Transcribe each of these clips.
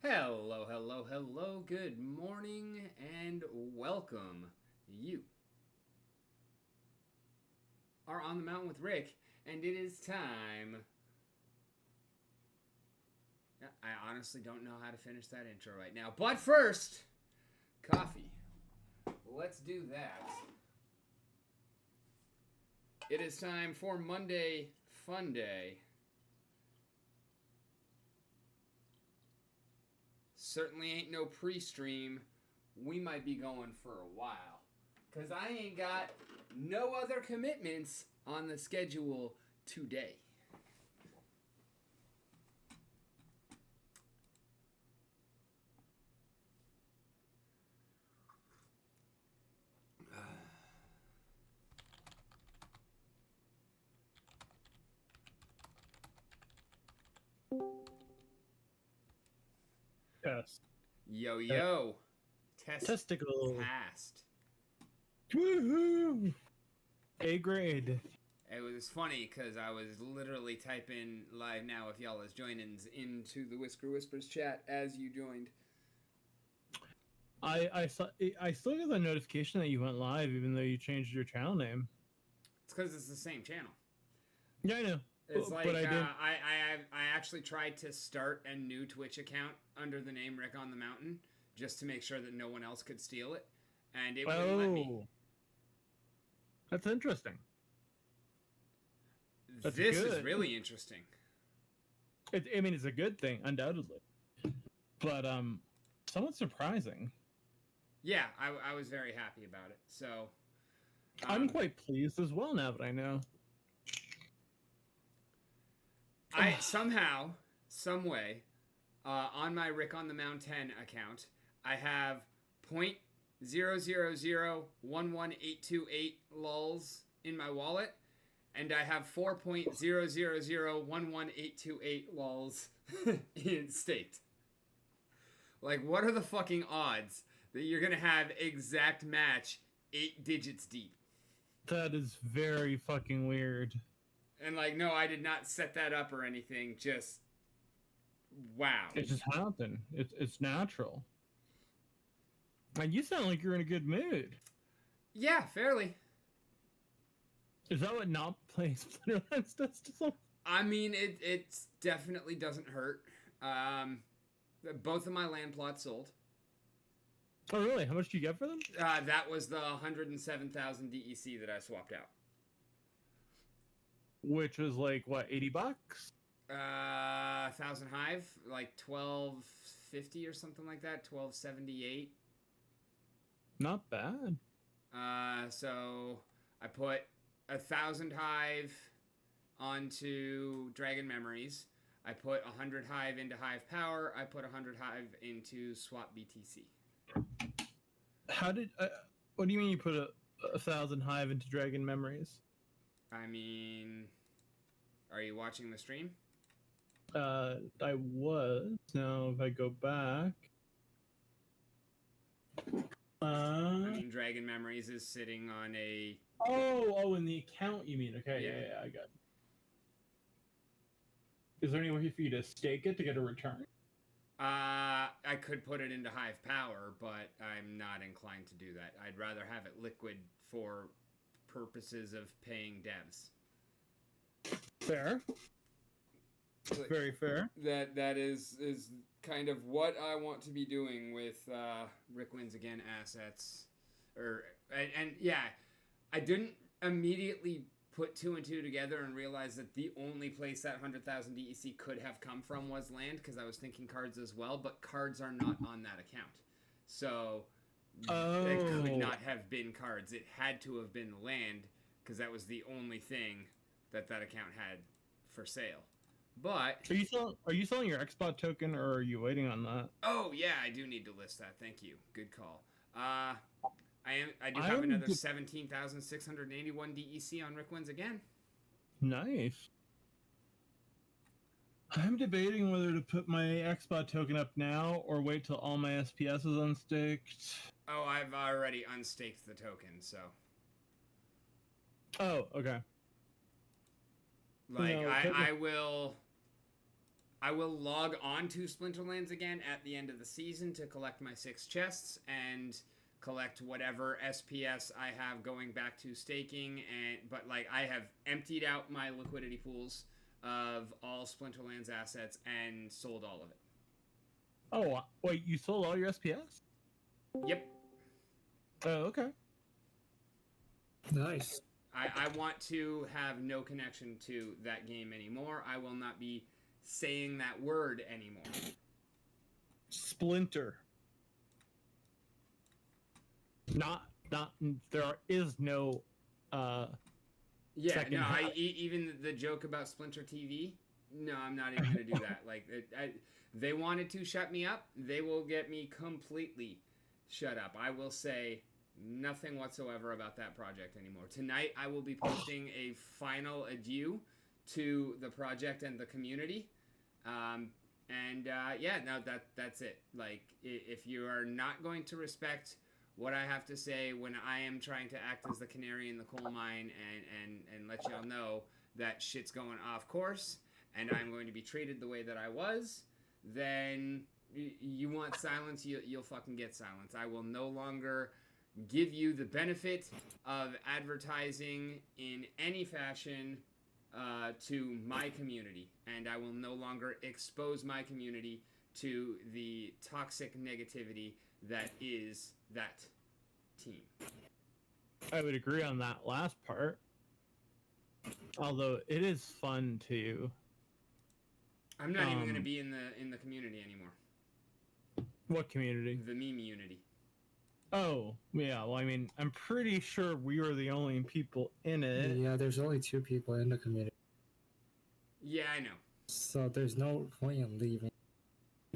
Hello, hello, hello, good morning, and welcome. You are on the mountain with Rick, and it is time. I honestly don't know how to finish that intro right now, but first, coffee. Let's do that. It is time for Monday Fun Day. Certainly ain't no pre-stream. We might be going for a while. Because I ain't got no other commitments on the schedule today. Test. Yo, yo. Test Testicle. passed. Woohoo! A grade. It was funny because I was literally typing live now if y'all is joining into the Whisker Whispers chat as you joined. I still get the notification that you went live even though you changed your channel name. It's because it's the same channel. Yeah, I know. It's like but I didn't. I actually tried to start a new Twitch account under the name Rick on the Mountain just to make sure that no one else could steal it, and it wouldn't let me. That's interesting. That's This good. is really interesting. I mean, it's a good thing, undoubtedly, but somewhat surprising. Yeah, I was very happy about it. So I'm quite pleased as well now that I know. I somehow, some way, on my Rick on the Mountain account, I have 0.0001188 lulls in my wallet, and I have 4.000118828 lulls in staked. Like, what are the fucking odds that you're gonna have exact match 8 digits deep? That is very fucking weird. And like, no, I did not set that up or anything. Just wow. It just happened. It's natural. And you sound like you're in a good mood. Yeah, fairly. Is that what not playing Splinterlands does to someone? I mean, it definitely doesn't hurt. Both of my land plots sold. Oh, really? How much do you get for them? That was the 107,000 DEC that I swapped out. Which was like, what, $80? 1,000 hive, like 1250 or something like that, 1278. Not bad. So I put 1,000 hive onto Dragon Memories. I put 100 hive into Hive Power. I put 100 hive into Swap BTC. How did? What do you mean you put a 1,000 hive into Dragon Memories? I mean, are you watching the stream? I was. Now, if I go back. I mean, Dragon Memories is sitting on a. Oh, in the account you mean? Okay, yeah, I got it. Is there any way for you to stake it to get a return? I could put it into Hive Power, but I'm not inclined to do that. I'd rather have it liquid for purposes of paying devs. Fair. Very fair. That is kind of what I want to be doing with Rick Wins Again assets. And yeah, I didn't immediately put 2 and 2 together and realize that the only place that 100,000 DEC could have come from was land, because I was thinking cards as well, but cards are not on that account. So it could not have been cards. It had to have been land, because that was the only thing that account had for sale. But are you selling your XBot token, or are you waiting on that? Oh yeah, I do need to list that. Thank you. Good call. I do have another 17,681 DEC on Rick Wins Again. Nice. I'm debating whether to put my XBot token up now or wait till all my SPS is unstaked. Oh, I've already unstaked the token, so. Oh, okay. Like, no, I will. I will log on to Splinterlands again at the end of the season to collect my 6 chests and collect whatever SPS I have going back to staking. But like I have emptied out my liquidity pools of all Splinterlands assets and sold all of it. Oh, wait, you sold all your SPS? Yep. Oh, okay. Nice. I want to have no connection to that game anymore. I will not be saying that word anymore. Splinter. Not. There is no. Yeah, no. Half. Even the joke about Splinter TV. No, I'm not even gonna do that. Like, they wanted to shut me up. They will get me completely shut up. I will say nothing whatsoever about that project anymore. Tonight, I will be posting a final adieu to the project and the community. Yeah, no, that's it. Like, if you are not going to respect what I have to say when I am trying to act as the canary in the coal mine and let y'all know that shit's going off course and I'm going to be treated the way that I was, then you want silence, you'll fucking get silence. I will no longer give you the benefit of advertising in any fashion to my community, and I will no longer expose my community to the toxic negativity that is that team. I would agree on that last part. Although it is fun to. I'm not even going to be in the community anymore. What community? The meme unity. Oh, yeah. Well, I mean, I'm pretty sure we were the only people in it. Yeah, there's only 2 people in the community. Yeah, I know. So there's no point in leaving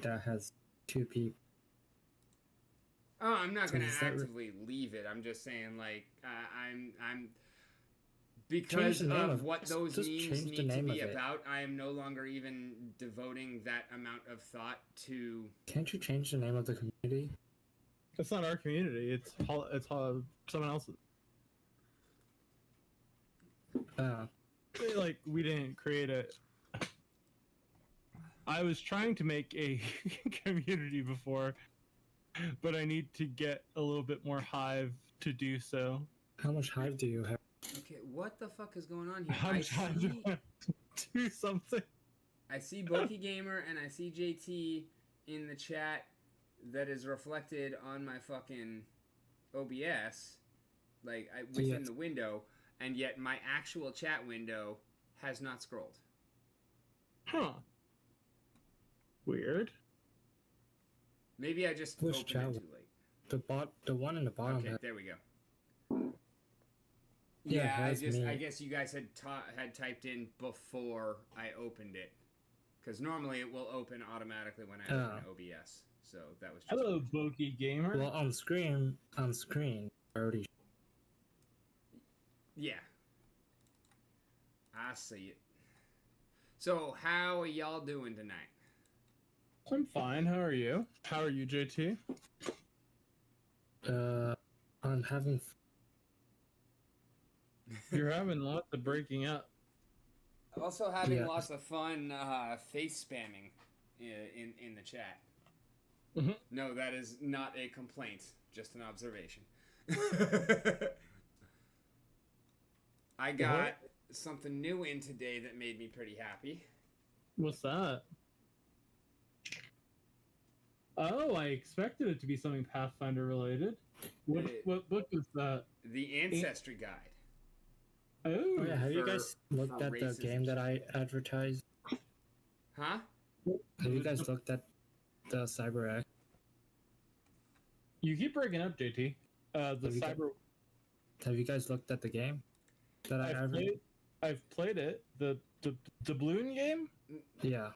that has 2 people. Oh, I'm not going to Is that actively leave it. I'm just saying, like, I'm because of what those just memes change the need to name be of it. about. I am no longer even devoting that amount of thought to. Can't you change the name of the community? It's not our community. It's someone else's. Like, we didn't create a. I was trying to make a community before, but I need to get a little bit more hive to do so. How much hive do you have? Okay, what the fuck is going on here? How much hive do I have to do something? I see Boki Gamer and I see JT in the chat that is reflected on my fucking OBS, like within the window, and yet my actual chat window has not scrolled. Huh. Weird. Maybe I just Which opened chat? it too late. The one in the bottom. Okay, there we go. Yeah, Yeah, me. I guess you guys had typed in before I opened it, because normally it will open automatically when I open OBS. So that was just. Hello, Boki Gamer. Well, on screen, already. Yeah. I see it. So how are y'all doing tonight? I'm fine. How are you? How are you, JT? I'm having. You're having lots of breaking up. Also having lots of fun face spamming in the chat. Mm-hmm. No, that is not a complaint, just an observation. I got something new in today that made me pretty happy. What's that? Oh, I expected it to be something Pathfinder related. What book was that? The Ancestry Guide. Oh, yeah, have you for- guys looked for at the racism. game that I advertised? Huh? Have you guys looked at the CyberX? You keep breaking up, JT. Have you guys looked at the game that I advertised? I've played it. The Bloon game? Yeah.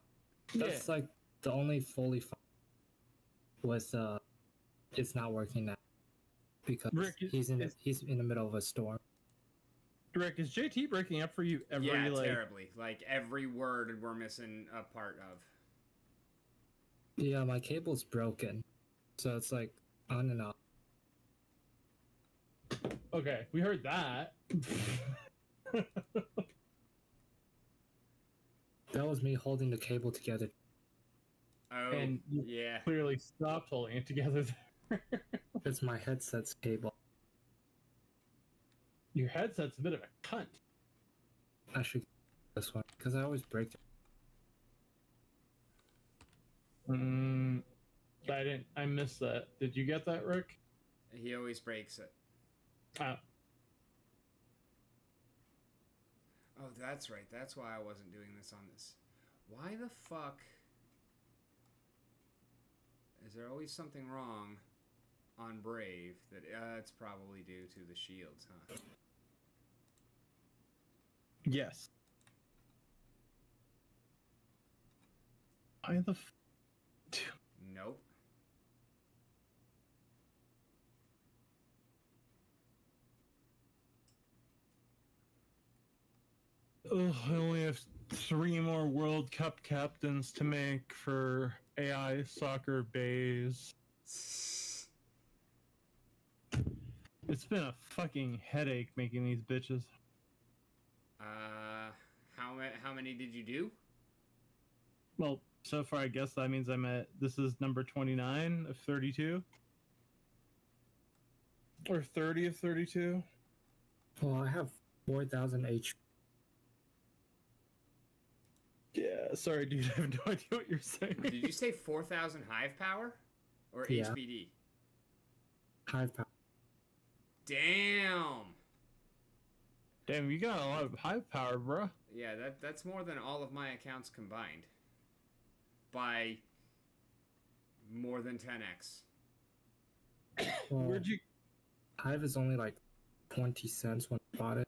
That's like the only fully fun with it's not working now because Rick, he's in the middle of a storm. Rick, is JT breaking up for you every Terribly. Like every word we're missing a part of. Yeah, my cable's broken. So it's like on and off. Okay, we heard that. That was me holding the cable together. Oh, and you yeah. clearly stopped holding it together there. It's my headset's cable. Your headset's a bit of a cunt. I should get this one because I always break it. I missed that. Did you get that, Rick? He always breaks it. Oh. Oh, that's right. That's why I wasn't doing this on this. Why the fuck is there always something wrong on Brave? That it's probably due to the shields, huh? Yes. Why the Nope. Ugh, I only have 3 more World Cup captains to make for AI soccer bays. It's been a fucking headache making these bitches. How many did you do? Well, so far I guess that means this is number 29 of 32. Or 30 of 32. Well, I have 4,000 HP. Yeah, sorry, dude. I have no idea what you're saying. Did you say 4,000 hive power? Or Yeah. HPD? Hive power. Damn! Damn, you got a lot of hive power, bro. Yeah, that's more than all of my accounts combined. By more than 10x. Well, Where'd you... Hive is only like 20 cents when I bought it.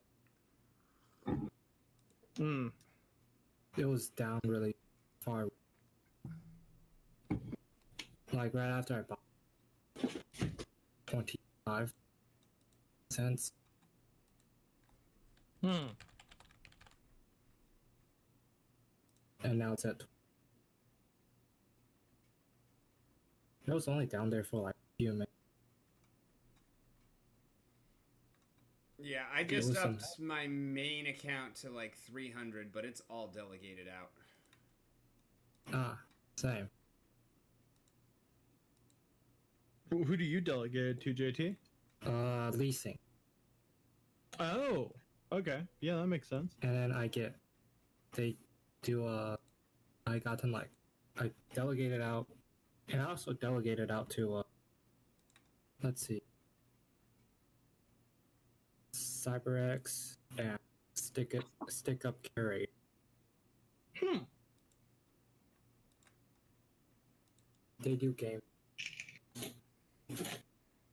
It was down really far. Like right after I bought it, 25 cents. And now it's at. It was only down there for like a few minutes. Yeah, I just upped my main account to like 300, but it's all delegated out. Ah, same. Who do you delegate it to, JT? Leasing. Oh, okay. Yeah, that makes sense. And then they do I got them like, I delegated out, and I also delegated out to, let's see, CyberX and Stick Up Curate. They do game.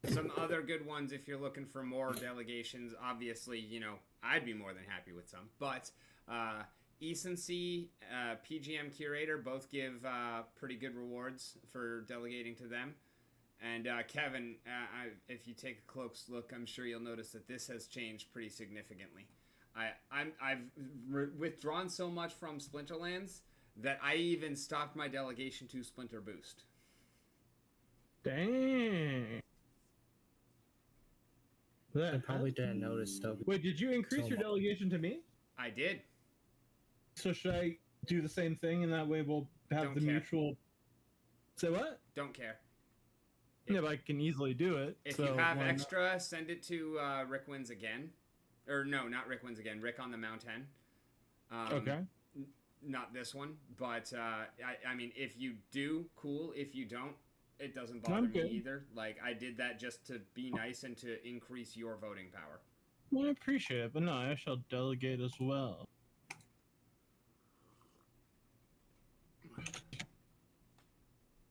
Some other good ones if you're looking for more delegations. Obviously, you know, I'd be more than happy with some. But Ecency, PGM Curator both give pretty good rewards for delegating to them. And Kevin, if you take a close look, I'm sure you'll notice that this has changed pretty significantly. I've withdrawn so much from Splinterlands that I even stopped my delegation to Splinter Boost. Dang. I probably didn't notice though. Wait, did you increase your delegation to me? I did. So should I do the same thing, and that way we'll have Don't the care. mutual... Say what? Don't care. Yeah, but I can easily do it. If so you have why extra, send it to Rick Wins Again. Or no, not Rick Wins Again. Rick on the Mount 10. Okay. Not this one, but I mean, if you do, cool. If you don't, it doesn't bother me either. Like, I did that just to be nice and to increase your voting power. Well, I appreciate it, but no, I shall delegate as well.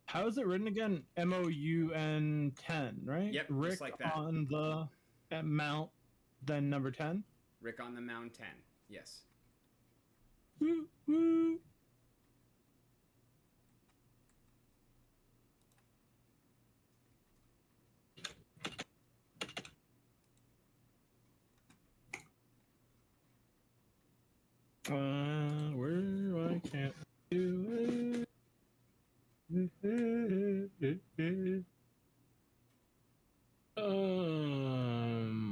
How is it written again? MOUN 10, right? Yep, Rick just like that. on the Mount, then number 10? Rick on the Mount 10, yes. Woo, woo. Where I can't do it.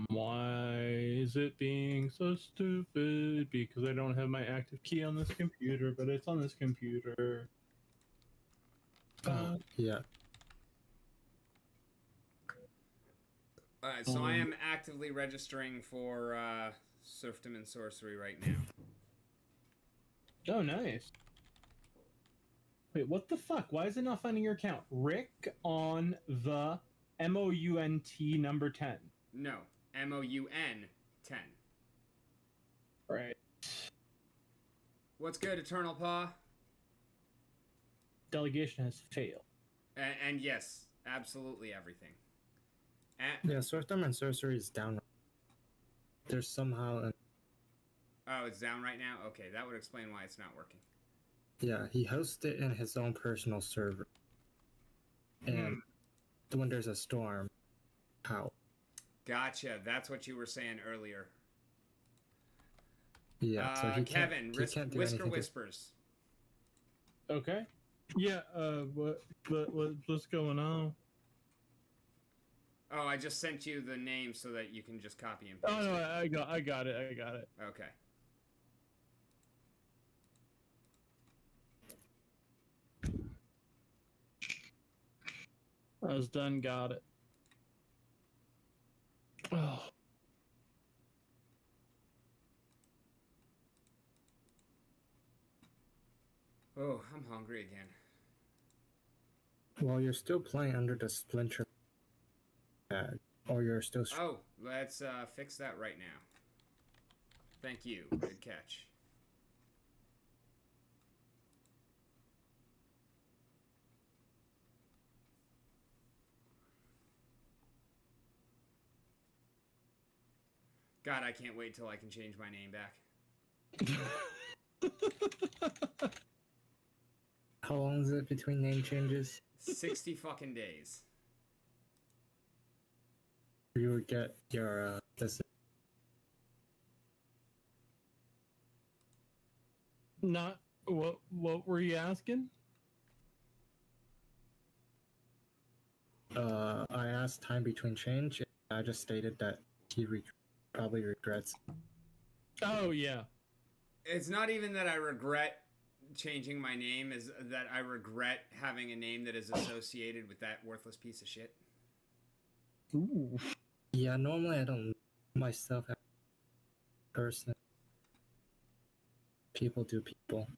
Why is it being so stupid? Because I don't have my active key on this computer, but it's on this computer. Yeah. Alright, so I am actively registering for Serfdom and Sorcery right now. Oh, nice. Wait, what the fuck? Why is it not finding your account? Rick on the MOUNT number 10. No, MOUN 10. Right. What's good, Eternal Paw? Delegation has failed. And yes, absolutely everything. Yeah, Serfdom and Sorcery is down. There's somehow... Oh, it's down right now? Okay, that would explain why it's not working. Yeah, he hosts it in his own personal server. And when there's a storm, how? Gotcha, that's what you were saying earlier. Yeah, so he Kevin, can't do Whisker anything Whispers. Okay. Yeah, what's going on? Oh, I just sent you the name so that you can just copy and paste Oh, no, it. I got it. Okay. I was done, got it. Oh. Oh, I'm hungry again. Well, you're still playing under the Splinter tag, or you're still... Oh, let's fix that right now. Thank you. Good catch. God, I can't wait till I can change my name back. How long is it between name changes? 60 fucking days. You would get your this. Not what were you asking? I asked time between change. I just stated that he probably regrets. Oh yeah. It's not even that I regret changing my name, is that I regret having a name that is associated with that worthless piece of shit. Ooh. Yeah, normally I don't myself as a person. People do people.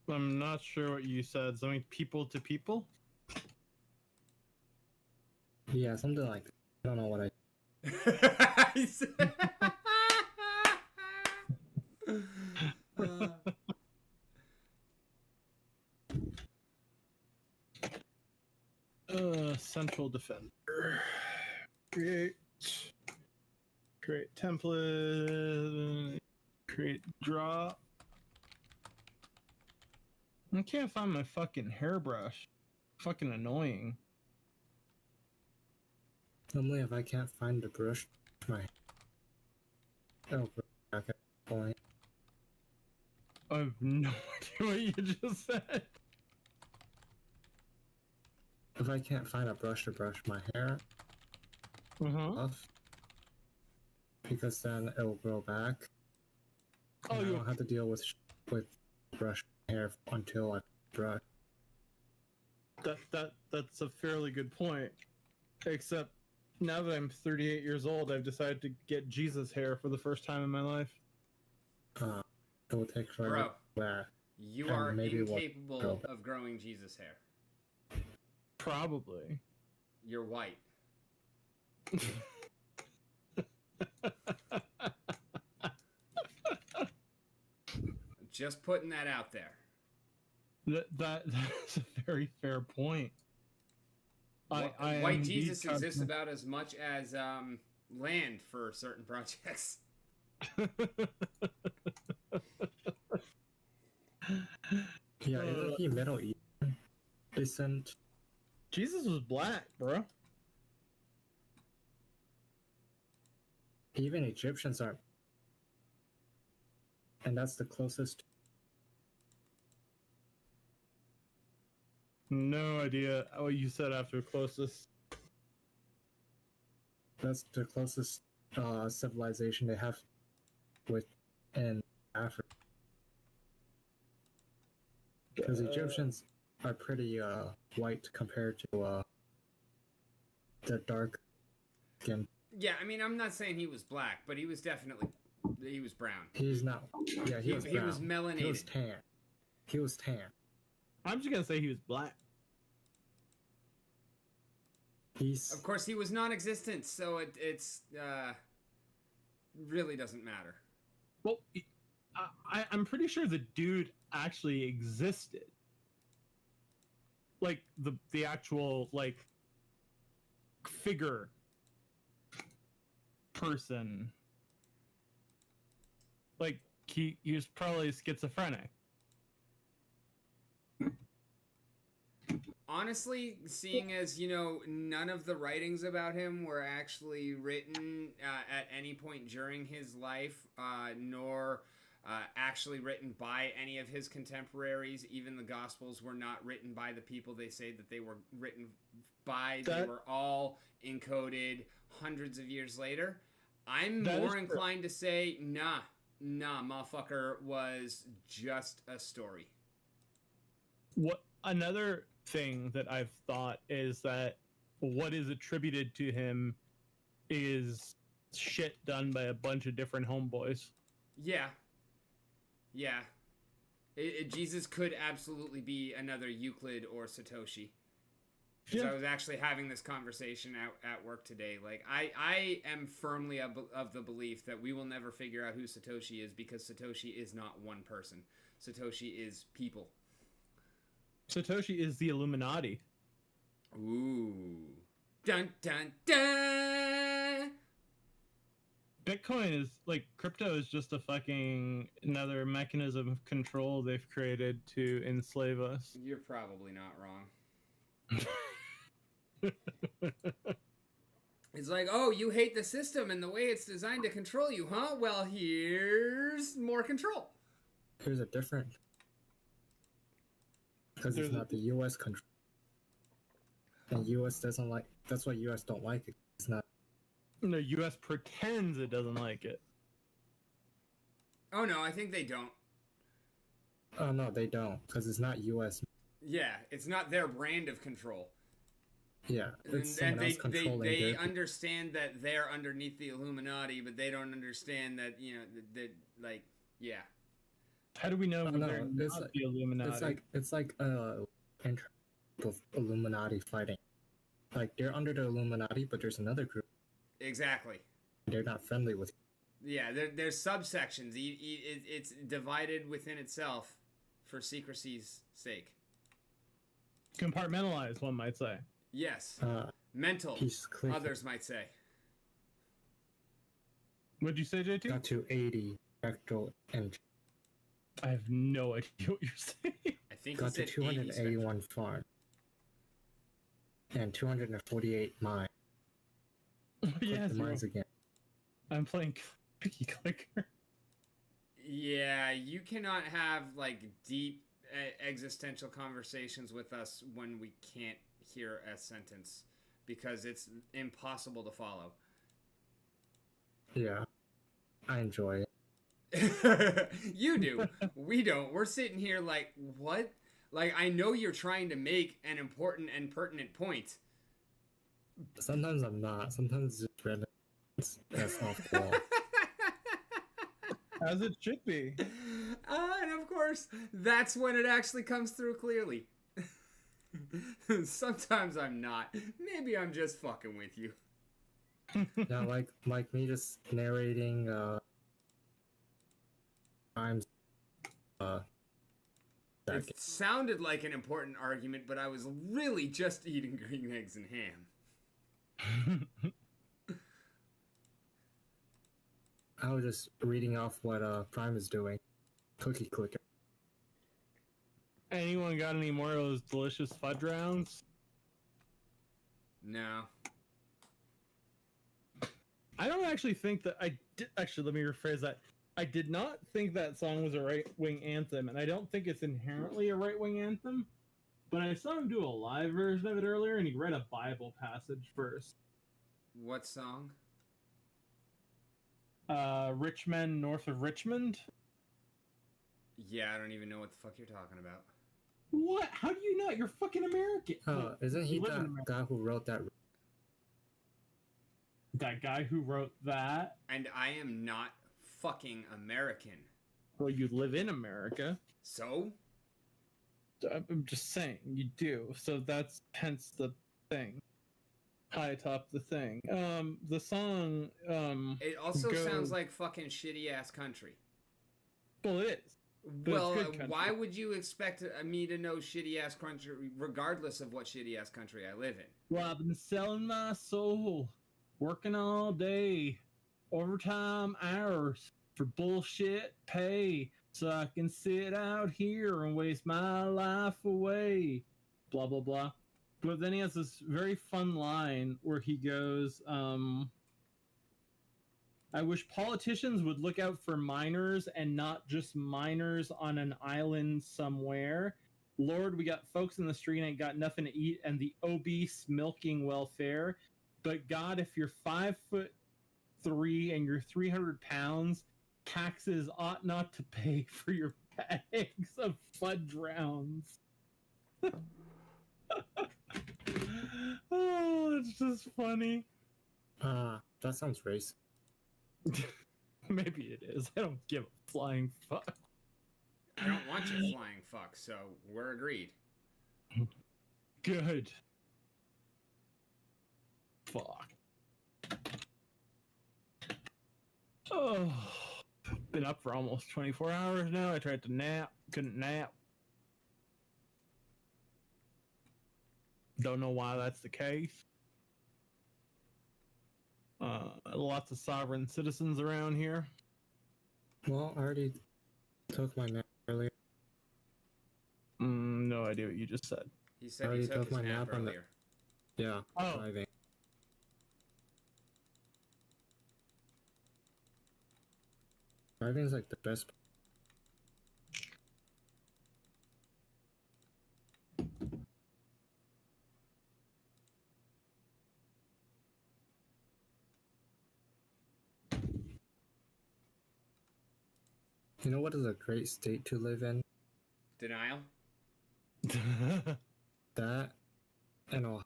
I'm not sure what you said. Something people to people? Yeah, something like that. I don't know what I... Central Defender. Create template. Create draw. I can't find my fucking hairbrush. Fucking annoying. Normally if I can't find the brush, my... Oh, okay. Point. I have no idea what you just said. If I can't find a brush to brush my hair off, because then it will grow back. Oh, I don't have to deal with brush hair until I brush. That's a fairly good point. Except now that I'm 38 years old, I've decided to get Jesus hair for the first time in my life. It will take forever. Bro, you are incapable of growing Jesus hair. Probably. You're white. Just putting that out there. That's a very fair point. White Jesus exists about as much as land for certain projects. Yeah, isn't he Middle Eastern descent? Jesus was black, bro. Even Egyptians are, and that's the closest. No idea what you said after closest. That's the closest civilization they have in Africa. Because are pretty white compared to the dark skin. Yeah, I mean, I'm not saying he was black, but he was brown. He's not. Yeah, he was brown. He was melanated. He was tan. He was tan. I'm just gonna say he was black. Of course, he was non-existent, so it's really doesn't matter. Well, I'm pretty sure the dude actually existed. Like the actual like figure person. Like he was probably schizophrenic. Honestly, seeing as, none of the writings about him were actually written at any point during his life, nor actually written by any of his contemporaries. Even the Gospels were not written by the people they say that they were written by. They were all encoded hundreds of years later. I'm more inclined to say, nah, motherfucker was just a story. What another thing that I've thought is that what is attributed to him is shit done by a bunch of different homeboys. Yeah. Jesus could absolutely be another Euclid or Satoshi. Because I was actually having this conversation at work today. Like, I am firmly of the belief that we will never figure out who Satoshi is, because Satoshi is not one person. Satoshi is people. Satoshi is the Illuminati. Ooh. Dun, dun, dun! Bitcoin is, like, crypto is just a fucking another mechanism of control they've created to enslave us. You're probably not wrong. It's like, oh, you hate the system and the way it's designed to control you, huh? Well, here's more control. Here's a different... Because it's not the U.S. control. And U.S. doesn't like... That's why U.S. don't like it. It's not... No, U.S. pretends it doesn't like it. Oh, no, I think they don't. Oh, no, they don't. Because it's not U.S. Yeah, it's not their brand of control. Yeah, it's someone else controlling they understand that they're underneath the Illuminati, but they don't understand that, that like, yeah. How do we know they're not the Illuminati? It's like Illuminati fighting. Like, they're under the Illuminati, but there's another group. Exactly. They're not friendly with you. Yeah, there's subsections. It's divided within itself for secrecy's sake. Compartmentalized, one might say. Yes. Mental, others might say. What'd you say, JT? Got to 80 spectral engine. I have no idea what you're saying. I think got to 281 farm. And 248 mine. Yeah, the mines again. I'm playing Cookie Clicker. Yeah, you cannot have, like, deep existential conversations with us when we can't hear a sentence, because it's impossible to follow. Yeah, I enjoy it. You do. We don't. We're sitting here like, what? Like, I know you're trying to make an important and pertinent point. Sometimes I'm not. Sometimes it's just random. That's off the wall. As it should be. And of course, that's when it actually comes through clearly. Sometimes I'm not. Maybe I'm just fucking with you. Yeah, like me just narrating times it sounded like an important argument, but I was really just eating green eggs and ham. I was just reading off what Prime is doing. Cookie Clicker. Anyone got any more of those delicious fudge rounds? No. I don't actually think that I did. Actually, let me rephrase that. I did not think that song was a right-wing anthem, and I don't think it's inherently a right-wing anthem. But I saw him do a live version of it earlier, and he read a Bible passage first. What song? Rich Men North of Richmond. Yeah, I don't even know what the fuck you're talking about. What? How do you not? You're fucking American. Isn't he You live in the America. guy who wrote that? That guy who wrote that? And I am not fucking American. Well, you live in America. So? I'm just saying, you do. So that's hence the thing. High atop the thing. The song, It also goes- sounds like fucking shitty ass country. well, it is. But Well, it's good country. why would you expect me to know shitty ass country, regardless of what shitty ass country I live in? Well, I've been selling my soul, working all day, overtime hours for bullshit pay, so I can sit out here and waste my life away. Blah blah blah. But then he has this very fun line where he goes, I wish politicians would look out for minors and not just minors on an island somewhere. Lord, we got folks in the street ain't got nothing to eat and the obese milking welfare. But God, if you're 5'3" and you're 300 pounds, taxes ought not to pay for your bags of fudge rounds. Oh, it's just funny. That sounds racist. Maybe it is. I don't give a flying fuck. I don't want you flying fuck, so we're agreed. Good. Fuck. Oh, been up for almost 24 hours now. I tried to nap, couldn't nap. Don't know why that's the case. Lots of sovereign citizens around here. Well, I already took my nap earlier. No idea what you just said. He said already he took took his my nap nap on the- earlier. Yeah, Oh. driving. Driving's like the best. You know what is a great state to live in? Denial? That and Ohio.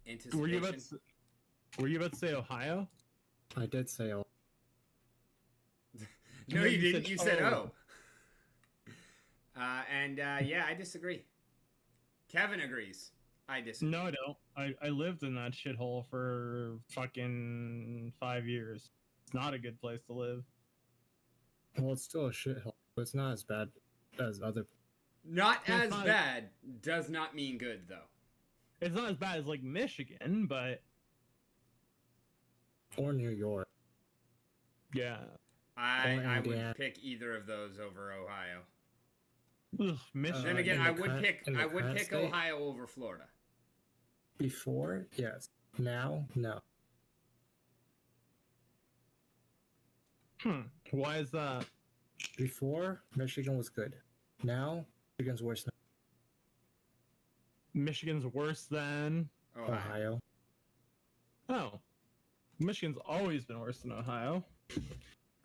Anticipation? Were you about to say Ohio? I did say Ohio. No, No, you you didn't. said You said oh. yeah, I disagree. Kevin agrees. I disagree. No, I don't. I lived in that shithole for fucking 5 years. It's not a good place to live. Well, it's still a shithole, but it's not as bad as other. Not Well, as fine. bad does not mean good, though. It's not as bad as like Michigan, but Or New York. yeah. I Indiana. would pick either of those over Ohio. Ugh, Michigan. Then again, in the I would current- pick in the current state? Ohio over Florida. Before, yes. Now, no. Why is that? Before, Michigan was good. Now, Michigan's worse than Michigan's worse than. Ohio. Ohio. Oh. Michigan's always been worse than Ohio.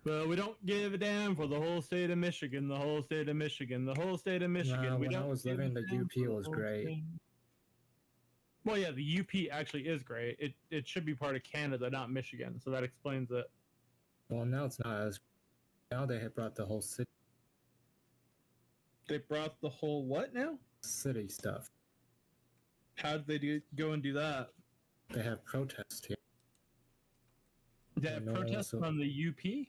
But we don't give a damn for the whole state of Michigan, the whole state of Michigan, the whole state of Michigan. Nah, we when I don't was give living, a the damn UP for the was whole great. state. Well, yeah, the UP actually is great. It should be part of Canada, not Michigan, so that explains it. Well, now it's not as. Now they have brought the whole They brought the whole what now? city stuff. How did they go and do that? They have protests here. They have No one protests wants to- from the UP?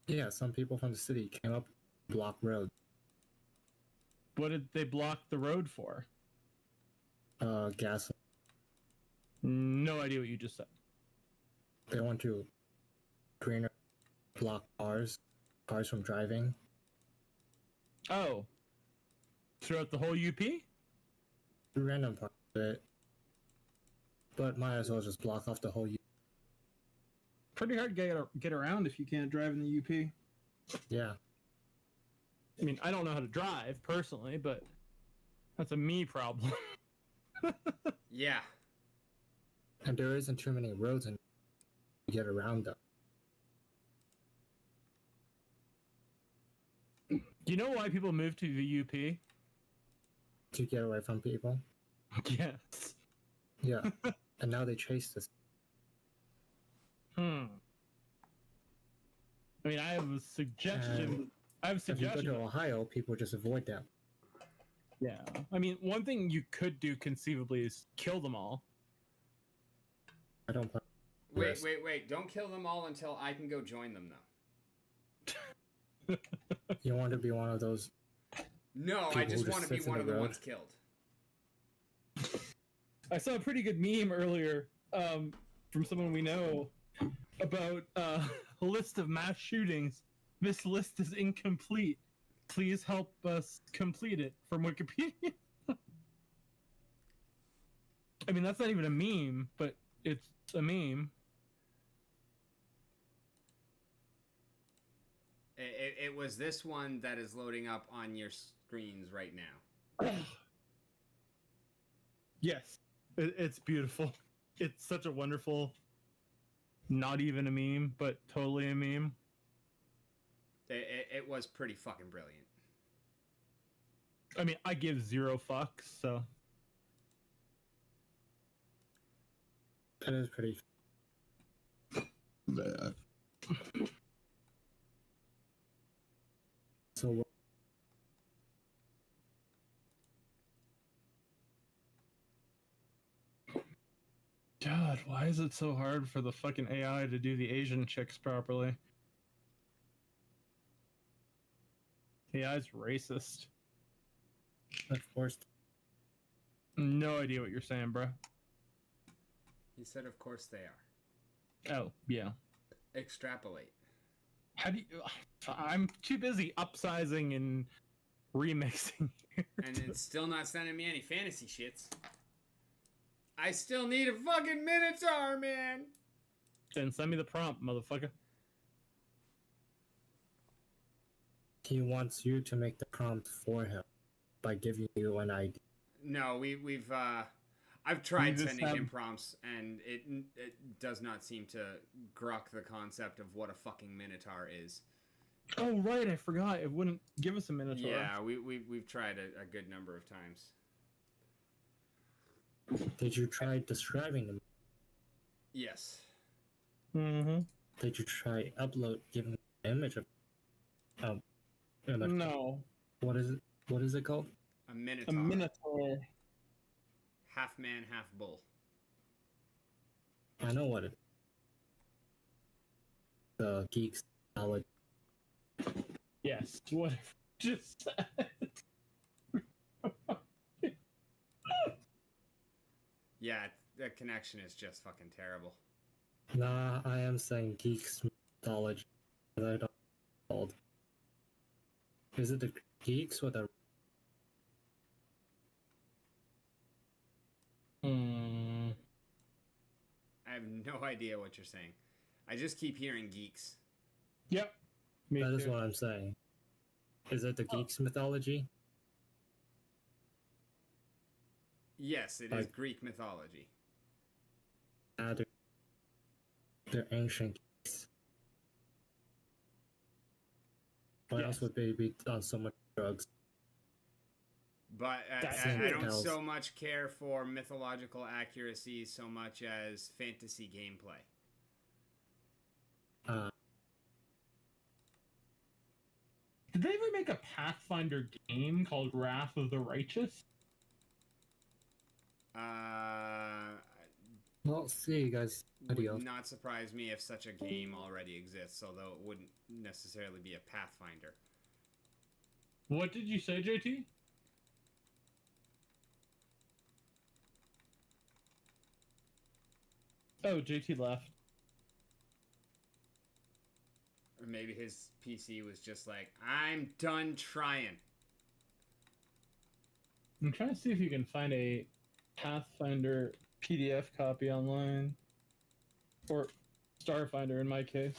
Yeah, some people from the city came up, blocked road. What did they block the road for? Gas. No idea what you just said. They want to greener block cars from driving. Oh. Throughout the whole UP? Random part of it. But might as well just block off the whole. Pretty hard to get around if you can't drive in the UP. Yeah. I mean, I don't know how to drive personally, but that's a me problem. Yeah. And there isn't too many roads and to get around them. Do you know why people move to the UP? To get away from people. Yes. Yeah. And now they chase us. I mean, I have a suggestion. If you go to Ohio, people just avoid them. Yeah. I mean, one thing you could do conceivably is kill them all. I don't play. Wait. Don't kill them all until I can go join them, though. You want to be one of those? No, I just want to be one of the ones killed. I saw a pretty good meme earlier from someone we know about a list of mass shootings. This list is incomplete. Please help us complete it from Wikipedia. I mean, that's not even a meme, but it's a meme. It was this one that is loading up on your screens right now. Yes, it's beautiful. It's such a wonderful, not even a meme, but totally a meme. It was pretty fucking brilliant. I mean, I give 0 fucks, so. That is pretty. So. God, why is it so hard for the fucking AI to do the Asian chicks properly? AI's racist. Of course. No idea what you're saying, bro. He said, of course they are. Oh, yeah. Extrapolate. How do you... I'm too busy upsizing and remixing here. And it's still not sending me any fantasy shits. I still need a fucking Minotaur, man! Then send me the prompt, motherfucker. He wants you to make the prompt for him by giving you an ID. No, I've tried sending him prompts, and it does not seem to grok the concept of what a fucking Minotaur is. Oh, right, I forgot. It wouldn't give us a Minotaur. Yeah, we've tried a good number of times. Did you try describing them? Yes. Mm-hmm. Did you try giving an image of image? No. What is it? What is it called? A Minotaur. A Minotaur. Half man, half bull. I know what it is. The geeks knowledge. Yes, whatever. Just said. Yeah, the connection is just fucking terrible. Nah, I am saying geeks mythology. I don't know called. Is it the geeks or the? Mm. I have no idea what you're saying. I just keep hearing geeks. Yep. That is what I'm saying. Is it the geeks mythology? Yes, it is Greek mythology. They're ancient geeks. Why else would they be on so much drugs? But I don't so much care for mythological accuracy so much as fantasy gameplay. Did they ever make a Pathfinder game called Wrath of the Righteous? Well, see you guys. Would not surprise me if such a game already exists, although it wouldn't necessarily be a Pathfinder. What did you say, JT? Oh, JT left. Or maybe his PC was just like, I'm done trying. I'm trying to see if you can find a Pathfinder PDF copy online. Or Starfinder in my case.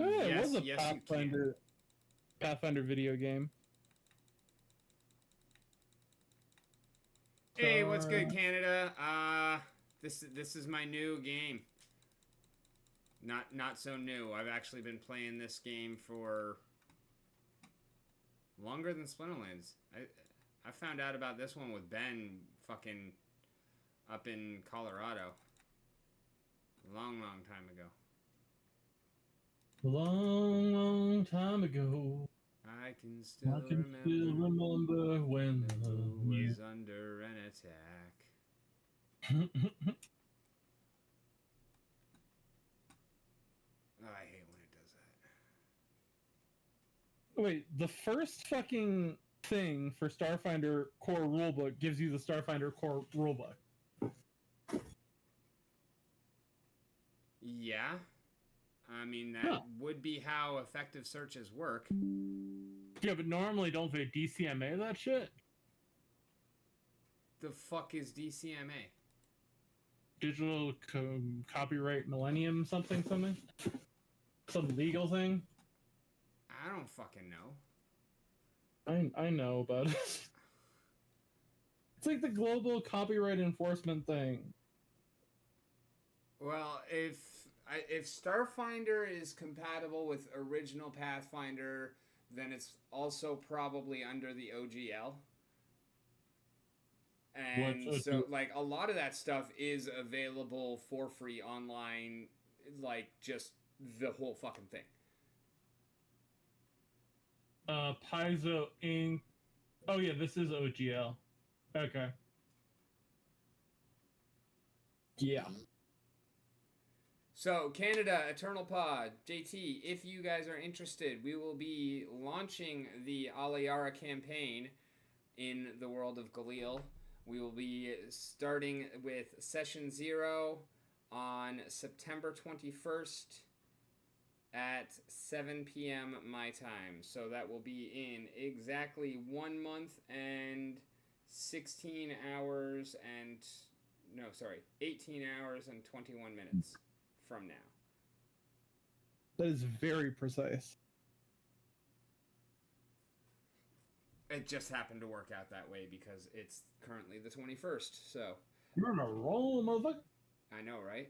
Oh, yeah, it was a Pathfinder video game. Hey, what's good, Canada? This is my new game. Not so new. I've actually been playing this game for longer than Splinterlands. I found out about this one with Ben fucking up in Colorado. Long time ago. Long time ago. I can still I can remember. still remember when Who the was under an attack. Oh, I hate when it does that. Wait, the first fucking thing for Starfinder core rulebook gives you the Starfinder core rulebook. Yeah. I mean, that would be how effective searches work. Yeah, but normally don't they DCMA that shit? The fuck is DCMA? Digital Copyright Millennium something? Some legal thing? I don't fucking know. I know about it. It's like the global copyright enforcement thing. Well, if Starfinder is compatible with original Pathfinder, then it's also probably under the OGL. And so, like, a lot of that stuff is available for free online, like, just the whole fucking thing. Paizo Inc. Oh yeah, this is OGL. Okay. Yeah. So, Canada, Eternal Pod, JT, if you guys are interested, we will be launching the Aliara campaign in the world of Galil. We will be starting with Session 0 on September 21st at 7 p.m. my time. So that will be in exactly 1 month and 16 hours and... No, sorry, 18 hours and 21 minutes from now. That is very precise. It just happened to work out that way because it's currently the 21st, so... You're on a roll, motherfucker. I know, right?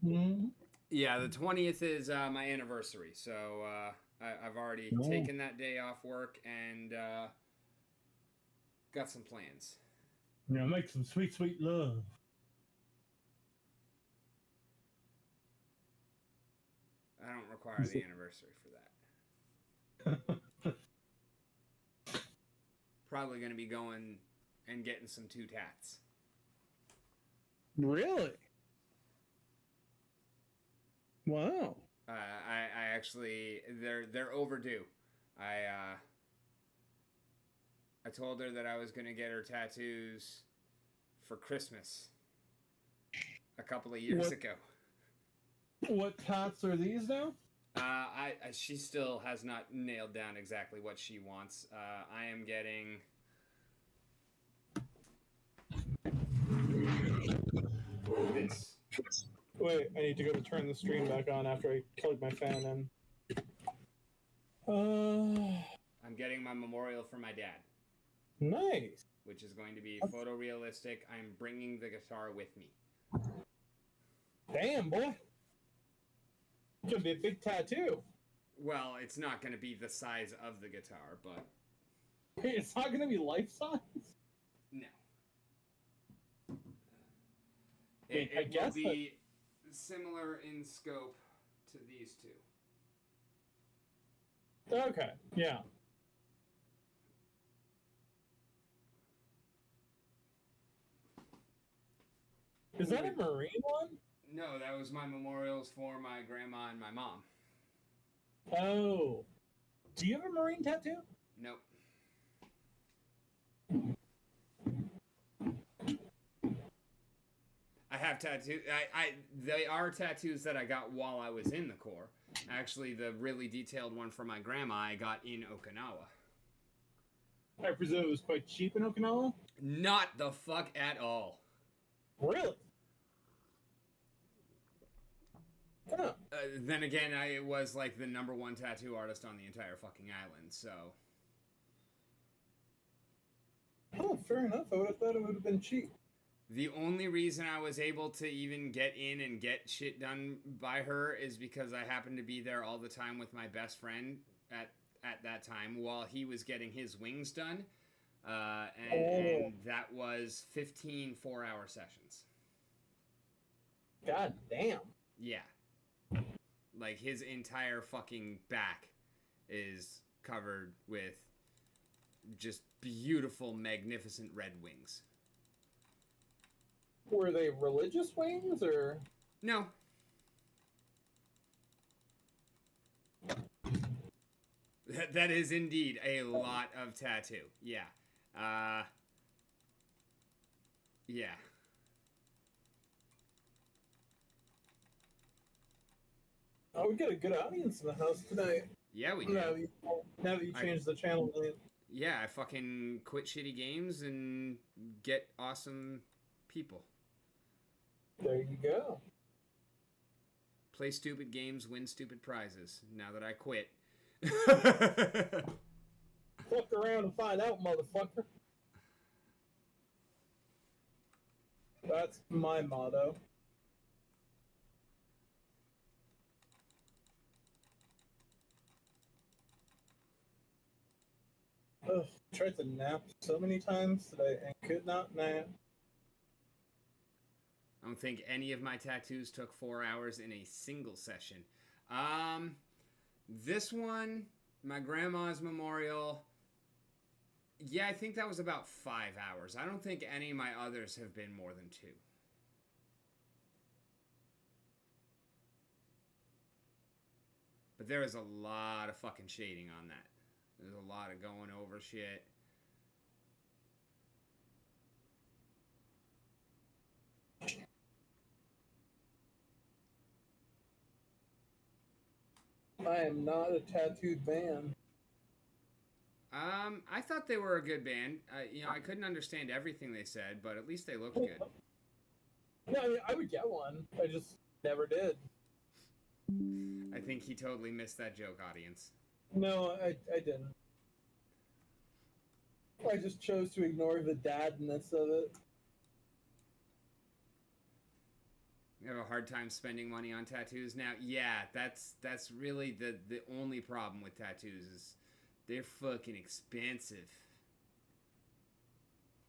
Mm-hmm. Yeah, the 20th is my anniversary, so I've already taken that day off work and got some plans. Yeah, make some sweet, sweet love. I don't require the anniversary for that. Probably going to be going and getting some two tats. Really? Wow. I actually they're overdue. I told her that I was gonna get her tattoos for Christmas a couple of years ago. What tats are these now? She still has not nailed down exactly what she wants. I am getting. This. Wait, I need to go to turn the stream back on after I plug my fan in. I'm getting my memorial for my dad. Nice. Which is going to be photorealistic. I'm bringing the guitar with me. Damn, boy. It's gonna be a big tattoo. Well, it's not going to be the size of the guitar, but... It's not gonna be life size? No. I guess will be similar in scope to these two. Okay, yeah. Is that a Marine one? No, that was my memorials for my grandma and my mom. Oh. Do you have a Marine tattoo? Nope. I have tattoos. They are tattoos that I got while I was in the Corps. Actually, the really detailed one for my grandma I got in Okinawa. I presume it was quite cheap in Okinawa? Not the fuck at all. Really? Huh. Then again, I was like the #1 tattoo artist on the entire fucking island, so... Oh, fair enough. I would have thought it would have been cheap. The only reason I was able to even get in and get shit done by her is because I happened to be there all the time with my best friend at that time while he was getting his wings done. And that was 15 4-hour sessions. God damn. Yeah. Like, his entire fucking back is covered with just beautiful, magnificent red wings. Were they religious wings, or? No. That is indeed a lot of tattoo. Yeah. Yeah. Oh, we got a good audience in the house tonight. Yeah, we do. Now that you changed the channel. Yeah, I fucking quit shitty games and get awesome people. There you go. Play stupid games, win stupid prizes. Now that I quit. Fuck around and find out, motherfucker. That's my motto. Ugh, tried to nap so many times today and could not nap. I don't think any of my tattoos took 4 hours in a single session. This one, my grandma's memorial, yeah, I think that was about 5 hours. I don't think any of my others have been more than 2. But there is a lot of fucking shading on that. There's a lot of going over shit. I am not a tattooed man. I thought they were a good band. I couldn't understand everything they said, but at least they looked good. No, I mean, I would get one. I just never did. I think he totally missed that joke, audience. No, I didn't. I just chose to ignore the dadness of it. You have a hard time spending money on tattoos now? Yeah, that's really the only problem with tattoos is they're fucking expensive.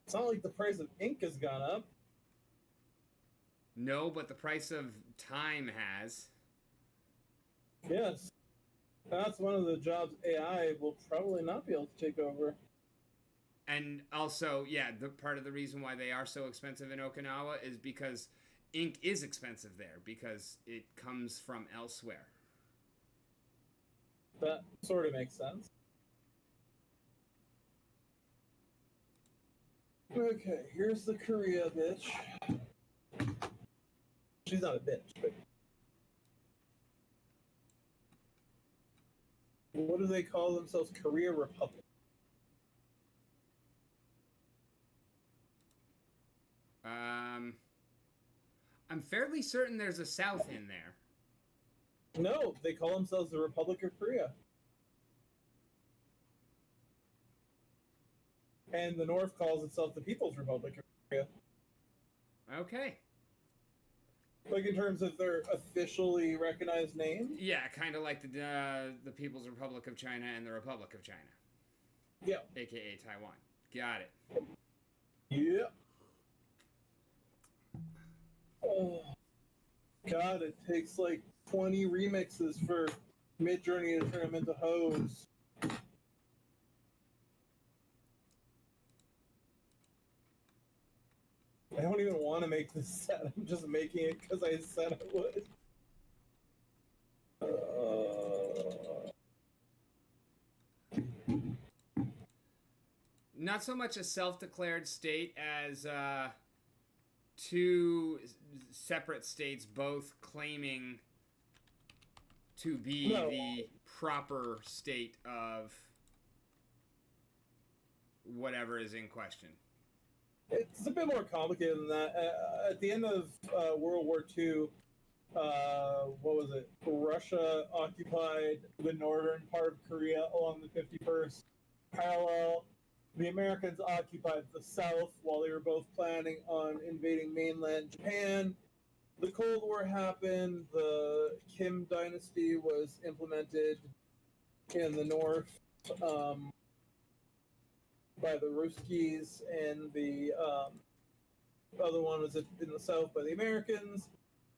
It's not like the price of ink has gone up. No, but the price of time has. Yes. That's one of the jobs AI will probably not be able to take over. And also, yeah, the part of the reason why they are so expensive in Okinawa is because ink is expensive there because it comes from elsewhere. That sort of makes sense. Okay, here's the Korea bitch. She's not a bitch, but... What do they call themselves? Korea Republic. I'm fairly certain there's a South in there. No, they call themselves the Republic of Korea. And the North calls itself the People's Republic of Korea. Okay. Like in terms of their officially recognized name? Yeah, kind of like the People's Republic of China and the Republic of China. Yeah. AKA Taiwan. Got it. Yeah. Oh, God, it takes like 20 remixes for Midjourney to turn them into hoes. I don't even want to make this set. I'm just making it because I said I would. Not so much a self-declared state as two separate states both claiming to be the proper state of whatever is in question. It's a bit more complicated than that. At the end of World War II, what was it? Russia occupied the northern part of Korea along the 51st parallel, the Americans occupied the South while they were both planning on invading mainland Japan. The Cold War happened. The Kim dynasty was implemented in the North by the Ruskies, and the other one was in the South by the Americans.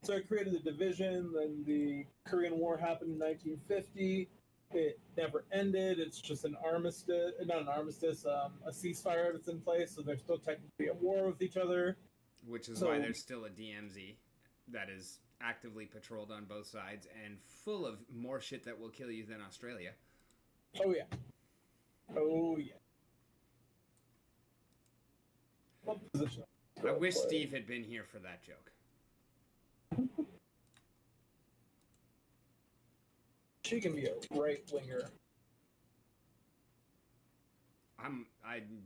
So it created a division. Then the Korean War happened in 1950. It never ended. It's just an armistice, not an armistice, a ceasefire that's in place. So they're still technically at war with each other. Which is why there's still a DMZ that is actively patrolled on both sides and full of more shit that will kill you than Australia. Oh, yeah. Oh, yeah. What position? I wish Steve had been here for that joke. She can be a right winger. I'm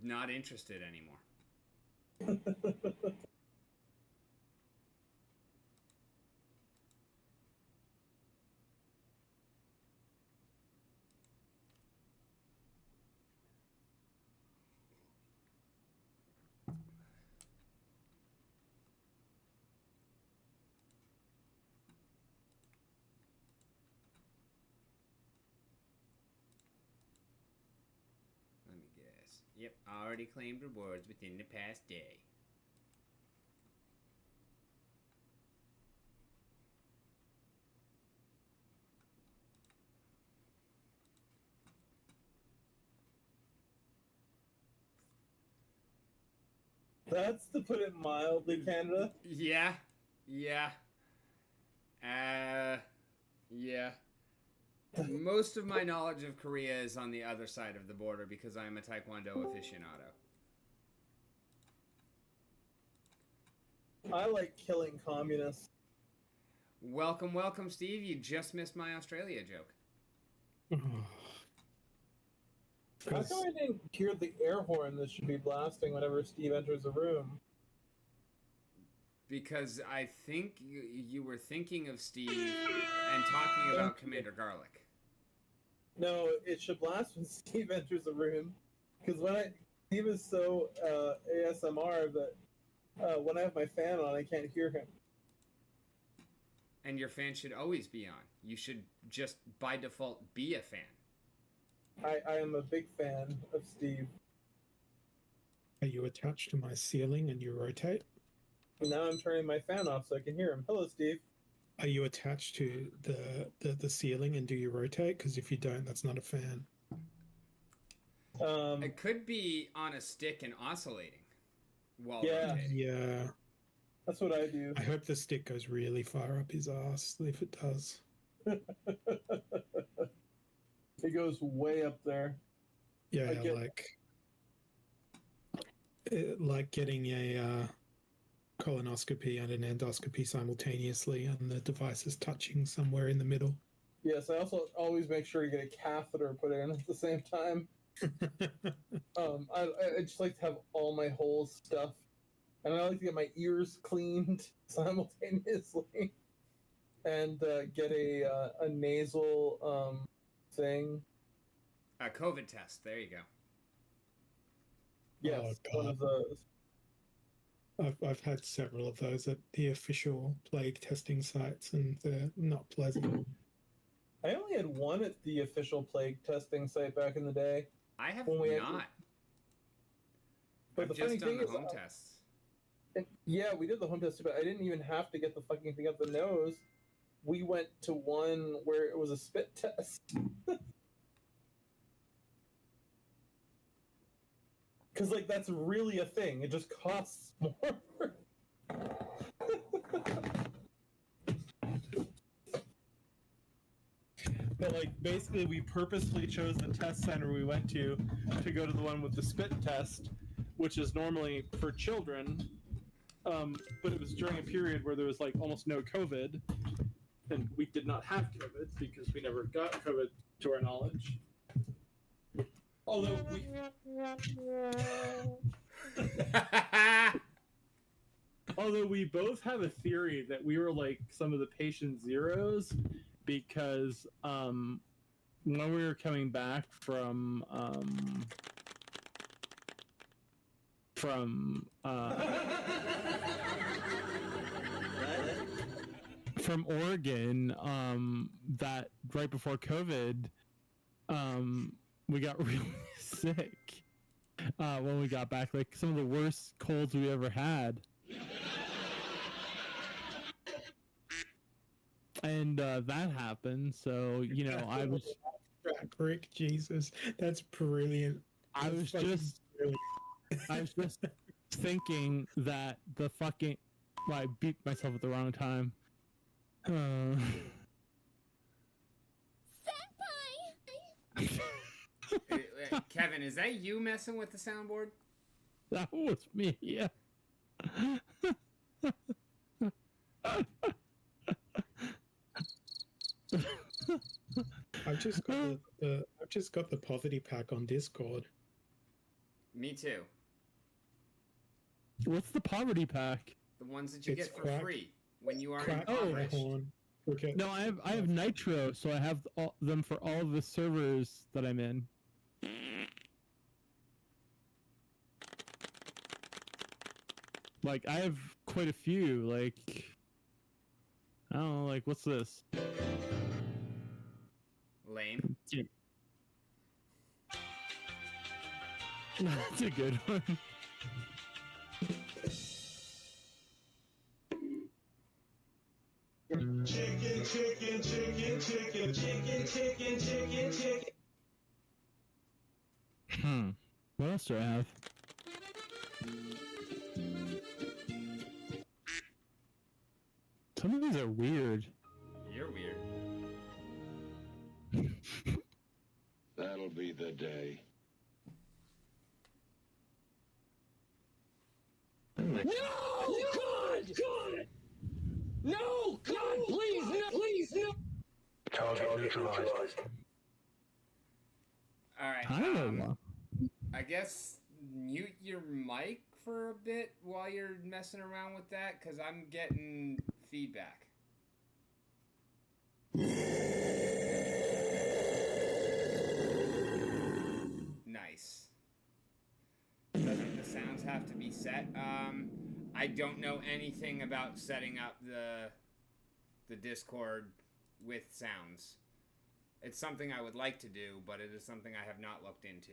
not interested anymore. Let me guess. Yep, already claimed rewards within the past day. That's, to put it mildly, Canada. Yeah. Yeah. Yeah. Most of my knowledge of Korea is on the other side of the border because I'm a Taekwondo aficionado. I like killing communists. Welcome, welcome, Steve. You just missed my Australia joke. How come I didn't hear the air horn that should be blasting whenever Steve enters a room? Because I think you were thinking of Steve and talking about Commander Garlic. No, it should blast when Steve enters a room. Because Steve is so ASMR that when I have my fan on, I can't hear him. And your fan should always be on. You should just, by default, be a fan. I am a big fan of Steve. Are you attached to my ceiling and you rotate? Now I'm turning my fan off so I can hear him. Hello, Steve. Are you attached to the ceiling and do you rotate? Because if you don't, that's not a fan. It could be on a stick and oscillating while Yeah. rotating. Yeah. That's what I do. I hope the stick goes really far up his ass if it does. It goes way up there. Yeah, like getting a colonoscopy and an endoscopy simultaneously, and the device is touching somewhere in the middle. Yes, I also always make sure to get a catheter put in at the same time. I just like to have all my holes stuffed, and I like to get my ears cleaned simultaneously, and get a nasal thing. A COVID test. There you go. Yes, Oh, one of those. I've had several of those at the official plague testing sites, and they're not pleasant. I only had one at the official plague testing site back in the day. I have When we had not. But I've the just funny done thing the is, home tests. yeah, we did the home test, but I didn't even have to get the fucking thing up the nose. We went to one where it was a spit test. Because, like, that's really a thing. It just costs more. But, like, basically, we purposely chose the test center we went to go to the one with the spit test, which is normally for children. But it was during a period where there was, like, almost no COVID. And we did not have COVID because we never got COVID to our knowledge. Although we both have a theory that we were like some of the patient zeros because when we were coming back from from from Oregon that right before COVID we got really sick when we got back, like some of the worst colds we ever had. And that happened, so you know I was Rick, Jesus, that's brilliant. I was just thinking that the fucking I beat myself at the wrong time. Kevin, is that you messing with the soundboard? That was me, yeah. I've just got the poverty pack on Discord. Me too. What's the poverty pack? The ones that you It's get for crack- free when you are Crack impoverished. horn. Okay. No, I have Nitro, so I have them for all of the servers that I'm in. Like, I have quite a few, like... I don't know, like, what's this? Lame. That's a good one. Chicken, chicken, chicken, chicken, chicken, chicken, chicken, chicken. What else do I have? Some of these are weird. You're weird. That'll be the day. No! God! God! No! God, please, no! Please, no! Target neutralized. Alright, I don't know. I guess mute your mic for a bit while you're messing around with that, because I'm getting feedback. Nice. Doesn't the sounds have to be set? I don't know anything about setting up the Discord with sounds. It's something I would like to do, but it is something I have not looked into.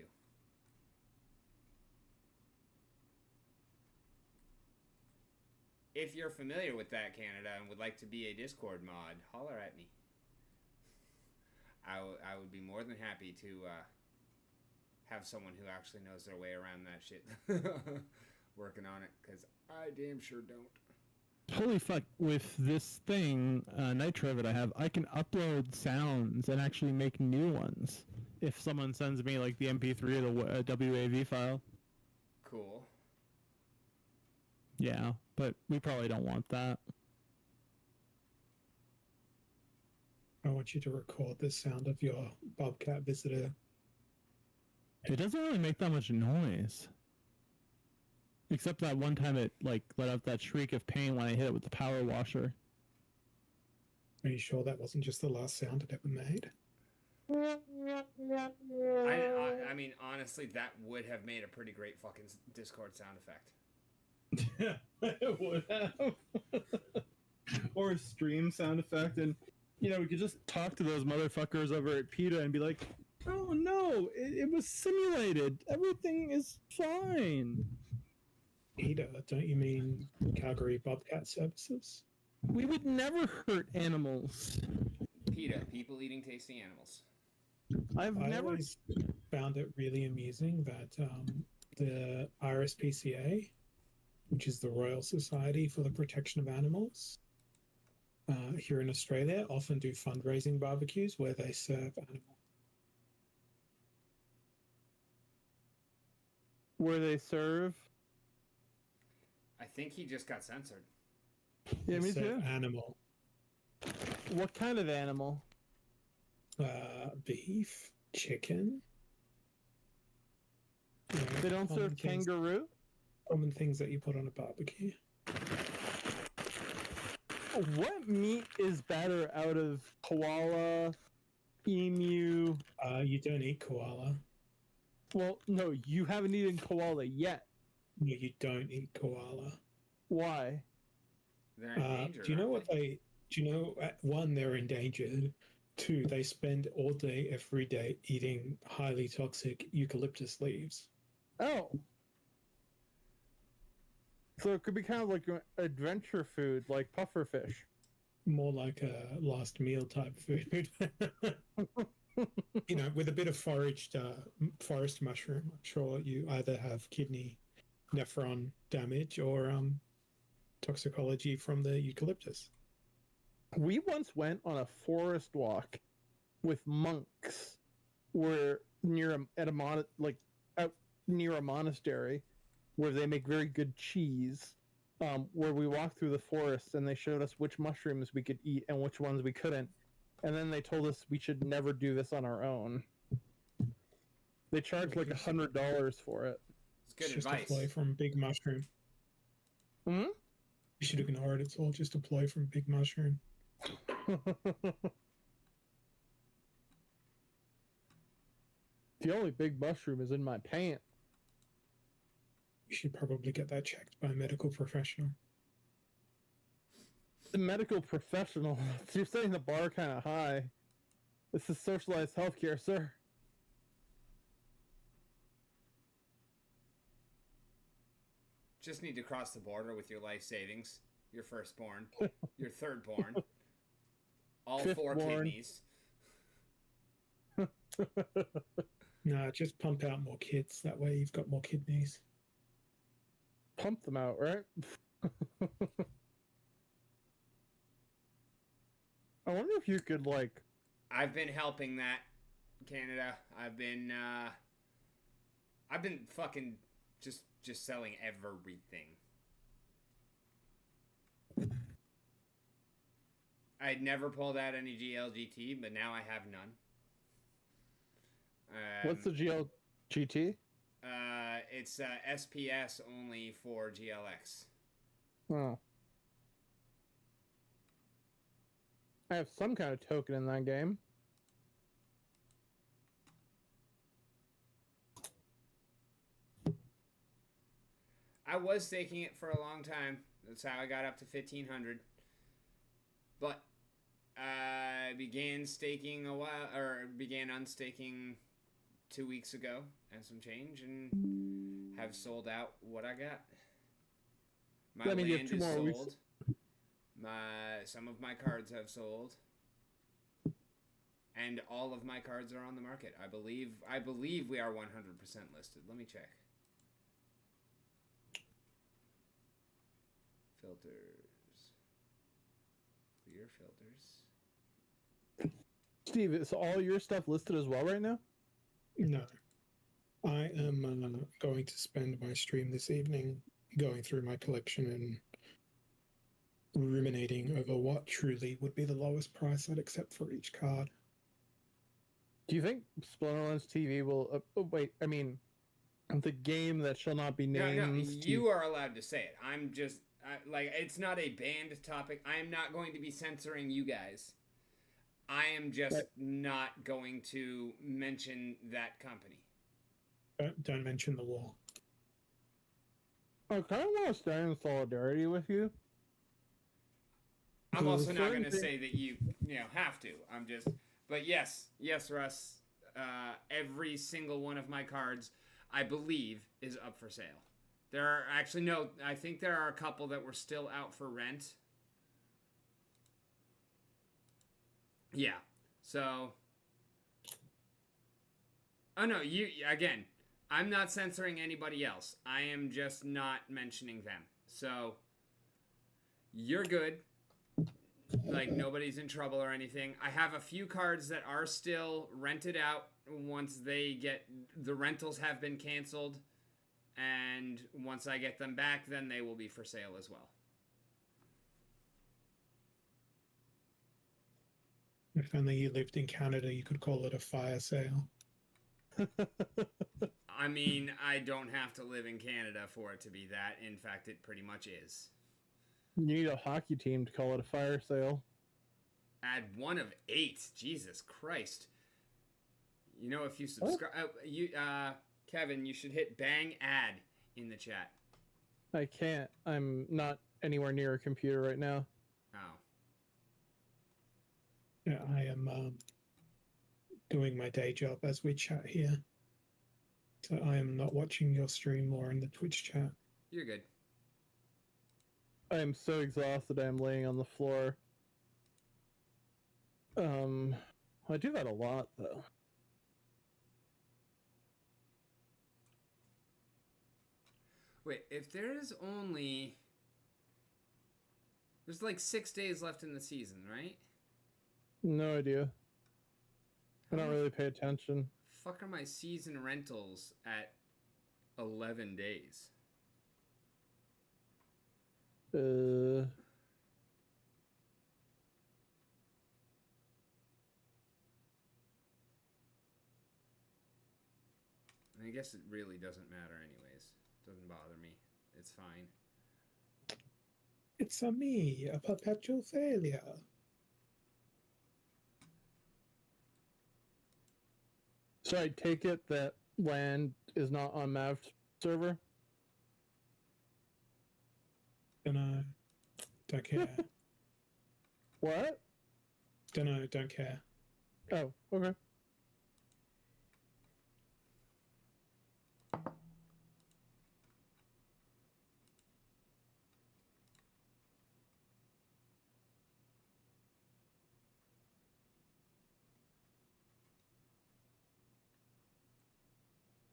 If you're familiar with that, Canada, and would like to be a Discord mod, holler at me. I would be more than happy to have someone who actually knows their way around that shit working on it, because I damn sure don't. Holy fuck, with this thing, Nitro that I have, I can upload sounds and actually make new ones. If someone sends me, like, the MP3 or the WAV file. Cool. Yeah, but we probably don't want that. I want you to record the sound of your bobcat visitor. It doesn't really make that much noise. Except that one time it, like, let out that shriek of pain when I hit it with the power washer. Are you sure that wasn't just the last sound it ever made? I mean, honestly, that would have made a pretty great fucking Discord sound effect. Yeah, it would have. Or a stream sound effect, and, you know, we could just talk to those motherfuckers over at PETA and be like, oh no, it was simulated. Everything is fine. PETA, don't you mean Calgary Bobcat Services? We would never hurt animals. PETA, people eating tasty animals. I've I never. always found it really amusing that the RSPCA, which is the Royal Society for the Protection of Animals, here in Australia, often do fundraising barbecues where they serve animals. Where they serve. I think he just got censored. Yeah, me They serve too. Animal. What kind of animal? Beef, chicken. You know, They don't common serve things- kangaroo? Common things that you put on a barbecue. What meat is better out of koala, emu? You don't eat koala. Well, no, you haven't eaten koala yet. No, you don't eat koala. Why? They're endangered. Do you know aren't what they? they? Do you know? One, they're endangered. Two, they spend all day, every day, eating highly toxic eucalyptus leaves. Oh. So it could be kind of like an adventure food, like pufferfish. More like a last meal type food. You know, with a bit of forest mushroom. I'm sure you either have kidney nephron damage or toxicology from the eucalyptus. We once went on a forest walk with monks, where out near a monastery, where they make very good cheese. Where we walked through the forest and they showed us which mushrooms we could eat and which ones we couldn't, and then they told us we should never do this on our own. They charged like $100 for it. It's good Just advice. a ploy from Big Mushroom. Hmm? You should ignore it. It's all just a ploy from Big Mushroom. The only big mushroom is in my pants. You should probably get that checked by a medical professional. The medical professional. You're setting the bar kind of high. This is socialized healthcare, sir. Just need to cross the border with your life savings. Your firstborn, your thirdborn, all four Fifthborn. kidneys. Nah, just pump out more kids. That way you've got more kidneys. Pump them out, right? I wonder if you could, like... I've been helping that, Canada. I've been fucking just selling everything. I'd never pulled out any GLGT, but now I have none. What's the GLGT? It's SPS only for GLX. Oh. I have some kind of token in that game. I was staking it for a long time. That's how I got up to 1,500. But I began staking began unstaking 2 weeks ago and some change, and have sold out what I got. My I mean, you have land 2 is more weeks. sold. Some of my cards have sold. And all of my cards are on the market. I believe we are 100% listed. Let me check. Filters. Clear filters. Steve, is all your stuff listed as well right now? No. I am going to spend my stream this evening going through my collection and ruminating over what truly would be the lowest price I'd accept for each card. Do you think Splinterlands TV will... the game that shall not be named... No, you are allowed to say it. I'm just... it's not a banned topic. I am not going to be censoring you guys. I am just not going to mention that company. Don't mention the war. I kind of want to stand in solidarity with you. I'm also not certain going to say that you have to. I'm just... But yes, Russ. Every single one of my cards, I believe, is up for sale. There are actually I think there are a couple that were still out for rent. Yeah. So. Oh no, again. I'm not censoring anybody else. I am just not mentioning them. So. You're good. Like, nobody's in trouble or anything. I have a few cards that are still rented out once the rentals have been canceled. And once I get them back, then they will be for sale as well. If only you lived in Canada, you could call it a fire sale. I mean, I don't have to live in Canada for it to be that. In fact, it pretty much is. You need a hockey team to call it a fire sale. Add 1 of 8. Jesus Christ. You know, if you subscribe... Kevin, you should hit bang ad in the chat. I can't. I'm not anywhere near a computer right now. Oh. Yeah, I am doing my day job as we chat here. So I am not watching your stream or in the Twitch chat. You're good. I am so exhausted I am laying on the floor. I do that a lot though. Wait, if there's like 6 days left in the season, right? No idea. I don't How really pay attention. fuck are my season rentals at 11 days? I guess it really doesn't matter anyways. Doesn't bother me. It's fine. It's a me, a perpetual failure. So I take it that land is not on Mav's server? Dunno. Don't care. What? Dunno, don't care. Oh, okay.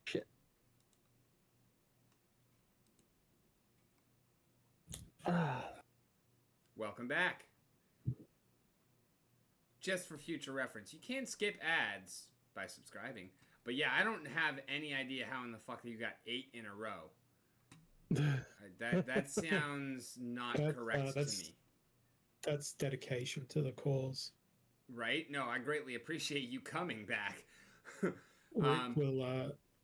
Shit. Welcome back. Just for future reference, you can skip ads by subscribing. But yeah, I don't have any idea how in the fuck you got 8 in a row. That sounds not correct to me. That's dedication to the cause. Right? No, I greatly appreciate you coming back.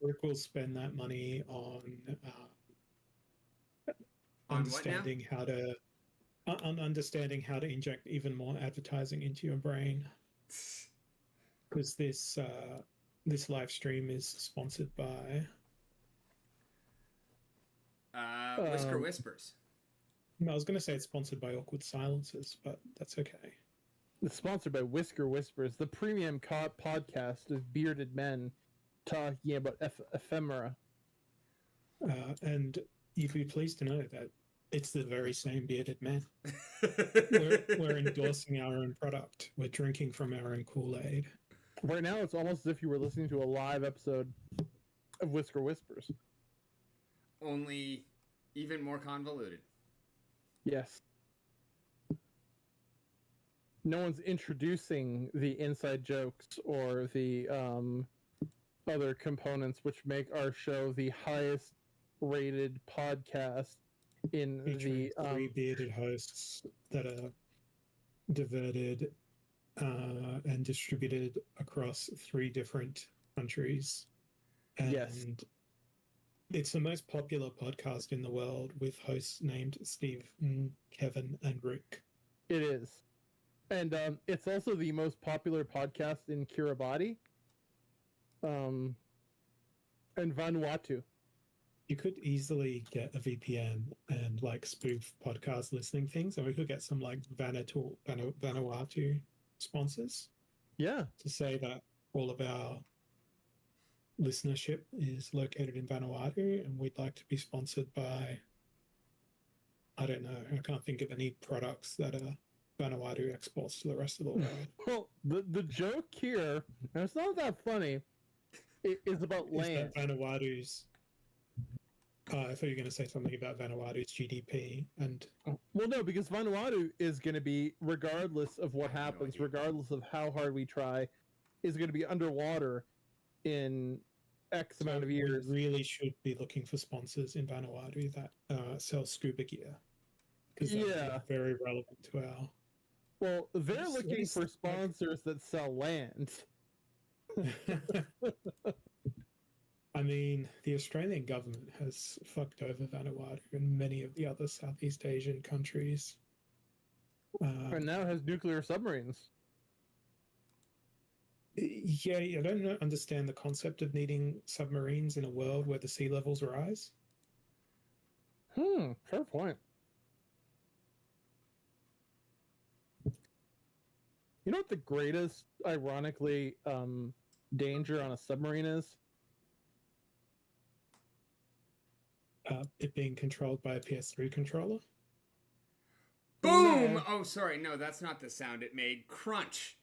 Rick will spend that money on understanding how to inject even more advertising into your brain. Because this live stream is sponsored by Whisker Whispers. I was going to say it's sponsored by Awkward Silences, but that's okay. It's sponsored by Whisker Whispers, the premium podcast of bearded men talking about ephemera. And you'd be pleased to know that it's the very same bearded men. We're endorsing our own product. We're drinking from our own Kool-Aid. Right now, it's almost as if you were listening to a live episode of Whisker Whispers. Only even more convoluted. Yes. No one's introducing the inside jokes or the other components which make our show the highest rated podcast in Featuring the three bearded hosts that are diverted and distributed across 3 different countries. And Yes. it's the most popular podcast in the world with hosts named Steve, Kevin, and Rick. It is. And it's also the most popular podcast in Kiribati. And Vanuatu. You could easily get a VPN and like spoof podcast listening things, and we could get some like Vanuatu sponsors. Yeah. To say that all of our listenership is located in Vanuatu, and we'd like to be sponsored by, I don't know, I can't think of any products that are Vanuatu exports to the rest of the world. Well, the joke here, and it's not that funny, is about land. Is that Vanuatu's... I thought you were going to say something about Vanuatu's GDP and... Well, no, because Vanuatu is going to be, regardless of what happens, regardless of how hard we try, is going to be underwater in X amount of years. We really should be looking for sponsors in Vanuatu that sell scuba gear. Because that's very relevant to our... Well, they're looking for sponsors that sell land. I mean, the Australian government has fucked over Vanuatu and many of the other Southeast Asian countries. And now has nuclear submarines. Yeah, I don't understand the concept of needing submarines in a world where the sea levels rise. Fair point. You know what the greatest, ironically, danger on a submarine is? It being controlled by a PS3 controller. Boom! No. Oh, sorry. No, that's not the sound it made. Crunch.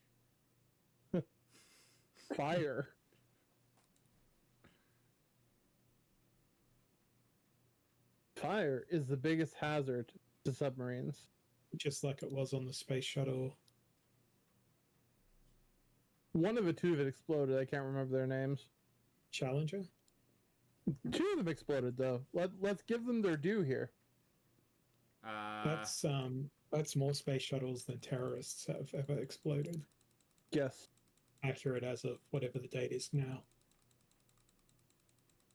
Fire. Fire is the biggest hazard to submarines. Just like it was on the space shuttle. One of the two that exploded, I can't remember their names. Challenger? Two of them exploded, though. Let's give them their due here. That's more space shuttles than terrorists have ever exploded. Yes. Accurate as of whatever the date is now.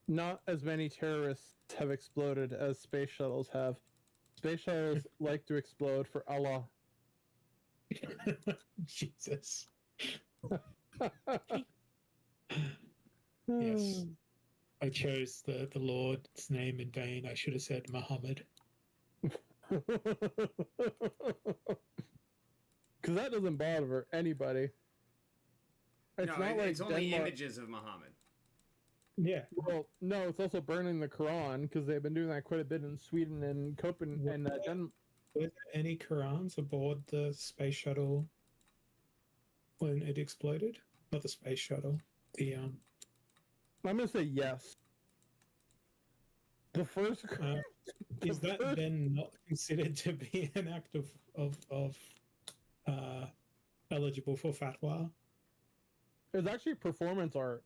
Not as many terrorists have exploded as space shuttles have. Space shuttles like to explode for Allah. Jesus. Yes. I chose the Lord's name in vain. I should have said Muhammad. Because that doesn't bother anybody. It's no, not like it's only Denmark... images of Muhammad. Yeah. Well, no, it's also burning the Quran because they've been doing that quite a bit in Sweden and Copenhagen and Denmark. Were there any Qurans aboard the space shuttle when it exploded? Not the space shuttle. The I'm gonna say yes. The first. is that then not considered to be an act of eligible for fatwa? It's actually performance art.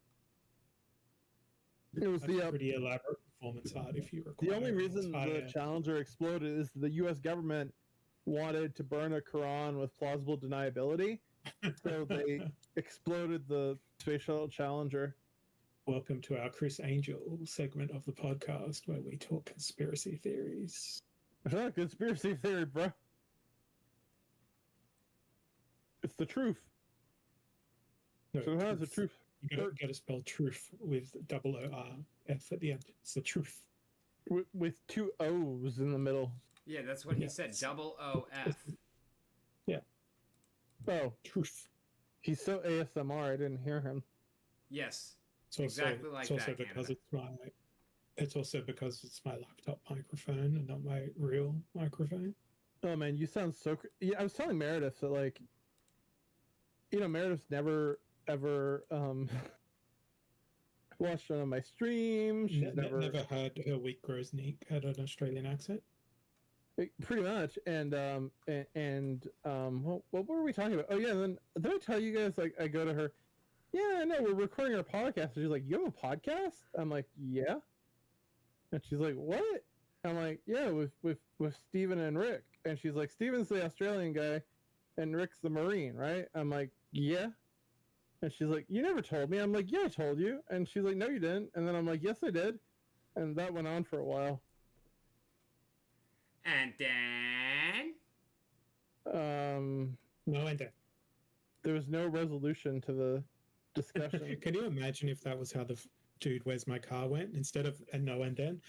It was That's the pretty elaborate performance art, if you recall. the only reason the Challenger exploded is the U.S. government wanted to burn a Quran with plausible deniability, so they exploded the space shuttle Challenger. Welcome to our Chris Angel segment of the podcast where we talk conspiracy theories. It's not a conspiracy theory, bro. It's the truth. No, Sometimes the truth. You gotta spell truth with double O-R-F at the end. It's the truth. With two O's in the middle. Yeah, that's what he said. Double O-F. Yeah. Oh, Truth. he's so ASMR, I didn't hear him. Yes. It's also, Exactly like it's also that, because Canada. it's also because it's my laptop microphone and not my real microphone. Oh man, you sound so. Yeah, I was telling Meredith that like, Meredith's never ever watched one of my streams. She's Never heard her Wheat Grows Neat had an Australian accent. Pretty much, and what were we talking about? Oh yeah, then did I tell you guys like I go to her? Yeah, I know we're recording our podcast. And she's like, "You have a podcast?" I'm like, "Yeah," and she's like, "What?" I'm like, "Yeah, with Steven and Rick," and she's like, "Steven's the Australian guy, and Rick's the Marine, right?" I'm like, "Yeah." And she's like, "You never told me." I'm like, "Yeah, I told you." And she's like, "No, you didn't." And then I'm like, "Yes, I did." And that went on for a while. And then... No, and then. There was no resolution to the discussion. Can you imagine if that was how the dude, where's my car went? Instead of and no and then,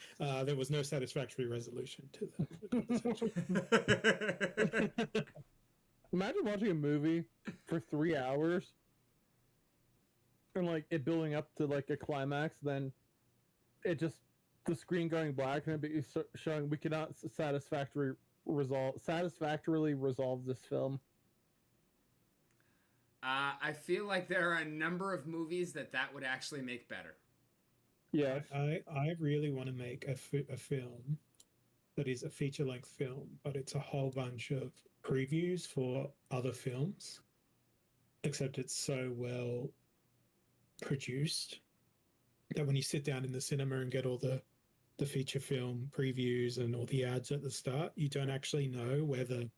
there was no satisfactory resolution to the conversation. Imagine watching a movie for 3 hours and like it building up to like a climax, then it just the screen going black and it be showing we cannot satisfactorily resolve this film. I feel like there are a number of movies that would actually make better. Yeah, I really want to make a film that is a feature-length film, but it's a whole bunch of previews for other films, except it's so well produced that when you sit down in the cinema and get all the feature film previews and all the ads at the start, you don't actually know where the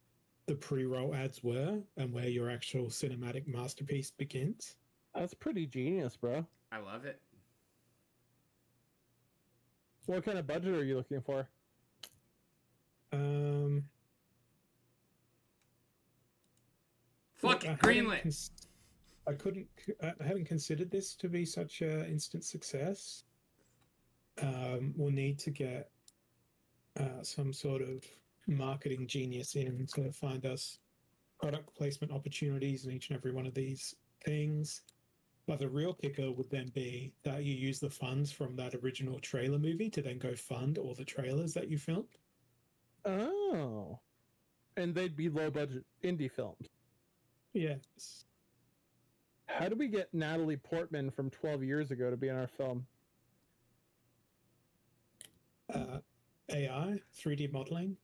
pre-roll ads were and where your actual cinematic masterpiece begins. that's pretty genius, bro. I love it. What kind of budget are you looking for? Fuck it, greenlit. I hadn't considered this to be such an instant success. We'll need to get some sort of marketing genius in to find us product placement opportunities in each and every one of these things. But the real kicker would then be that you use the funds from that original trailer movie to then go fund all the trailers that you filmed. Oh. And they'd be low budget indie films. Yes. How do we get Natalie Portman from 12 years ago to be in our film? AI, 3D modeling.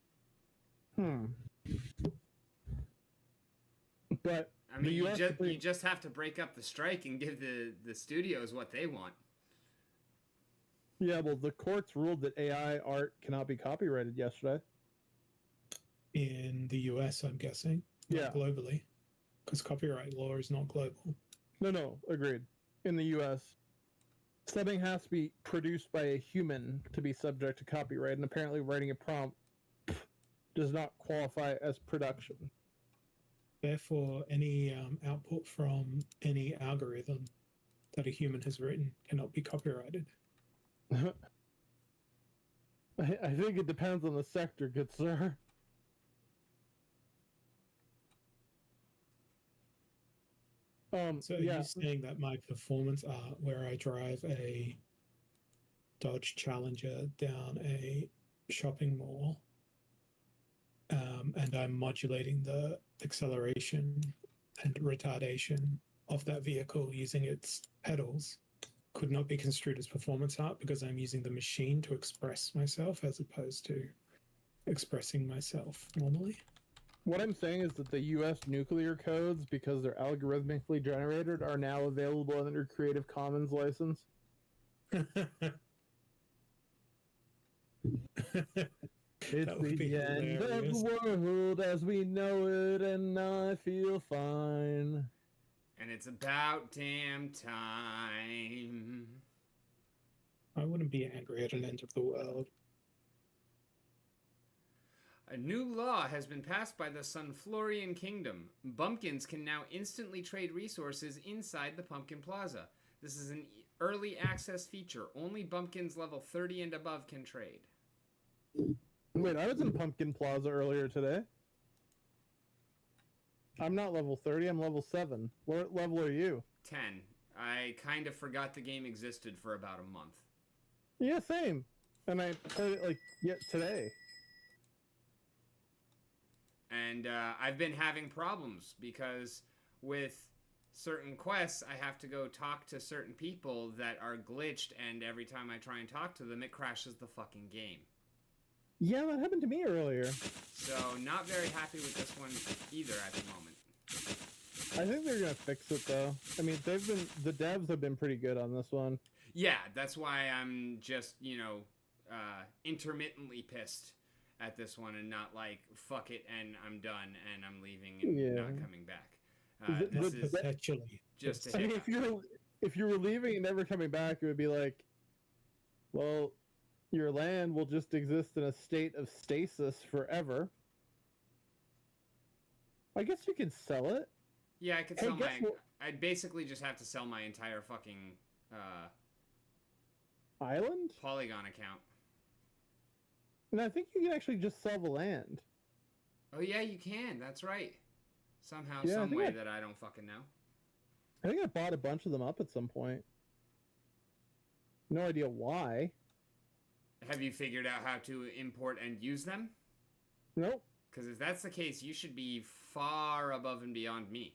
But I mean, the US you just have to break up the strike and give the studios what they want. Yeah, well, the courts ruled that AI art cannot be copyrighted yesterday. In the US, I'm guessing. Not Yeah. globally. Because copyright law is not global. No, agreed. In the US, something has to be produced by a human to be subject to copyright, and apparently writing a prompt does not qualify as production. Therefore, any output from any algorithm that a human has written cannot be copyrighted. I think it depends on the sector, good sir. So are you saying that my performance art, where I drive a Dodge Challenger down a shopping mall, and I'm modulating the acceleration and retardation of that vehicle using its pedals, could not be construed as performance art because I'm using the machine to express myself as opposed to expressing myself normally? What I'm saying is that the U.S. nuclear codes, because they're algorithmically generated, are now available under Creative Commons license. It's the end of the world as we know it, and I feel fine. And it's about damn time. I wouldn't be angry at an end of the world. A new law has been passed by the Sunflorian Kingdom. Bumpkins can now instantly trade resources inside the Pumpkin Plaza. This is an early access feature. Only Bumpkins level 30 and above can trade. Wait, I was in Pumpkin Plaza earlier today. I'm not level 30, I'm level 7. What level are you? 10. I kind of forgot the game existed for about a month. Yeah, same. And I played it today. And I've been having problems because with certain quests, I have to go talk to certain people that are glitched, and every time I try and talk to them, it crashes the fucking game. Yeah, that happened to me earlier. So, not very happy with this one either at the moment. I think they're gonna fix it though. I mean, the devs have been pretty good on this one. Yeah, that's why I'm just, intermittently pissed at this one and not like, fuck it, and I'm done, and I'm leaving and not coming back. This is actually just a I mean, hiccup. if you were leaving and never coming back, it would be like, well, your land will just exist in a state of stasis forever. I guess you can sell it. Yeah, I could sell I'd basically just have to sell my entire fucking island Polygon account. And I think you can actually just sell the land. Oh yeah, you can. That's right. Somehow, Yeah, some way that I don't fucking know. I think I bought a bunch of them up at some point. No idea why. Have you figured out how to import and use them? Nope. Because if that's the case, you should be far above and beyond me.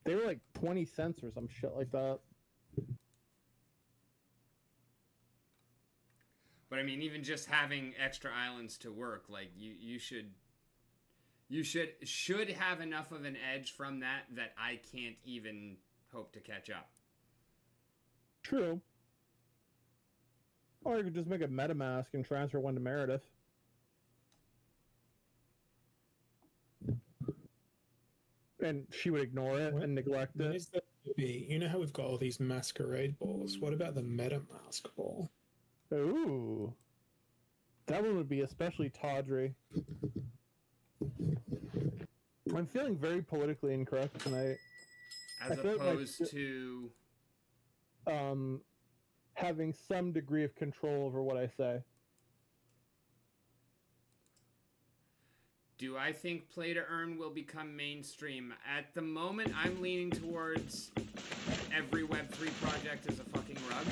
They were like 20 cents or some shit like that. But I mean, even just having extra islands to work, like you should have enough of an edge from that I can't even hope to catch up. True. Or you could just make a MetaMask and transfer one to Meredith. And she would ignore it and neglect What it. is that to be? You know how we've got all these masquerade balls? What about the MetaMask ball? Ooh. That one would be especially tawdry. I'm feeling very politically incorrect tonight. As opposed to having some degree of control over what I say. Do I think play to earn will become mainstream? At the moment, I'm leaning towards every Web3 project is a fucking rug,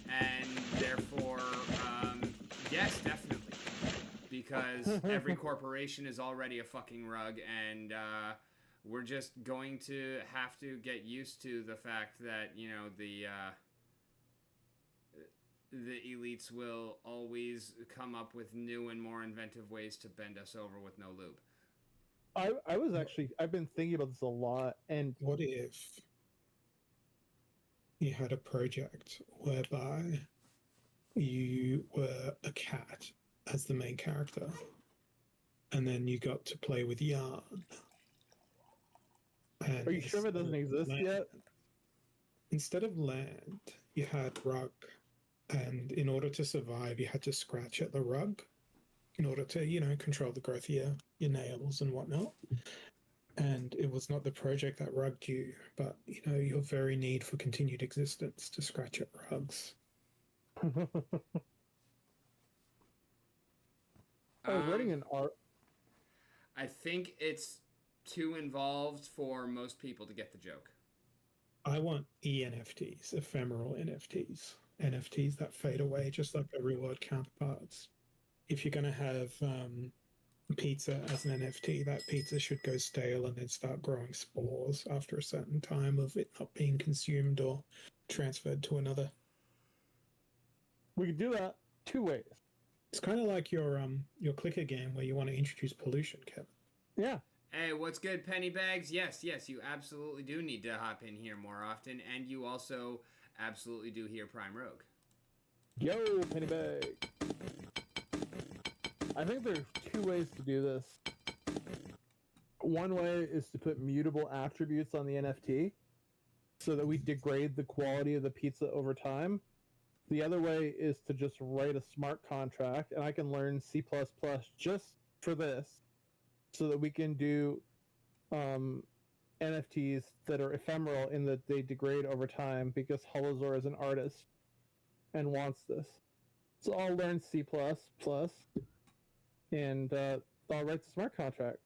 and therefore, yes, definitely. Because every corporation is already a fucking rug, and we're just going to have to get used to the fact that, you know, the elites will always come up with new and more inventive ways to bend us over with no lube. I've been thinking about this a lot, and What if you had a project whereby you were a cat as the main character, and then you got to play with yarn? And are you sure it doesn't exist yet? Instead of land, you had rug, and in order to survive, you had to scratch at the rug in order to, you know, control the growth of your nails and whatnot. And it was not the project that rugged you, but, you know, your very need for continued existence to scratch at rugs. I was writing an art. I think it's too involved for most people to get the joke. I want ENFTs, ephemeral NFTs, NFTs that fade away just like their real world counterparts. If you're going to have pizza as an NFT, that pizza should go stale and then start growing spores after a certain time of it not being consumed or transferred to another. We could do that 2 ways. It's kind of like your clicker game where you want to introduce pollution, Kevin. Yeah. Hey, what's good, Pennybags? Yes, you absolutely do need to hop in here more often, and you also absolutely do hear Prime Rogue. Yo, Pennybag. I think there's 2 ways to do this. One way is to put mutable attributes on the NFT so that we degrade the quality of the pizza over time. The other way is to just write a smart contract, and I can learn C++ just for this so that we can do NFTs that are ephemeral in that they degrade over time because Holozor is an artist and wants this. So I'll learn C++, and I'll write the smart contract.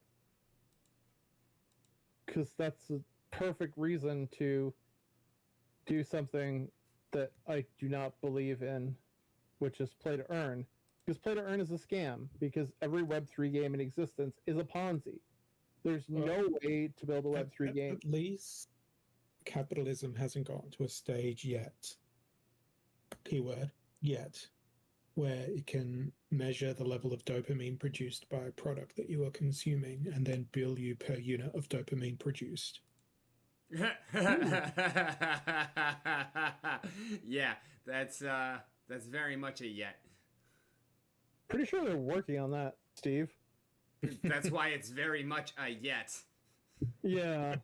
Because that's a perfect reason to do something that I do not believe in, which is play to earn. Because play to earn is a scam, because every Web3 game in existence is a Ponzi. There's no way to build a Web3 game. At least capitalism hasn't gotten to a stage yet, keyword, yet, where it can measure the level of dopamine produced by a product that you are consuming and then bill you per unit of dopamine produced. Yeah, that's very much a yet. Pretty sure they're working on that, Steve. That's why it's very much a yet. Yeah.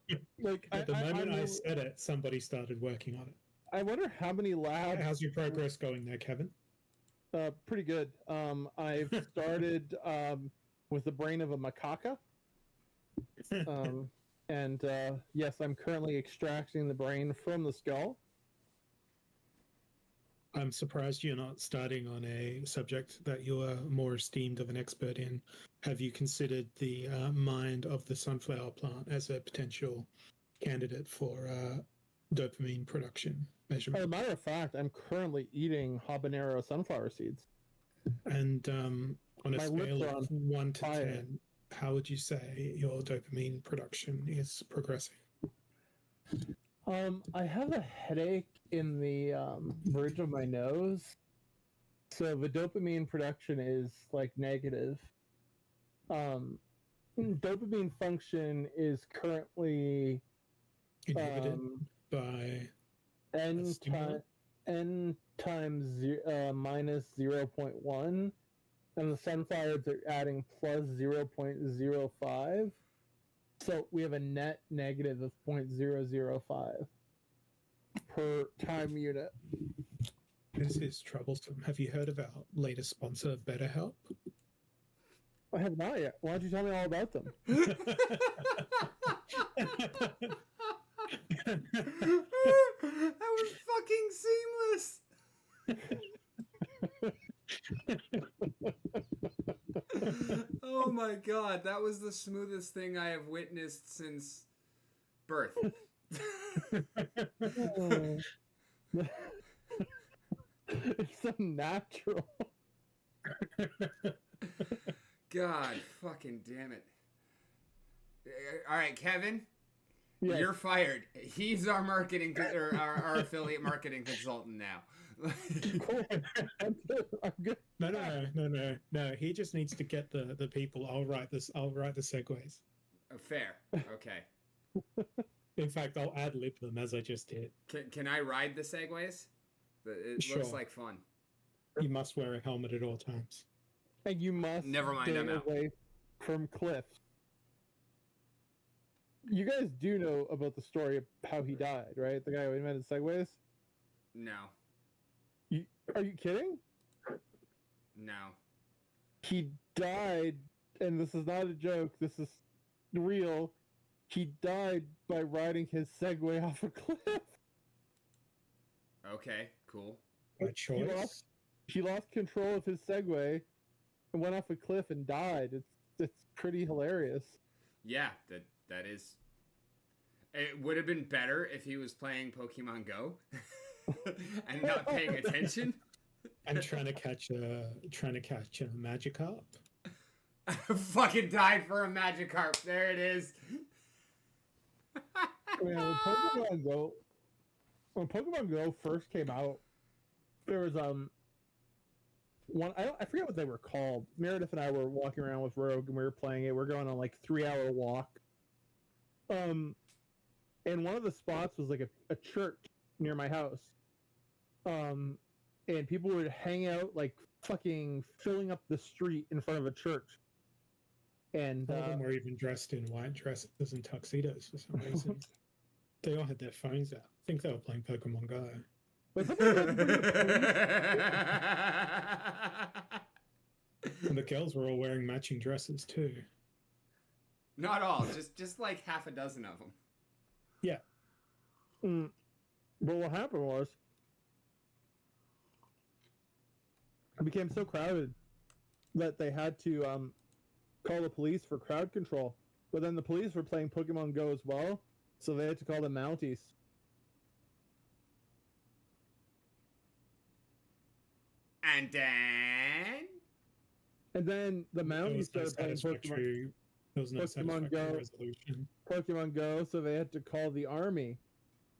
Like At the moment I said it, somebody started working on it. I wonder how many labs. How's your progress going there, Kevin? Pretty good. I've started with the brain of a macaca. And yes, I'm currently extracting the brain from the skull. I'm surprised you're not starting on a subject that you are more esteemed of an expert in. Have you considered the mind of the sunflower plant as a potential candidate for dopamine production measurement? As a matter of fact, I'm currently eating habanero sunflower seeds. And on a My scale lips are of on 1 to fire. 10, how would you say your dopamine production is progressing? I have a headache in the bridge of my nose, so the dopamine production is like negative. Dopamine function is currently Inhibited by n a stimulant? times minus 0.1, and the sunflowers are adding plus 0.05. So we have a net negative of 0.005 per time unit. This is troublesome. Have you heard of our latest sponsor, BetterHelp? I have not yet. Why don't you tell me all about them? That was fucking seamless. Oh my god, that was the smoothest thing I have witnessed since birth. Oh. It's so natural. God fucking damn it. All right, Kevin, Yes. you're fired. He's our marketing or our affiliate marketing consultant now. Cool. I'm good. No. He just needs to get the people. I'll write the segues. Fair. Okay. In fact, I'll ad lib them as I just did. Can I ride the segways? It Sure. looks like fun. You must wear a helmet at all times. And you must Never mind, stay I'm out. away from cliffs. You guys do know about the story of how he died, right? The guy who invented segways? No. Are you kidding? No. He died, and this is not a joke, this is real. He died by riding his Segway off a cliff. Okay, cool. By choice. He lost control of his Segway and went off a cliff and died. It's pretty hilarious. Yeah, that is. It would have been better if he was playing Pokemon Go and not paying attention. I'm trying to catch a Magikarp. Fucking died for a Magikarp. There it is. When Pokemon Go first came out, there was one I forget what they were called. Meredith and I were walking around with Rogue and we were playing it. We're going on like 3-hour walk. And one of the spots was like a church near my house. And people would hang out like fucking filling up the street in front of a church. And All of them were even dressed in white dresses and tuxedos for some reason. They all had their phones out. I think they were playing Pokemon Go. but somebody had to bring the police. And the girls were all wearing matching dresses too. Not all, just like half a dozen of them. Yeah. But what happened was, it became so crowded that they had to call the police for crowd control. But then the police were playing Pokemon Go as well, so they had to call the Mounties. And then the Mounties started playing Pokemon. There was no Pokemon satisfactory Go. resolution. Pokemon Go, so they had to call the army.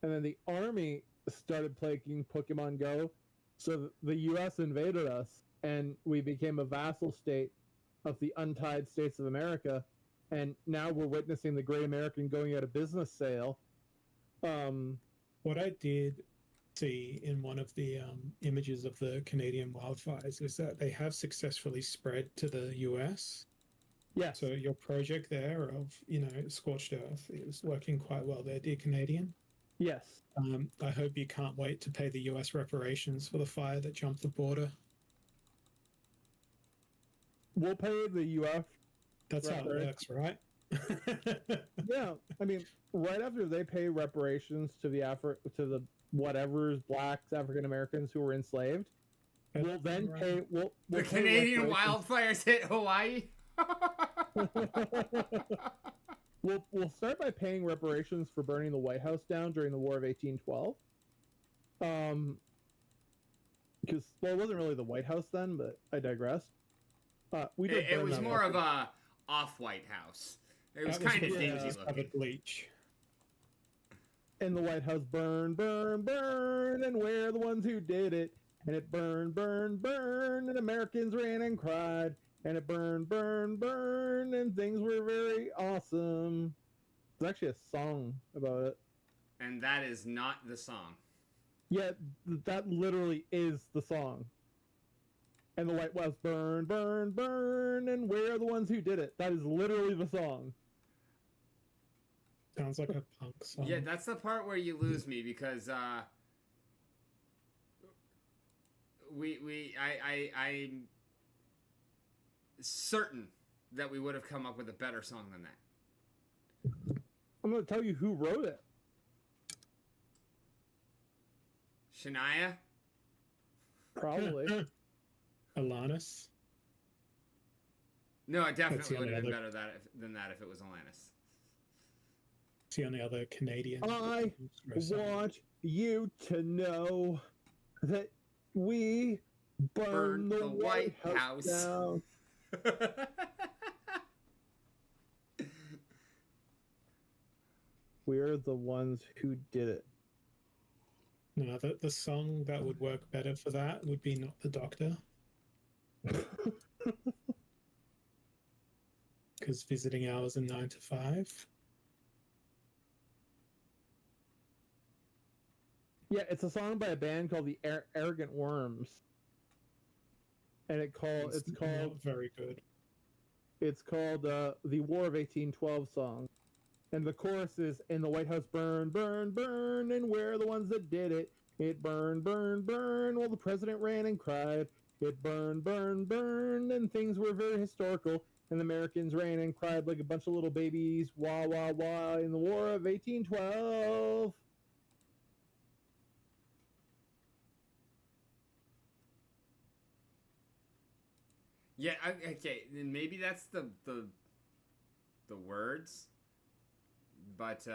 And then the army started playing Pokemon Go, so the U.S. invaded us, and we became a vassal state of the untied states of America, and now we're witnessing the Great American going out of business sale. What I did see in one of the images of the Canadian wildfires is that they have successfully spread to the US. Yes. So your project there of, Scorched Earth is working quite well there, dear Canadian. Yes. I hope you can't wait to pay the US reparations for the fire that jumped the border. We'll pay the U.S. That's how it works, right? Yeah, I mean, right after they pay reparations to the whatever's blacks, African Americans who were enslaved, we'll then pay. We'll the pay Canadian reparations. wildfires hit Hawaii. We'll start by paying reparations for burning the White House down during the War of 1812. Because it wasn't really the White House then, but I digress. We did. It was more of a off-White House. It was kind of dingy looking. Bleach. And the White House burned, burned, burned, and we're the ones who did it. And it burned, burned, burned, and Americans ran and cried. And it burned, burned, burned, and things were very awesome. There's actually a song about it. And that is not the song. Yeah, that literally is the song. And the White House burned, burned, burned, and we're the ones who did it. That is literally the song. Sounds like a punk song. Yeah, that's the part where you lose me because I'm certain that we would have come up with a better song than that. I'm going to tell you who wrote it. Shania? Probably. Alanis. No, it That's the definitely would only have been other- better than that if it was Alanis. It's the only other Canadian. I song. want you to know that we burn the White House down. We're the ones who did it. No, the song that would work better for that would be Not the Doctor. Because visiting hours are 9 to 5. Yeah, it's a song by a band called the Arrogant Worms, and it's called not very good. It's called the War of 1812 song, and the chorus is "In the White House burn, burn, burn, and we're the ones that did it. It burned, burned, burned, while the president ran and cried. It burned, burned, burned, and things were very historical. And the Americans ran and cried like a bunch of little babies. Wah, wah, wah, in the War of 1812. Yeah, okay, then maybe that's the words, but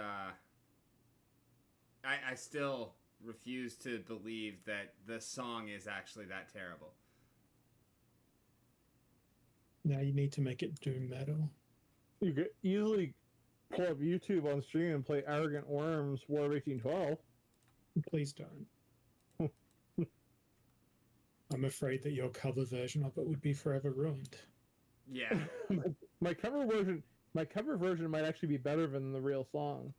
I still refuse to believe that the song is actually that terrible. Now you need to make it doom metal. You could easily pull up YouTube on stream and play Arrogant Worms War of 1812. Please don't. I'm afraid that your cover version of it would be forever ruined. Yeah. my cover version might actually be better than the real song.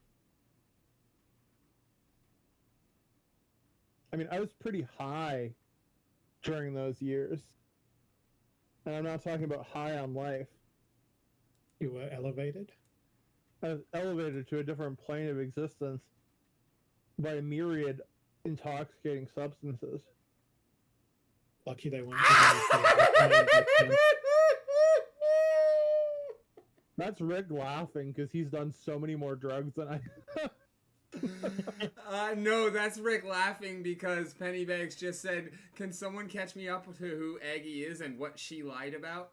I mean, I was pretty high during those years. And I'm not talking about high on life. You were elevated? I was elevated to a different plane of existence by a myriad intoxicating substances. Lucky they weren't. That's Rick laughing because he's done so many more drugs than I. No, that's Rick laughing because Pennybags just said, "Can someone catch me up to who Aggie is and what she lied about?"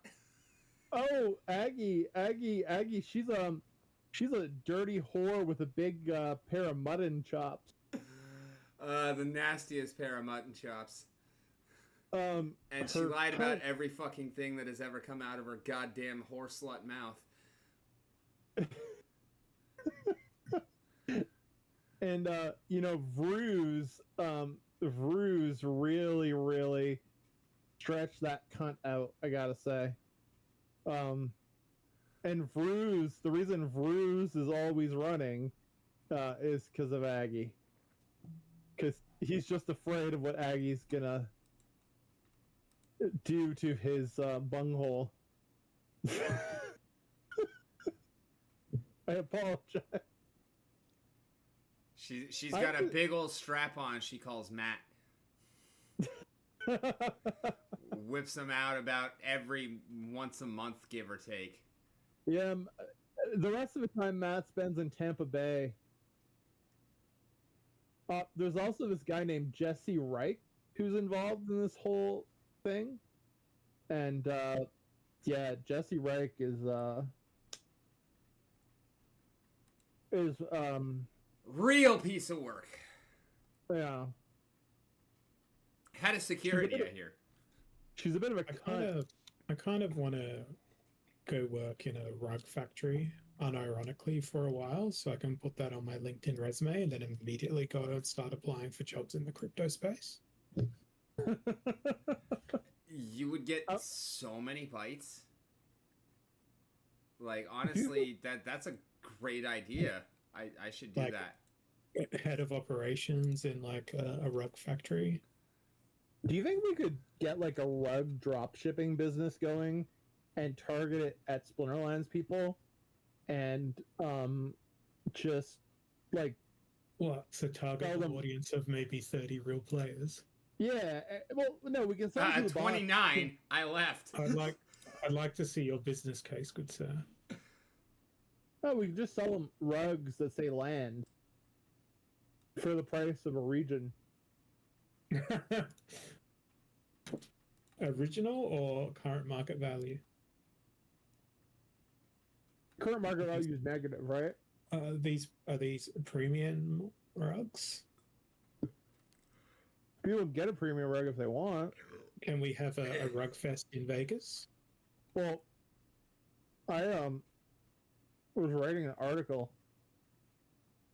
Oh, Aggie. She's a dirty whore with a big pair of mutton chops. The nastiest pair of mutton chops. And she lied about every fucking thing that has ever come out of her goddamn horse slut mouth. And Vruz really, really stretched that cunt out, I gotta say. And Vruz, the reason Vruz is always running is because of Aggie. Because he's just afraid of what Aggie's gonna do to his bunghole. I apologize. She's got a big old strap on she calls Matt. Whips him out about every once a month, give or take. Yeah, the rest of the time Matt spends in Tampa Bay. There's also this guy named Jesse Reich who's involved in this whole thing. And yeah, Jesse Reich is real piece of work. Yeah. Head of security, I hear. She's a bit of a cunt. I kind of want to go work in a rug factory, unironically, for a while, so I can put that on my LinkedIn resume and then immediately go and start applying for jobs in the crypto space. You would get so many bites. Like, honestly, that's a great idea. I should do that. Head of operations in like a rug factory. Do you think we could get like a rug drop shipping business going and target it at Splinterlands people and just like so target an audience of maybe 30 real players? Yeah, well, no, we can sell it to the 29. I left. I'd like to see your business case, good sir. Oh, we can just sell them rugs that say land for the price of a region. Original or current market value? Current market value is negative, right? These are these premium rugs? People get a premium rug if they want. Can we have a rug fest in Vegas? Well, I was writing an article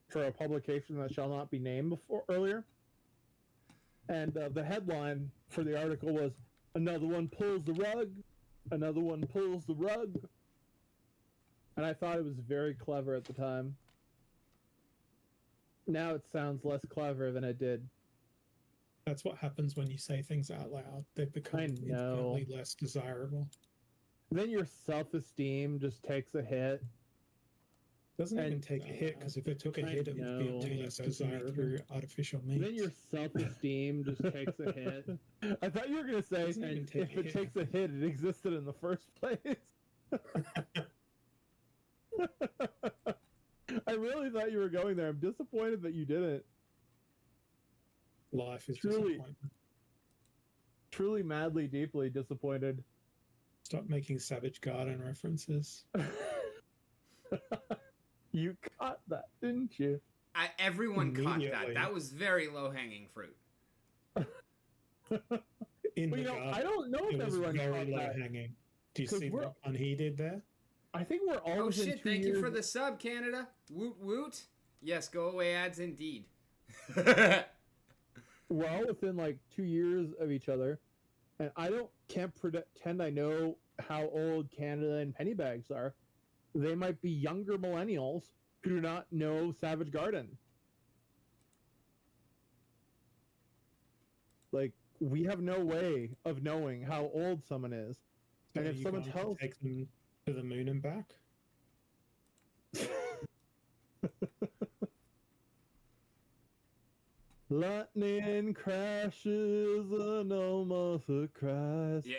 for a publication that shall not be named earlier, and the headline for the article was "Another one pulls the rug, another one pulls the rug," and I thought it was very clever at the time. Now it sounds less clever than it did. That's what happens when you say things out loud. They become infinitely less desirable. Then your self-esteem just takes a hit. Doesn't even take a hit, because if it took a hit, it would be less desirable through artificial means. Then your self-esteem just takes a hit. I thought you were going to say, and if it takes a hit, it existed in the first place. I really thought you were going there. I'm disappointed that you didn't. Life is disappointment. Truly, madly, deeply disappointed. Stop making Savage Garden references. You caught that, didn't you? Everyone caught that. That was very low-hanging fruit. I don't know if everyone very caught that. Hanging. Do you see what one he did there? I think we're all. Oh shit! Thank you for the sub, Canada. Woot woot. Yes, go away ads indeed. We're all within like 2 years of each other, and can't pretend I know how old Canada and Pennybags are. They might be younger millennials who do not know Savage Garden. Like, we have no way of knowing how old someone is. So and if someone tells, take them to the moon and back. Lightning crashes and almost cries. Yeah,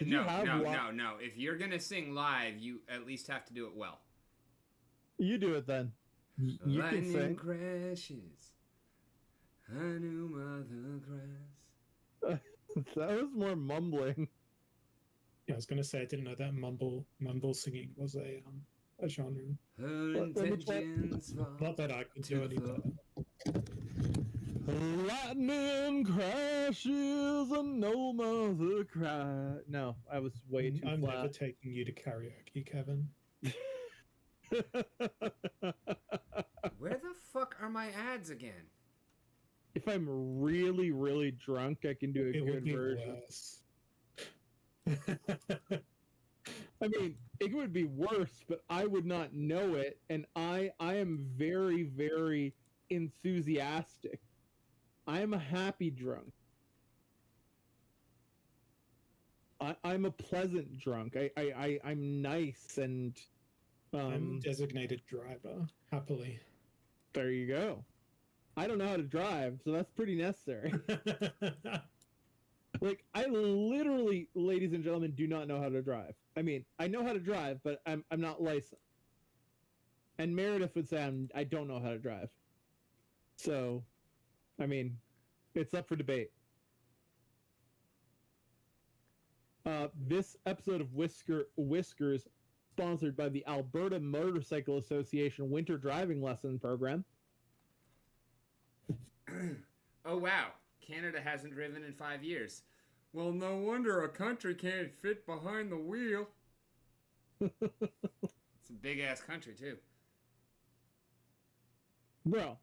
no. If you're gonna sing live, you at least have to do it well. You do it then. You can sing. Lightning crashes, I knew mother cries. That was more mumbling. Yeah, I was gonna say I didn't know that mumble singing was a genre. Her intentions Not that I could do any better. Lightning crashes and no mother cry. No, I was way too I'm flat. never taking you to karaoke, Kevin. Where the fuck are my ads again? If I'm really, really drunk, I can do a good version. Worse. I mean, it would be worse, but I would not know it, and I am very, very enthusiastic. I am a happy drunk. I'm a pleasant drunk. I'm nice and. I'm a designated driver, happily. There you go. I don't know how to drive, so that's pretty necessary. Like, I literally, ladies and gentlemen, do not know how to drive. I mean, I know how to drive, but I'm not licensed. And Meredith would say I don't know how to drive. So, I mean, it's up for debate. This episode of Whiskers, sponsored by the Alberta Motorcycle Association Winter Driving Lesson Program. Oh wow, Canada hasn't driven in 5 years. Well, no wonder a country can't fit behind the wheel. It's a big-ass country, too. Bro.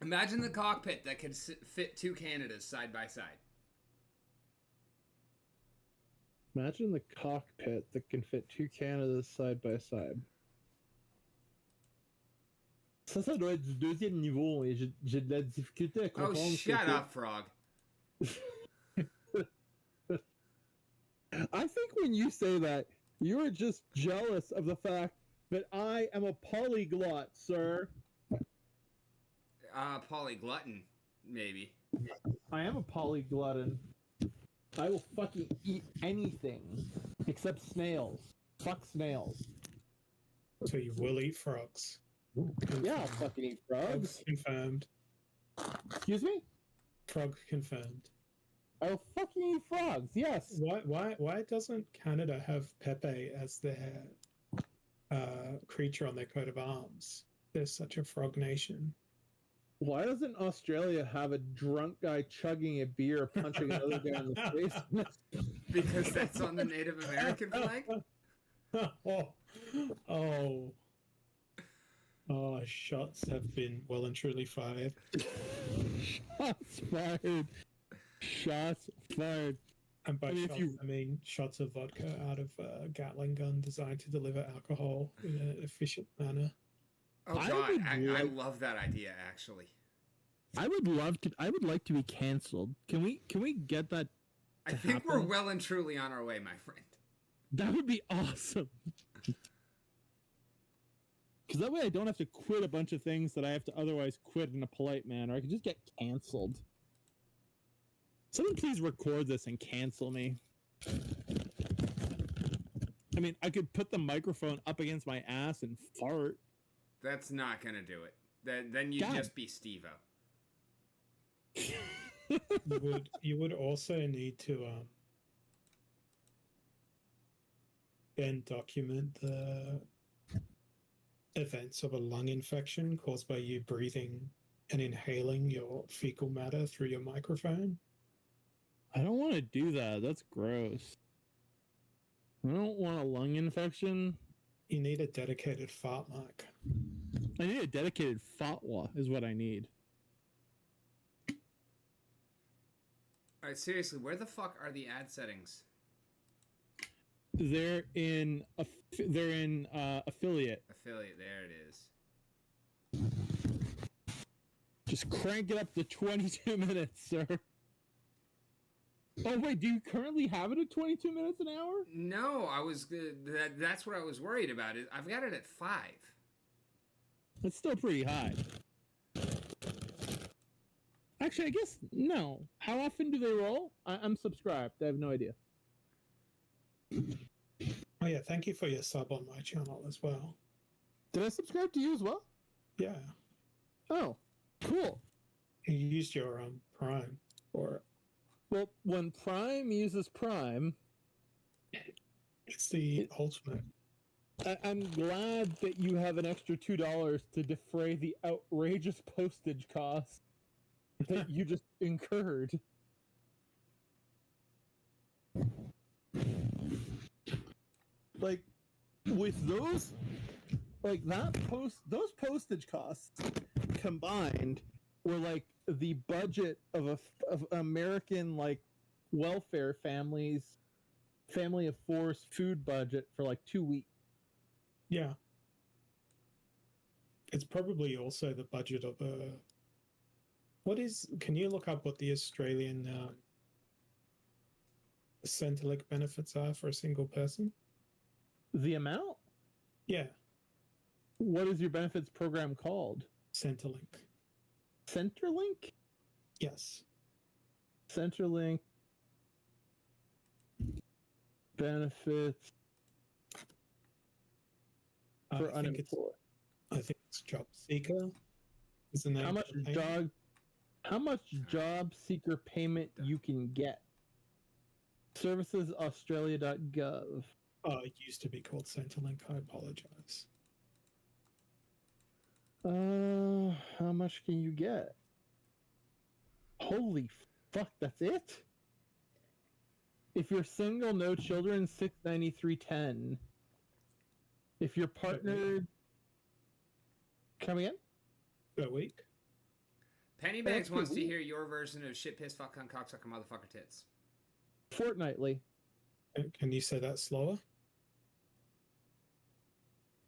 Imagine the cockpit that could fit 2 Canadas side by side. Imagine the cockpit that can fit 2 Canadas side by side. Ça doit être du deuxième niveau et j'ai de la difficulté à comprendre. Oh, shut up, Frog. I think when you say that, you're just jealous of the fact that I am a polyglot, sir. Polyglutton, maybe. I am a polyglutton. I will fucking eat anything except snails. Fuck snails. So you will eat frogs. Yeah, I'll fucking eat frogs. Confirmed. Excuse me? Frog confirmed. I'll fucking eat frogs, yes. Why doesn't Canada have Pepe as their creature on their coat of arms. They're such a frog nation. Why doesn't Australia have a drunk guy chugging a beer, punching another guy in the face? Because that's on the Native American flag? Oh. Oh, shots have been well and truly fired. Shots fired. Shots fired. And by I mean, if shots, you- I mean shots of vodka out of a Gatling gun designed to deliver alcohol in an efficient manner. Oh I god, would I like- love that idea actually. I would like to be canceled. Can we get that? I To think we're happen? well and truly on our way, my friend. That would be awesome. Because that way I don't have to quit a bunch of things that I have to otherwise quit in a polite manner. I can just get canceled. Someone please record this and cancel me. I mean, I could put the microphone up against my ass and fart. That's not gonna do it. Then you'd God. just be Steve-O. You would also need to then document the events of a lung infection caused by you breathing and inhaling your fecal matter through your microphone. I don't want to do that. That's gross. I don't want a lung infection. You need a dedicated fart mic. I need a dedicated fatwa, is what I need. Alright, seriously, where the fuck are the ad settings? They're in affiliate. Affiliate, there it is. Just crank it up to 22 minutes, sir. Oh wait, do you currently have it at 22 minutes an hour? No, I was that's what I was worried about. I've got it at 5. That's still pretty high. Actually, I guess no. How often do they roll? I'm subscribed. I have no idea. Oh yeah, thank you for your sub on my channel as well. Did I subscribe to you as well? Yeah, Oh, cool. you used your Prime for it. Well, when Prime uses Prime, It's the ultimate. I'm glad that you have an extra $2 to defray the outrageous postage costs that you just incurred. Like, with those, like those postage costs combined were like the budget of American like welfare family of four's food budget for like 2 weeks. Yeah. It's probably also the budget of a. Can you look up what the Australian Centrelink benefits are for a single person? The amount? Yeah, What is your benefits program called? Centrelink. Centrelink? Yes. Centrelink benefits for I think unemployed. I think it's Job Seeker. Is the name How of much the thing. job seeker payment you can get? Servicesaustralia.gov. Oh, it used to be called Centrelink. I apologize. How much can you get? Holy fuck, that's it? If you're single, no children, $693.10. If you're partnered, come again? Per week? Pennybags wants to hear your version of shit, piss, fuck, cunt, cocksucker, motherfucker, tits. Fortnightly. Can you say that slower?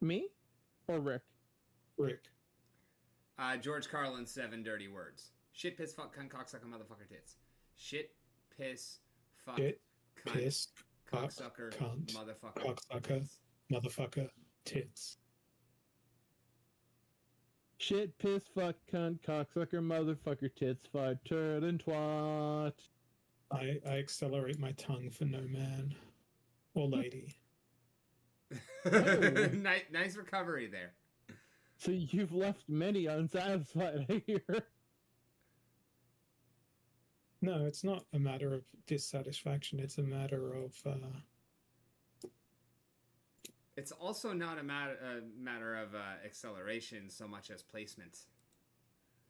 Me or Rick? Rick. George Carlin's 7 dirty words. Shit, piss, fuck, cunt, cocksucker, motherfucker, tits. Shit, piss, fuck, Shit, cunt, piss, fuck, cocksucker, cunt, motherfucker, cocksucker, tits. motherfucker, tits. Shit, piss, fuck, cunt, cocksucker, motherfucker, tits, fart, turd, and twat. I accelerate my tongue for no man or lady. Nice recovery there. So you've left many unsatisfied, I hear. No, it's not a matter of dissatisfaction. It's a matter of It's also not a matter of acceleration so much as placement.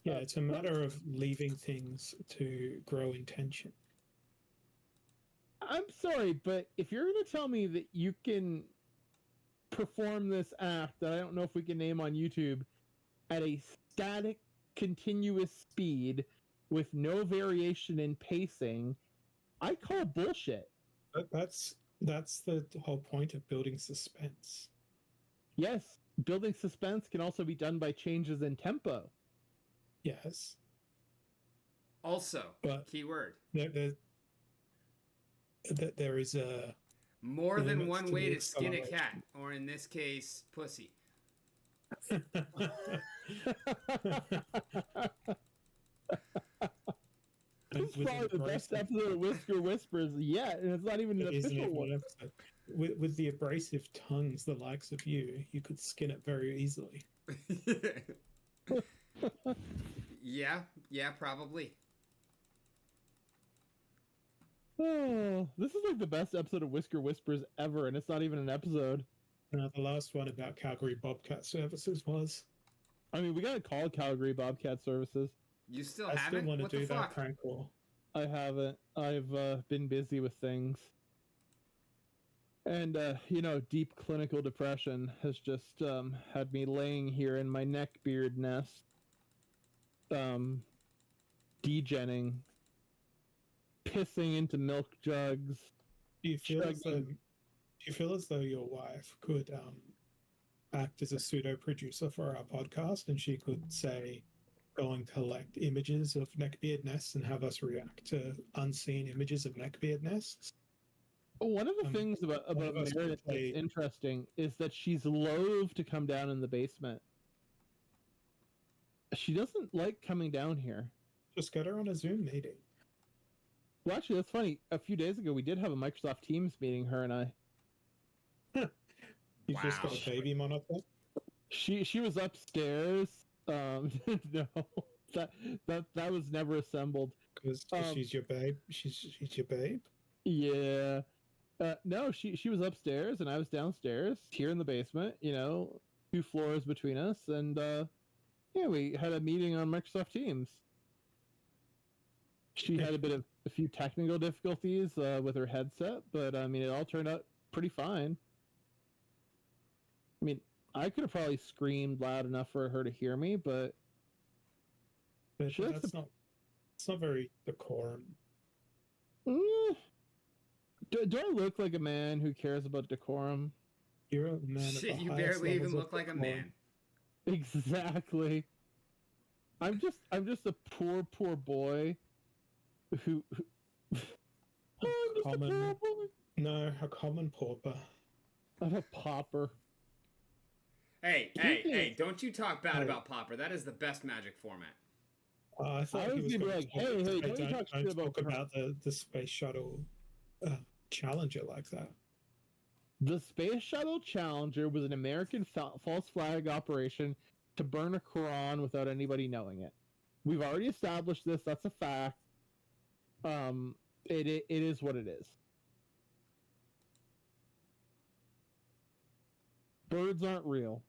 Yeah, it's a matter of leaving things to grow in tension. I'm sorry, but if you're going to tell me that you can perform this act that I don't know if we can name on YouTube at a static, continuous speed with no variation in pacing, I call bullshit. But that's the whole point of building suspense. Yes, building suspense can also be done by changes in tempo. Yes. Also, But keyword. There is a More than limits one to way the to skin a acceleration. cat, or in this case, pussy. This is probably the best episode of Whisker Whispers yet, and it's not even an It isn't official even one. an episode. With the abrasive tongues, the likes of you could skin it very easily. Yeah, probably. Oh, this is like the best episode of Whisker Whispers ever, and it's not even an episode. The last one about Calgary Bobcat Services was. I mean, we gotta call Calgary Bobcat Services. You still I haven't? still want to What do the that fuck? prank call. I haven't. I've been busy with things. And, deep clinical depression has just had me laying here in my neckbeard nest, degenning, pissing into milk jugs. Do you feel as though, chugging. do you feel as though your wife could act as a pseudo producer for our podcast, and she could say, go and collect images of neckbeard nests and have us react to unseen images of neckbeard nests? One of the things about of us Meredith could play- that's interesting is that she's loath to come down in the basement. She doesn't like coming down here. Just get her on a Zoom meeting. Well, actually, that's funny. A few days ago, we did have a Microsoft Teams meeting, her and I. You've just got Wow. a baby monitor. She was upstairs. No, that was never assembled. Because she's your babe. She's your babe. Yeah. No, she was upstairs and I was downstairs here in the basement. 2 floors between us, and yeah, we had a meeting on Microsoft Teams. She had a few technical difficulties with her headset, but I mean, it all turned out pretty fine. I mean, I could have probably screamed loud enough for her to hear me, but But She likes that's not. It's not very decorum. mm, do I look like a man who cares about decorum? You're a man. At Shit, the you highest barely even levels of look like a decorum. man. Exactly. I'm just a poor boy who I'm just Common- a poor boy. No, a common pauper. I'm a pauper. Hey, don't you talk bad Hey. about Popper. That is the best Magic format. I thought I he was was gonna be going like, hey, don't you talk shit about talk about the space shuttle Challenger like that. The Space Shuttle Challenger was an American false flag operation to burn a Quran without anybody knowing it. We've already established this. That's a fact. It is what it is. Birds aren't real.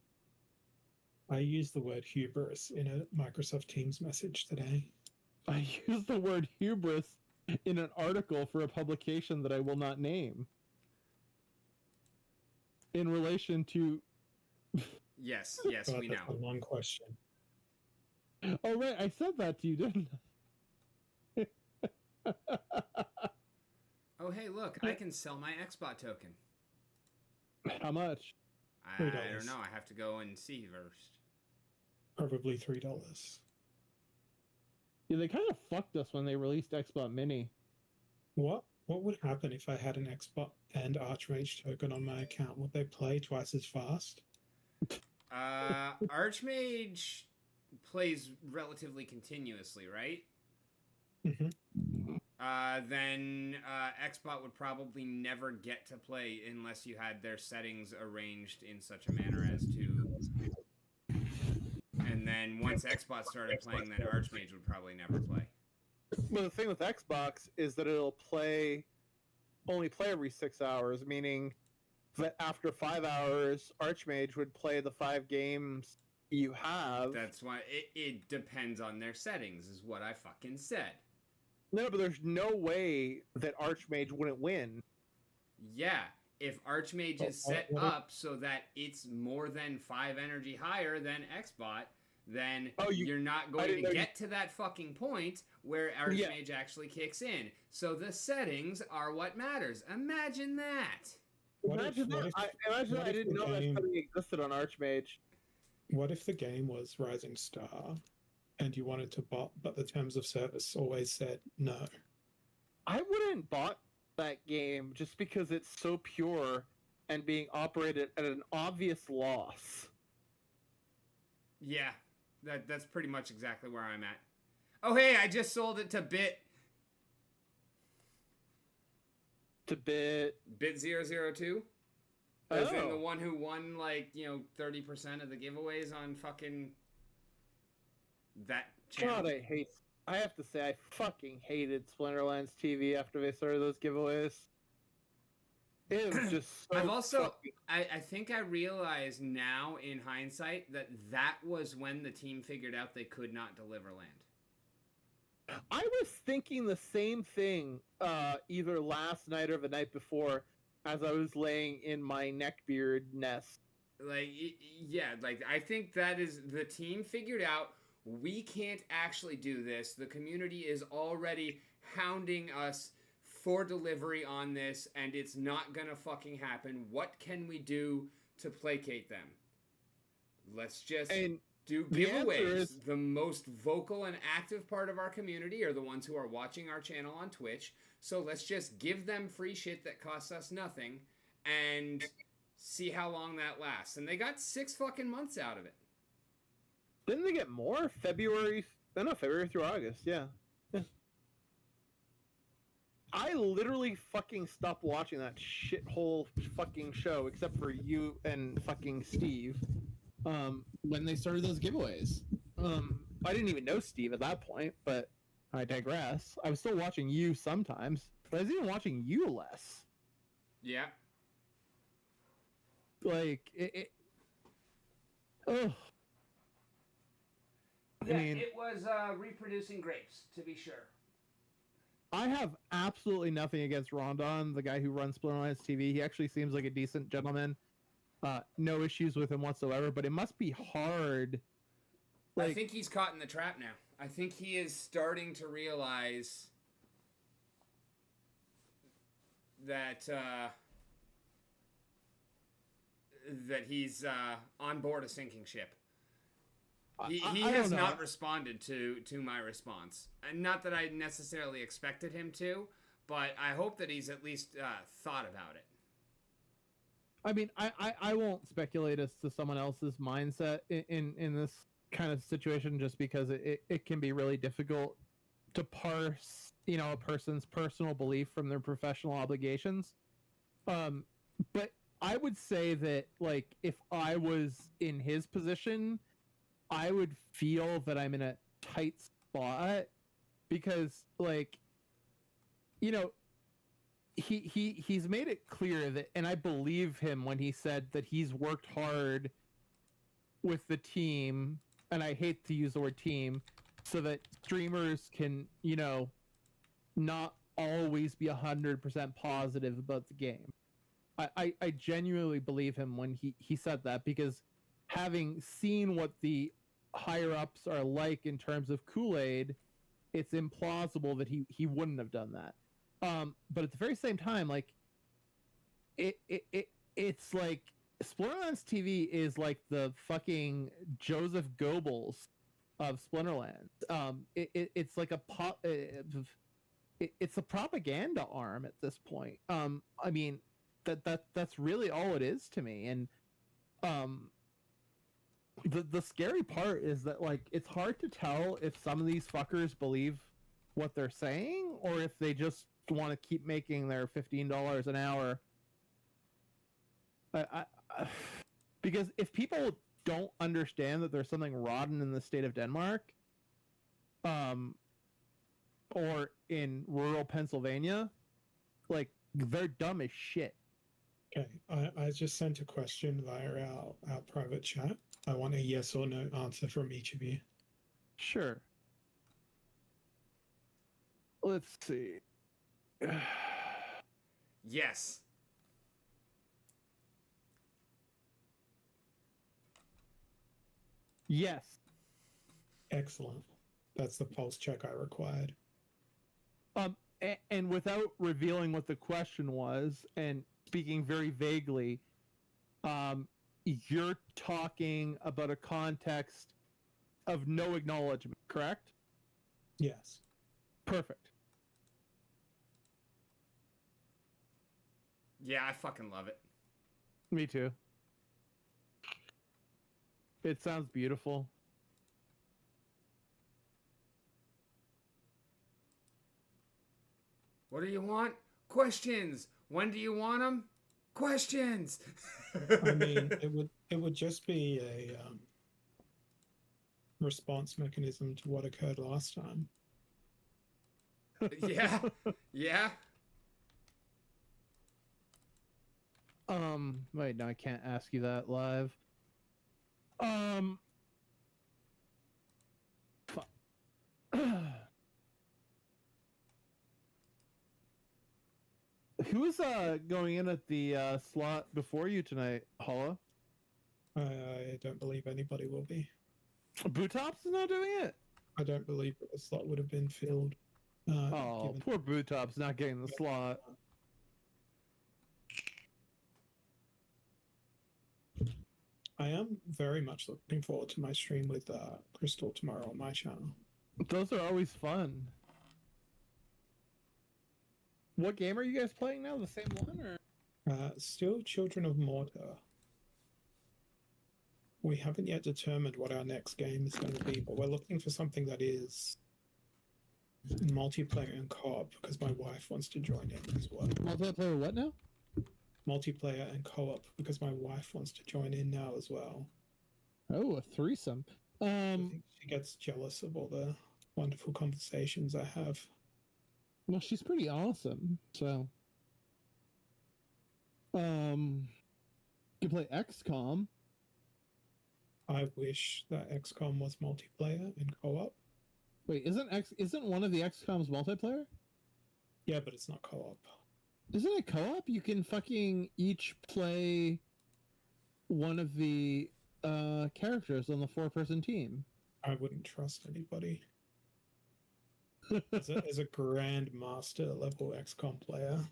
I used the word hubris in a Microsoft Teams message today. I used the word hubris in an article for a publication that I will not name. In relation to... Yes, God, we that's know. a long question. Oh, right, I said that to you, didn't I? Oh, hey, look, I can sell my Xbot token. How much? I $3. don't know. I have to go and see first. Probably $3. Yeah, they kind of fucked us when they released Xbox Mini. What would happen if I had an Xbox and Archmage token on my account? Would they play twice as fast? Archmage plays relatively continuously, right? Mm-hmm. Then Xbot would probably never get to play unless you had their settings arranged in such a manner as to. And then once Xbot started playing, then Archmage would probably never play. Well, the thing with Xbox is that it'll only play every 6 hours, meaning that after 5 hours, Archmage would play the 5 games you have. That's why it depends on their settings, is what I fucking said. No, but there's no way that Archmage wouldn't win. Yeah, if Archmage is set up so that it's more than 5 energy higher than Xbot, then you're not going to get to that fucking point where Archmage actually kicks in. So the settings are what matters. Imagine that. Imagine that I didn't know that setting existed on Archmage. What if the game was Rising Star and you wanted to bot, but the terms of service always said no? I wouldn't bot that game just because it's so pure and being operated at an obvious loss. Yeah, that's pretty much exactly where I'm at. Oh, hey, I just sold it to Bit. Bit 002? As in the one who won, 30% of the giveaways on fucking that channel. God, I have to say, I fucking hated Splinterlands TV after they started those giveaways. It was just so I've also, I think I realize now in hindsight that was when the team figured out they could not deliver land. I was thinking the same thing either last night or the night before as I was laying in my neckbeard nest. I think that is the team figured out we can't actually do this. The community is already hounding us for delivery on this, and it's not gonna fucking happen. What can we do to placate them? Let's just do giveaways. The most vocal and active part of our community are the ones who are watching our channel on Twitch. So let's just give them free shit that costs us nothing and see how long that lasts. And they got 6 fucking months out of it. Didn't they get more? February through August, yeah. I literally fucking stopped watching that shithole fucking show, except for you and fucking Steve, when they started those giveaways. I didn't even know Steve at that point, but I digress. I was still watching you sometimes, but I was even watching you less. Yeah. Oh. Yeah, I mean, it was reproducing grapes, to be sure. I have absolutely nothing against Rondon, the guy who runs Splinterlands TV. He actually seems like a decent gentleman. No issues with him whatsoever, but it must be hard. I think he's caught in the trap now. I think he is starting to realize that that he's on board a sinking ship. He has not responded to my response. And not that I necessarily expected him to, but I hope that he's at least thought about it. I mean, I won't speculate as to someone else's mindset in this kind of situation, just because it can be really difficult to parse, a person's personal belief from their professional obligations. But I would say that, if I was in his position, I would feel that I'm in a tight spot because, he's made it clear that, and I believe him when he said that he's worked hard with the team, and I hate to use the word team, so that streamers can, not always be 100% positive about the game. I genuinely believe him when he said that, because having seen what the higher ups are like in terms of Kool-Aid, it's implausible that he wouldn't have done that. But at the very same time, it's like Splinterlands TV is like the fucking Joseph Goebbels of Splinterlands. It's like it's a propaganda arm at this point. I mean, that's really all it is to me. And the scary part is that, it's hard to tell if some of these fuckers believe what they're saying or if they just want to keep making their $15 an hour. Because if people don't understand that there's something rotten in the state of Denmark, or in rural Pennsylvania, they're dumb as shit. Okay, I just sent a question via our private chat. I want a yes or no answer from each of you. Sure. Let's see. Yes. Yes. Excellent. That's the pulse check I required. And without revealing what the question was and speaking very vaguely, you're talking about a context of no acknowledgement, correct? Yes. Perfect. Yeah, I fucking love it. Me too. It sounds beautiful. What do you want? Questions. When do you want them? Questions. I mean, it would just be a response mechanism to what occurred last time. Yeah. Yeah. Wait, no, I can't ask you that live. Fuck. Who's going in at the slot before you tonight, Holla? I don't believe anybody will be. Bootops is not doing it. I don't believe that the slot would have been filled. Oh, given- poor Bootops not getting the slot. I am very much looking forward to my stream with Crystal tomorrow on my channel. Those are always fun. What game are you guys playing now? The same one, or? Still Children of Mortar. We haven't yet determined what our next game is going to be, but we're looking for something that is multiplayer and co-op because my wife wants to join in as well. Multiplayer what now? Multiplayer and co-op because my wife wants to join in now as well. Oh, a threesome. I think she gets jealous of all the wonderful conversations I have. Well, she's pretty awesome. So, you play XCOM. I wish that XCOM was multiplayer and co-op. Wait, isn't one of the XCOMs multiplayer? Yeah, but it's not co-op. Isn't it co-op? You can fucking each play one of the characters on the 4-person team. I wouldn't trust anybody. As a grandmaster level XCOM player.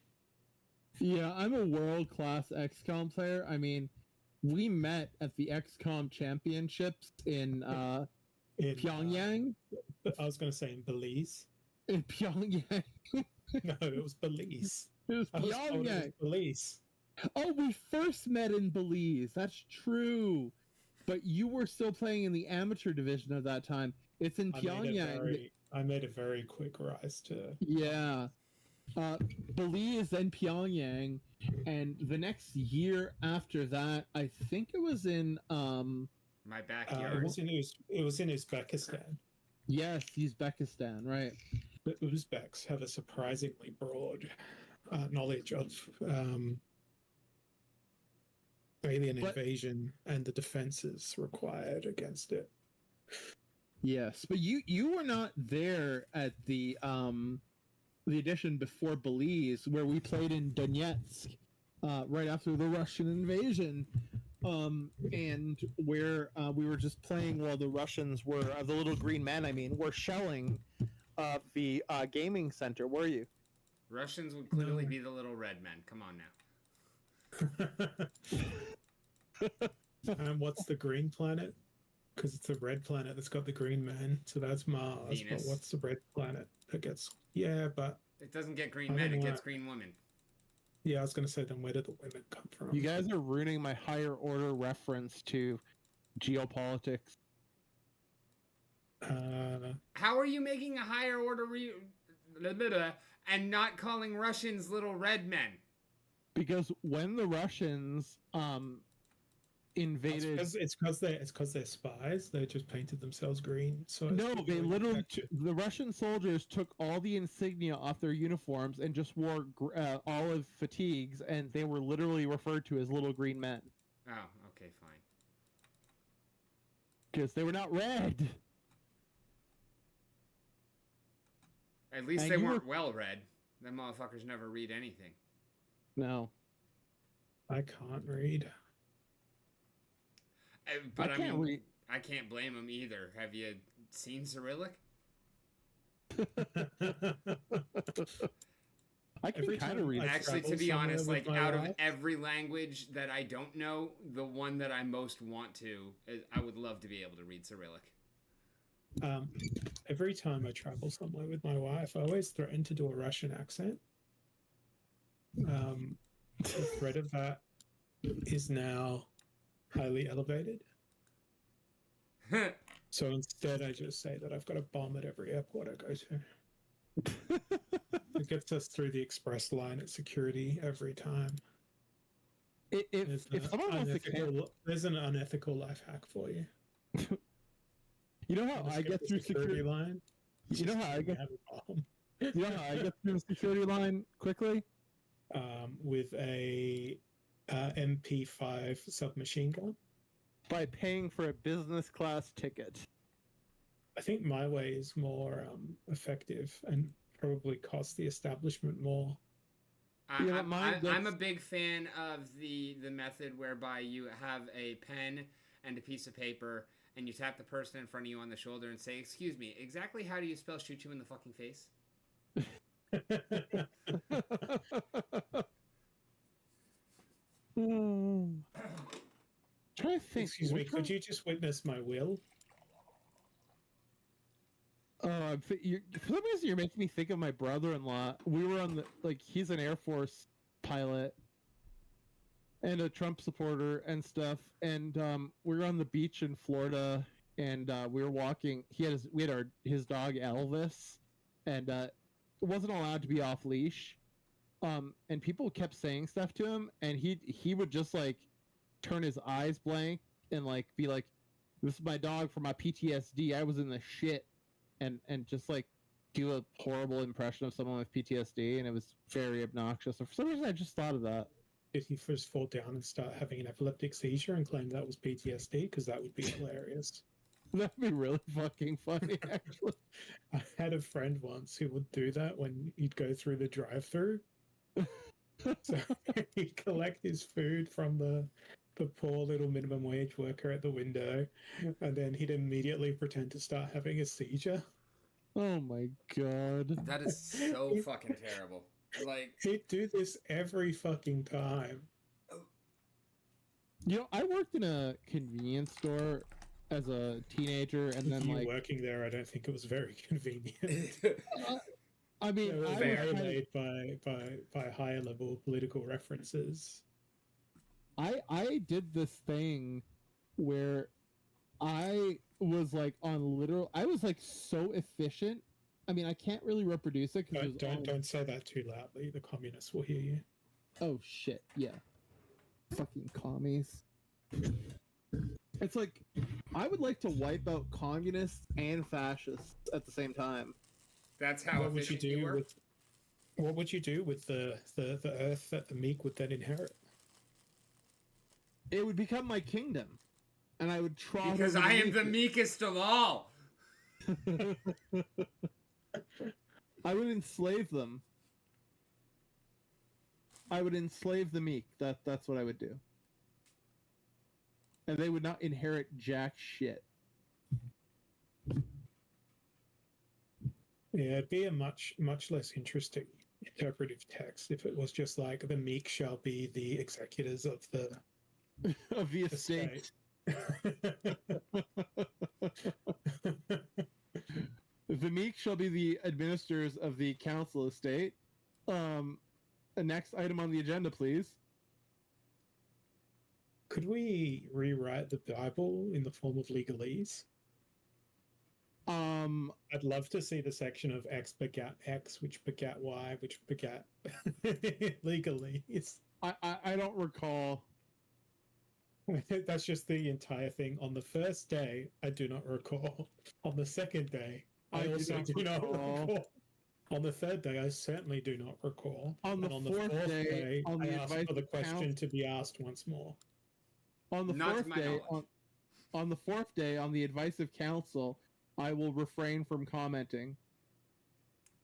Yeah, I'm a world-class XCOM player. I mean, we met at the XCOM championships in Pyongyang. I was going to say in Belize. In Pyongyang. No, it was Belize. It was I was told it was Pyongyang. Belize. Oh, we first met in Belize. That's true. But you were still playing in the amateur division at that time. It's in Pyongyang. I made a very quick rise to. Yeah. Belize and Pyongyang. And the next year after that, I think it was in My It backyard. was in Uzbekistan. yes, Uzbekistan, right. The Uzbeks have a surprisingly broad knowledge of alien invasion and the defenses required against it. Yes, but you were not there at the edition before Belize, where we played in Donetsk, right after the Russian invasion, and where we were just playing while the Russians were the little green men. I mean, were shelling the gaming center. Were you? Russians would clearly be the little red men. Come on now. And what's the green planet? Because it's the red planet that's got the green man, so that's Mars. Venus. But what's the red planet that gets? Yeah, but It doesn't get green I men, don't it know gets why. green women. yeah, I was going to say, then where did the women come from? You guys are ruining my higher order reference to geopolitics. How are you making a higher order and not calling Russians little red men? Because when the Russians invaded. It's because they're spies. They just painted themselves green. So No, they literally the Russian soldiers took all the insignia off their uniforms and just wore olive fatigues, and they were literally referred to as little green men Oh, okay, fine. because they were not red. At least And they you weren't well read. Them motherfuckers never read anything. No, I can't read. But I can't mean, read. I can't blame them either. Have you seen Cyrillic? I can Every kind time of read. I Actually, to travel be honest, somewhere like with my out of wife- every language that I don't know, the one that I most want to, I would love to be able to read Cyrillic. Every time I travel somewhere with my wife, I always threaten to do a Russian accent. The threat of that is now highly elevated. So instead, I just say that I've got a bomb at every airport I go to. It gets us through the express line at security every time. If someone wants to, There's an unethical life hack for you. you know how Wanna I skip get the through security. line. You know how I get. Have a bomb. You know how I get through the security line quickly? With a MP5 submachine gun. By paying for a business class ticket. I think my way is more effective and probably costs the establishment more. Yeah, but I'm a big fan of the method whereby you have a pen and a piece of paper, and you tap the person in front of you on the shoulder and say, "Excuse me, exactly how do you spell shoot you in the fucking face?" Try to think. Excuse me, could you just witness my will? For some reason, you're making me think of my brother-in-law. We were on he's an Air Force pilot and a Trump supporter and stuff. And we were on the beach in Florida, and we were walking. We had his dog Elvis, and wasn't allowed to be off leash. And people kept saying stuff to him, and he would just turn his eyes blank and be like, "This is my dog for my PTSD. I was in the shit." And just do a horrible impression of someone with PTSD, and it was very obnoxious. So for some reason, I just thought of that. Did he first fall down and start having an epileptic seizure and claim that was PTSD? Because that would be hilarious. That'd be really fucking funny, actually. I had a friend once who would do that when he'd go through the drive-through. So he'd collect his food from the poor little minimum wage worker at the window, and then he'd immediately pretend to start having a seizure. Oh my god. That is so fucking terrible. He'd do this every fucking time. I worked in a convenience store as a teenager, and then you working there, I don't think it was very convenient. I mean, It was I very was made by higher level political references. I did this thing where I was I was so efficient. I mean, I can't really reproduce it because Don't say that too loudly. The communists will hear you. Oh shit! Yeah, fucking commies. It's I would like to wipe out communists and fascists at the same time. That's how What would you efficient you do were? What would you do with the earth that the meek would then inherit? It would become my kingdom, and I would try. Because I am the meekest of all. I would enslave them. I would enslave the meek. That's what I would do. And they would not inherit jack shit. Yeah, it'd be a much less interesting interpretive text if it was just like the meek shall be the executors of the Of the estate. The meek shall be the administrators of the council estate. The next item on the agenda, please. Could we rewrite the Bible in the form of legalese? I'd love to see the section of X begat X, which begat Y, which begat legalese. I don't recall. That's just the entire thing. On the first day, I do not recall. On the second day, I also do not recall. On the third day, I certainly do not recall. On the and on the fourth fourth day, day, on I the asked advice for the of question counsel- to be asked once more. On the Not to fourth my day, knowledge. on the fourth day, on the advice of counsel, I will refrain from commenting.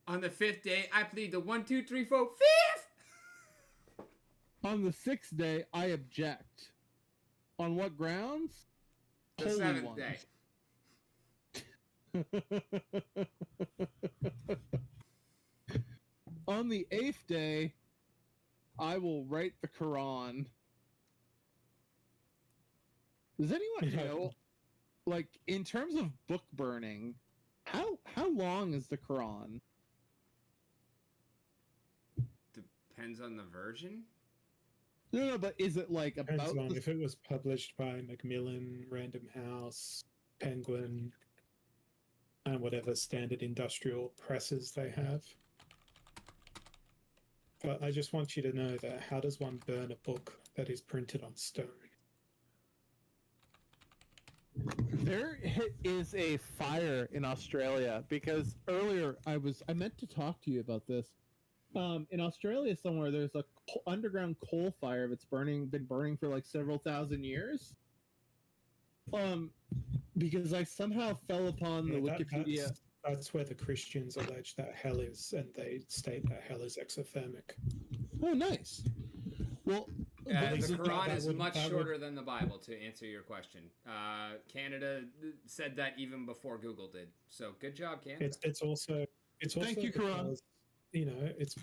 On the fifth day, I plead the 1, 2, 3, 4, 5th. On the sixth day, I object. On what grounds? The Holy 7th ones. day. On the eighth day, I will write the Quran. Does anyone know, like, in terms of book burning, how long is the Quran? Depends on the version. No, but is it like Depends about on the if it was published by Macmillan, Random House, Penguin, and whatever standard industrial presses they have. But I just want you to know that how does one burn a book that is printed on stone? There is a fire in Australia because earlier I meant to talk to you about this. In Australia somewhere, there's a underground coal fire that's been burning for like several thousand years. Because I somehow fell upon the Wikipedia. That's where the Christians allege that hell is, and they state that hell is exothermic. Oh, nice. Well, The that Quran is would- much that would- shorter than the Bible, to answer your question. Canada said that even before Google did. So good job, Canada. It's also Thank you, Quran. because, it's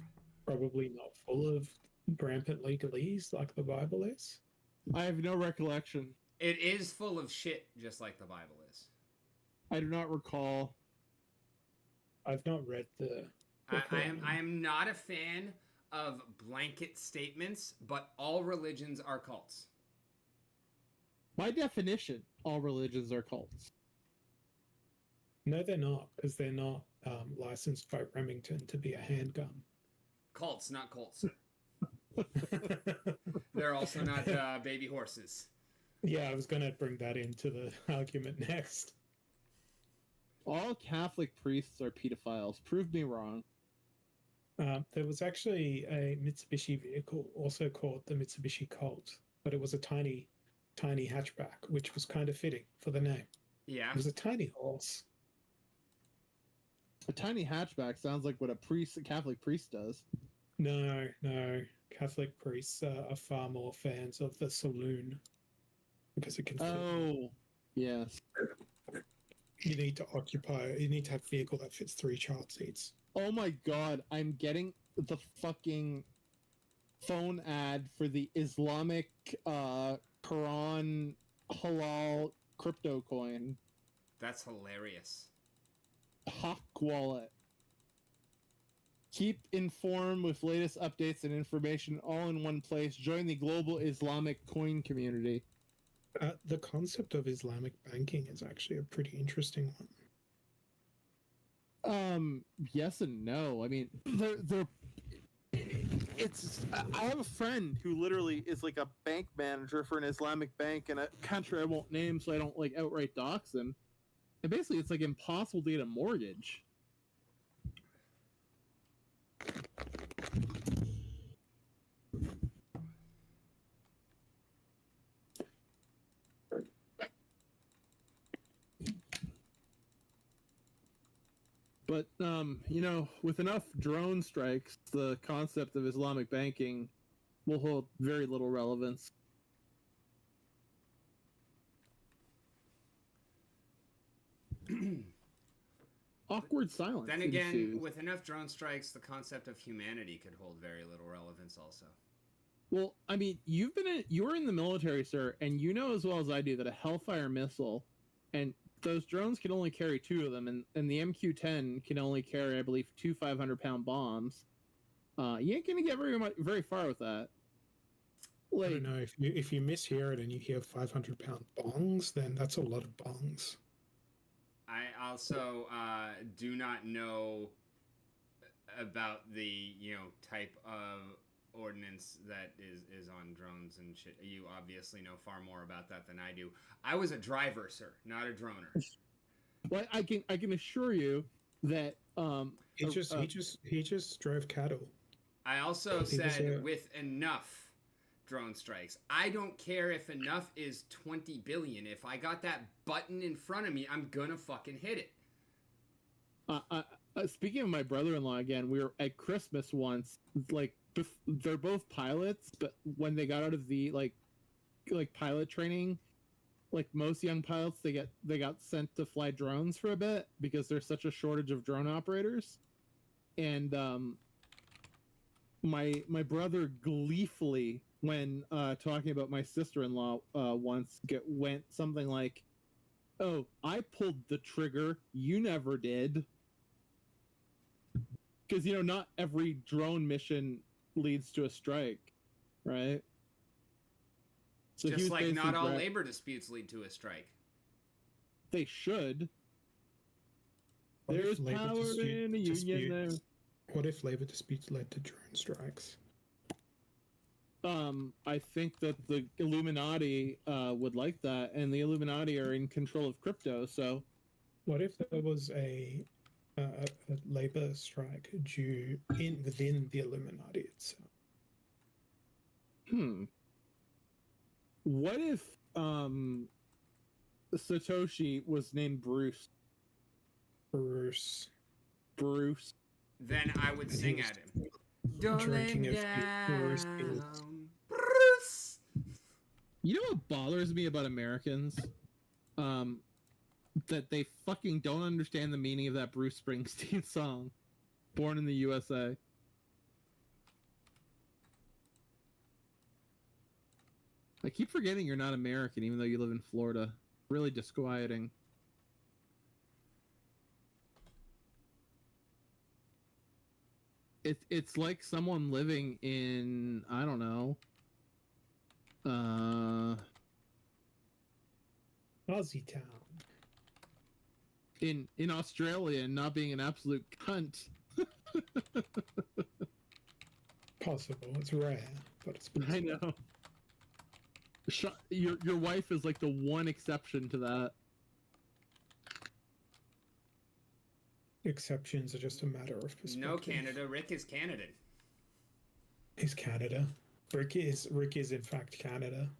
probably not full of rampant legalese like the Bible is. I have no recollection. It is full of shit, just like the Bible is. I do not recall. I've not read the. I am not a fan of blanket statements, but all religions are cults. By definition, all religions are cults. No, they're not, because they're not licensed by Remington to be a handgun. Cults, not cults. They're also not baby horses. Yeah, I was going to bring that into the argument next. All Catholic priests are pedophiles. Prove me wrong. There was actually a Mitsubishi vehicle, also called the Mitsubishi Colt, but it was a tiny hatchback, which was kind of fitting for the name. Yeah. It was a tiny horse. A tiny hatchback sounds like what a Catholic priest does. No, Catholic priests are far more fans of the saloon because it can. Oh, yes. You need to have a vehicle that fits 3 child seats. Oh my god, I'm getting the fucking phone ad for the Islamic Quran halal crypto coin. That's hilarious. Hawk Wallet. Keep informed with latest updates and information all in one place. Join the global Islamic coin community. The concept of Islamic banking is actually a pretty interesting one. Yes and no. I mean, I have a friend who literally is like a bank manager for an Islamic bank in a country I won't name, so I don't like outright dox him. And basically, it's like impossible to get a mortgage. But, with enough drone strikes, the concept of Islamic banking will hold very little relevance. Awkward silence. Then again, ensues. with enough drone strikes, the concept of humanity could hold very little relevance also. Well, I mean, you were in the military, sir, and you know as well as I do that a Hellfire missile, and those drones can only carry 2 of them, and the MQ-10 can only carry, I believe, 2 500-pound bombs. You ain't gonna get very far with that. I don't know, if you mishear it and you hear 500-pound bongs, then that's a lot of bongs. I also do not know about the type of ordinance that is on drones and shit. You obviously know far more about that than I do. I was a driver, sir, not a droner. Well, I can assure you that He just drove cattle. I also said with enough drone strikes. I don't care if enough is 20 billion. If I got that button in front of me, I'm gonna fucking hit it. Speaking of my brother-in-law again, we were at Christmas once. Like they're both pilots, but when they got out of the like pilot training, like most young pilots, they got sent to fly drones for a bit because there's such a shortage of drone operators. And my brother gleefully, when talking about my sister-in-law once, went something like, "Oh, I pulled the trigger. You never did." Because, not every drone mission leads to a strike, right? So just like not all labor disputes lead to a strike. They should. There's power in a union there. What if labor disputes led to drone strikes? I think that the Illuminati would like that, and the Illuminati are in control of crypto, so... What if there was a labor strike within the Illuminati itself? What if Satoshi was named Bruce? Bruce. Then I would sing at him. Drinking Down, Bruce. Bruce. You know what bothers me about Americans? That they fucking don't understand the meaning of that Bruce Springsteen song, "Born in the USA." I keep forgetting you're not American, even though you live in Florida. Really disquieting. It's like someone living in, I don't know, Aussie town. In Australia and not being an absolute cunt. Possible. It's rare, but it's possible. I know. Your wife is like the one exception to that. Exceptions are just a matter of perspective. No, Canada. Rick is Canadian. He's Canada. Rick is in fact Canada.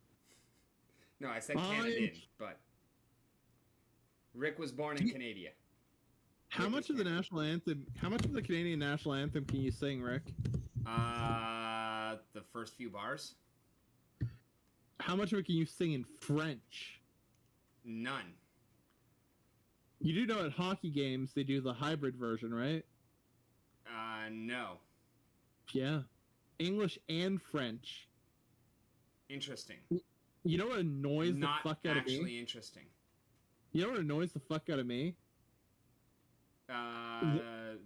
No, I said Canadian, but Rick was born in Canada. How much of the national anthem? How much of the Canadian national anthem can you sing, Rick? The first few bars. How much of it can you sing in French? None. You do know at hockey games they do the hybrid version, right? No. Yeah. English and French. Interesting. You know what annoys the fuck out of me? Not actually interesting. You know what annoys the fuck out of me?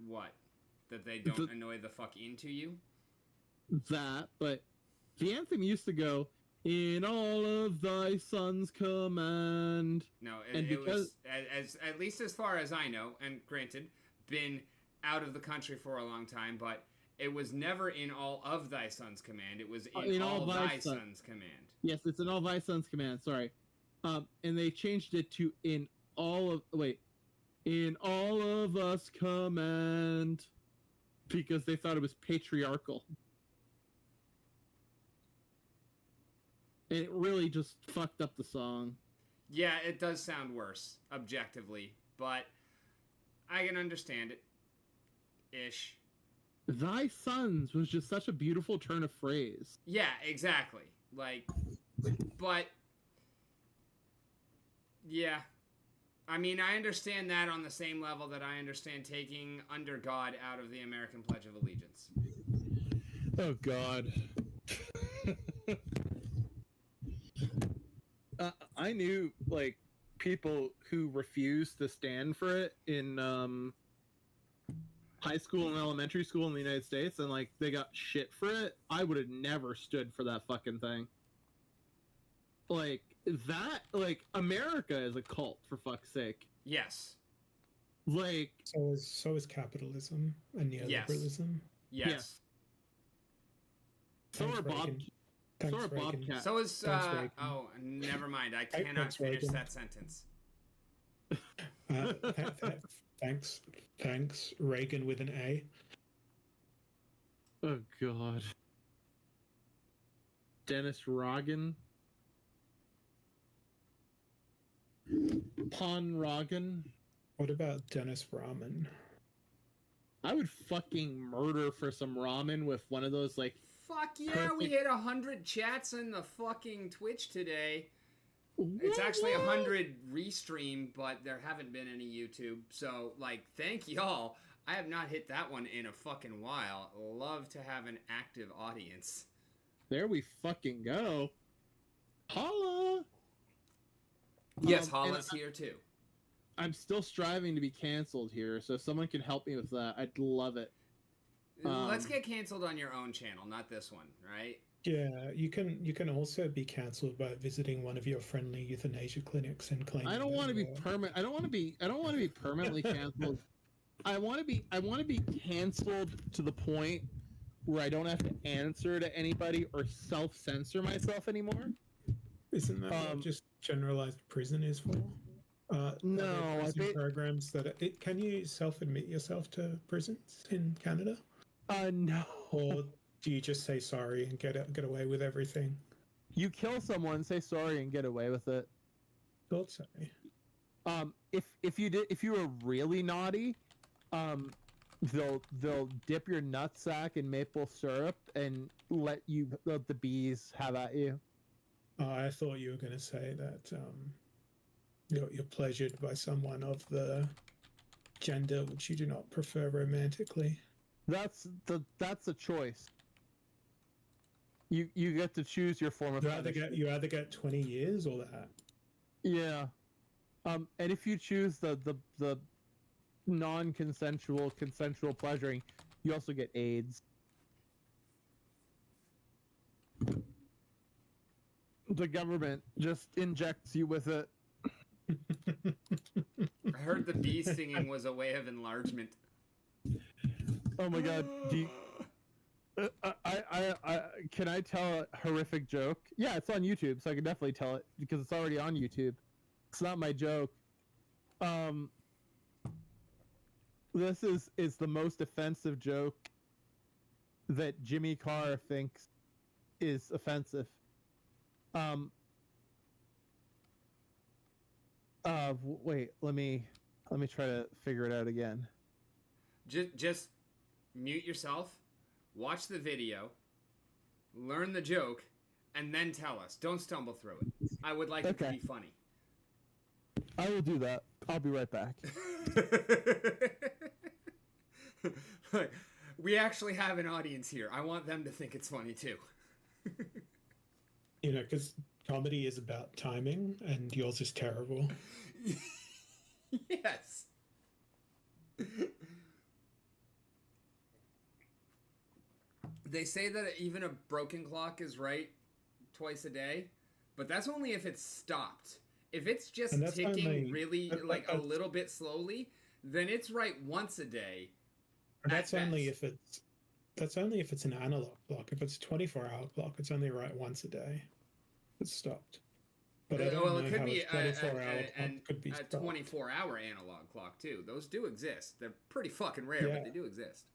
What? That they don't annoy the fuck into you? That, but the anthem used to go, "In all of thy son's command." No, it was, as at least as far as I know, and granted, been out of the country for a long time, but it was never in all of thy son's command. It was in all thy son's command. Yes, it's in all thy son's command, sorry. And they changed it to in all of us command, because they thought it was patriarchal. It really just fucked up the song. Yeah, it does sound worse, objectively, but I can understand it. Ish. Thy sons was just such a beautiful turn of phrase. Yeah, exactly. Like, but, yeah. I mean, I understand that on the same level that I understand taking "Under God" out of the American Pledge of Allegiance. Oh, God. I knew, like, people who refused to stand for it in high school and elementary school in the United States, and, like, they got shit for it. I would have never stood for that fucking thing. Like, America is a cult, for fuck's sake. Yes. Like... So is capitalism and neoliberalism. Yes. So Thanks, are Bob. Reagan. Thanks, So are Reagan. Bobcat. So is Thanks, Reagan. oh, never mind. I Thanks, cannot finish Reagan. that sentence. Thanks, Reagan with an A. Oh God. Dennis Rogan. Pon Rogan. What about Dennis Ramen? I would fucking murder for some ramen with one of those like. Fuck yeah, we hit 100 chats in the fucking Twitch today. It's actually 100 restream, but there haven't been any YouTube. So, like, thank y'all. I have not hit that one in a fucking while. Love to have an active audience. There we fucking go. Holla! Yes, and Holla's here too. I'm still striving to be canceled here, so if someone can help me with that, I'd love it. Let's get canceled on your own channel, not this one, right? Yeah, you can also be cancelled by visiting one of your friendly euthanasia clinics and claiming. I don't want to be permanent. I don't want to be permanently canceled. I want to be canceled to the point where I don't have to answer to anybody or self-censor myself anymore. Isn't that what just generalized prison is for? No, I think programs that can you self-admit yourself to prisons in Canada? No. Or do you just say sorry and get away with everything? You kill someone, say sorry, and get away with it. Thought so. If you were really naughty, they'll dip your nutsack in maple syrup and let the bees have at you. I thought you were going to say that you're pleasured by someone of the gender which you do not prefer romantically. That's a choice. You get to choose your form of punishment. You either get 20 years or that. Yeah. And if you choose the non-consensual consensual pleasuring, you also get AIDS. The government just injects you with it. I heard the bee stinging was a way of enlargement. Oh my God! Can I tell a horrific joke? Yeah, it's on YouTube, so I can definitely tell it because it's already on YouTube. It's not my joke. This is the most offensive joke that Jimmy Carr thinks is offensive. Wait, let me try to figure it out again. Just mute yourself, watch the video, learn the joke, and then tell us. Don't stumble through it. I would like it to be funny. I will do that. I'll be right back. Look, we actually have an audience here. I want them to think it's funny too. You know, because comedy is about timing, and yours is terrible. Yes. They say that even a broken clock is right twice a day, but that's only if it's stopped. If it's just ticking really like a little bit slowly, then it's right once a day. That's only if it's an analog clock. If it's a 24-hour clock, it's only right once a day. It's stopped. But I don't know it could how be a 24-hour analog clock too. Those do exist. They're pretty fucking rare, but they do exist.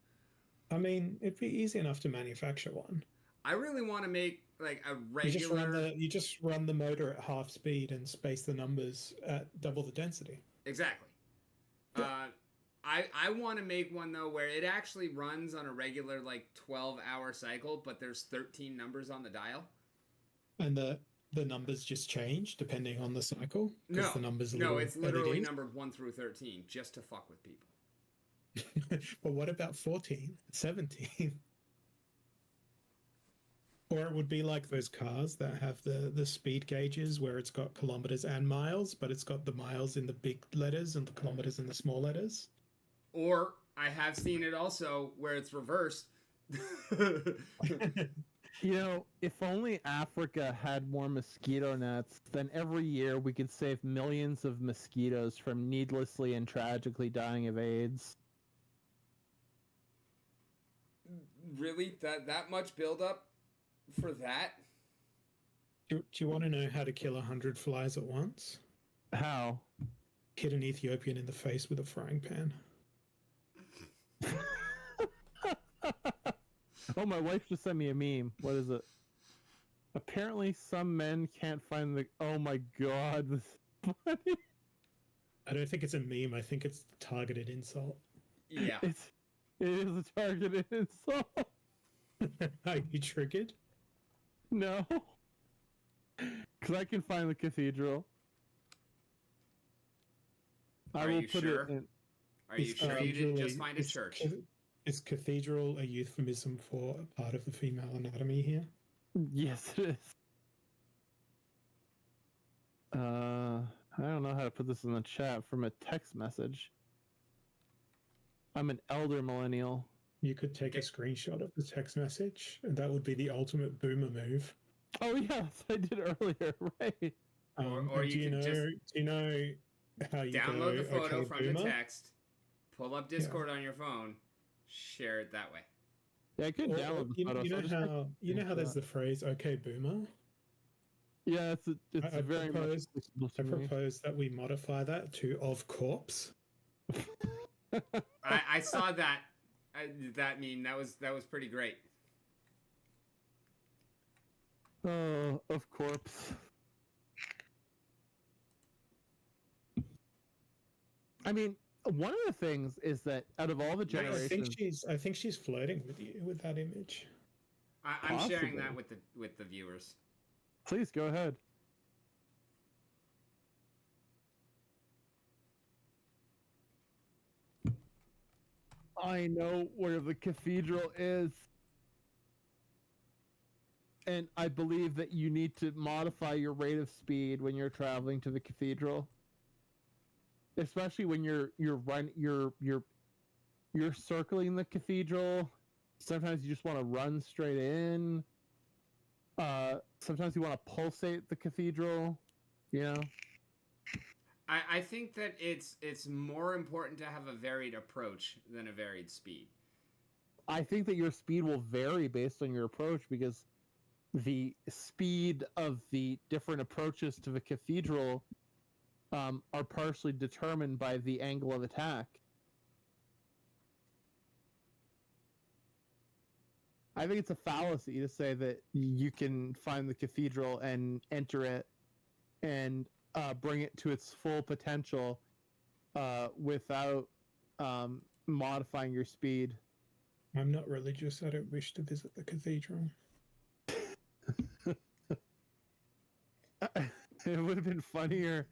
I mean, it'd be easy enough to manufacture one. I really want to make like a regular. You just run the motor at half speed and space the numbers at double the density. Exactly. Yeah. I want to make one though where it actually runs on a regular like 12-hour cycle, but there's 13 numbers on the dial. And the numbers just change depending on the cycle. No, the numbers it's literally numbered 1 through 13 just to fuck with people. But what about 14, 17? Or it would be like those cars that have the speed gauges where it's got kilometers and miles, but it's got the miles in the big letters and the kilometers in the small letters. Or I have seen it also where it's reversed. You know, if only Africa had more mosquito nets, then every year we could save millions of mosquitoes from needlessly and tragically dying of AIDS. Really? That much buildup? for that. Do you want to know how to kill 100 flies at once? How? Hit an Ethiopian in the face with a frying pan. Oh, my wife just sent me a meme. What is it? Apparently, some men can't find the. Oh my god, this is funny. I don't think it's a meme. I think it's a targeted insult. Yeah. It is a targeted insult. Are you triggered? No. Because I can find the cathedral. Are you sure? Are you sure you didn't just find a church? Is cathedral a euphemism for a part of the female anatomy here? Yes, it is. I don't know how to put this in the chat from a text message. I'm an elder millennial. You could take a screenshot of the text message, and that would be the ultimate boomer move. Oh yes, I did earlier, right? Or you can do you know how you download the photo okay, from boomer? the text, pull up Discord on your phone, share it that way. Yeah, I could download the photo. You know how there's the phrase "Okay, boomer." Yeah, it's I very propose, much. I propose that we modify that to "of corpse." I saw that that meme. That was pretty great. Oh, of course. I mean, one of the things is that out of all the generations, I think she's flirting with you with that image. I'm sharing that with the viewers. Please go ahead. I know where the cathedral is. And I believe that you need to modify your rate of speed when you're traveling to the cathedral. Especially when you're circling the cathedral. Sometimes you just want to run straight in. Sometimes you want to pulsate the cathedral, you know? I think that it's more important to have a varied approach than a varied speed. I think that your speed will vary based on your approach because the speed of the different approaches to the cathedral are partially determined by the angle of attack. I think it's a fallacy to say that you can find the cathedral and enter it and bring it to its full potential without modifying your speed. I'm not religious. I don't wish to visit the cathedral. It would have been funnier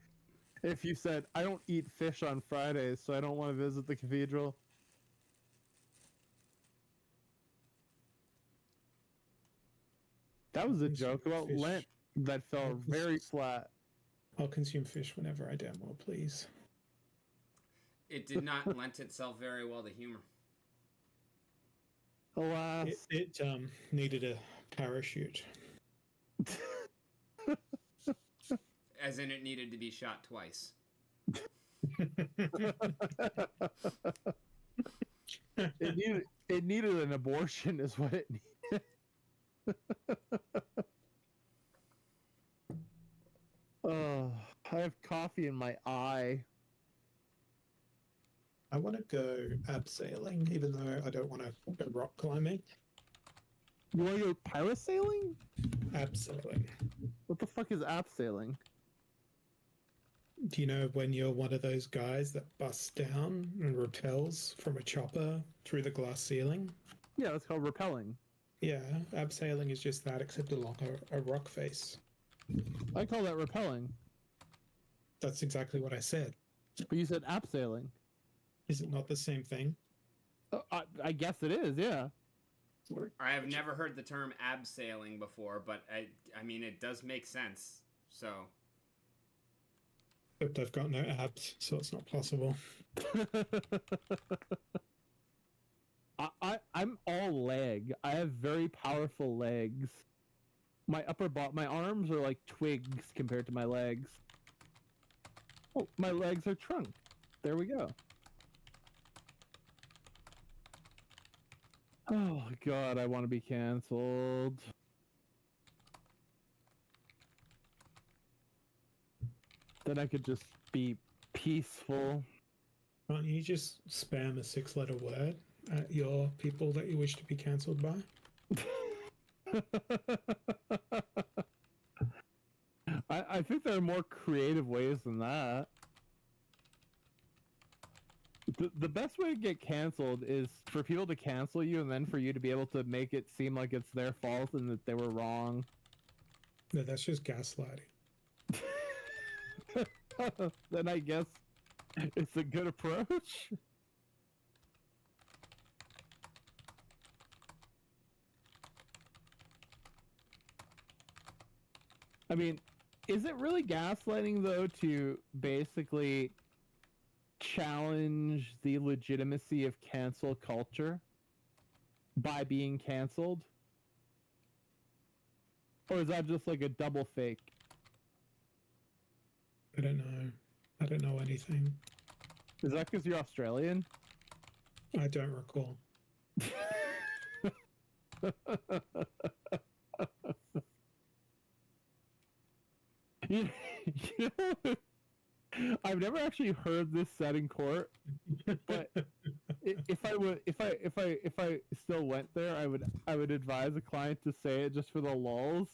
if you said, I don't eat fish on Fridays, so I don't want to visit the cathedral. That was a joke about fish. Lent that fell very flat. I'll consume fish whenever I damn well please. It did not lend itself very well to humor. Alas. It needed a parachute. As in, it needed to be shot twice. It needed an abortion, is what it needed. Oh, I have coffee in my eye. I want to go abseiling, even though I don't want to go rock climbing. You want to go parasailing? Abseiling. What the fuck is abseiling? Do you know when you're one of those guys that busts down and rappels from a chopper through the glass ceiling? Yeah, that's called rappelling. Yeah, abseiling is just that, except along a rock face. I call that rappelling. That's exactly what I said. But you said abseiling. Is it not the same thing? I guess it is, yeah. I have never heard the term abseiling before, but I mean, it does make sense, so... Except I've got no abs, so it's not possible. I'm all leg. I have very powerful legs. My my arms are like twigs compared to my legs. Oh, my legs are trunk. There we go. Oh god, I want to be canceled. Then I could just be peaceful. Can't you just spam a 6-letter word at your people that you wish to be cancelled by? I think there are more creative ways than that. The best way to get canceled is for people to cancel you and then for you to be able to make it seem like it's their fault and that they were wrong. No, that's just gaslighting. Then I guess it's a good approach. I mean, is it really gaslighting though to basically challenge the legitimacy of cancel culture by being canceled? Or is that just like a double fake? I don't know. I don't know anything. Is that because you're Australian? I don't recall. you, you know, I've never actually heard this said in court, but if I still went there, I would advise a client to say it just for the lulz.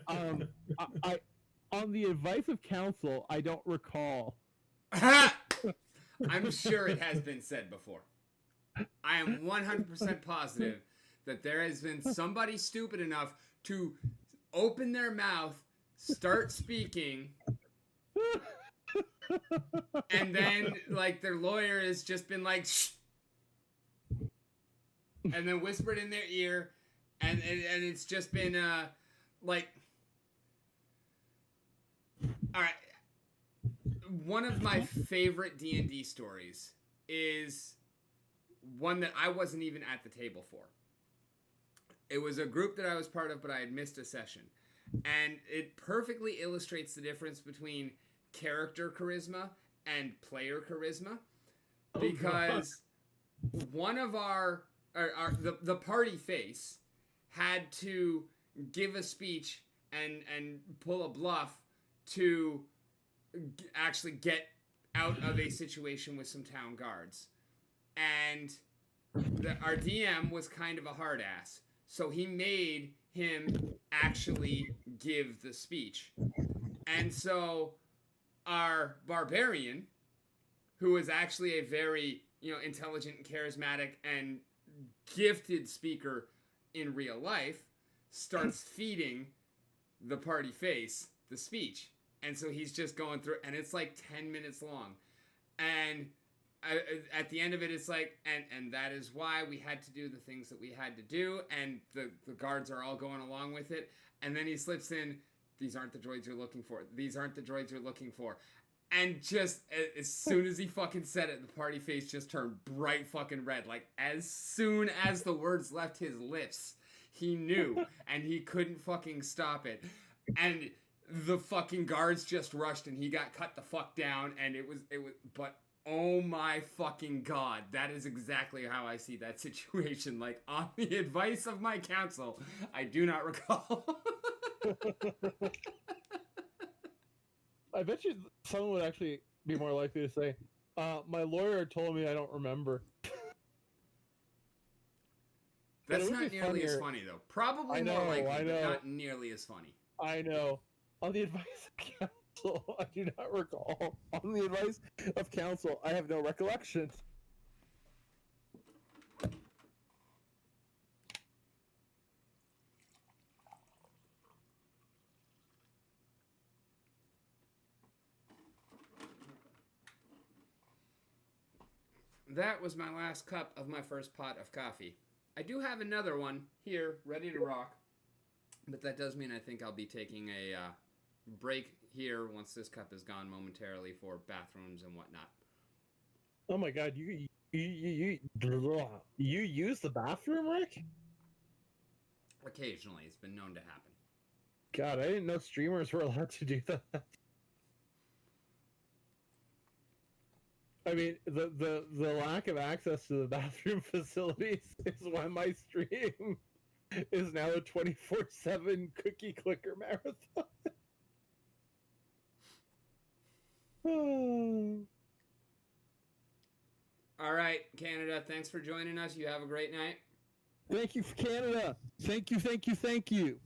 I on the advice of counsel, I don't recall. I'm sure it has been said before. I am 100% positive that there has been somebody stupid enough to open their mouth, start speaking, and then like their lawyer has just been like, shh, and then whispered in their ear, and it's just been like, all right. One of my favorite D&D stories is one that I wasn't even at the table for. It was a group that I was part of, but I had missed a session. And it perfectly illustrates the difference between character charisma and player charisma. Because one of the party face had to give a speech and pull a bluff to actually get out of a situation with some town guards. And our DM was kind of a hard ass. So he made him actually give the speech. And so our barbarian, who is actually a very, intelligent and charismatic and gifted speaker in real life, starts feeding the party face the speech. And so he's just going through, and it's like 10 minutes long. And at the end of it, it's like, and that is why we had to do the things that we had to do. And the guards are all going along with it. And then he slips in, these aren't the droids you're looking for. These aren't the droids you're looking for. And just as soon as he fucking said it, the party face just turned bright fucking red. Like as soon as the words left his lips, he knew, and he couldn't fucking stop it. And the fucking guards just rushed and he got cut the fuck down, and it was but oh my fucking god, that is exactly how I see that situation. Like, on the advice of my counsel, I do not recall. I bet you someone would actually be more likely to say, my lawyer told me I don't remember. That's not nearly as funny, though. Probably more likely, but not nearly as funny. I know. On the advice of counsel, I do not recall. On the advice of counsel, I have no recollection. That was my last cup of my first pot of coffee. I do have another one here, ready to rock. But that does mean I think I'll be taking a break here once this cup is gone momentarily for bathrooms and whatnot. Oh my god, you use the bathroom, Rick? Occasionally, it's been known to happen. God, I didn't know streamers were allowed to do that. I mean, the lack of access to the bathroom facilities is why my stream is now a 24/7 cookie clicker marathon. All right, Canada, thanks for joining us. You have a great night. Thank you for Canada. Thank you, thank you, thank you.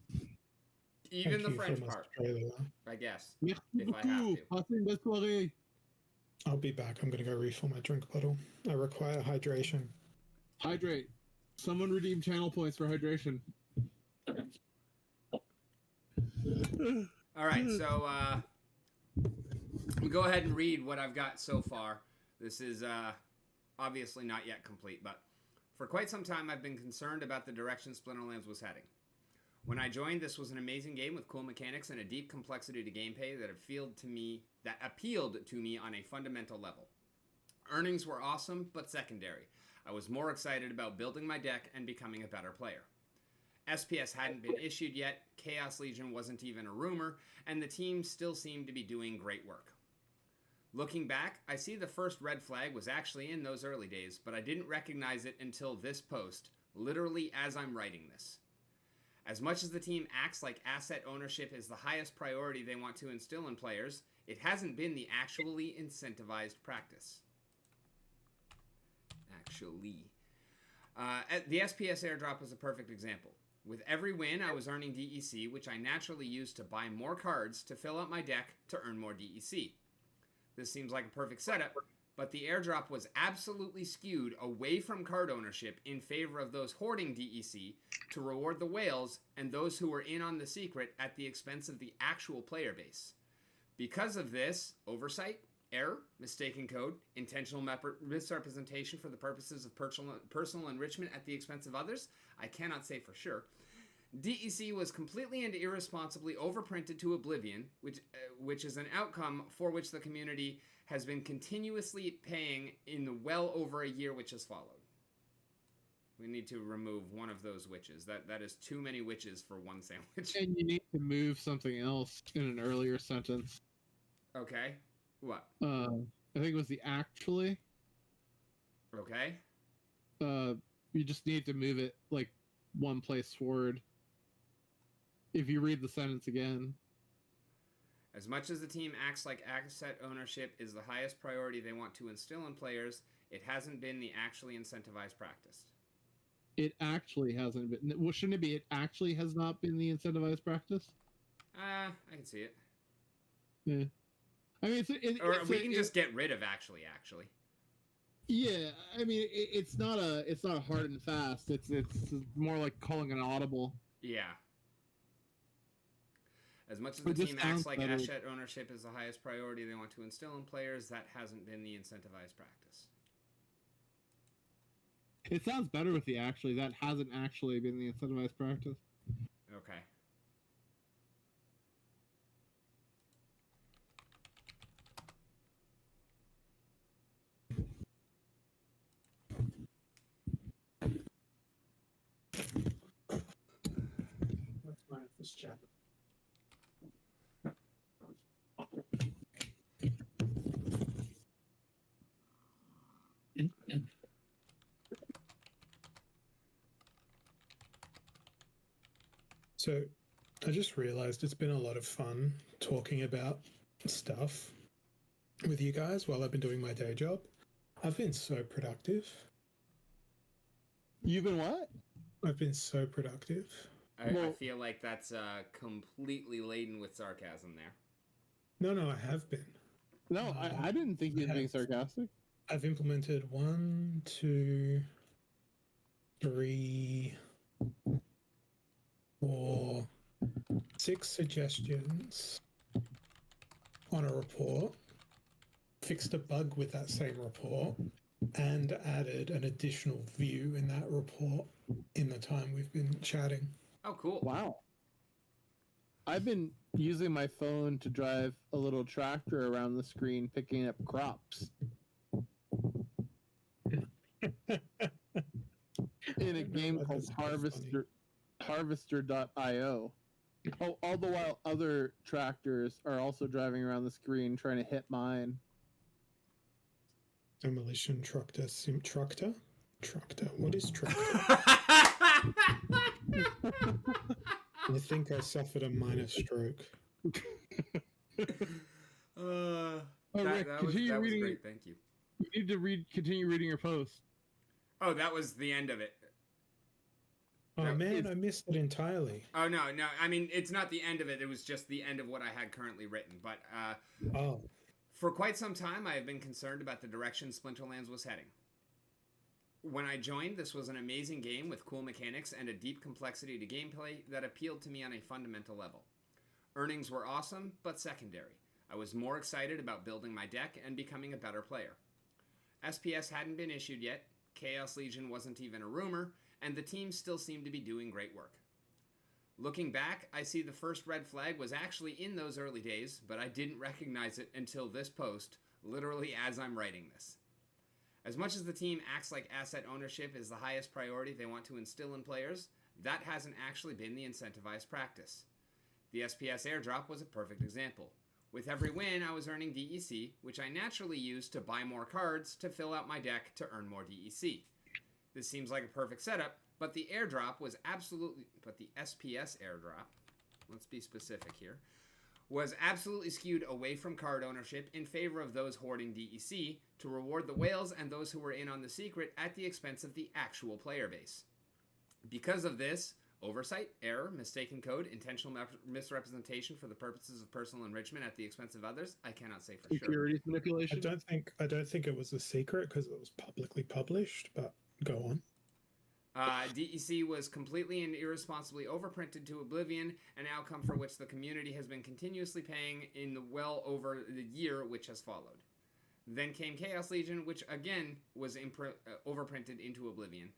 Even Thank the you French from part, Australia. I guess. Merci If I have beaucoup. to. Passez une bonne soirée. I'll be back. I'm going to go refill my drink bottle. I require hydration. Hydrate. Someone redeem channel points for hydration. All right, so we go ahead and read what I've got so far. This is obviously not yet complete, but for quite some time I've been concerned about the direction Splinterlands was heading. When I joined, this was an amazing game with cool mechanics and a deep complexity to gameplay that appealed to me on a fundamental level. Earnings were awesome, but secondary. I was more excited about building my deck and becoming a better player. SPS hadn't been issued yet, Chaos Legion wasn't even a rumor, and the team still seemed to be doing great work. Looking back, I see the first red flag was actually in those early days, but I didn't recognize it until this post, literally as I'm writing this. As much as the team acts like asset ownership is the highest priority they want to instill in players, it hasn't been the actually incentivized practice. The SPS airdrop is a perfect example. With every win, I was earning DEC, which I naturally used to buy more cards to fill out my deck to earn more DEC. This seems like a perfect setup, but the airdrop was absolutely skewed away from card ownership in favor of those hoarding DEC to reward the whales and those who were in on the secret at the expense of the actual player base. Because of this oversight, error, mistaken code, intentional misrepresentation for the purposes of personal enrichment at the expense of others, I cannot say for sure. DEC was completely and irresponsibly overprinted to oblivion, which is an outcome for which the community has been continuously paying in the well over a year which has followed. We need to remove one of those witches. That is too many witches for one sandwich. And you need to move something else in an earlier sentence. Okay. What? I think it was the actually. Okay. You just need to move it like one place forward. If you read the sentence again. As much as the team acts like asset ownership is the highest priority they want to instill in players, it hasn't been the actually incentivized practice. It actually hasn't been. Well, shouldn't it be? It actually has not been the incentivized practice. I can see it. Yeah. I mean, we can just get rid of actually. Yeah, I mean, it's not a hard and fast. It's more like calling an audible. Yeah. As much as the team acts like asset ownership is the highest priority they want to instill in players, that hasn't been the incentivized practice. It sounds better with the actually. That hasn't actually been the incentivized practice. Okay. Let's run this chat. So I just realized it's been a lot of fun talking about stuff with you guys while I've been doing my day job. I've been so productive. You've been what? I've been so productive. I feel like that's completely laden with sarcasm there. No, I have been. No, I didn't think you were being sarcastic. I've implemented 1, 2, 3, 4, 6 suggestions on a report, fixed a bug with that same report, and added an additional view in that report in the time we've been chatting. Oh, cool. Wow. I've been using my phone to drive a little tractor around the screen picking up crops. In a game called Harvester.io. Oh, all the while other tractors are also driving around the screen trying to hit mine. Demolition tractor, tractor? Tractor. What is tractor? I think I suffered a minor stroke. Oh, Rick, that was continue reading. great. Thank you. You need to continue reading your post. Oh, that was the end of it. Oh No, man, I missed it entirely. Oh no. I mean, it's not the end of it. It was just the end of what I had currently written. But Oh, for quite some time, I have been concerned about the direction Splinterlands was heading. When I joined, this was an amazing game with cool mechanics and a deep complexity to gameplay that appealed to me on a fundamental level. Earnings were awesome, but secondary. I was more excited about building my deck and becoming a better player. SPS hadn't been issued yet, Chaos Legion wasn't even a rumor, and the team still seemed to be doing great work. Looking back, I see the first red flag was actually in those early days, but I didn't recognize it until this post, literally as I'm writing this. As much as the team acts like asset ownership is the highest priority they want to instill in players, that hasn't actually been the incentivized practice. The SPS airdrop was a perfect example. With every win, I was earning DEC, which I naturally used to buy more cards to fill out my deck to earn more DEC. This seems like a perfect setup, but the SPS airdrop, let's be specific here, was absolutely skewed away from card ownership in favor of those hoarding DEC to reward the whales and those who were in on the secret at the expense of the actual player base. Because of this, oversight, error, mistaken code, intentional misrepresentation for the purposes of personal enrichment at the expense of others, I cannot say for sure. Securities manipulation. I don't think it was a secret because it was publicly published. But go on. DEC was completely and irresponsibly overprinted to oblivion, an outcome for which the community has been continuously paying in the well over the year which has followed. Then came Chaos Legion, which again was overprinted into oblivion.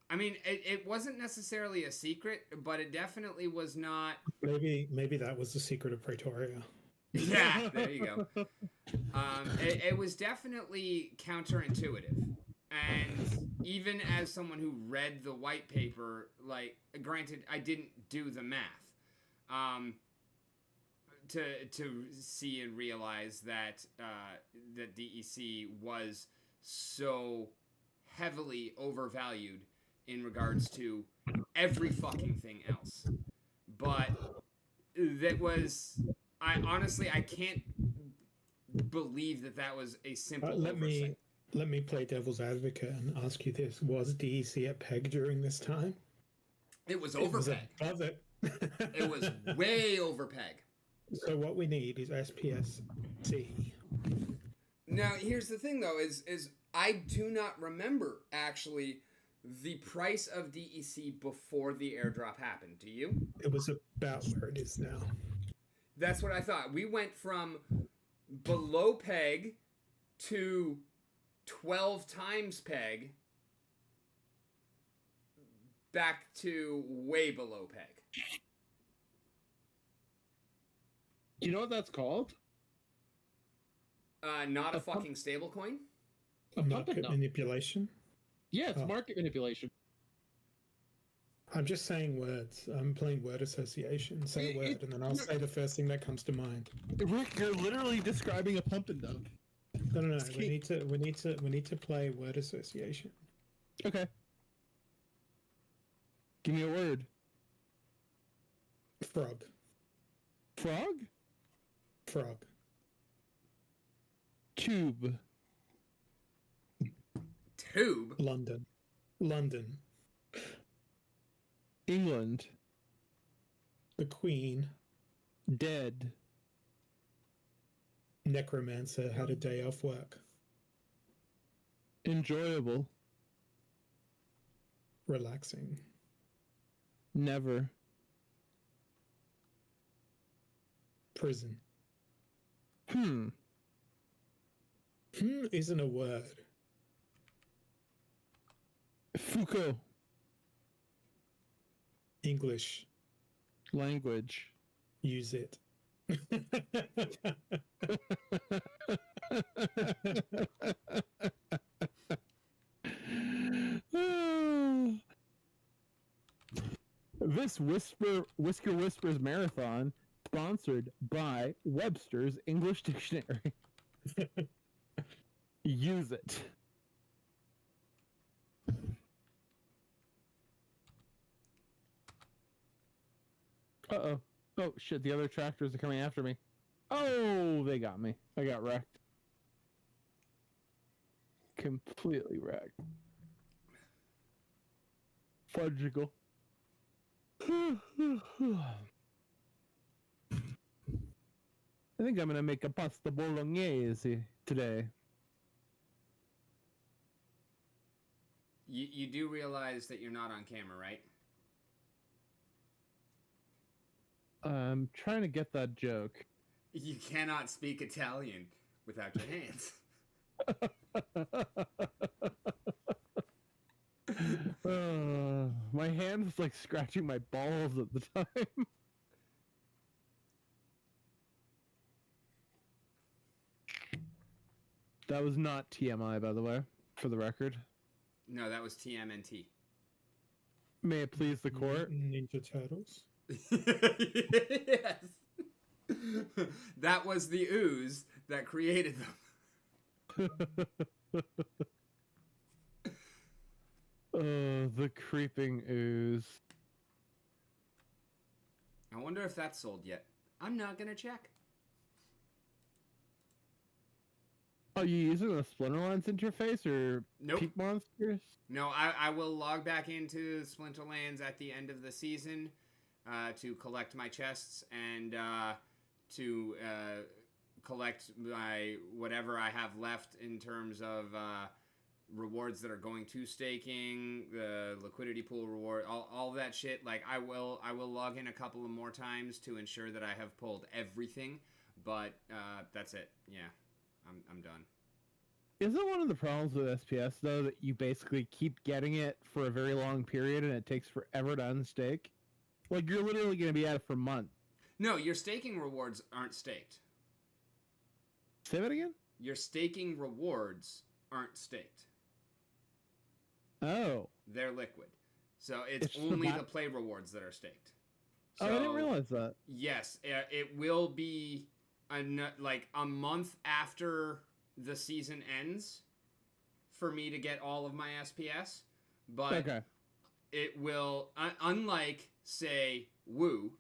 I mean, it wasn't necessarily a secret, but it definitely was not... Maybe that was the secret of Pretoria. Yeah, there you go. It was definitely counterintuitive. And even as someone who read the white paper, like, granted, I didn't do the math to see and realize that that DEC was so heavily overvalued in regards to every fucking thing else. But that was, I can't believe that was a simple oversight. Let me play devil's advocate and ask you this. Was DEC at PEG during this time? It was over PEG. Above it. It was way over PEG. So what we need is SPSC. Now, here's the thing, though, is I do not remember, actually, the price of DEC before the airdrop happened. Do you? It was about where it is now. That's what I thought. We went from below PEG to 12 times PEG back to way below PEG. Do you know what that's called? Not a fucking stablecoin? Market manipulation? Yeah, it's market manipulation. I'm just saying words. I'm playing word association. Say a word, and then I'll say the first thing that comes to mind. Rick, you're literally describing a pump and dump. No. We need to play word association. Okay. Give me a word. Frog. Frog? Frog. Tube. Tube? London. England. The Queen. Dead. Necromancer had a day off work. Enjoyable. Relaxing. Never. Prison. Isn't a word. Foucault. English. Language. Use it. This Whisker Whispers Marathon sponsored by Webster's English Dictionary. Use it. Uh-oh. Oh, shit, the other tractors are coming after me. Oh, they got me. I got wrecked. Completely wrecked. Fudgical. I think I'm gonna make a pasta bolognese today. You do realize that you're not on camera, right? I'm trying to get that joke. You cannot speak Italian without your hands. My hand was like scratching my balls at the time. That was not TMI, by the way, for the record. No, that was TMNT. May it please the court. Ninja Turtles. Yes. That was the ooze that created them. The creeping ooze. I wonder if that's sold yet. I'm not gonna check. Are you using the Splinterlands interface or Nope. Peak Monsters? No, I will log back into Splinterlands at the end of the season to collect my chests and to collect my whatever I have left in terms of rewards that are going to staking, the liquidity pool reward, all that shit. Like I will log in a couple of more times to ensure that I have pulled everything, but that's it. Yeah, I'm done. Isn't one of the problems with SPS though that you basically keep getting it for a very long period and it takes forever to unstake? Like you're literally going to be at it for months. No, your staking rewards aren't staked. Say that again? Your staking rewards aren't staked. Oh. They're liquid. So it's It's only the the play rewards that are staked. Oh, I didn't realize that. Yes, it will be like a month after the season ends for me to get all of my SPS. But Okay. it will, unlike, say, Woo,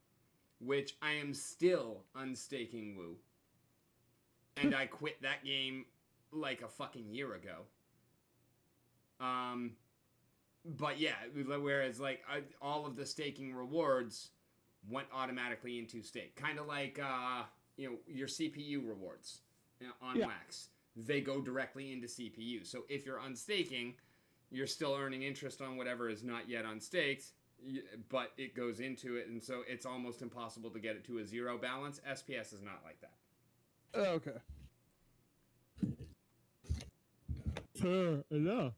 which I am still unstaking Woo. And I quit that game like a fucking year ago. But yeah, whereas like all of the staking rewards went automatically into stake, kind of like your CPU rewards on Wax. They go directly into CPU. So if you're unstaking, you're still earning interest on whatever is not yet unstaked, but it goes into it, and so it's almost impossible to get it to a zero balance. SPS is not like that. Okay. Enough.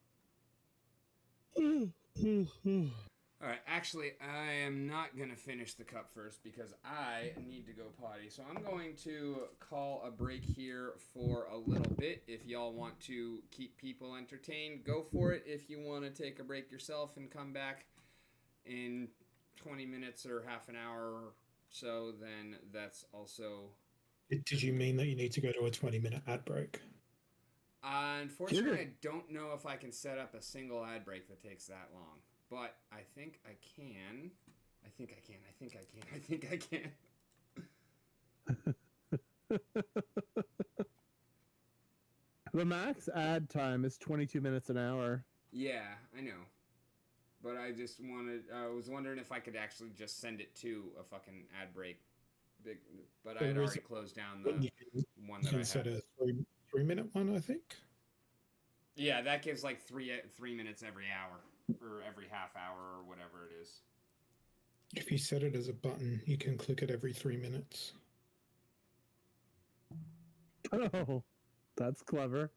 All right, actually, I am not going to finish the cup first because I need to go potty. So I'm going to call a break here for a little bit. If y'all want to keep people entertained, go for it. If you want to take a break yourself and come back in 20 minutes or half an hour or so, then that's also... Did you mean that you need to go to a 20-minute ad break? Unfortunately, I don't know if I can set up a single ad break that takes that long. But I think I can. I think I can. The max ad time is 22 minutes an hour. Yeah, I know. But I was wondering if I could actually just send it to a fucking ad break. But I had already closed down the one that I had. Set a 3-minute one, I think. Yeah, that gives like 3 minutes every hour. Or every half hour or whatever it is. If you set it as a button, you can click it every 3 minutes. Oh, that's clever.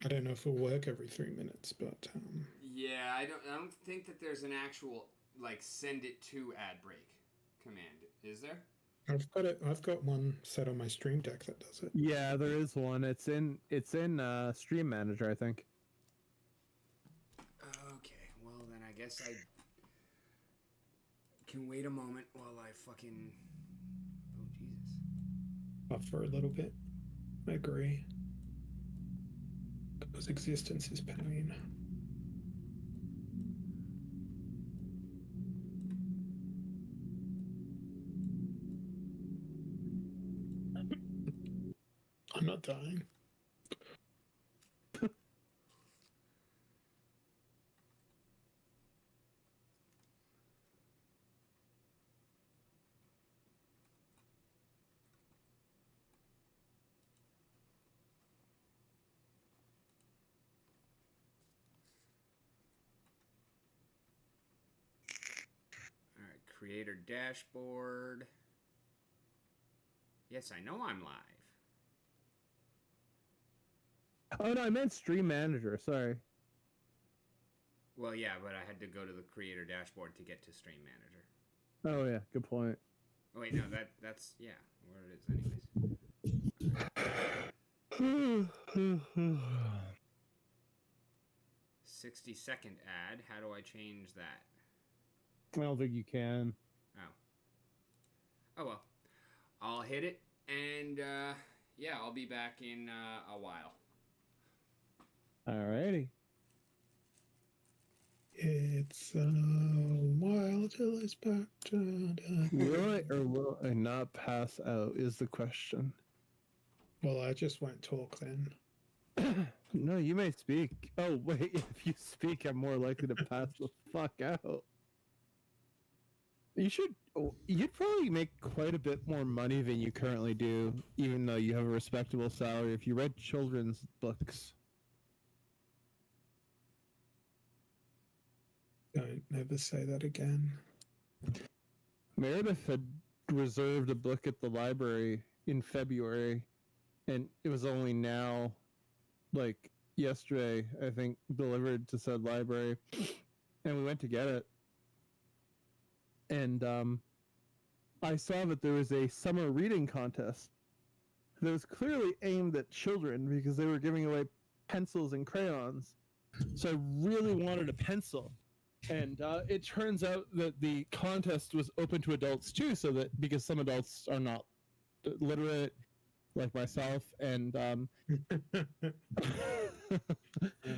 I don't know if it'll work every 3 minutes, but yeah, I don't think that there's an actual like send it to ad break command. Is there? I've got one set on my Stream Deck that does it. Yeah, there is one. It's in Stream Manager, I think. I guess I can wait a moment while I fucking... Oh, Jesus. Buffer a little bit. I agree. Because existence is pain. not dying. All right, creator dashboard. Yes, I know I'm live. Oh no, I meant Stream Manager. Sorry. Well, yeah, but I had to go to the creator dashboard to get to Stream Manager. Oh yeah, good point. Oh wait, no, that's yeah, where it is anyways. 60-second ad. How do I change that? I don't think you can. Oh well, I'll hit it, and yeah, I'll be back in a while. Alrighty. It's a while till it's back. Will I or will I not pass out is the question. Well, I just won't talk then. No, you may speak. Oh, wait, if you speak, I'm more likely to pass the fuck out. You'd probably make quite a bit more money than you currently do, even though you have a respectable salary, if you read children's books. Don't never say that again. Meredith had reserved a book at the library in February, and it was only now, like yesterday, I think, delivered to said library, and we went to get it. And I saw that there was a summer reading contest that was clearly aimed at children because they were giving away pencils and crayons. So I really wanted a pencil. And it turns out that the contest was open to adults too, so that because some adults are not literate, like myself, and And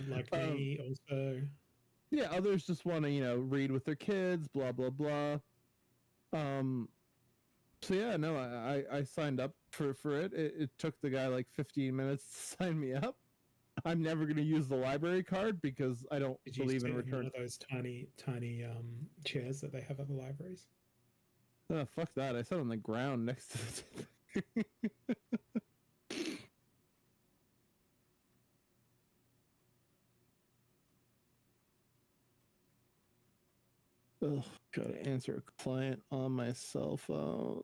like me also. yeah, others just want to read with their kids, blah blah blah. So yeah, no, I signed up for it. It took the guy like 15 minutes to sign me up. I'm never going to use the library card because I don't believe in return. One of those tiny chairs that they have at the libraries. Oh, fuck that! I sat on the ground next to the. Oh, gotta answer a client on my cell phone.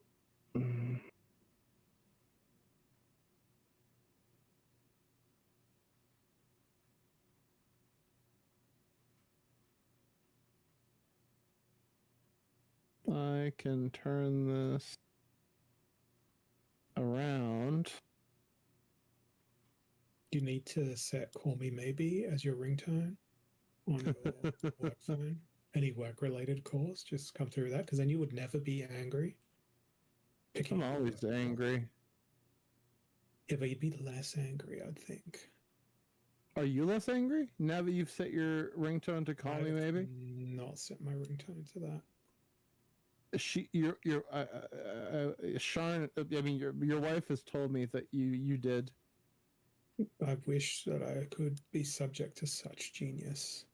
I can turn this around. You need to set "Call Me Maybe" as your ringtone on your work phone. Any work-related calls, just come through that, because then you would never be angry. I'm always angry. Yeah, but you'd be less angry, I'd think. Are you less angry now that you've set your ringtone to "Call Me Maybe"? Not set my ringtone to that. Sharon. I mean, your wife has told me that you did. I wish that I could be subject to such genius.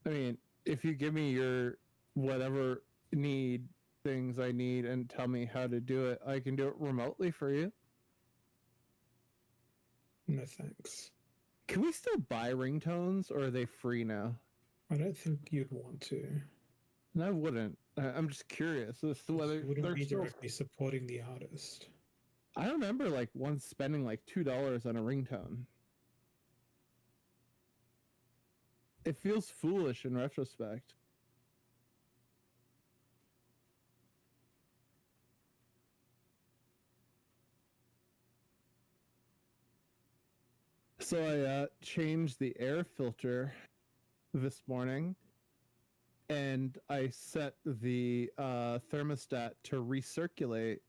I mean, if you give me your whatever things I need and tell me how to do it, I can do it remotely for you. No thanks. Can we still buy ringtones, or are they free now? I don't think you'd want to. And I wouldn't. I'm just curious as to whether You wouldn't they're be still... directly supporting the artist. I remember like once spending like $2 on a ringtone. It feels foolish in retrospect. So I changed the air filter this morning, and I set the thermostat to recirculate.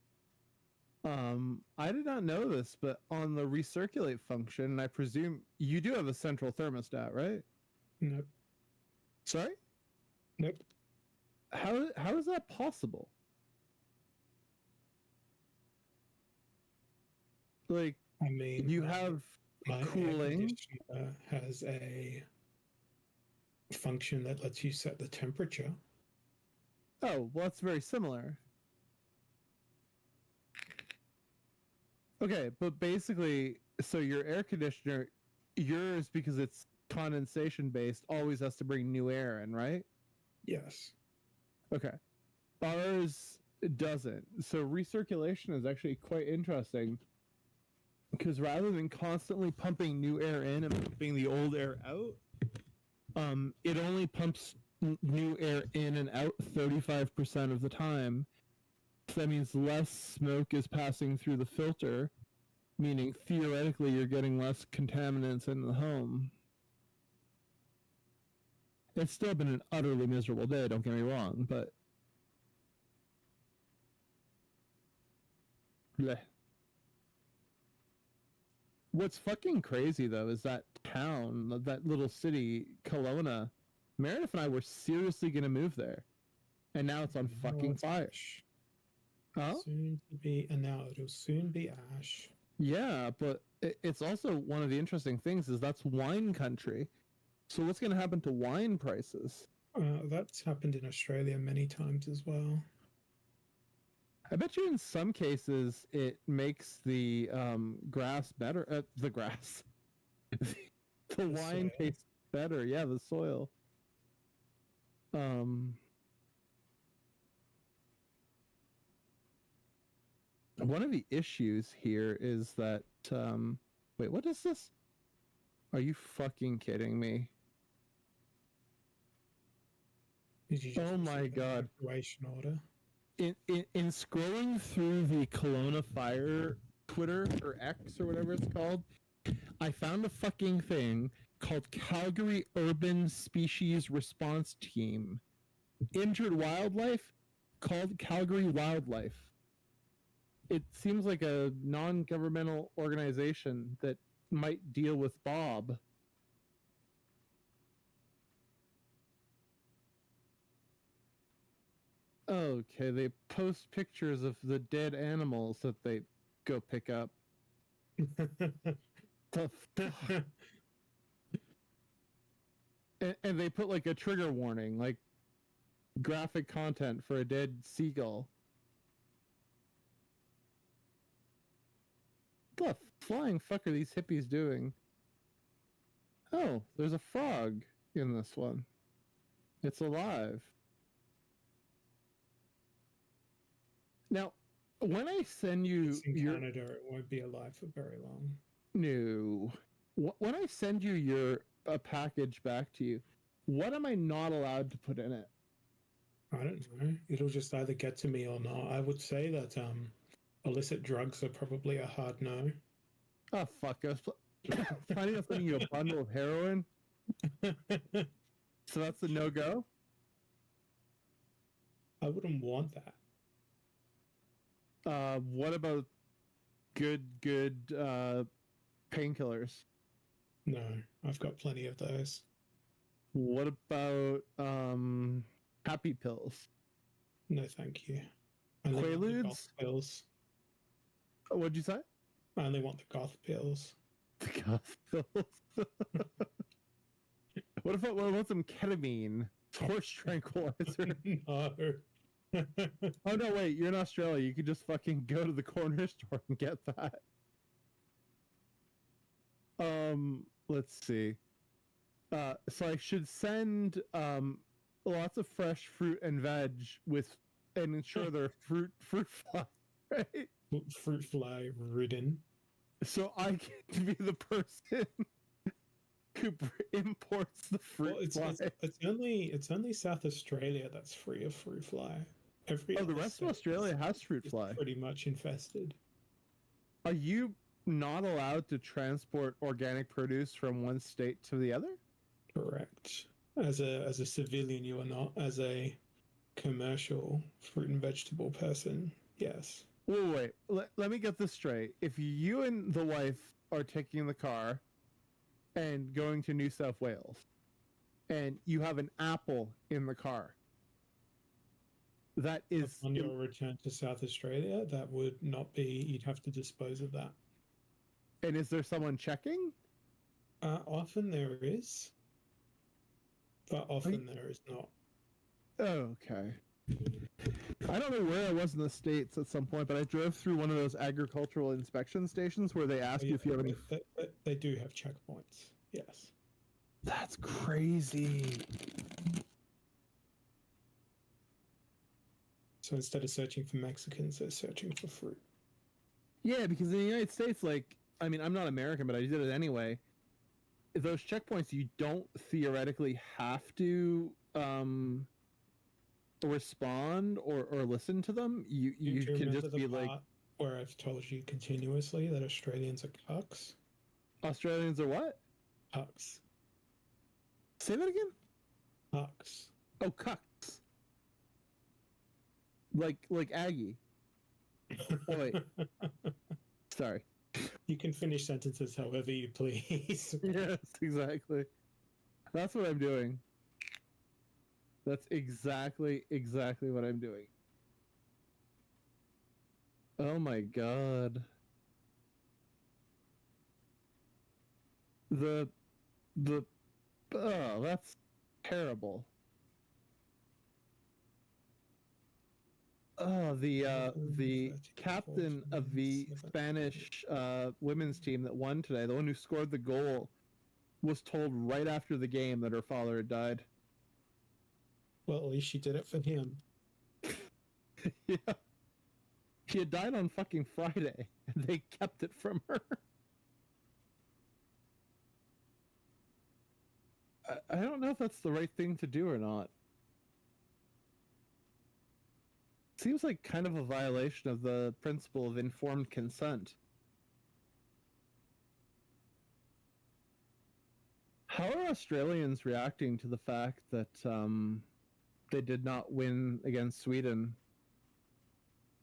I did not know this, but on the recirculate function, and I presume you do have a central thermostat, right? Nope. Sorry? Nope. How is that possible? Like, I mean, You have my air cooling. conditioner has a function that lets you set the temperature. Oh, well, that's very similar. Okay, but basically, so your air conditioner, yours, because it's condensation based, always has to bring new air in, right? Yes. Okay. Ours doesn't. So recirculation is actually quite interesting because rather than constantly pumping new air in and pumping the old air out, it only pumps new air in and out 35% of the time. So that means less smoke is passing through the filter, meaning theoretically you're getting less contaminants in the home. It's still been an utterly miserable day, don't get me wrong, but bleh. What's fucking crazy though is that town, that little city, Kelowna. Meredith and I were seriously gonna move there, and now it's on fucking it's fire. ash. Huh? Soon to be, and now it'll soon be ash. Yeah, but it's also one of the interesting things is that's wine country. So what's gonna happen to wine prices? That's happened in Australia many times as well. I bet you in some cases it makes the grass better. The grass, the wine soil. tastes better. Yeah, the soil. One of the issues here is that wait, what is this? Are you fucking kidding me? Did you just Oh my receive an God. evacuation order? In scrolling through the Kelowna Fire Twitter or X or whatever it's called, I found a fucking thing called Calgary Urban Species Response Team. Injured wildlife called Calgary Wildlife. It seems like a non-governmental organization that might deal with Bob. Okay, they post pictures of the dead animals that they go pick up. The fuck? And they put like a trigger warning, like graphic content for a dead seagull. What the flying fuck are these hippies doing? Oh, there's a frog in this one. It's alive. Now, when I send you It's in your Canada, it won't be alive for very long. no, when I send you a package back to you, what am I not allowed to put in it? I don't know. It'll just either get to me or not. I would say that illicit drugs are probably a hard no. Oh fuck! I was planning on sending you a bundle of heroin, so that's a no go. I wouldn't want that. What about good painkillers? No, I've got plenty of those. What about happy pills? No, thank you. I only want the Quaaludes? goth pills. What'd you say? I only want the goth pills. The goth pills. What about some ketamine? Horse tranquilizer. No. Oh no, wait, you're in Australia. You could just fucking go to the corner store and get that. Let's see. So I should send lots of fresh fruit and veg with and ensure they're fruit fly, right? Fruit fly ridden. So I get to be the person who imports the fruit Well, fly. it's only South Australia that's free of fruit fly. Every Oh, the other rest of state Australia has fruit is fly. pretty much infested. Are you not allowed to transport organic produce from one state to the other? Correct. As a civilian, you are not. As a commercial fruit and vegetable person, yes. Wait. Let me get this straight. If you and the wife are taking the car and going to New South Wales, and you have an apple in the car, that is On your return to South Australia, that would not be. You'd have to dispose of that. And is there someone checking? Often there is, but often there is not. Oh, okay. I don't know where I was in the States at some point, but I drove through one of those agricultural inspection stations where they ask you if you have any. They do have checkpoints. Yes. That's crazy. So instead of searching for Mexicans, they're searching for fruit. Yeah, because in the United States, like, I mean, I'm not American, but I did it anyway. Those checkpoints, you don't theoretically have to respond or listen to them. You Do you can remember just the be like, part where I've told you continuously that Australians are cucks? Australians are what? Cucks. Say that again? Cucks. Oh, cucks. Like Aggie. Oh, wait. Sorry. You can finish sentences however you please. Yes, exactly. That's what I'm doing. That's exactly what I'm doing. Oh my god. Oh, that's terrible. Oh, the captain of the Spanish women's team that won today, the one who scored the goal, was told right after the game that her father had died. Well, at least she did it for him. Yeah. She had died on fucking Friday, and they kept it from her. I don't know if that's the right thing to do or not. Seems like kind of a violation of the principle of informed consent. How are Australians reacting to the fact that they did not win against Sweden?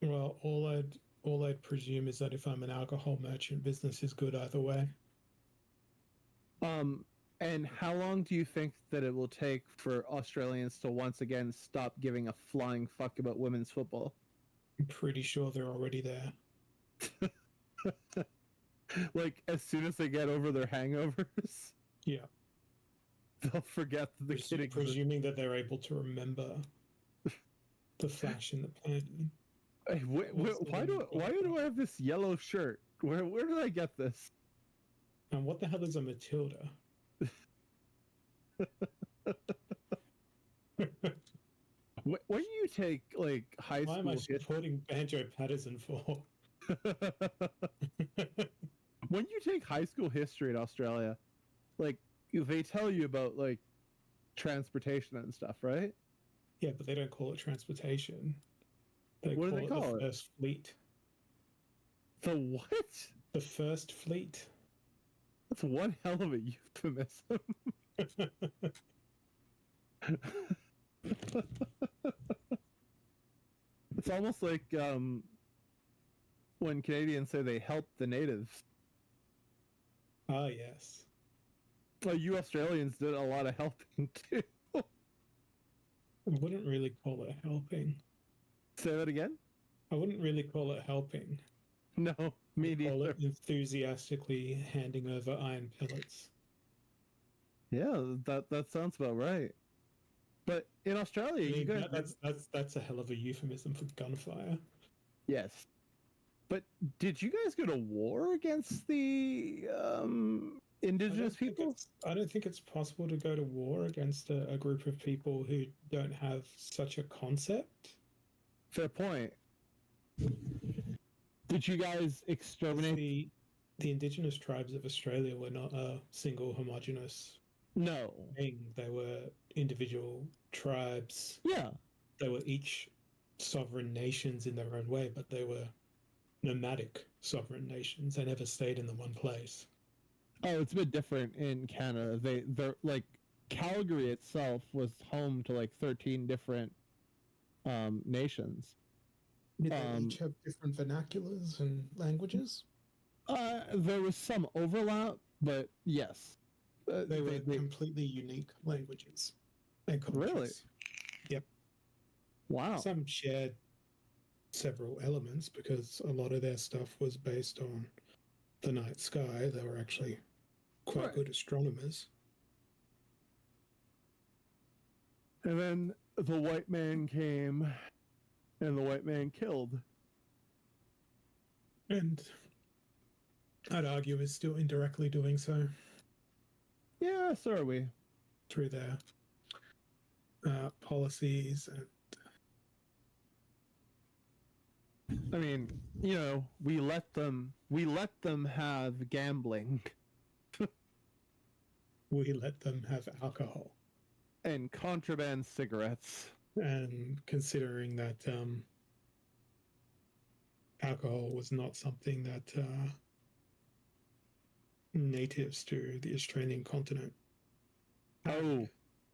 Well, all I'd presume is that if I'm an alcohol merchant, business is good either way. And how long do you think that it will take for Australians to once again stop giving a flying fuck about women's football? I'm pretty sure they're already there. Like, as soon as they get over their hangovers? Yeah. They'll forget that the kid exists. Presuming that they're able to remember the flash in the pan. Hey, why do I have this yellow shirt? Where did I get this? And what the hell is a Matilda? What do you take like high Why school? am I supporting Banjo Patterson for? When you take high school history in Australia, like they tell you about like transportation and stuff, right? Yeah, but they don't call it transportation. What do they call the it? First Fleet. The what? The First Fleet. That's one hell of a euphemism. It's almost like when Canadians say they helped the natives. Ah, yes. Well, you Australians did a lot of helping too. I wouldn't really call it helping. Say that again? I wouldn't really call it helping. No, me I'd call neither. it enthusiastically handing over iron pellets. Yeah, that sounds about right. But in Australia, I mean, you guys that's a hell of a euphemism for gunfire. yes. But did you guys go to war against the indigenous people? I don't think it's possible to go to war against a group of people who don't have such a concept. Fair point. Did you guys exterminate? The indigenous tribes of Australia were not a single homogenous No. thing. They were individual tribes. Yeah. They were each sovereign nations in their own way, but they were nomadic sovereign nations. They never stayed in the one place. Oh, it's a bit different in Canada. They're like Calgary itself was home to like 13 different nations. Did they each have different vernaculars and languages? There was some overlap, but yes. They were completely unique languages and cultures. Really? Yep. Wow. Some shared several elements because a lot of their stuff was based on the night sky. They were actually quite Right. good astronomers. And then the white man came, and the white man killed. And I'd argue is still indirectly doing so Yeah, so are we. through their policies. And I mean, you know, we let them have gambling we let them have alcohol. and contraband cigarettes. And considering that alcohol was not something that natives to the Australian continent, Oh,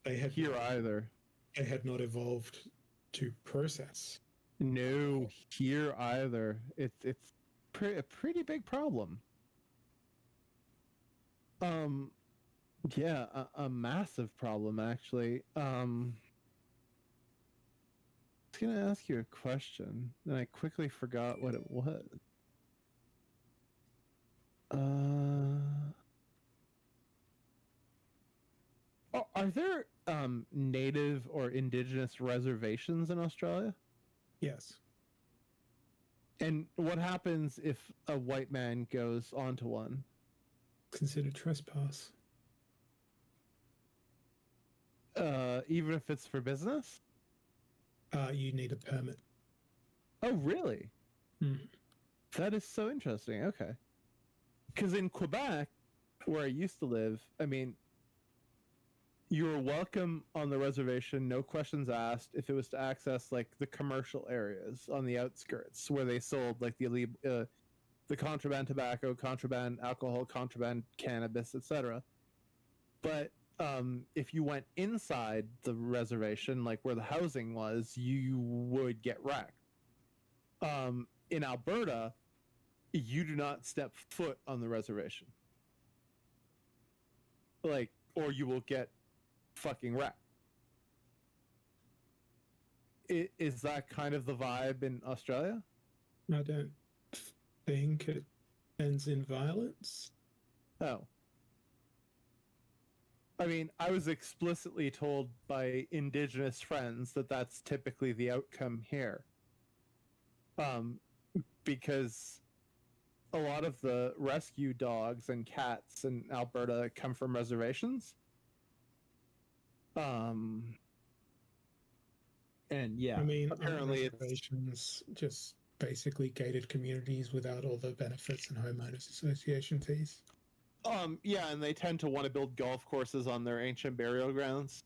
they had here either. they had not evolved to process. No, here either. It's a pretty big problem. Yeah, a massive problem actually. I was gonna ask you a question, and I quickly forgot what it was. Are there native or indigenous reservations in Australia? Yes. And what happens if a white man goes onto one? Considered trespass. Even if it's for business? You need a permit. Oh, really? Hmm. That is so interesting. Okay. Because in Quebec, where I used to live, I mean, you were welcome on the reservation, no questions asked, if it was to access like the commercial areas on the outskirts where they sold like the contraband tobacco, contraband alcohol, contraband cannabis, etc. But if you went inside the reservation, like where the housing was, you would get wrecked. In Alberta, you do not step foot on the reservation. Like, or you will get fucking wrecked. Is that kind of the vibe in Australia? I don't think it ends in violence. Oh. I mean, I was explicitly told by Indigenous friends that that's typically the outcome here. Because a lot of the rescue dogs and cats in Alberta come from reservations. And yeah, I mean, apparently it's reservations just basically gated communities without all the benefits and homeowners association fees. yeah, and they tend to want to build golf courses on their ancient burial grounds.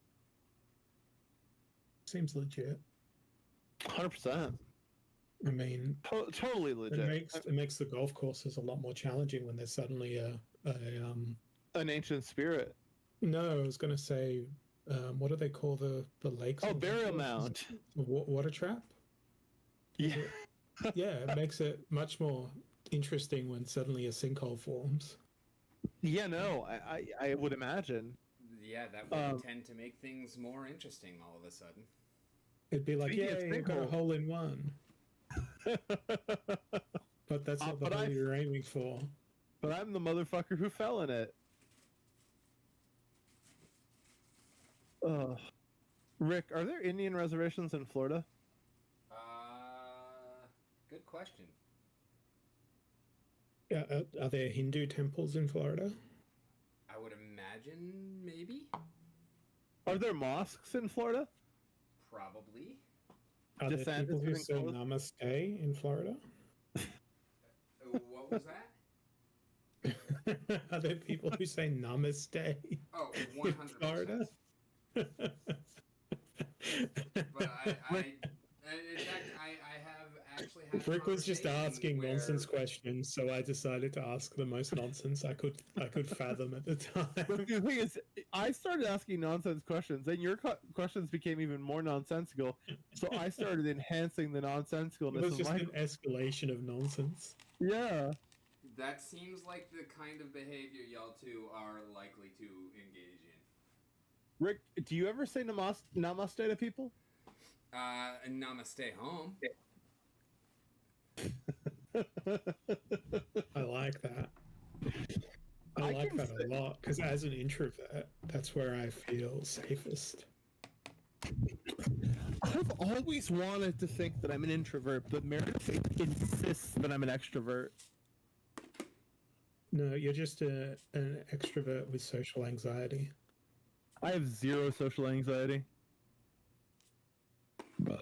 Seems legit. 100%. I mean, Totally legit. it makes the golf courses a lot more challenging when there's suddenly An ancient spirit. No, I was going to say, what do they call the lakes? Oh, and burial waterfalls? mound. Water trap. Yeah. Yeah, it makes it much more interesting when suddenly a sinkhole forms. Yeah, no, I would imagine. Yeah, that would tend to make things more interesting all of a sudden. It'd be like, Speaking of yeah, you got a sinkhole- hole in one. But that's not the but hole I- you're aiming for. But I'm the motherfucker who fell in it. Rick, are there Indian reservations in Florida? Good question. Yeah, are there Hindu temples in Florida? I would imagine maybe, Are there mosques in Florida? probably. Are there DeSantis people who getting say close? namaste in Florida? What was that? Are there people who say namaste Oh, in 100%. Florida? But in fact, I have actually had. Rick was just conversations asking where- nonsense questions, so I decided to ask the most nonsense I could fathom at the But time. the thing is, I started asking nonsense questions, and your questions became even more nonsensical. So I started enhancing the It nonsensicalness was of just my. an escalation of nonsense. Yeah. That seems like the kind of behavior y'all two are likely to engage in. Rick, do you ever say namaste to people? Namaste home. I like that. I I like can that say- a lot because as an introvert, that's where I feel safest. I've always wanted to think that I'm an introvert, but Meredith insists that I'm an extrovert. No, you're just an extrovert with social anxiety. I have zero social anxiety.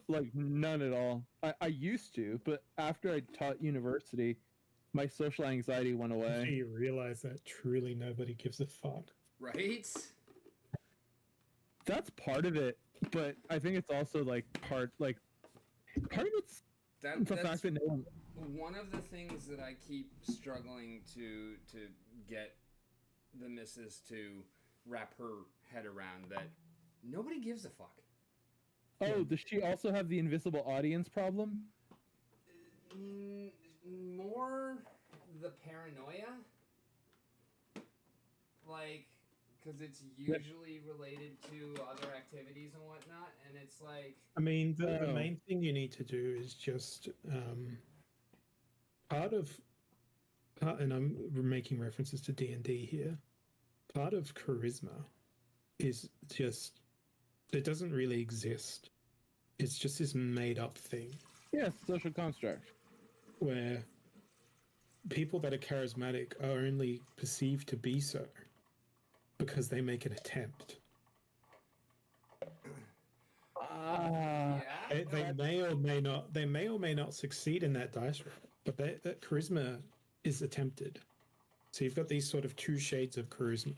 Like, none at all. I used to, but after I taught university, my social anxiety went So away. you realize that truly nobody gives a fuck. Right? That's part of it, but I think it's also like part of it's the That's fact that no one. one of the things that I keep struggling to get the missus to wrap her head around, that nobody gives a fuck. Oh, does she also have the invisible audience problem? More the paranoia, like, because it's usually related to other activities and whatnot, and it's like, I mean, the Oh. main thing you need to do is just and I'm making references to D&D here. Part of charisma is just it doesn't really exist. It's just this made-up thing Yes, social construct. where people that are charismatic are only perceived to be so because they make an attempt. Ah, yeah, They may or may not succeed in that dice roll, but that charisma is attempted. So you've got these sort of two shades of charisma.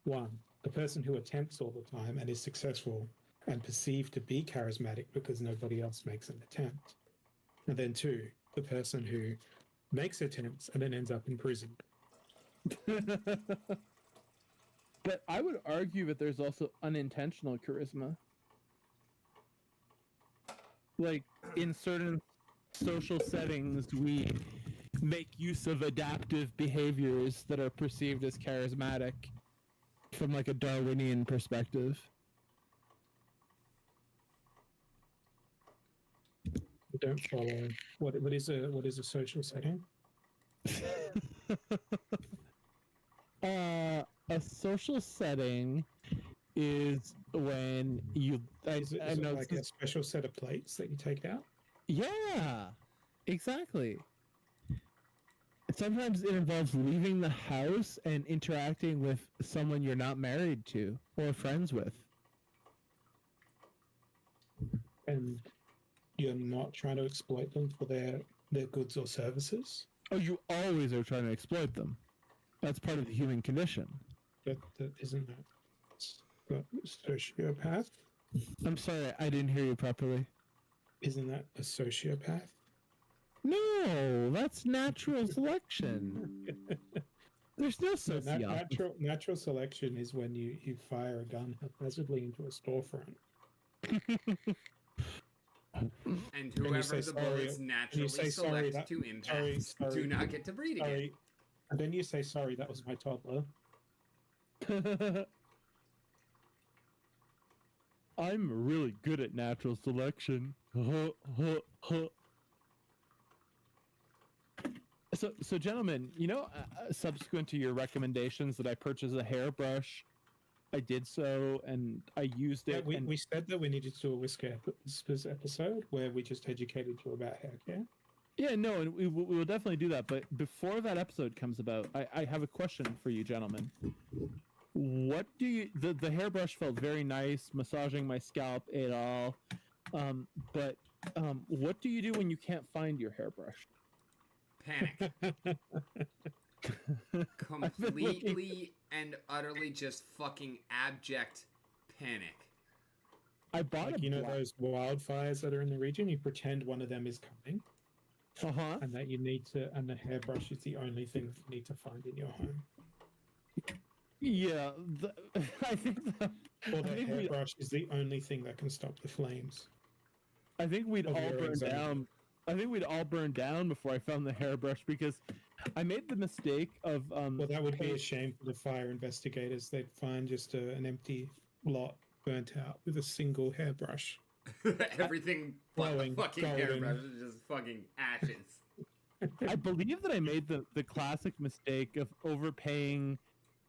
One, the person who attempts all the time and is successful and perceived to be charismatic because nobody else makes an attempt. And then two, the person who makes attempts and then ends up in prison. but I would argue that there's also unintentional charisma. Like, in certain social settings, we make use of adaptive behaviors that are perceived as charismatic from like a Darwinian perspective. I don't follow. What is a social setting? A social setting is when you. Is it like a special set of plates that you take out? Yeah, exactly. Sometimes it involves leaving the house and interacting with someone you're not married to or friends with. And you're not trying to exploit them for their goods or services? Oh, you always are trying to exploit them. That's part of the human condition. That isn't that sociopath? I'm sorry, I didn't hear you properly. Isn't that a sociopath? No, that's natural selection. There's no No, sociopathy. natural selection is when you fire a gun haphazardly into a storefront. and you whoever say the sorry- bullets and naturally you say sorry, select to sorry, impact sorry. do not get to breed again. Sorry. And then you say, sorry, that was my toddler. I'm really good at natural selection. So, gentlemen, subsequent to your recommendations that I purchase a hairbrush, I did so and I used Yeah, it. we, and we said that we needed to do a whisker episode where we just educated you about hair care. Yeah, no, and we will definitely do that. But before that episode comes about, I have a question for you, gentlemen. What do you? The hairbrush felt very nice, massaging my scalp et al. But what do you do when you can't find your hairbrush? Panic. I've been looking- Completely and utterly just fucking abject panic. I bought Like, a those wildfires that are in the region, you pretend one of them is coming Uh-huh. and that and the hairbrush is the only thing that you need to find in your home. Yeah, I think Or the I think hairbrush is the only thing that can stop the flames. we'd of all your burn anxiety. down. I think we'd all burn down before I found the hairbrush because I made the mistake of Well, that would be a paying- shame for the fire investigators. They'd find just an empty lot burnt out with a single hairbrush. Everything but the Glowing, fucking golden. hairbrush is just fucking ashes. I believe that I made the classic mistake of overpaying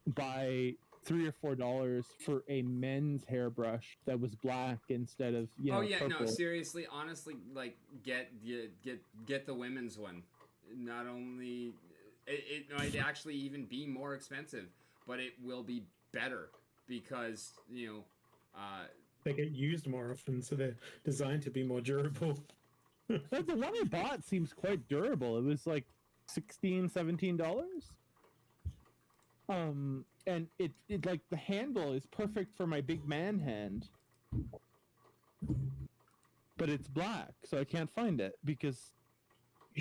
by $3 or $4 for a men's hairbrush that was black instead of Oh yeah, purple. no, seriously, honestly, like get the women's one. Not only it might actually even be more expensive, but it will be better because They get used more often, so they're designed to be more durable. But the one I bought seems quite durable. It was like $16-17. And it like the handle is perfect for my big man hand. But it's black, so I can't find it because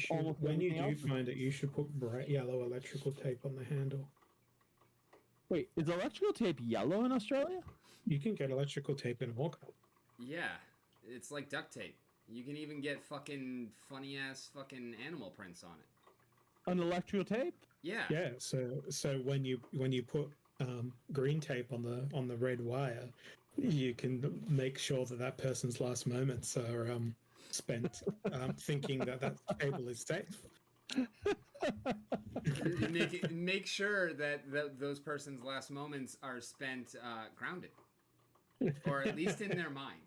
almost When you everything do else is- find it, you should put bright yellow electrical tape on the handle. Wait, is electrical tape yellow in Australia? You can get electrical tape in all colors. yeah, it's like duct tape. You can even get fucking funny ass fucking animal prints on it. An electrical tape? Yeah. Yeah, so when you put green tape on the red wire, you can make sure that person's last moments are spent thinking that cable is safe. Make sure that those person's last moments are spent grounded, or at least in their mind.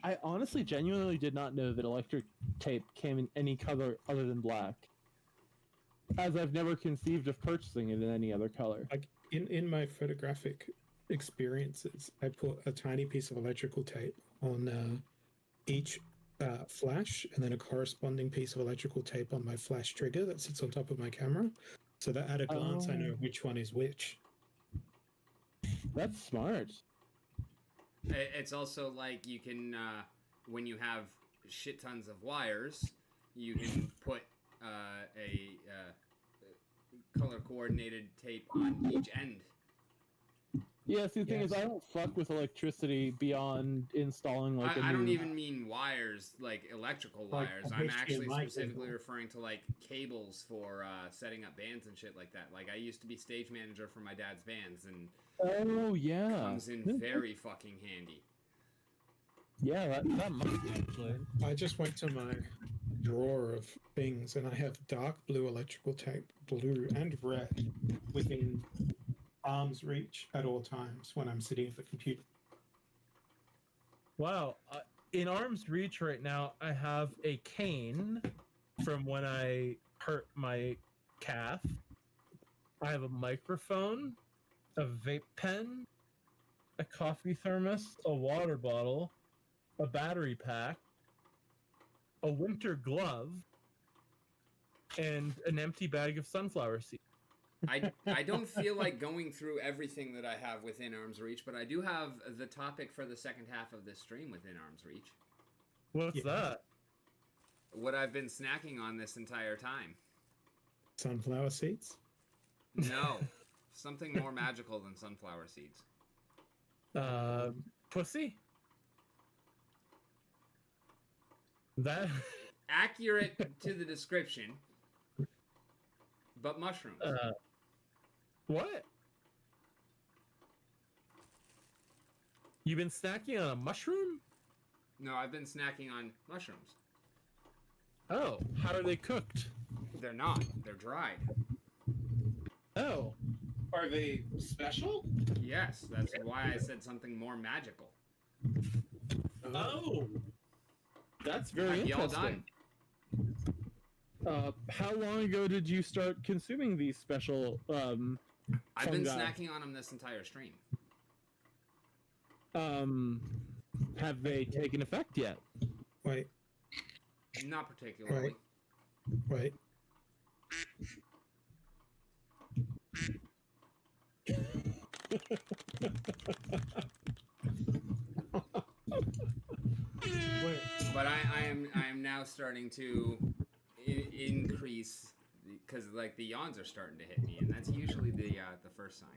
I honestly genuinely did not know that electric tape came in any color other than black. As I've never conceived of purchasing it in any other color. Like in my photographic experiences, I put a tiny piece of electrical tape on each flash, and then a corresponding piece of electrical tape on my flash trigger that sits on top of my camera, so that at a glance I know which one is which. That's smart. It's also like you can, when you have shit tons of wires, you can put a color coordinated tape on each end. Yeah, see, the thing is, Yes. I don't fuck with electricity beyond installing like a I don't new- even mean wires, like electrical Like wires. a I'm actually HDMI specifically cable. referring to like cables for setting up bands and shit like that. Like I used to be stage manager for my dad's bands, and Oh yeah, comes in very fucking handy. Yeah, that might be actually. I just went to my drawer of things, and I have dark blue electrical tape, blue and red, within arm's reach at all times when I'm sitting at the computer. Wow, in arm's reach right now, I have a cane from when I hurt my calf. I have a microphone, a vape pen, a coffee thermos, a water bottle, a battery pack, a winter glove, and an empty bag of sunflower seeds. I don't feel like going through everything that I have within arm's reach, but I do have the topic for the second half of this stream within arm's reach. What's Yeah. that? What I've been snacking on this entire time. Sunflower seeds? No, something more magical than sunflower seeds. Pussy? That Accurate to the description, but mushrooms. what? You've been snacking on a mushroom? No, I've been snacking on mushrooms. Oh, how are they cooked? They're not. They're dried. Oh, are they special? Yes, that's why I said something more magical. Oh, that's very Might be all interesting. done. How long ago did you start consuming these special? I've been fungi? snacking on them this entire stream. Have they taken effect yet? Wait, Not particularly. wait. Wait. But I am now starting to increase because like the yawns are starting to hit me, and that's usually the first sign.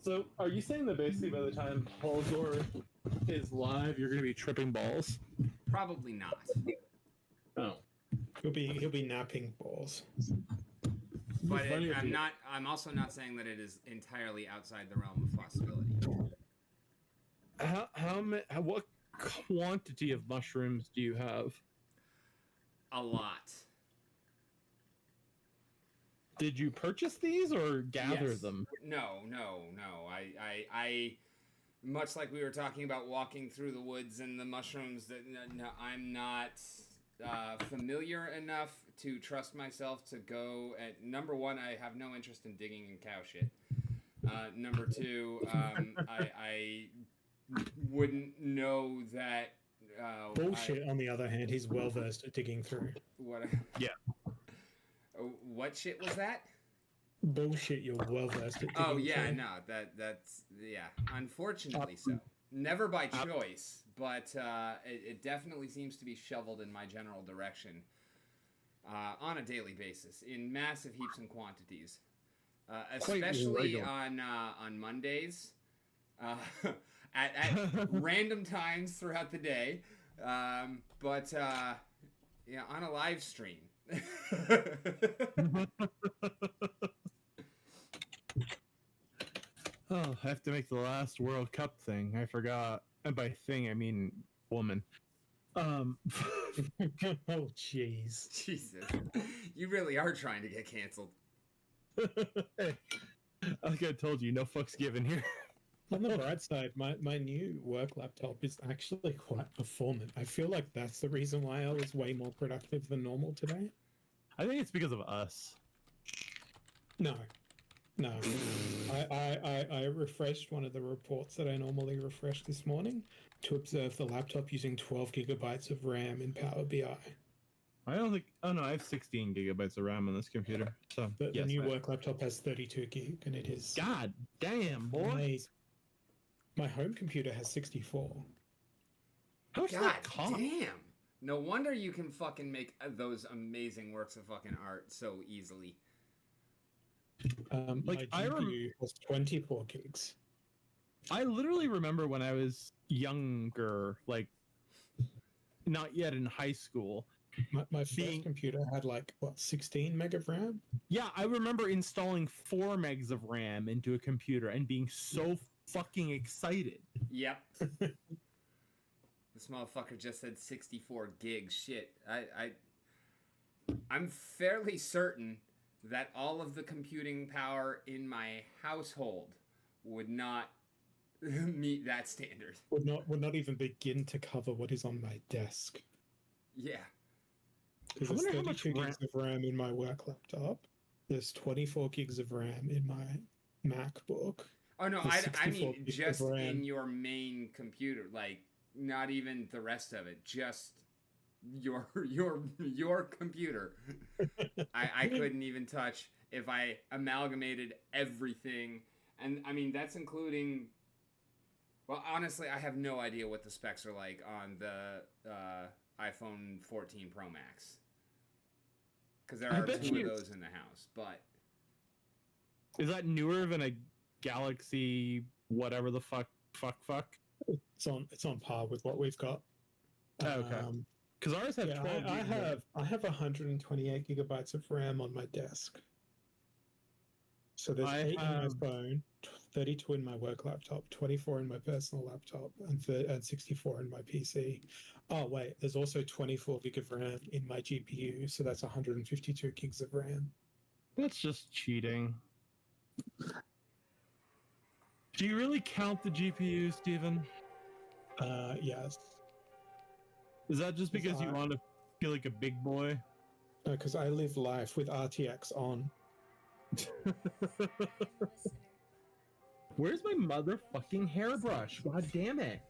So, are you saying that basically by the time Polgor is live, you're going to be tripping balls? Probably not. Oh. He'll be napping balls. But funny if I'm you- not. I'm also not saying that it is entirely outside the realm of possibility. What quantity of mushrooms do you have? a lot. Did you purchase these or gather Yes. them? No. I much like we were talking about walking through the woods and the mushrooms. That no, I'm not familiar enough to trust myself to go. At number one, I have no interest in digging in cow shit. Number two, I wouldn't know that. Bullshit. On the other hand, he's well versed at digging through. Yeah. What shit was that? Bullshit. You're well versed at digging Oh yeah, through. no, that's yeah. Unfortunately, so never by choice, but it definitely seems to be shoveled in my general direction on a daily basis in massive heaps and quantities, especially on Mondays, at random times throughout the day, but yeah, on a live stream. Oh, I have to make the last World Cup thing. I forgot. And by thing, I mean woman. Oh, jeez. Jesus, you really are trying to get canceled. Hey, like I told you, no fucks given here. On the bright side, my new work laptop is actually quite performant. I feel like that's the reason why I was way more productive than normal today. I think it's because of us. No. I refreshed one of the reports that I normally refresh this morning to observe the laptop using 12 gigabytes of RAM in Power BI. I don't think. Oh no, I have 16 gigabytes of RAM on this computer. So The yes, new work laptop has 32 gig, and it is God damn, boy. amazing. My home computer has 64. How much does God that cost? damn. No wonder you can fucking make those amazing works of fucking art so easily. Like, My GPU has 24 gigs. I literally remember when I was younger, like not yet in high school. My first computer had like, what, 16 meg of RAM? Yeah, I remember installing 4 megs of RAM into a computer and being so fucking excited. Yep. This motherfucker just said 64 gigs. Shit. I'm fairly certain that all of the computing power in my household would not meet that standard. Would not even begin to cover what is on my desk. Yeah. Because I there's wonder how much 32 gigs of RAM in my work laptop. There's 24 gigs of RAM in my MacBook. Oh no, There's I 64 mean gigs of just RAM. in your main computer, like not even the rest of it, just your computer. I couldn't even touch if I amalgamated everything, and I mean that's including. Well, honestly, I have no idea what the specs are like on the iPhone 14 Pro Max, because there are two of those in the house. But Is that newer than a Galaxy whatever the fuck? It's on par with what we've got. Oh, okay. Because ours have 12 I have 128 gigabytes of RAM on my desk. So there's 8 in my phone, 32 in my work laptop, 24 in my personal laptop, and 64 in my PC. Oh wait, there's also 24 gig of RAM in my GPU, so that's 152 gigs of RAM. That's just cheating. Do you really count the GPU, Steven? Yes. Is that just because you want to feel like a big boy? Because I live life with RTX on. Where's my motherfucking hairbrush? God damn it.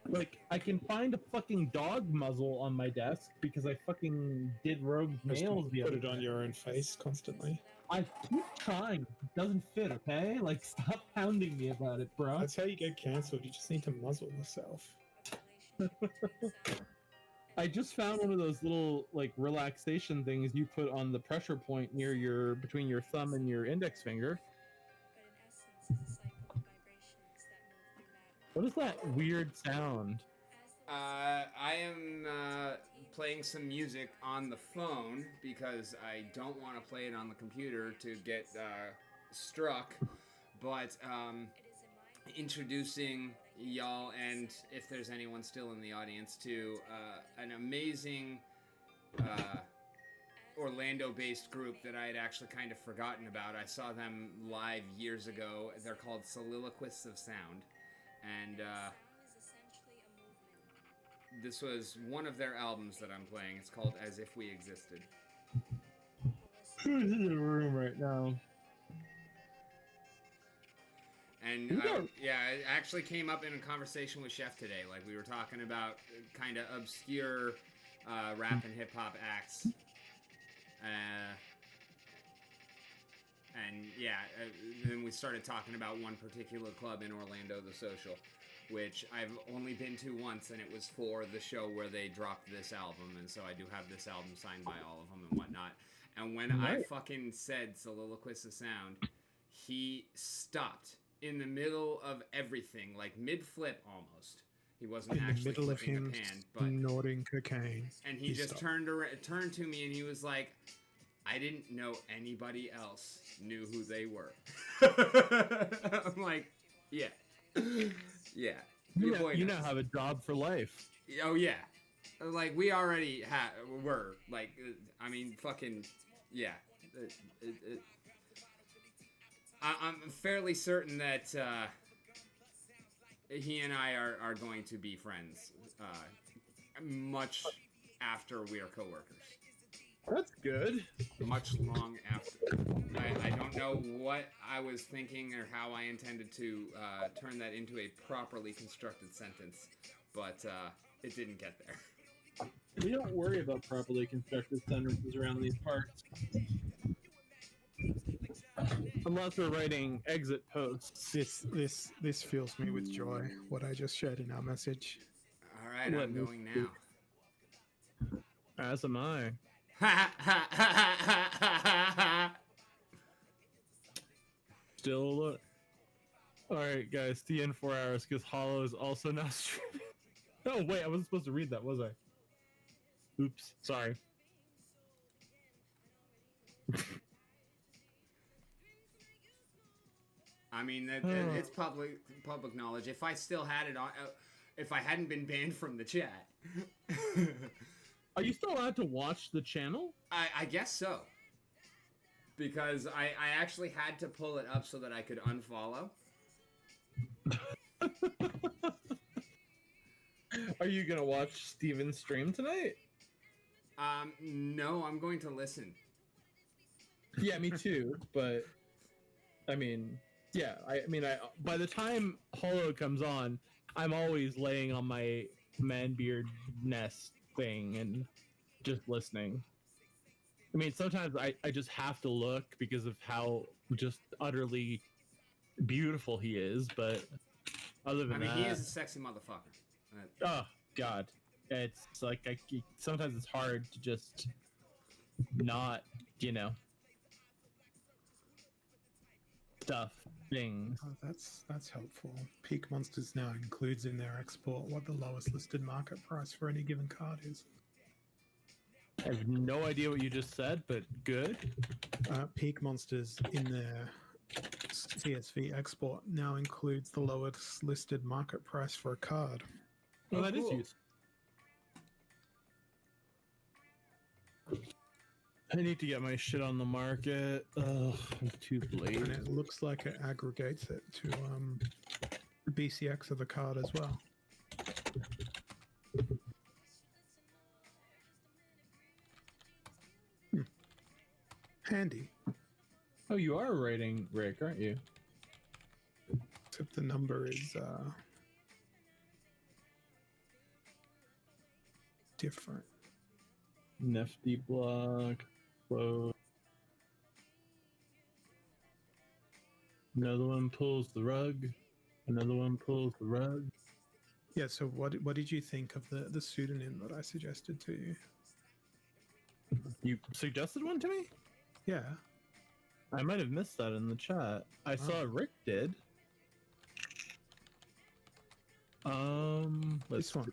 Like, I can find a fucking dog muzzle on my desk because I fucking did rogue Just nails the put other it on your own face constantly. I keep trying. It doesn't fit, okay? Like, stop hounding me about it, bro. That's how you get cancelled. You just need to muzzle yourself. I just found one of those little, like, relaxation things you put on the pressure point near your, between your thumb and your index finger. What is that weird sound? I am playing some music on the phone because I don't want to play it on the computer to get struck. But introducing y'all, and if there's anyone still in the audience, to an amazing Orlando-based group that I had actually kind of forgotten about. I saw them live years ago. They're called Soliloquists of Sound, and this was one of their albums that I'm playing. It's called As If We Existed. Who's in the room right now? And yeah, it actually came up in a conversation with Chef today. Like, we were talking about kind of obscure rap and hip hop acts. And yeah, then we started talking about one particular club in Orlando, The Social, which I've only been to once, and it was for the show where they dropped this album, and so I do have this album signed by all of them and whatnot. And when I fucking said Soliloquist of Sound, he stopped in the middle of everything, like mid-flip almost. He wasn't in actually the middle of flipping him the pan, but snorting cocaine. and he just turned to me and he was like, I didn't know anybody else knew who they were. I'm like, yeah. Yeah. You now have a job for life. Oh, yeah. Like, we already were. Like, I mean, fucking, yeah. I'm fairly certain that he and I are going to be friends much after we are coworkers. That's good. Much long after. I don't know what I was thinking or how I intended to turn that into a properly constructed sentence, but it didn't get there. We don't worry about properly constructed sentences around these parts. Unless we're writing exit posts. This fills me with joy, what I just shared in our message. All right, I'm going now. As am I. Still look. Alright, guys, stay in 4 hours because Hollow is also now streaming. Oh, wait, I wasn't supposed to read that, was I? Oops, sorry. I mean, it's public knowledge. If I still had it on, if I hadn't been banned from the chat. Are you still allowed to watch the channel? I guess so. Because I actually had to pull it up so that I could unfollow. Are you gonna watch Steven's stream tonight? No, I'm going to listen. Yeah, me too. But I mean, yeah, I by the time Hollow comes on, I'm always laying on my man beard nest thing and just listening. I mean, sometimes I just have to look because of how just utterly beautiful he is, but other than that... he is a sexy motherfucker. Oh, God. It's like, sometimes it's hard to just not, stuff, things. Oh, that's helpful. Peak Monsters now includes in their export what the lowest listed market price for any given card is. I have no idea what you just said, but good. Peak Monsters in their CSV export now includes the lowest listed market price for a card. Well, that is cool. useful. I need to get my shit on the market. Ugh, I'm too late. And it looks like it aggregates it to the BCX of the card as well. Handy. Oh, you are writing Rick, aren't you? Except the number is different. Nifty block. Whoa. Another one pulls the rug. Another one pulls the rug. Yeah, so what did you think of the pseudonym that I suggested to you? You suggested one to me? Yeah. I might have missed that in the chat. I saw Rick did. This one.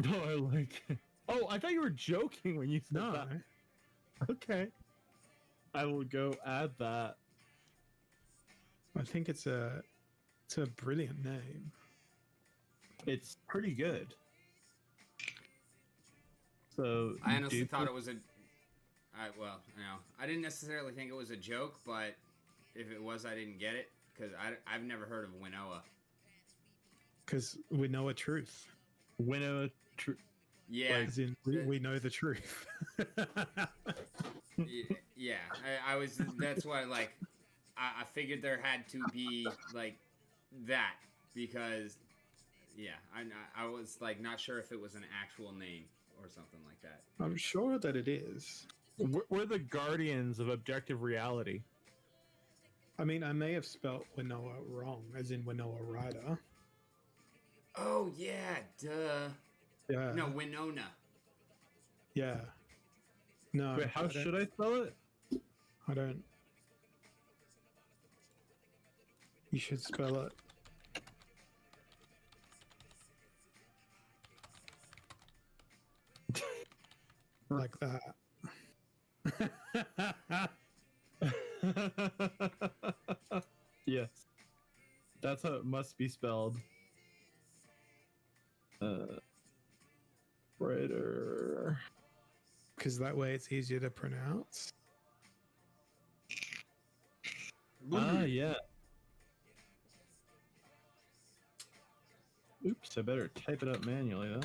No, I like it. Oh, I thought you were joking when you said that. Okay. I will go add that. I think it's a brilliant name. It's pretty good. So I honestly Duke- thought it was I didn't necessarily think it was a joke, but if it was, I didn't get it because I've never heard of Winnoa. Because we know a truth. Winnow. Yeah, As in, we know the truth. yeah. I was. That's why, like, I figured there had to be like that because, yeah, I was like not sure if it was an actual name or something like that. I'm sure that it is. We're the guardians of objective reality. I mean, I may have spelt Winnoa wrong, as in Winnoa Ryder. Oh yeah, duh. Yeah. No, Winona. Yeah. No. Wait, how should I spell it? I don't. You should spell it. Like that. Yes. That's how it must be spelled. Writer. Because that way it's easier to pronounce. Yeah. Oops, I better type it up manually though.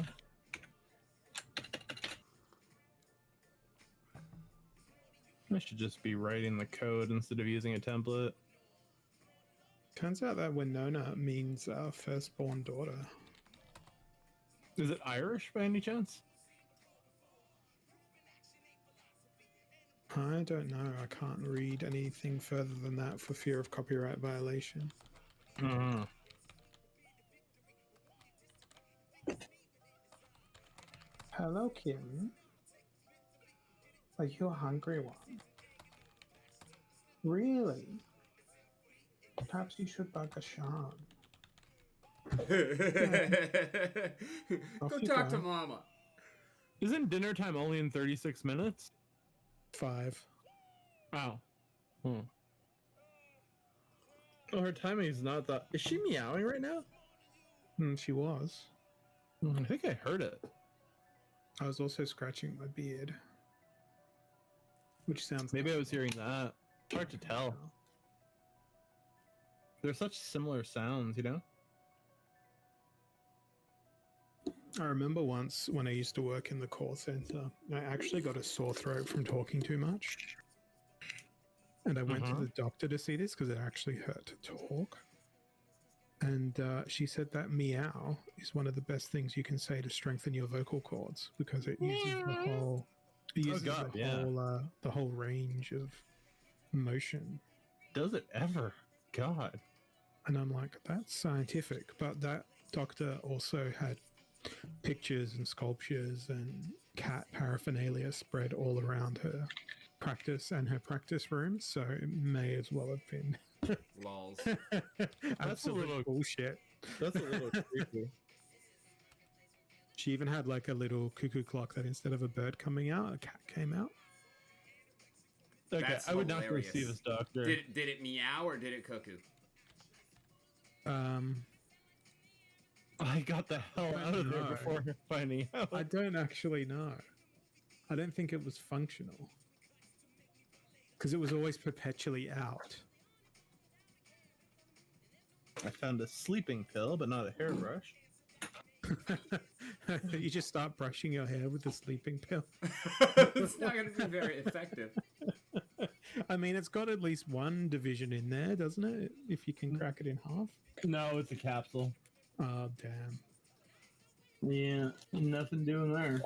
I should just be writing the code instead of using a template. Turns out that Winona means firstborn daughter. Is it Irish by any chance? I don't know. I can't read anything further than that for fear of copyright violation. Uh-huh. Hello, Kim. Are you a hungry one? Really? Perhaps you should bug a Sean. Go you talk to go. Mama. Isn't dinner time only in 36 minutes? 5. Wow. Oh, her timing is not that. Is she meowing right now? She was. I think I heard it. I was also scratching my beard. Which sounds Maybe I was hearing that. It's hard to tell. They're such similar sounds, you know? I remember once when I used to work in the call center, I actually got a sore throat from talking too much. And I went to the doctor to see this because it actually hurt to talk. And she said that meow is one of the best things you can say to strengthen your vocal cords because it uses the whole, the whole range of motion. Does it ever? God. And I'm like, that's scientific. But that doctor also had pictures and sculptures and cat paraphernalia spread all around her practice and her practice room. So it may as well have been Lols. absolute little- bullshit. That's a little creepy. She even had like a little cuckoo clock that instead of a bird coming out, a cat came out. Okay, That's I would not go hilarious. see this doctor. Did it meow or did it cuckoo? I got the hell out of there No. before finding out. I don't actually know. I don't think it was functional because it was always perpetually out. I found a sleeping pill, but not a hairbrush. You just start brushing your hair with a sleeping pill. It's not going to be very effective. I mean, it's got at least one division in there, doesn't it? If you can crack it in half. No, it's a capsule. Oh, damn. Yeah, nothing doing there.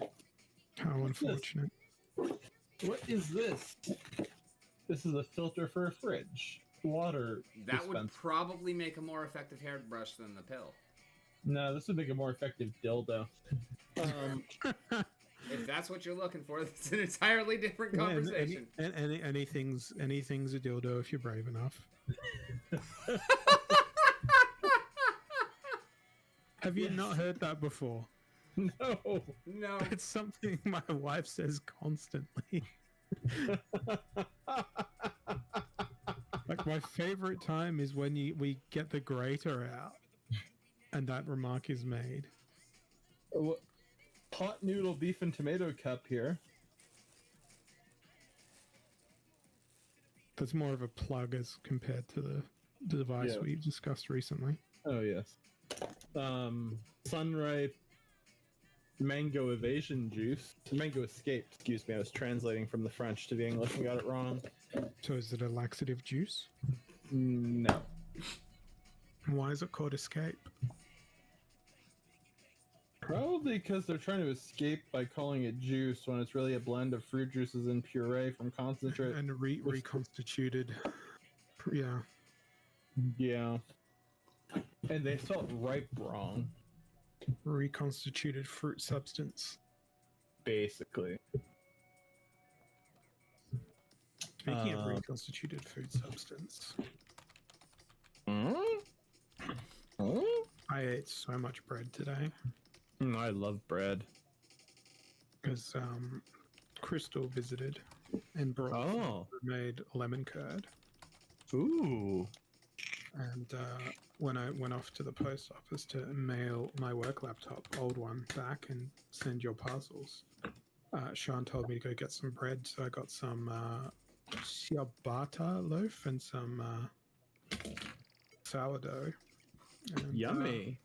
How What's this? unfortunate. What is this? This is a filter for a fridge. Water. That would dispenser. probably make a more effective hairbrush than the pill. No, this would make a more effective dildo. If that's what you're looking for, that's an entirely different Yeah, conversation. anything's a dildo if you're brave enough. Have you not heard that before? No. No. It's something my wife says constantly. Like my favorite time is when we get the grater out and that remark is made. Pot noodle beef and tomato cup here. That's more of a plug as compared to the device Yeah. we've discussed recently. Oh yes. Sunripe mango evasion juice. Mango escape, excuse me. I was translating from the French to the English and got it wrong. So is it a laxative juice? No. Why is it called Escape? Probably because they're trying to escape by calling it juice when it's really a blend of fruit juices and puree from concentrate. And reconstituted. Yeah. Yeah. And they spelled ripe wrong, Reconstituted fruit substance. basically. Speaking of reconstituted food substance, I ate so much bread today I love bread. because Crystal visited and brought made lemon curd. Ooh. And when I went off to the post office to mail my work laptop, old one, back and send your parcels, Sean told me to go get some bread, so I got some ciabatta loaf and some sourdough. And, Yummy.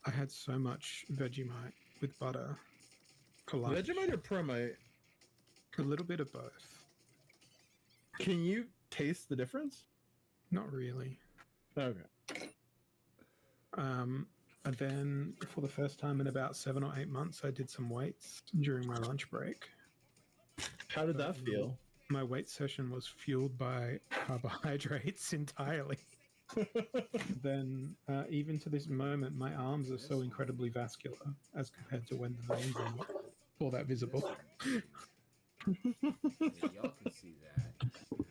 I had so much Vegemite with butter. For lunch. Vegemite or Promite? A little bit of both. Can you taste the difference? Not really. Okay. And then, for the first time in about 7 or 8 months, I did some weights during my lunch break. How did that feel? My weight session was fueled by carbohydrates entirely. Then, even to this moment, my arms are so incredibly vascular as compared to when the veins are not all that visible. Yeah, y'all can see that.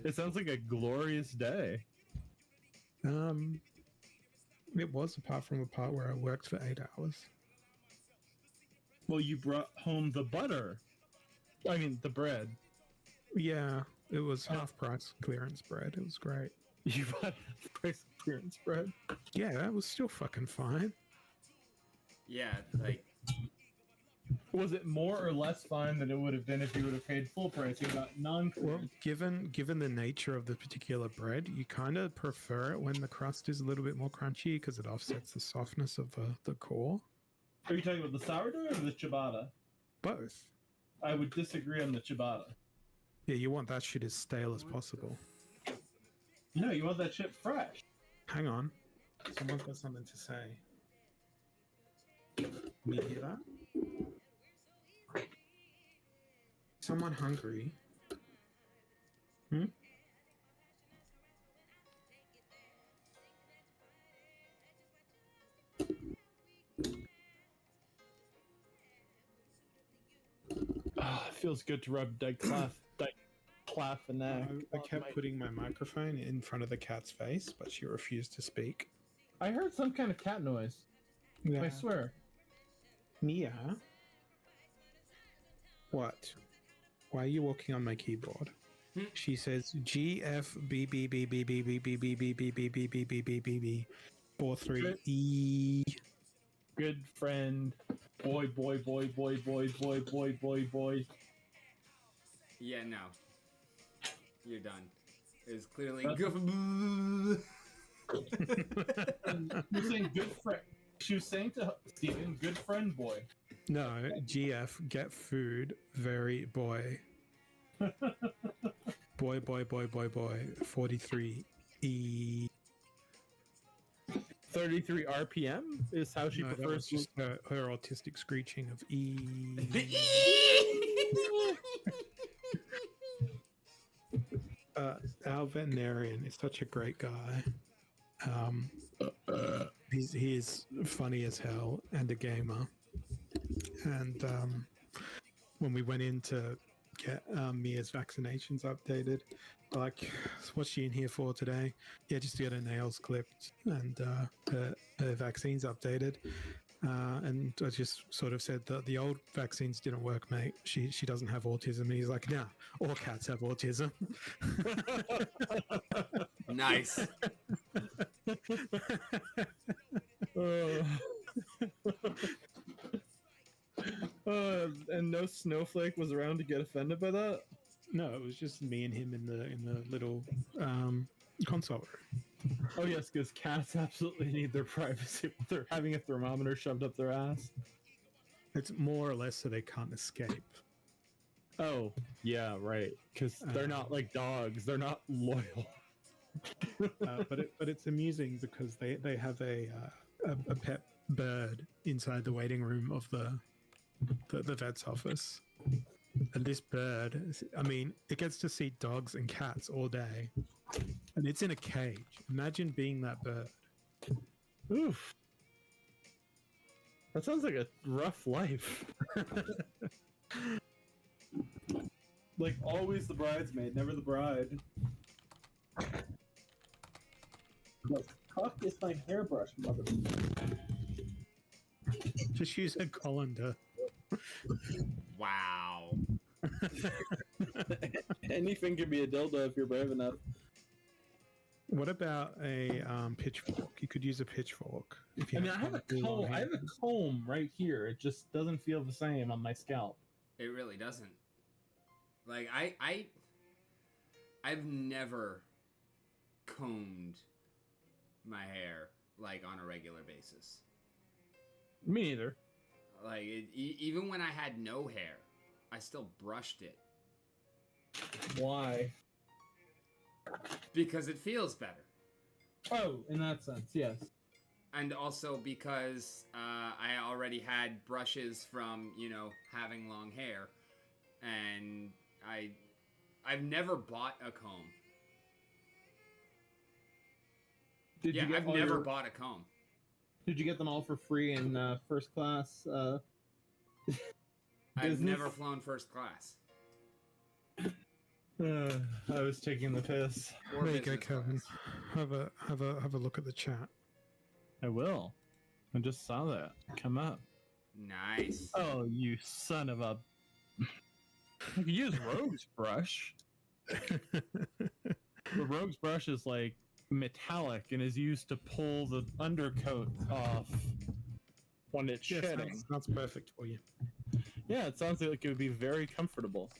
It sounds like a glorious day. It was, apart from the part where I worked for 8 hours. Well, you brought home the butter. I mean, the bread. Yeah, it was half price clearance bread. It was great. You bought price clearance bread. Yeah, that was still fucking fine. Yeah, like Was it more or less fine than it would have been if you would have paid full price and got non-clearance? Well, given the nature of the particular bread, you kind of prefer it when the crust is a little bit more crunchy because it offsets the softness of the core. Are you talking about the sourdough or the ciabatta? Both. I would disagree on the ciabatta. Yeah, you want that shit as stale as possible. No, you want that shit fresh. Hang on. Someone's got something to say. Can you hear that? Someone hungry? Hmm? Oh, it feels good to rub Dyke Claff and that. I kept putting my microphone in front of the cat's face, but she refused to speak. I heard some kind of cat noise. Yeah. I swear. Mia? What? Why are you walking on my keyboard? She says G F B B B B B B B B B B B B B B B B B 43 E. Good friend. Boy. yeah, no. You're done. It was clearly That's- good. You're saying good friend. She was saying to Steven, good friend boy. No, GF, get food, very boy. Boy. 43 E. 33 RPM is how she No, that was prefers. just her autistic screeching of E. Our veterinarian is such a great guy. He is funny as hell and a gamer. And when we went in to get Mia's vaccinations updated, like, what's she in here for today? Yeah, just to get her nails clipped and her vaccines updated. And I just sort of said that the old vaccines didn't work, mate. She doesn't have autism. And he's like, nah, all cats have autism. Nice. And no Snowflake was around to get offended by that? No, it was just me and him in the little console room. Oh yes, because cats absolutely need their privacy while they're having a thermometer shoved up their ass. It's more or less so they can't escape. Oh, yeah, right. Because they're not like dogs. They're not loyal. But it's amusing because they have a pet bird inside the waiting room of the vet's office. And this bird, I mean, it gets to see dogs and cats all day. And it's in a cage. Imagine being that bird. Oof. That sounds like a rough life. Like, always the bridesmaid, never the bride. The fuck is my hairbrush, mother? Just use a colander. Wow. Anything can be a dildo if you're brave enough. What about a pitchfork? You could use a pitchfork. If you I mean, I have a long comb. I hair. have a comb right here. It just doesn't feel the same on my scalp. It really doesn't. Like I've never combed my hair like on a regular basis. Me neither. Like even when I had no hair, I still brushed it Why? because it feels better. Oh, in that sense, yes. And also because I already had brushes from, having long hair, and I've never bought a comb. I've never bought a comb. Did you get them all for free in first class? I've business? never flown first class. I was taking the piss. Or There you go, business Kevin. class. Have a look at the chat. I will. I just saw that come up. Nice. Oh, you son of a! You can use Rogue's brush. The Rogue's brush is like metallic and is used to pull the undercoat off when it's Yes, shedding. that's perfect for you. Yeah, it sounds like it would be very comfortable.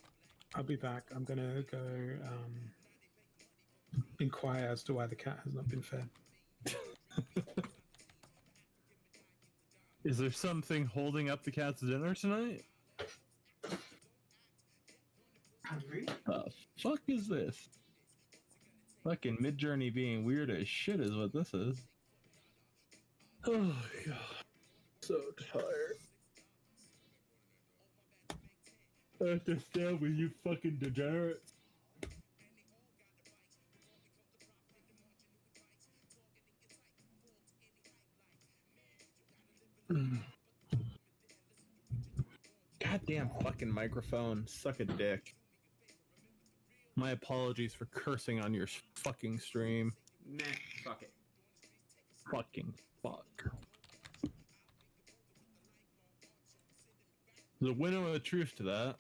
I'll be back. I'm gonna go inquire as to why the cat has not been fed. Is there something holding up the cat's dinner tonight? Hungry? The fuck is this? Fucking Mid-Journey being weird as shit is what this is. Oh god. So tired. I have to stand with you fucking degenerates. Goddamn fucking microphone. Suck a dick. My apologies for cursing on your fucking stream. Meh, fuck it. Fucking fuck. There's a window of truth to that.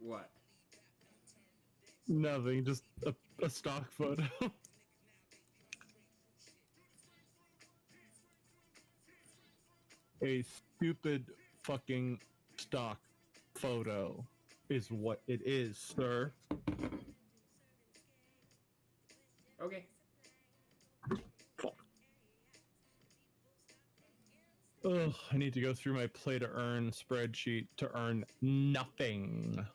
What? Nothing, just a stock photo. A stupid fucking stock photo is what it is, sir. Okay. Ugh, I need to go through my play to earn spreadsheet to earn nothing.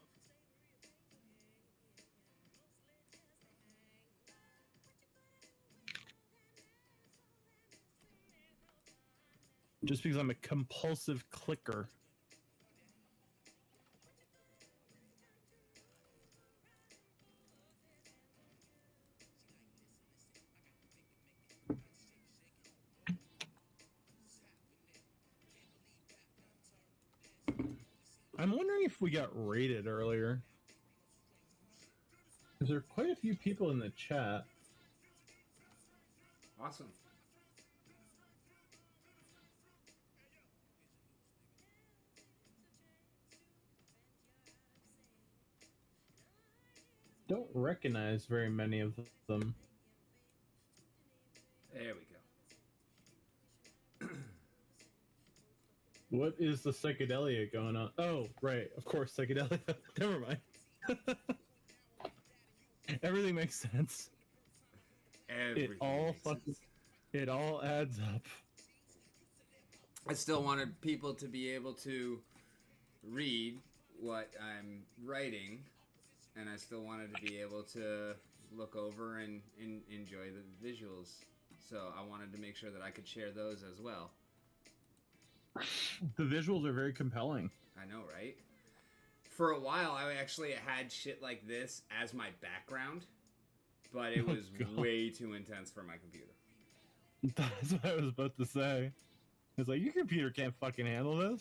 Just because I'm a compulsive clicker. I'm wondering if we got rated earlier. Because there are quite a few people in the chat. Awesome. Don't recognize very many of them. There we go. What is the psychedelia going on? Oh, right. Of course, psychedelia. Never mind. Everything makes sense. Everything makes sense. It all adds up. I still wanted people to be able to read what I'm writing, and I still wanted to be able to look over and enjoy the visuals. So I wanted to make sure that I could share those as well. The visuals are very compelling. I know, right? For a while, I actually had shit like this as my background, but it was way too intense for my computer. That's what I was about to say. It's like, your computer can't fucking handle this.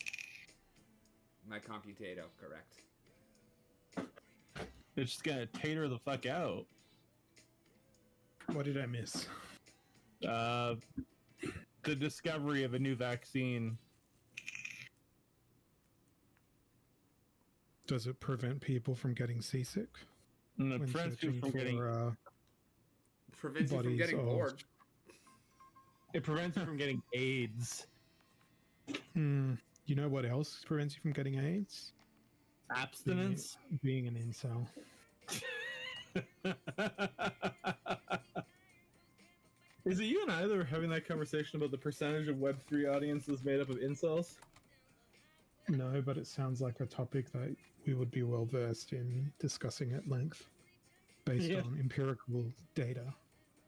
My computato, correct. It's just gonna tater the fuck out. What did I miss? The discovery of a new vaccine. Does it prevent people from getting seasick? And it when prevents you searching from getting. Prevents you from bodies getting of- bored. It prevents you from getting AIDS. You know what else prevents you from getting AIDS? Abstinence. Being an incel. Is it you and I that were having that conversation about the percentage of Web3 audiences made up of incels? No, but it sounds like a topic that we would be well versed in discussing at length, based Yeah. on empirical data.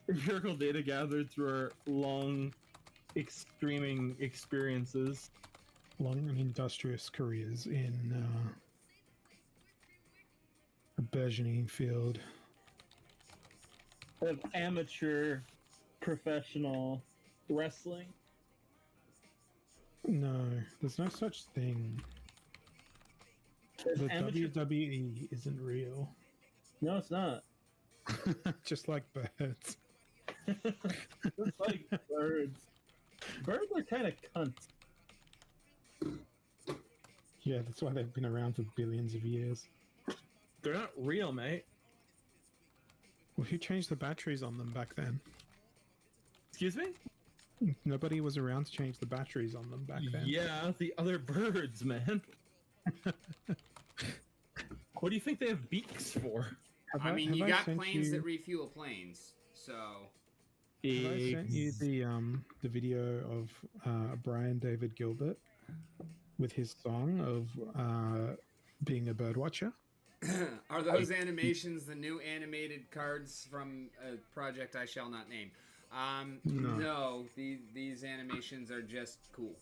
Empirical data gathered through our long, streaming experiences. Long and industrious careers in a burgeoning field. Of amateur, professional wrestling. No, there's no such thing. The Amateur- WWE isn't real. No, it's not. Just like birds. It's like birds. Birds are kind of cunts. Yeah, that's why they've been around for billions of years. They're not real, mate. Well, who changed the batteries on them back then? Excuse me? Nobody was around to change the batteries on them back then. Yeah, the other birds, man. What do you think they have beaks for? I mean, you have got sent planes you- that refuel planes, so... Have I sent you the video of Brian David Gilbert with his song of being a bird watcher? Are those animations the new animated cards from a project I shall not name? No, these animations are just cool.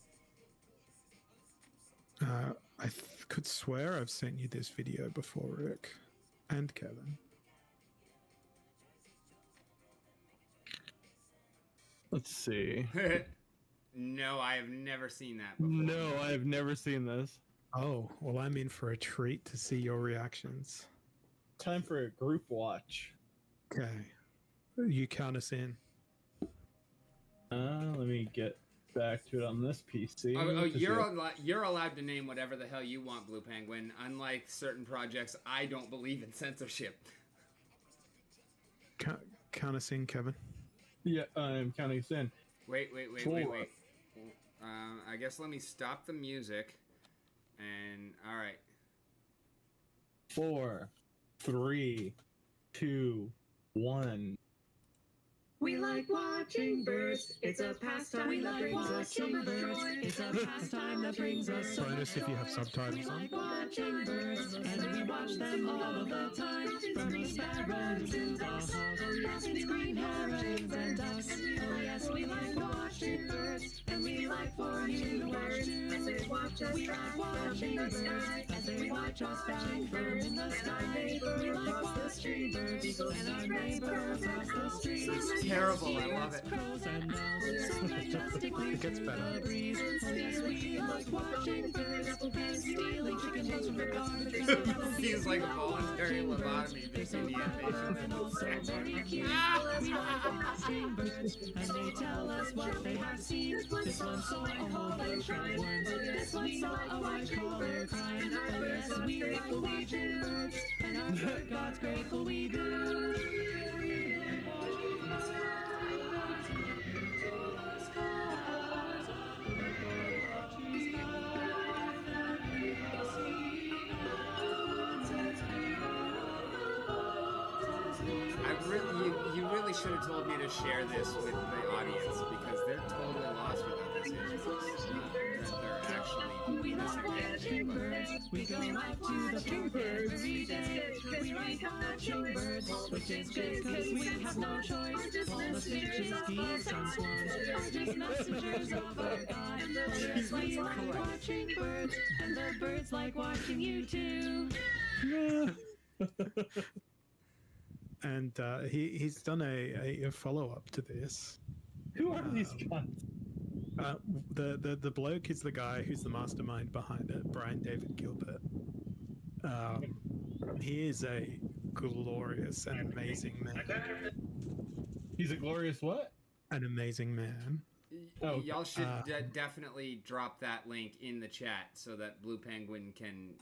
I could swear I've sent you this video before, Rick and Kevin. Let's see. No, I have never seen that before. No, I have never seen this. Oh, well, I'm in for a treat to see your reactions. Time for a group watch. Okay. You count us in. Let me get back to it on this PC. Oh, 'cause you're allowed to name whatever the hell you want, Blue Penguin. Unlike certain projects, I don't believe in censorship. Count us in, Kevin. Yeah, I'm counting us in. Wait. Four. I guess let me stop the music. And all right. 4, 3, 2, 1. We like watching birds. It's a pastime. We like watching birds. It's a pastime that brings us so Bonus if you have subtitles We on. like watching birds, and we watch them all of the time. From the sparrows to the hawks, and green herons and ducks. Oh yes, we like watching birds, and we like forming the words as they watch us. We like watching birds as they watch us flying birds in the sky. We like watching birds and our neighbor across the street. Terrible, I love it. It gets better. Feels like a voluntary lobotomy between the animations and the sex. And they tell us what they have seen. This one saw a whole bunch of worms. This one saw a white collar crying. Oh yes, we like watching birds, and our bird God's grateful we do. should have told me to share this with the audience because they're totally lost without this issue. That they're actually We love missing watching it. birds. We go out to the park every day. We like watching birds, which is good because we have no choice. All the finches, geese, and swans are just messengers of our God. Yes, we like watching birds, and the birds like watching you too. And he's done a follow up to this. Who are these guys? The bloke is the guy who's the mastermind behind it, Brian David Gilbert. He is a glorious and amazing man. He's a glorious what? An amazing man. Oh, Y'all should definitely drop that link in the chat so that Blue Penguin can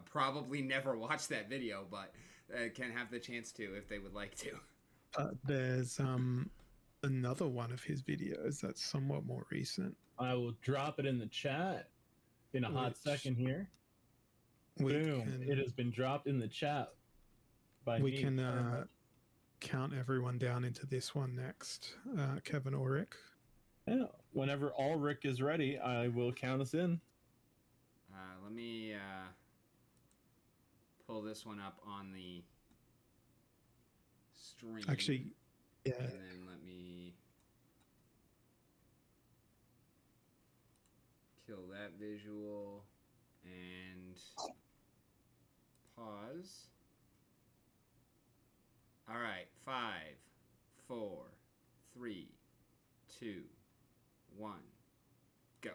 probably never watch that video, but can have the chance to if they would like to. There's another one of his videos that's somewhat more recent. I will drop it in the chat in a hot second here. Boom! It has been dropped in the chat. We can count everyone down into this one next. Kevin Ulrich. Yeah. Whenever Ulrich is ready, I will count us in. Let me pull this one up on the stream. Actually, yeah. And then let me kill that visual and pause. All right, 5, 4, 3, 2, 1, go.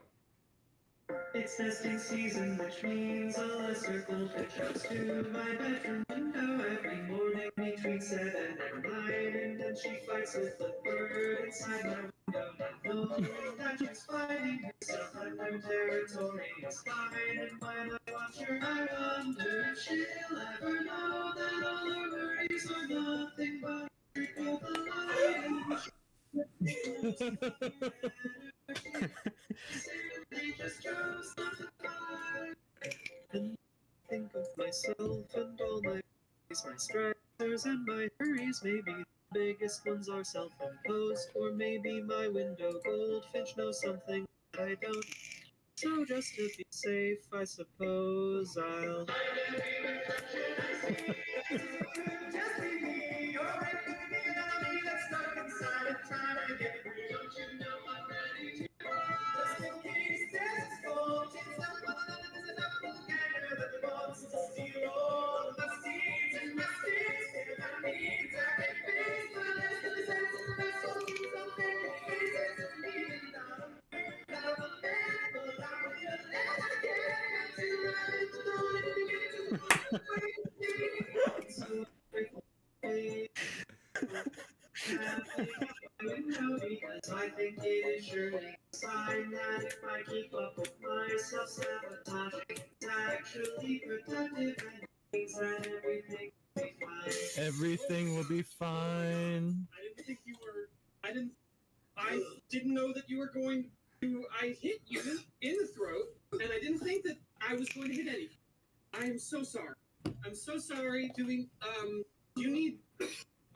It's nesting season, which means a lesser goldfish goes to my bedroom window every morning between 7 and 9, and then she fights with the bird inside my window, not knowing that she's fighting herself under territory is fine. And while I watch her, I wonder if she'll ever know that all her worries are nothing but a trick of the light. They just chose not to fight. And think of myself and all my worries, my stressors and my hurries. Maybe the biggest ones are self-imposed, or maybe my window goldfinch knows something that I don't. So just to be safe, I suppose I'll. Just be me, you're right, you can be another me that's stuck inside and trying to get free. Don't you know I'm ready to go? Just in case there's a storm, chance that one of them is a doppelganger that wants to steal all of my seeds and my sticks and my needs. I can face my list of the sense of my soul, something faces to me and not a not a man, but I will never get until I'm alone and begin to so because I think it is surely a sign that if I keep up with my self-sabotage, it's actually productive and means that everything will be fine. Everything will be fine. I didn't think you were. I didn't know that you were going to. I hit you in the throat, and I didn't think that I was going to hit anything. I am so sorry. I'm so sorry. Do you need?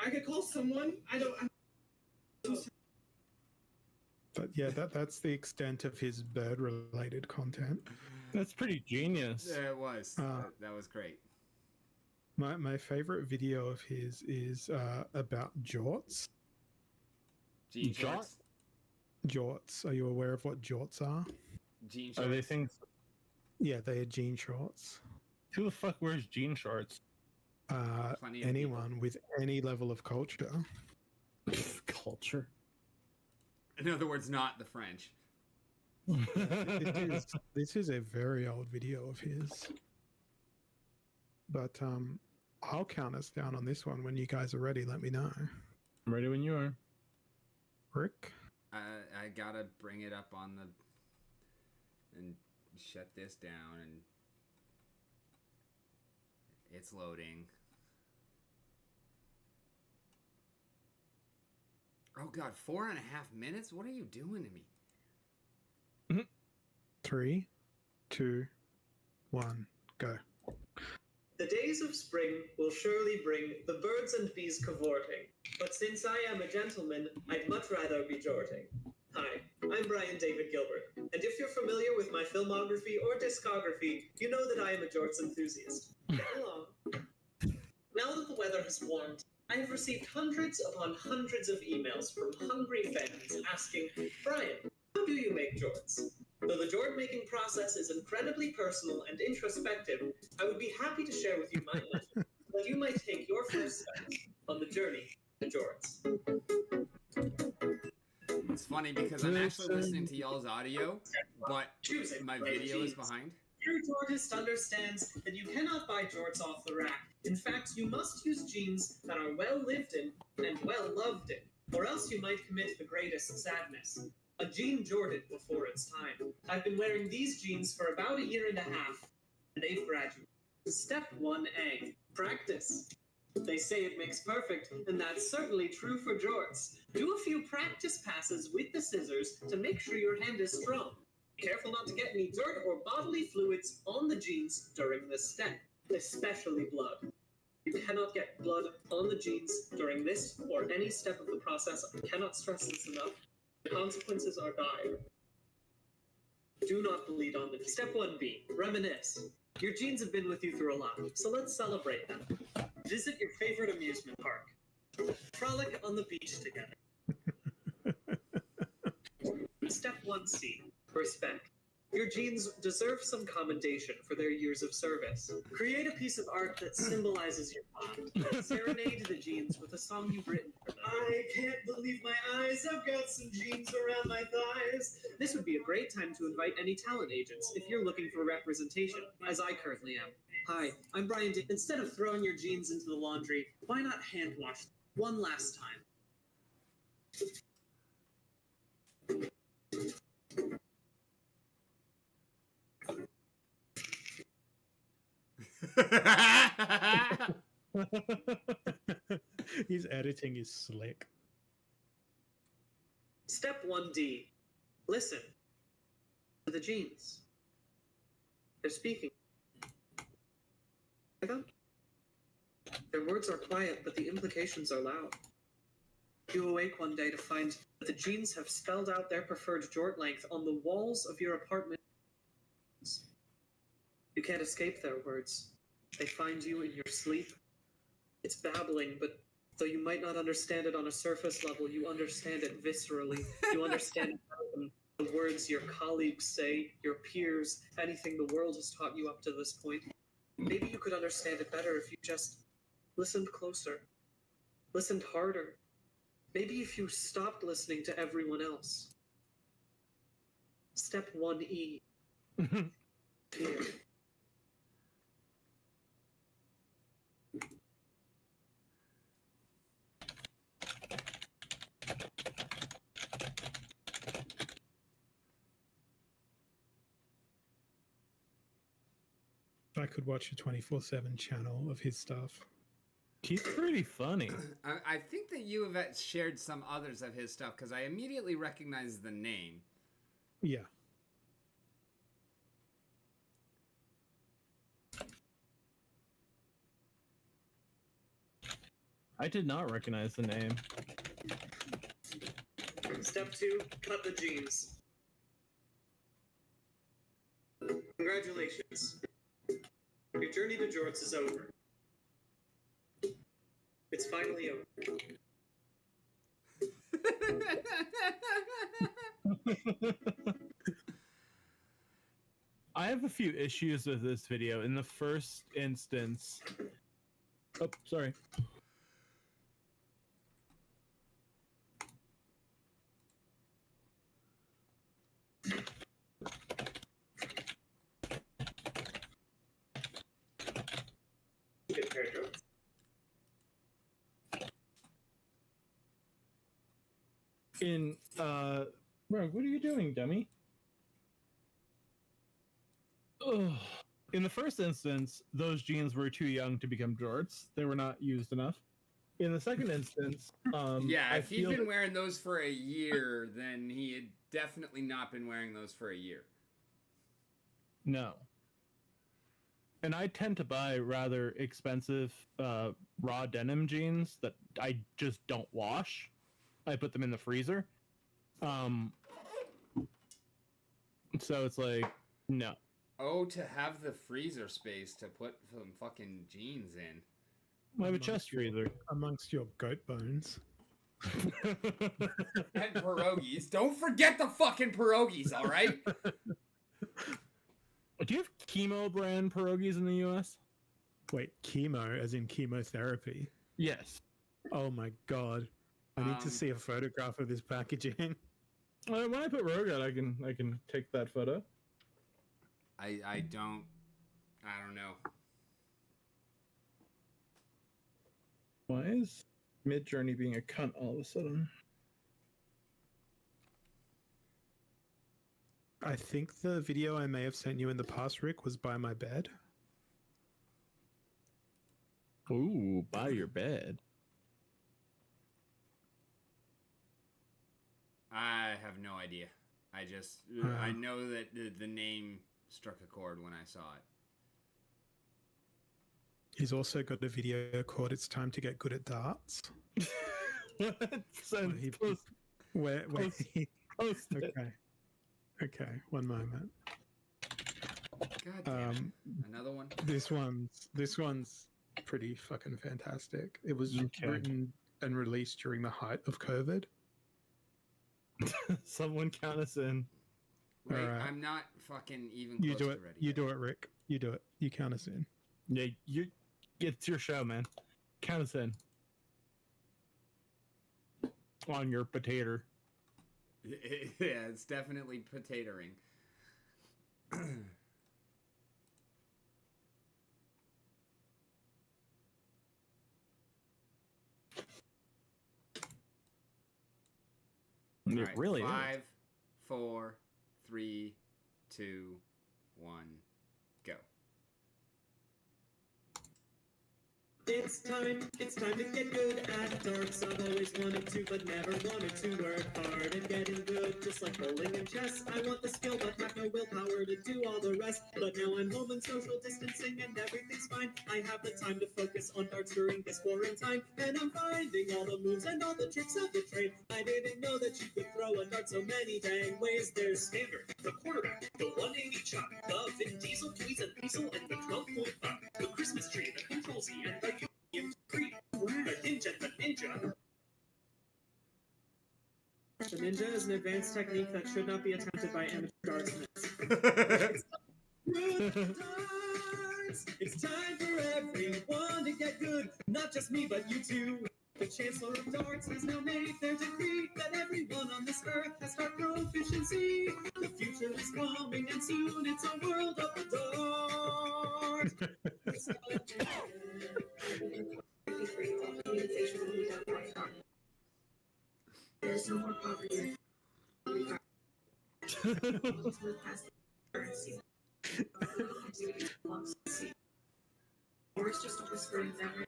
I could call someone. I'm so sorry. But yeah, that's the extent of his bird-related content. That's pretty genius. Yeah, it was. That was great. My favorite video of his is about jorts. Jean Jort? shorts. Jorts. Are you aware of what jorts are? Jean Are shorts. they things? Yeah, they are jean shorts. Who the fuck wears jean shorts? Plenty of Anyone with any level of culture. Culture. In other words, not the French. This is a very old video of his. But I'll count us down on this one. When you guys are ready, let me know. I'm ready when you are. Rick? I gotta bring it up on the and shut this down, and it's loading. Oh god, 4.5 minutes? What are you doing to me? 3, 2, 1, go. The days of spring will surely bring the birds and bees cavorting, but since I am a gentleman, I'd much rather be jorting. Hi, I'm Brian David Gilbert, and if you're familiar with my filmography or discography, you know that I am a jorts enthusiast. Get along. Now that the weather has warmed, I have received hundreds upon hundreds of emails from hungry fans asking, Brian, how do you make jorts? Though the jort making process is incredibly personal and introspective, I would be happy to share with you my method so that you might take your first steps on the journey to jorts. It's funny because I'm actually listening to y'all's audio, but my video is behind. Your jortist understands that you cannot buy jorts off the rack. In fact, you must use jeans that are well lived in and well loved in, or else you might commit the greatest sadness. A jean jorted before its time. I've been wearing these jeans for about a year and a half, and they've graduated. Step 1A, practice. They say it makes perfect, and that's certainly true for jorts. Do a few practice passes with the scissors to make sure your hand is strong. Careful not to get any dirt or bodily fluids on the jeans during this step, especially blood. You cannot get blood on the jeans during this or any step of the process. I cannot stress this enough. The consequences are dire. Do not bleed on them. Step 1B, reminisce. Your jeans have been with you through a lot, so let's celebrate them. Visit your favorite amusement park. Frolic on the beach together. Step 1C, respect. Your jeans deserve some commendation for their years of service. Create a piece of art that symbolizes your bond. Serenade the jeans with a song you've written for them. I can't believe my eyes, I've got some jeans around my thighs. This would be a great time to invite any talent agents if you're looking for representation, as I currently am. Hi, I'm Brian D. Instead of throwing your jeans into the laundry, why not hand wash them one last time? His editing is slick. Step 1D. Listen to the jeans. They're speaking. Their words are quiet, but the implications are loud. You awake one day to find that the jeans have spelled out their preferred jort length on the walls of your apartment. You can't escape their words. They find you in your sleep. It's babbling, but though you might not understand it on a surface level, you understand it viscerally. You understand it better than the words your colleagues say, your peers, anything the world has taught you up to this point. Maybe you could understand it better if you just listened closer, listened harder. Maybe if you stopped listening to everyone else. Step 1E. Fear. I could watch a 24/7 channel of his stuff. He's pretty funny. I think that you have shared some others of his stuff because I immediately recognize the name. Yeah. I did not recognize the name. Step 2, cut the jeans. Congratulations. Your journey to jorts is over. It's finally over. I have a few issues with this video. In the first instance... Oh, sorry. Good pair of jorts. Bro, what are you doing, dummy? Ugh. In the first instance, those jeans were too young to become jorts. They were not used enough. In the second instance, yeah, if he'd feel been wearing those for a year, then he had definitely not been wearing those for a year. no. And I tend to buy rather expensive raw denim jeans that I just don't wash. I put them in the freezer. So it's like, no. Oh, to have the freezer space to put some fucking jeans in. I have a chest freezer. Amongst your goat bones. And pierogies. Don't forget the fucking pierogies, alright? Do you have chemo brand pierogies in the US? Wait, chemo as in chemotherapy? Yes. Oh my god. I need to see a photograph of this packaging. When I put Rogat, I can take that photo. I don't know. Why is Midjourney being a cunt all of a sudden? I think the video I may have sent you in the past, Rick, was by my bed. Ooh, by your bed. I have no idea. I know that the name struck a chord when I saw it. He's also got a video called "It's Time to Get Good at Darts." What? So Where post it. Okay, one moment. God damn it. Another one? This one's pretty fucking fantastic. It was written and released during the height of COVID. Someone count us in. Wait, All right. I'm not fucking even You close do to it. ready. You do it, Rick. You do it. You count us in. Yeah, it's your show, man. Count us in. On your potato. Yeah, it's definitely potatoing. It All right, really is. 5, 4, 3, 2, 1, go. It's time to get good at darts. I've always wanted to, but never wanted to work hard and getting good, just like bowling and chess. I want the skill, but have no willpower to do all the rest. But now I'm home and social distancing and everything's fine. I have the time to focus on darts during this boring time. And I'm finding all the moves and all the tricks of the trade. I didn't know that you could throw a dart so many dang ways. There's standard, the quarterback, the 180 chop, the Vin Diesel, Tweez and Weasel, and the 12.5, the Christmas tree, the Control Z, and the the ninja. The ninja is an advanced technique that should not be attempted by amateur dartsmen. It's time for everyone to get good, not just me, but you too. The Chancellor of Darts has now made their decree that everyone on this earth has dart proficiency. The future is coming, and soon it's a world of the dart. There's no more poverty. Or it's just a whispering memory.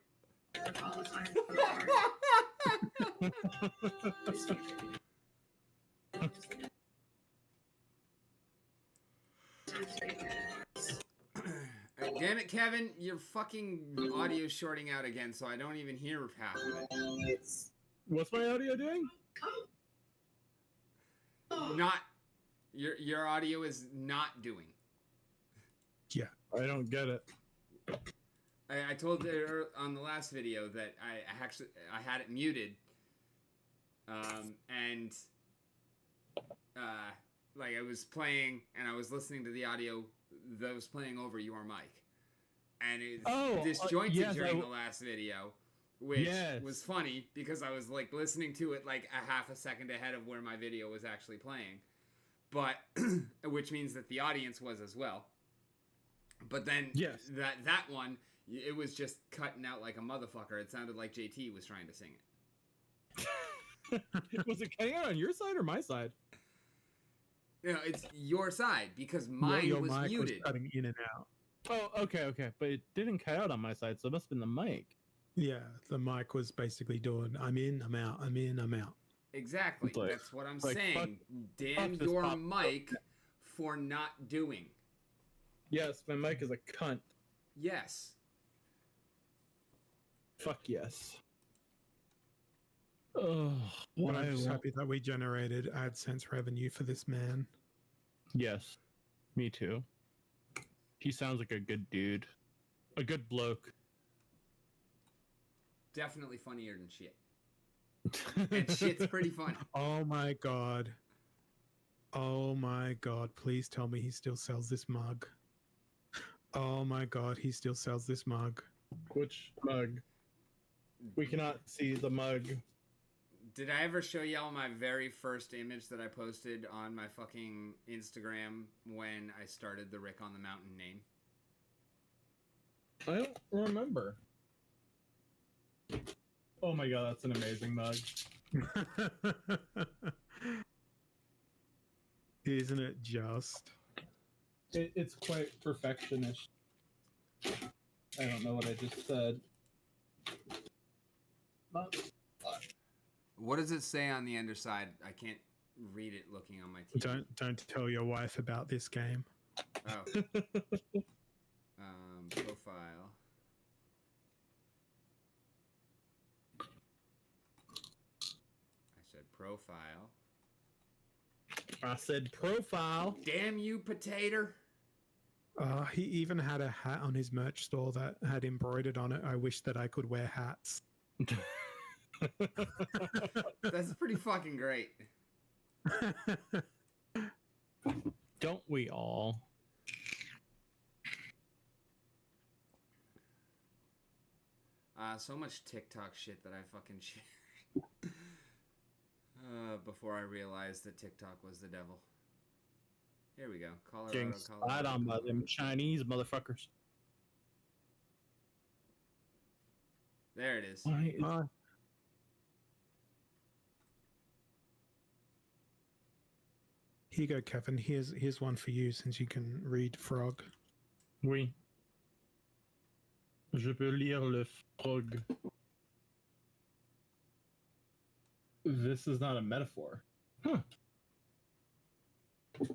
Damn it, Kevin, your fucking audio's shorting out again, so I don't even hear half of it. What's my audio doing? Not your audio is not doing. Yeah, I don't get it. I told you on the last video that I had it muted, and like I was playing and I was listening to the audio that was playing over your mic, and it's disjointed yes, during the last video, which Yes. was funny because I was like listening to it like a half a second ahead of where my video was actually playing, but which means that the audience was as well. But then Yes. that one, it was just cutting out like a motherfucker. It sounded like JT was trying to sing it. Was it cutting out on your side or my side? You know, it's your side because mine your was mic muted. was cutting in and out. Oh, okay. But it didn't cut out on my side, so it must have been the mic. Yeah, the mic was basically doing, I'm in, I'm out, I'm in, I'm out. Exactly. It's like- That's what I'm like, saying. Damn fuck this your pop- mic for not doing. Yes, my mic is a cunt. Yes. Fuck yes. Oh, Well, I'm just happy that we generated AdSense revenue for this man. Yes, me too. He sounds like a good dude, a good bloke. Definitely funnier than shit. And shit's pretty funny. Oh my god. Oh my god. Please tell me he still sells this mug. Oh my god, he still sells this mug. Which mug? We cannot see the mug. Did I ever show y'all my very first image that I posted on my fucking Instagram when I started the Rick on the Mountain name? I don't remember. Oh my god, that's an amazing mug. Isn't it just? It's quite perfectionist. I don't know what I just said. What does it say on the underside? I can't read it looking on my TV. Don't tell your wife about this game. Oh. Profile. I said profile. I said profile. Damn you, potato. He even had a hat on his merch store that had embroidered on it, "I wish that I could wear hats." That's pretty fucking great. Don't we all? So much TikTok shit that I fucking shared. Before I realized that TikTok was the devil. Here we go. Getting spied on by them Chinese motherfuckers. There it is. Here you go, Kevin. Here's one for you since you can read frog. Oui. Je peux lire le frog. This is not a metaphor. Huh.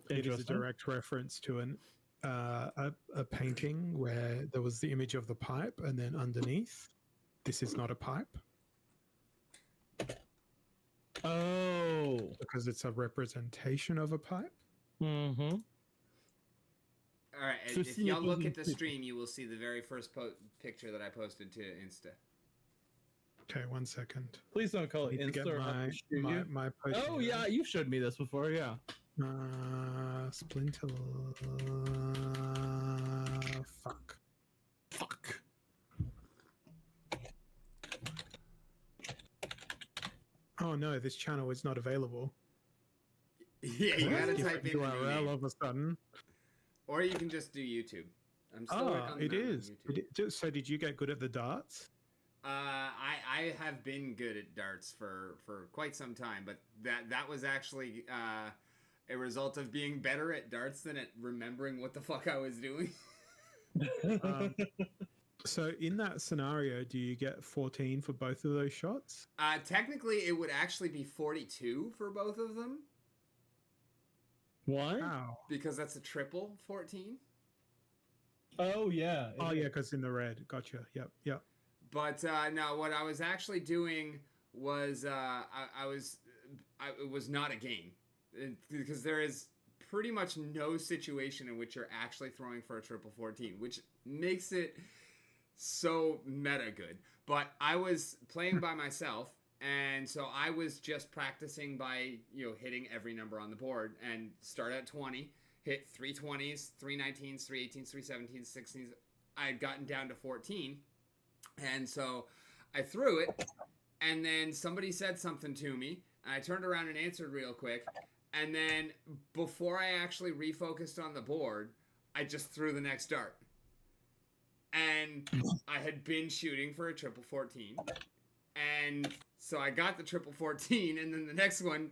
It is a direct reference to a painting where there was the image of the pipe, and then underneath, this is not a pipe. Oh, because it's a representation of a pipe. Mm-hmm. All right, if y'all look at the stream, you will see the very first picture that I posted to Insta. Okay, 1 second. Please don't call it Insta or my post. Oh yeah, you've showed me this before. Yeah. Splinter. Fuck. Oh no, this channel is not available. Yeah, you gotta type in the URL name. all of a sudden. Or you can just do YouTube. I'm still working on it that is. on YouTube. So did you get good at the darts? I have been good at darts for quite some time, but that was actually a result of being better at darts than at remembering what the fuck I was doing. So in that scenario, do you get 14 for both of those shots? Technically, it would actually be 42 for both of them. What? Wow. Because that's a triple 14. Oh yeah. Oh yeah, because in the red. Gotcha. Yep. But no, what I was actually doing was it was not a game, because there is pretty much no situation in which you're actually throwing for a triple 14, which makes it so meta good. But I was playing by myself, and so I was just practicing by hitting every number on the board, and start at 20, hit 3 20s, 3 19s, 3 18s, 3 17s, 16s. I had gotten down to 14. And so I threw it, and then somebody said something to me, and I turned around and answered real quick, and then before I actually refocused on the board, I just threw the next dart. And I had been shooting for a triple 14, and so I got the triple 14, and then the next one,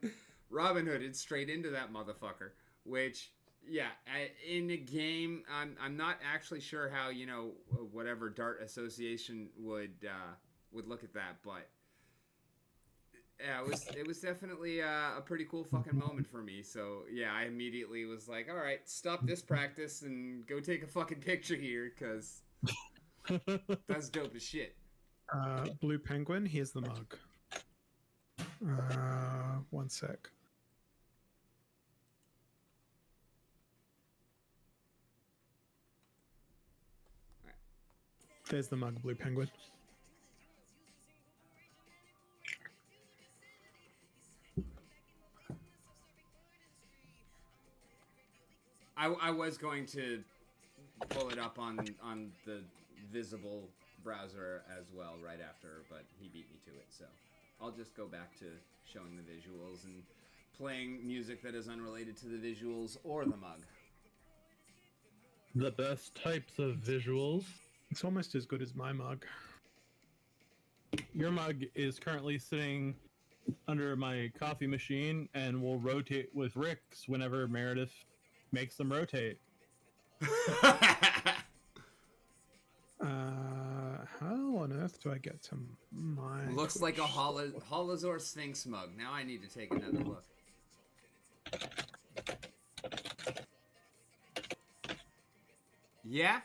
Robin Hooded straight into that motherfucker, which... Yeah, in a game, I'm not actually sure how whatever Dart Association would look at that, but yeah, it was definitely a pretty cool fucking moment for me. So yeah, I immediately was like, all right, stop this practice and go take a fucking picture here, because That's dope as shit. Blue Penguin, here's the mug. One sec. There's the mug, Blue Penguin. I was going to pull it up on the visible browser as well right after, but he beat me to it, so I'll just go back to showing the visuals and playing music that is unrelated to the visuals or the mug. The best types of visuals. It's almost as good as my mug. Your mug is currently sitting under my coffee machine and will rotate with Rick's whenever Meredith makes them rotate. How on earth do I get to my... Looks like a Holozor Sphinx mug. Now I need to take another look. Yeah?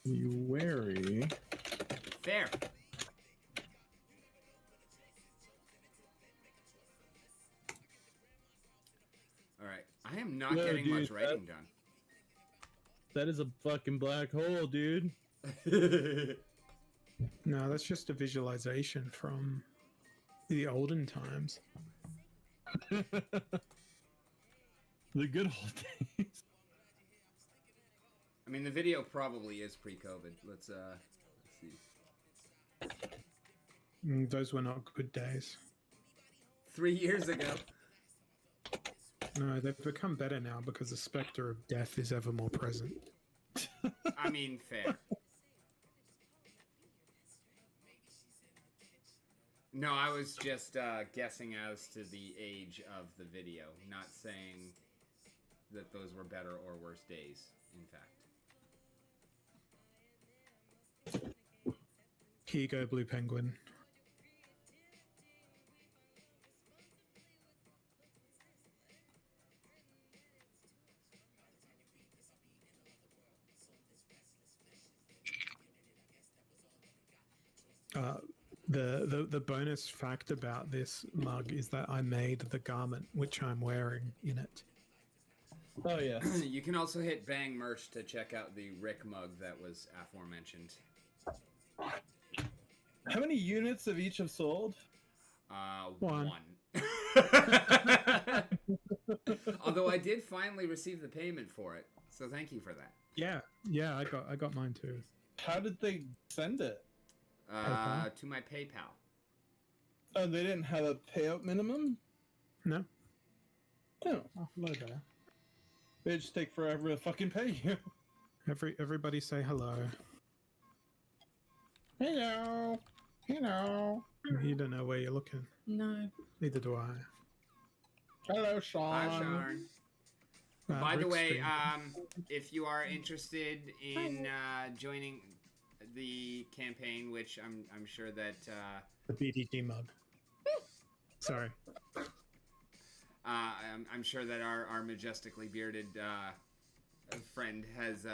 You wary. Fair. Alright. I am not No, getting dude, much writing done. That is a fucking black hole, dude. No, that's just a visualization from the olden times. The good old days. I mean, the video probably is pre-COVID. Let's see. Those were not good days. 3 years ago. No, they've become better now because the specter of death is ever more present. I mean, fair. No, I was just guessing as to the age of the video, not saying that those were better or worse days, in fact. Here you go, Blue Penguin. The bonus fact about this mug is that I made the garment which I'm wearing in it. Oh, yeah. You can also hit Bang Merch to check out the Rick mug that was aforementioned. How many units of each have sold? One. Although I did finally receive the payment for it, so thank you for that. Yeah, I got mine too. How did they send it? To my PayPal. Oh, they didn't have a payout minimum? No. Oh, Hello there. they just take forever to fucking pay you. Everybody say hello. Hello. Hello. You don't know where you're looking. No. Neither do I. Hello, Sean. Hi, Sharon. By the Rick's way, stream. if you are interested in joining the campaign, which I'm sure that The BDG mug. Sorry. I'm sure that our majestically bearded friend has.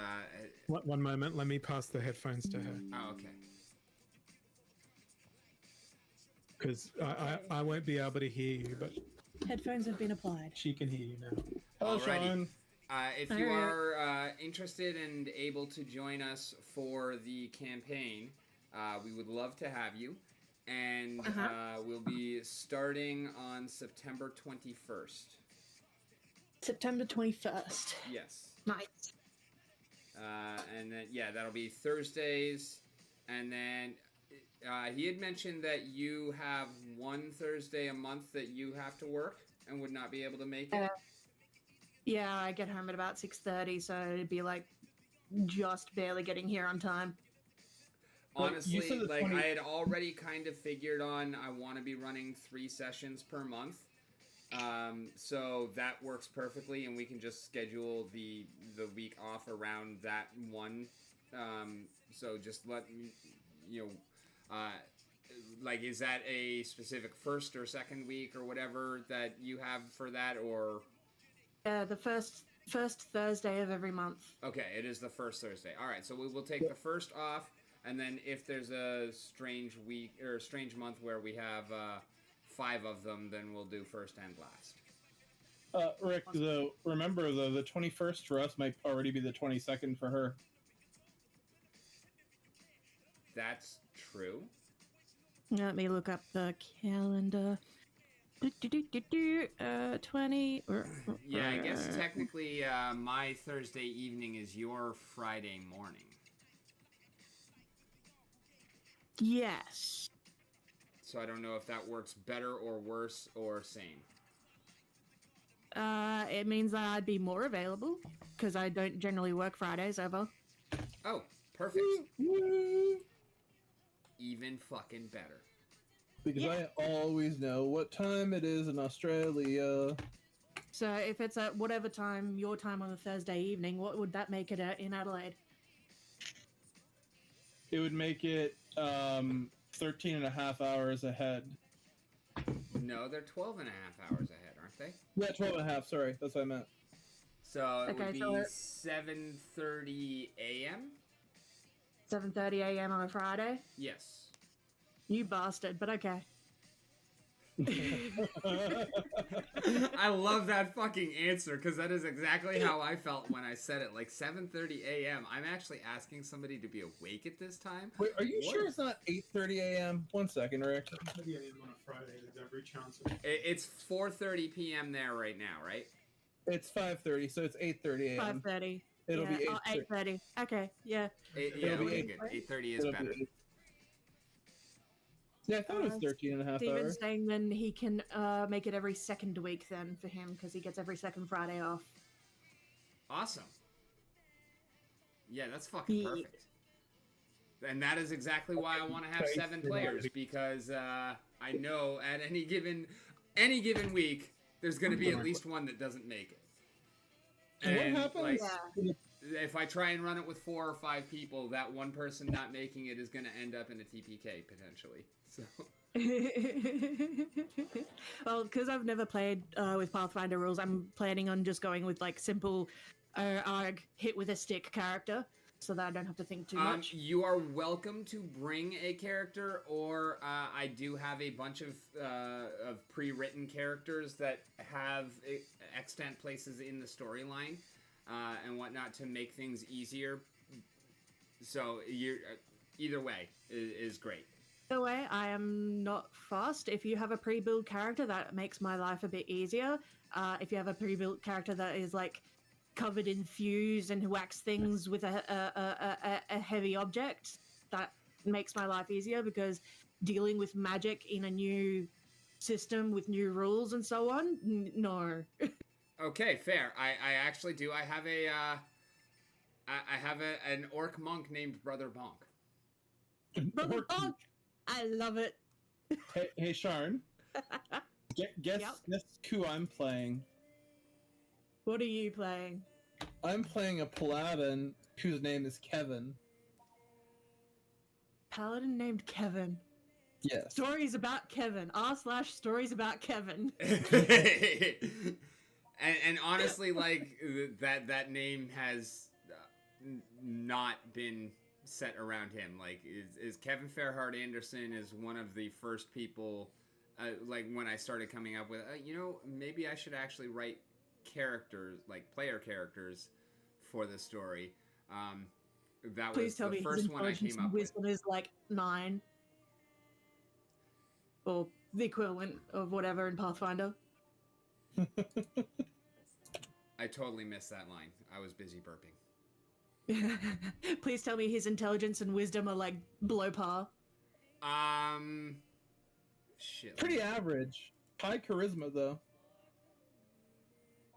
One moment, let me pass the headphones to her. Oh, okay. Because I won't be able to hear you, but Headphones have been applied. she can hear you now. Hello, Alrighty. Sean. If you are interested and able to join us for the campaign, we would love to have you. And we'll be starting on September 21st. September 21st. Yes. Nice. And then, yeah, that'll be Thursdays. And then he had mentioned that you have one Thursday a month that you have to work and would not be able to make it. Yeah, I get home at about 6:30, so it'd be like just barely getting here on time. Honestly, you said the like 20 I had already kind of figured on I want to be running 3 sessions per month. So that works perfectly, and we can just schedule the week off around that one. So just let me, like, is that a specific first or second week or whatever that you have for that, or? The first First Thursday of every month. Okay, it is the first Thursday. All right, so we will take the first off, and then if there's a strange week or a strange month where we have 5 of them, then we'll do first and last. Rick, remember the 21st for us might already be the 22nd for her. That's true. Let me look up the calendar. 20. Yeah, I guess technically my Thursday evening is your Friday morning. Yes. So I don't know if that works better or worse or same. It means that I'd be more available because I don't generally work Fridays ever. Oh, perfect. Even fucking better. Because Yeah. I always know what time it is in Australia. So if it's at whatever time, your time on a Thursday evening, what would that make it at in Adelaide? It would make it 13 and a half hours ahead. No, they're 12 and a half hours ahead, aren't they? Yeah, 12 and a half, sorry. That's what I meant. So it Okay, would be so 7:30 a.m.? 7:30 a.m. on a Friday? Yes. You bastard, but okay. I love that fucking answer because that is exactly how I felt when I said it. Like 7:30 a.m. I'm actually asking somebody to be awake at this time. Wait, are you What? sure it's not 8:30 a.m.? 1 second, Rick. 7:30 a.m. on a Friday. There's every chance of It's 4:30 p.m. there right now, right? It's 5:30, so it's 8:30 a.m. 5:30. It'll be 8:30. Okay, yeah. Yeah, It'll be okay, good. 8:30 is It'll better. be 8. Yeah, I thought it was 13 and a half Steven's hours. saying then he can make it every second week then for him because he gets every second Friday off. Awesome. Yeah, that's fucking Yeah. perfect. And that is exactly why I want to have 7 players, because I know at any given week there's going to be at least one that doesn't make it. And what And, happens? like, if I try and run it with 4 or 5 people, that one person not making it is going to end up in a TPK potentially. So Well, because I've never played with Pathfinder rules, I'm planning on just going with like simple ARG hit with a stick character, so that I don't have to think too much. you are welcome to bring a character, or I do have a bunch of pre-written characters that have extant places in the storyline and whatnot to make things easier. So you're either way is great. By the way, I am not fast. If you have a pre-built character, that makes my life a bit easier. If you have a pre-built character that is like covered in fuse and whacks things with a heavy object, that makes my life easier because dealing with magic in a new system with new rules and so on, no. Okay, fair. I actually do. I have I have an orc monk named Brother Bonk. Brother Bonk! I love it. Hey, Sharn. Guess who I'm playing. What are you playing? I'm playing a paladin whose name is Kevin. Paladin named Kevin. Yes. Stories about Kevin. r/stories about Kevin. and honestly, like that name has not been set around him. Like is Kevin Fairheart Anderson is one of the first people. Like when I started coming up with, maybe I should actually write characters, like player characters, for the story. That Please was tell the me first his one I intelligence came and up with. wisdom is like 9. Or the equivalent of whatever in Pathfinder. I totally missed that line. I was busy burping. Please tell me his intelligence and wisdom are like below par. Shit. Pretty average. High charisma, though.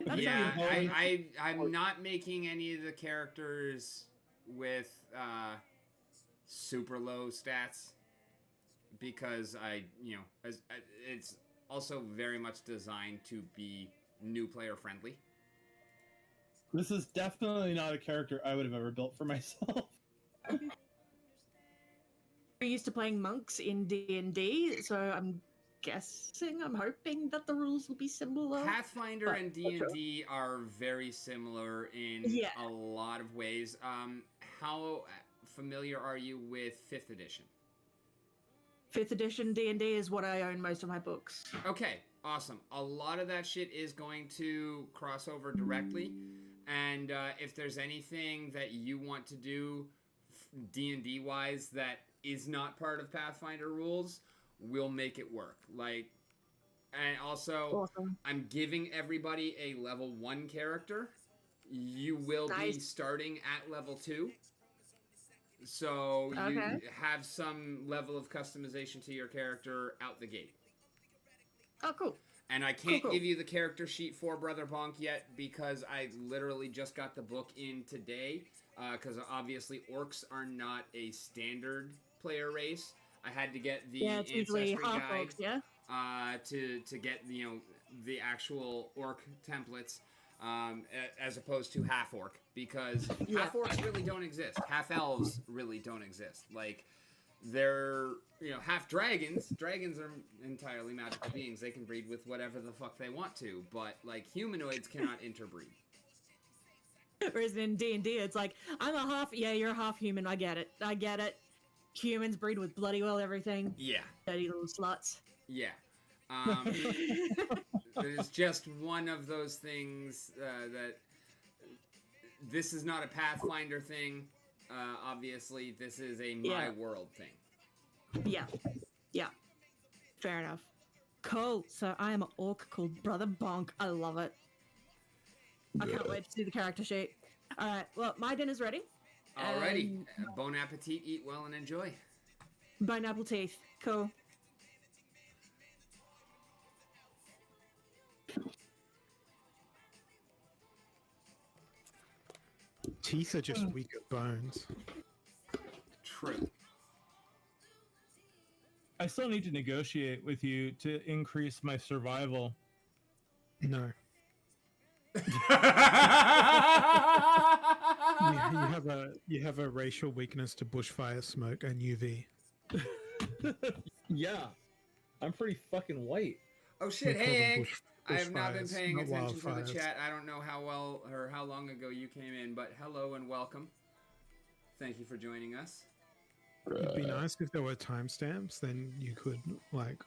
That's Yeah, okay. I'm not making any of the characters with super low stats because it's also very much designed to be new player friendly. This is definitely not a character I would have ever built for myself. We're used to playing monks in D&D, so I'm guessing, I'm hoping that the rules will be similar. Pathfinder But- and D&D are very similar in Yeah. a lot of ways. How familiar are you with 5th edition? 5th edition D&D is what I own most of my books. Okay, awesome. A lot of that shit is going to cross over directly, and if there's anything that you want to do D&D wise that is not part of Pathfinder rules, we'll make it work. Like, and also, Awesome. I'm giving everybody a level 1 character. You will be Nice. starting at level 2. So you Okay. have some level of customization to your character out the gate. Oh, cool. And I can't Cool. give you the character sheet for Brother Bonk yet because I literally just got the book in today. Because obviously orcs are not a standard player race. I had to get the Yeah, it's usually ancestry half guide orcs, yeah? to get the actual orc templates as opposed to half orc, because Yeah. half orcs really don't exist. Half elves really don't exist. Like, they're half dragons. Dragons are entirely magical beings. They can breed with whatever the fuck they want to, but like humanoids cannot interbreed. Whereas in D&D, it's like, I'm a half, yeah, you're a half human, I get it. Humans breed with bloody well everything. Yeah. Dirty little sluts. Yeah. It is just one of those things that this is not a Pathfinder thing. Obviously, this is a my Yeah. world thing. Yeah. Yeah. Fair enough. Cool. So I am an orc called Brother Bonk. I love it. I can't wait to see the character sheet. Alright, well, my dinner's ready. Alrighty. Bon appetit, eat well, and enjoy. Pineapple teeth. Cool. Teeth are just weaker bones. True. I still need to negotiate with you to increase my survival. No. You have a racial weakness to bushfire smoke and UV. Yeah. I'm pretty fucking white. Oh shit, We call hey them Hank. I have not been bushfires, paying not attention to the wildfires. chat. I don't know how well or how long ago you came in, but hello and welcome. Thank you for joining us. It'd be nice if there were timestamps, then you could like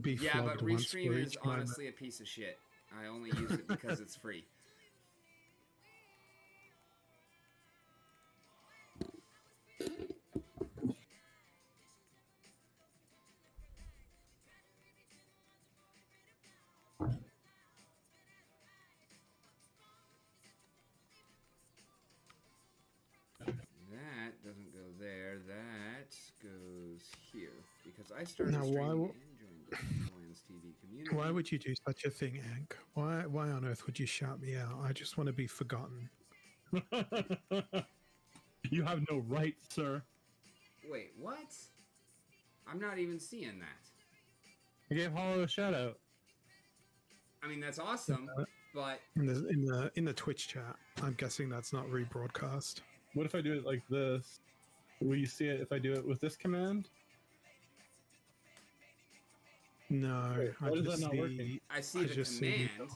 be Yeah, flogged but once for Restream is each moment. honestly a piece of shit. I only use it because it's free. That doesn't go there. That goes here because I started Now, why streaming wo- and joined the Splinterlands TV community. Why would you do such a thing, Ank? Why on earth would you shout me out? I just want to be forgotten. You have no right, sir. Wait, what? I'm not even seeing that. I gave Hollow a shout out. I mean, that's awesome, but In the Twitch chat, I'm guessing that's not rebroadcast. What if I do it like this? Will you see it if I do it with this command? No, Wait, I why is just that not see. working? I see I the just see the- command.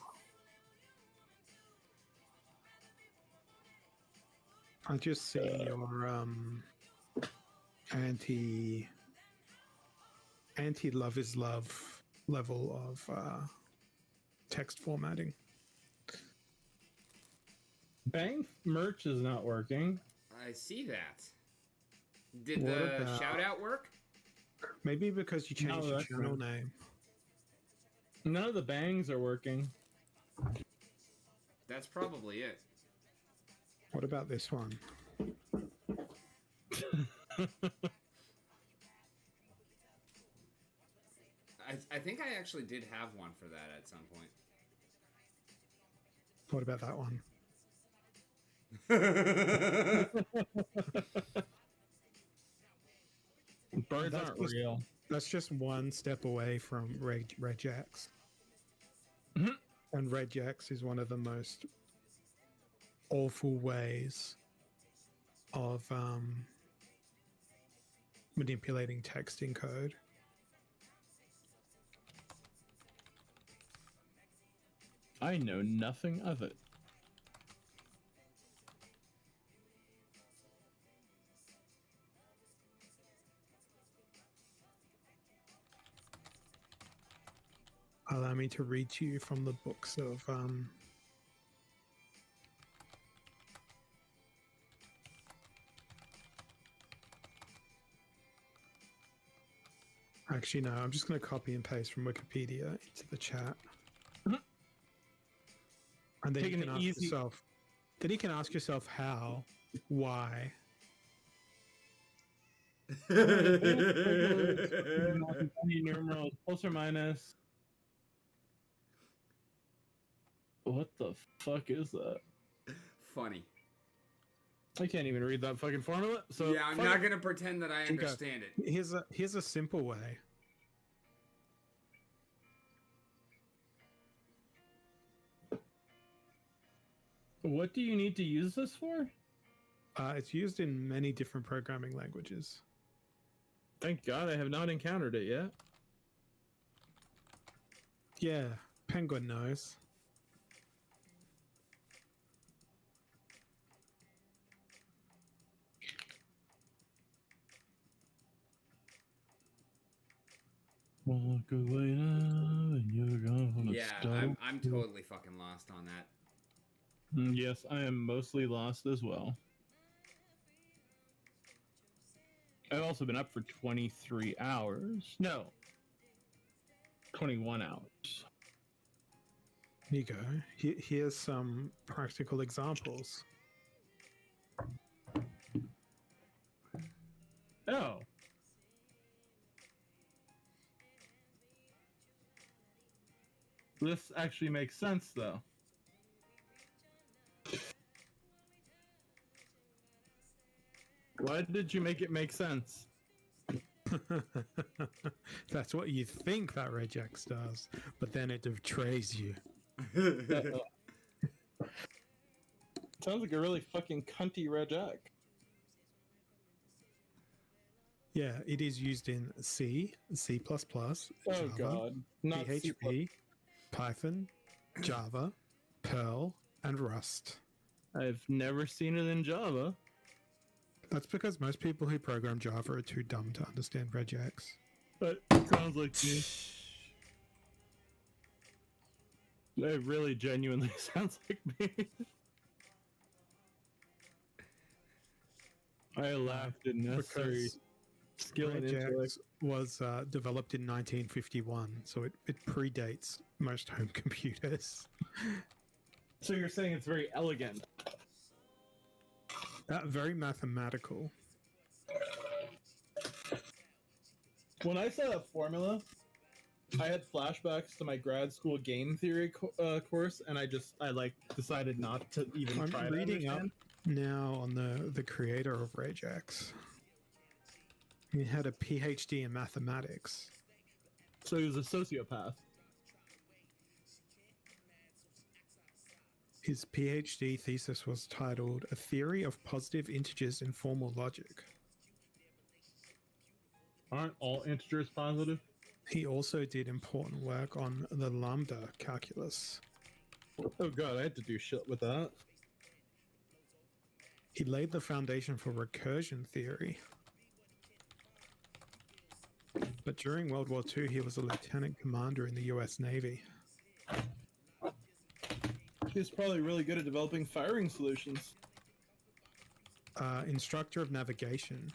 I just see your anti love is love level of text formatting. Bang merch is not working. I see that. Did What the about- shout out work? Maybe because you No, changed your that's channel right. name. None of the bangs are working. That's probably it. What about this one? I think I actually did have one for that at some point. What about that one? Birds That's aren't just- real. That's just one step away from Regex. Mhm. And Regex is one of the most awful ways of manipulating text in code. I know nothing of it. Allow me to read to you from the books of Actually, no, I'm just going to copy and paste from Wikipedia into the chat. Mhm. And then Taking you can it ask easy. yourself, how, why. Any numerals, plus or minus. What the fuck is that? Funny. I can't even read that fucking formula. So yeah, I'm fuck not it. gonna pretend that I Here you go. understand it. Here's a simple way. What do you need to use this for? It's used in many different programming languages. Thank God I have not encountered it yet. Yeah, Penguin knows. Walk away now and you're gonna Yeah, I'm totally fucking lost on that. Yes, I am mostly lost as well. I've also been up for 23 hours. No. 21 hours. Here you go. Here's some practical examples. Oh. This actually makes sense, though. Why did you make it make sense? That's what you think that regex does, but then it betrays you. Sounds like a really fucking cunty regex. Yeah, it is used in C, C++, Oh Java, God. Not C++. PHP, Python, Java, Perl, and Rust. I've never seen it in Java. That's because most people who program Java are too dumb to understand regex. But sounds like me. It really genuinely sounds like me. I laughed in necessary Because skill and intellect. regex was developed in 1951, so it predates most home computers. So you're saying it's very elegant? Very mathematical. When I saw that formula, I had flashbacks to my grad school game theory course, and I decided not to even try I'm to reading up understand. now on the creator of regex. He had a PhD in mathematics. So he was a sociopath. His PhD thesis was titled A Theory of Positive Integers in Formal Logic. Aren't all integers positive? He also did important work on the lambda calculus. Oh God, I had to do shit with that. He laid the foundation for recursion theory. But during World War II, he was a lieutenant commander in the US Navy. He's probably really good at developing firing solutions. Instructor of navigation.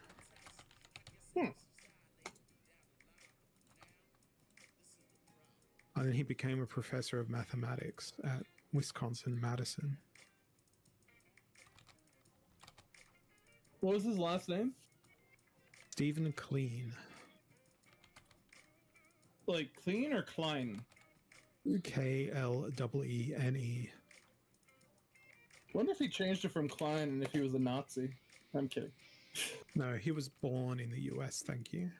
And then he became a professor of mathematics at Wisconsin-Madison. What was his last name? Stephen Kleen. Like Clean or Klein? K-L-E-E-N-E. Wonder if he changed it from Klein and if he was a Nazi. I'm kidding. No, he was born in the US, thank you.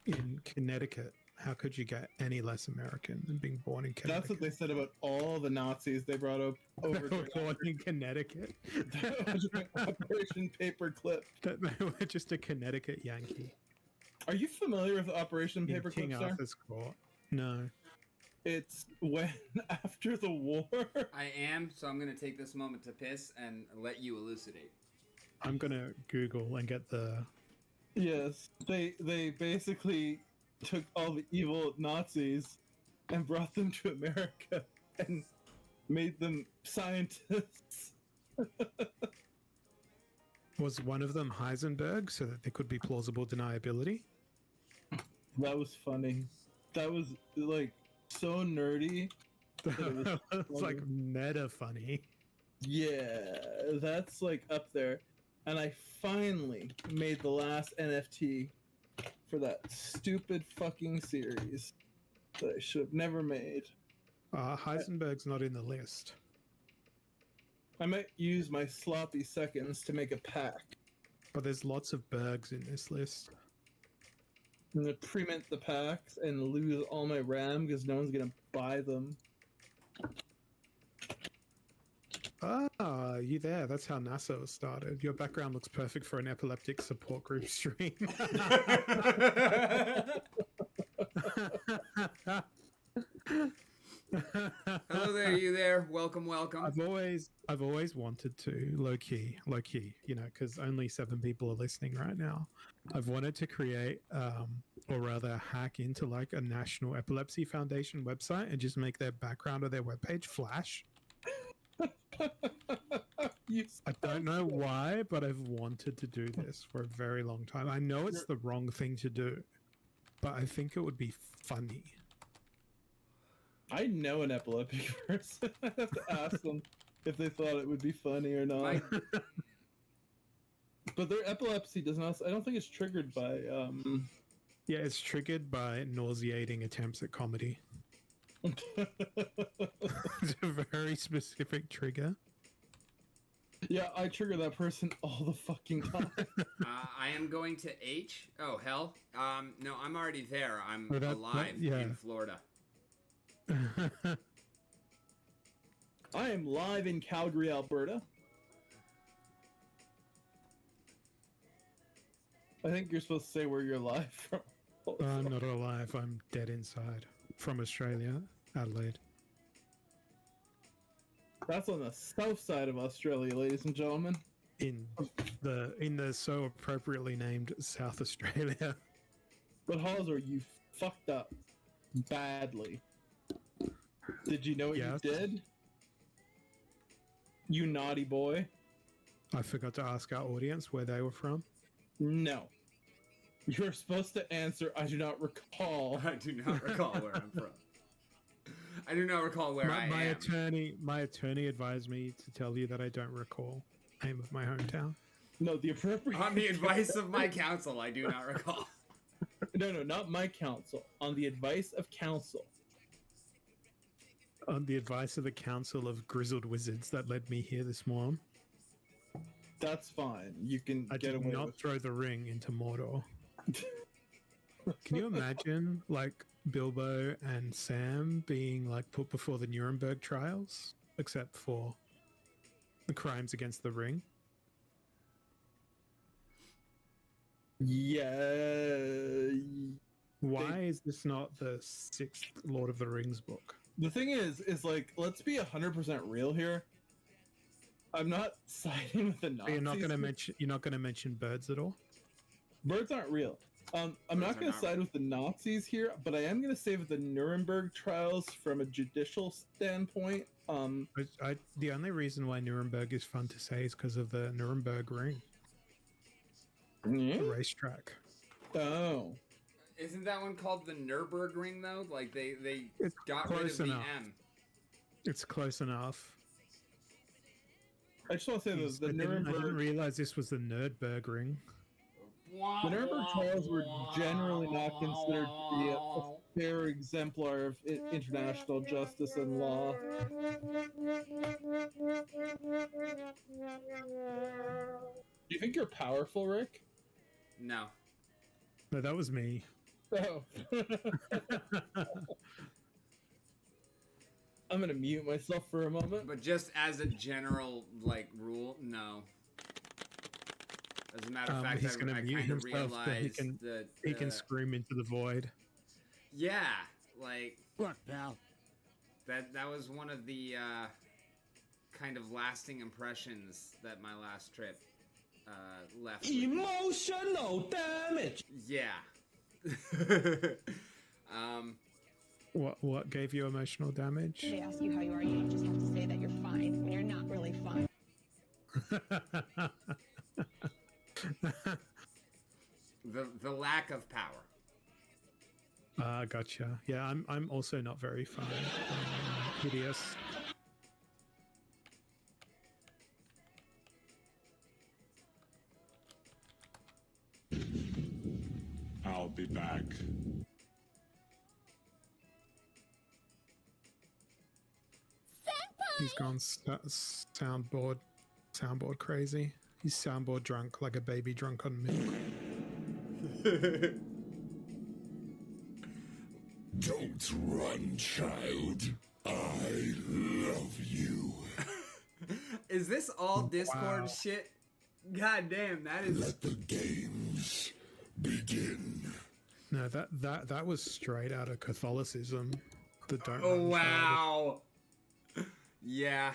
In Connecticut. How could you get any less American than being born in Connecticut? That's what they said about all the Nazis they brought up over They were born in Connecticut. Operation Paperclip. That they were just a Connecticut Yankee. Are you familiar with Operation In Paperclip, King sir? Arthur's court. No. It's when after the war. I am, so I'm gonna take this moment to piss and let you elucidate. I'm gonna Google and get the. Yes, they basically took all the evil Nazis and brought them to America and made them scientists. Was one of them Heisenberg so that there could be plausible deniability? That was funny. That was like so nerdy. It's like meta funny. Yeah, that's like up there. And I finally made the last NFT for that stupid fucking series that I should have never made. Heisenberg's not in the list. I might use my sloppy seconds to make a pack. But there's lots of Bergs in this list. I'm gonna pre-mint the packs and lose all my RAM because no one's gonna buy them. Ah, you there? That's how NASA was started. Your background looks perfect for an epileptic support group stream. Hello there, you there. Welcome, welcome. I've always wanted to low key, you know, because only 7 people are listening right now. I've wanted to create, or rather, hack into like a National Epilepsy Foundation website and just make their background or their webpage flash. I don't know why, but I've wanted to do this for a very long time. I know it's the wrong thing to do, but I think it would be funny. I know an epileptic person. I have to ask them if they thought it would be funny or not. But their epilepsy does not. I don't think it's triggered by. Yeah, it's triggered by nauseating attempts at comedy. It's a very specific trigger. Yeah, I trigger that person all the fucking time. I am going to H. Oh, hell. No, I'm already there. I'm alive yeah. in Florida. I am live in Calgary, Alberta. I think you're supposed to say where you're live from. I'm not alive. I'm dead inside. From Australia, Adelaide. That's on the south side of Australia, ladies and gentlemen. In the so appropriately named South Australia. But Hauser, you fucked up badly. Did you know what you did? You naughty boy. I forgot to ask our audience where they were from. No. You're supposed to answer, I do not recall. I do not recall where I'm from. I do not recall where I am. My attorney advised me to tell you that I don't recall the name of my hometown. No, the appropriate... On the advice of my counsel, I do not recall. No, not my counsel. On the advice of counsel. On the advice of the council of grizzled wizards that led me here this morning. That's fine. You can get away with... I did not throw the ring into Mordor. Can you imagine, like, Bilbo and Sam being, like, put before the Nuremberg trials? Except for the crimes against the ring? Yeah. Why is this not the 6th Lord of the Rings book? The thing is like, let's be 100% real here. I'm not siding with the Nazis. You're not going to mention birds at all? Birds aren't real. I'm not going to side with the Nazis here, but I am going to say with the Nuremberg trials from a judicial standpoint. The only reason why Nuremberg is fun to say is because of the Nuremberg ring. The racetrack. Oh. Isn't that one called the Nürburgring though? Like they got rid of enough. the M. It's close enough. I just want to say the Nuremberg... I didn't realize this was the Nerdberg ring. The Nuremberg trials were generally not considered to be a fair exemplar of international justice and law. Do you think you're powerful, Rick? No. No, that was me. Oh. I'm gonna mute myself for a moment. But just as a general, like, rule, no. As a matter of fact, he's I kind of realized that he can scream into the void. Yeah, like... Look, pal, that was one of the kind of lasting impressions that my last trip left. Emotional damage. Yeah. What gave you emotional damage? They ask you how you are, you just have to say that you're fine when you're not really fine. The lack of power. Gotcha. Yeah, I'm also not very fine. Hideous. I'll be back. He's gone soundboard crazy. He's soundboard drunk like a baby drunk on milk. Don't run, child. I love you. Is this all Discord shit? God damn, that is. Let the games begin. No, that was straight out of Catholicism. The don't. Oh run, child. wow. Yeah.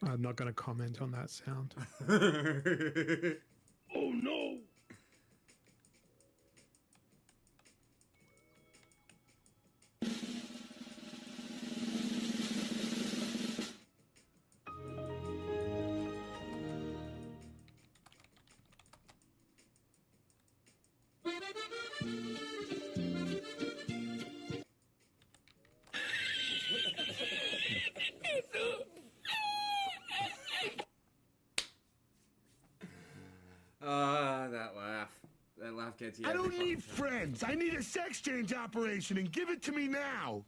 I'm not going to comment on that sound. Oh no! That laugh. That laugh gets you. I every don't fucking need time. friends. I need a sex change operation and give it to me now.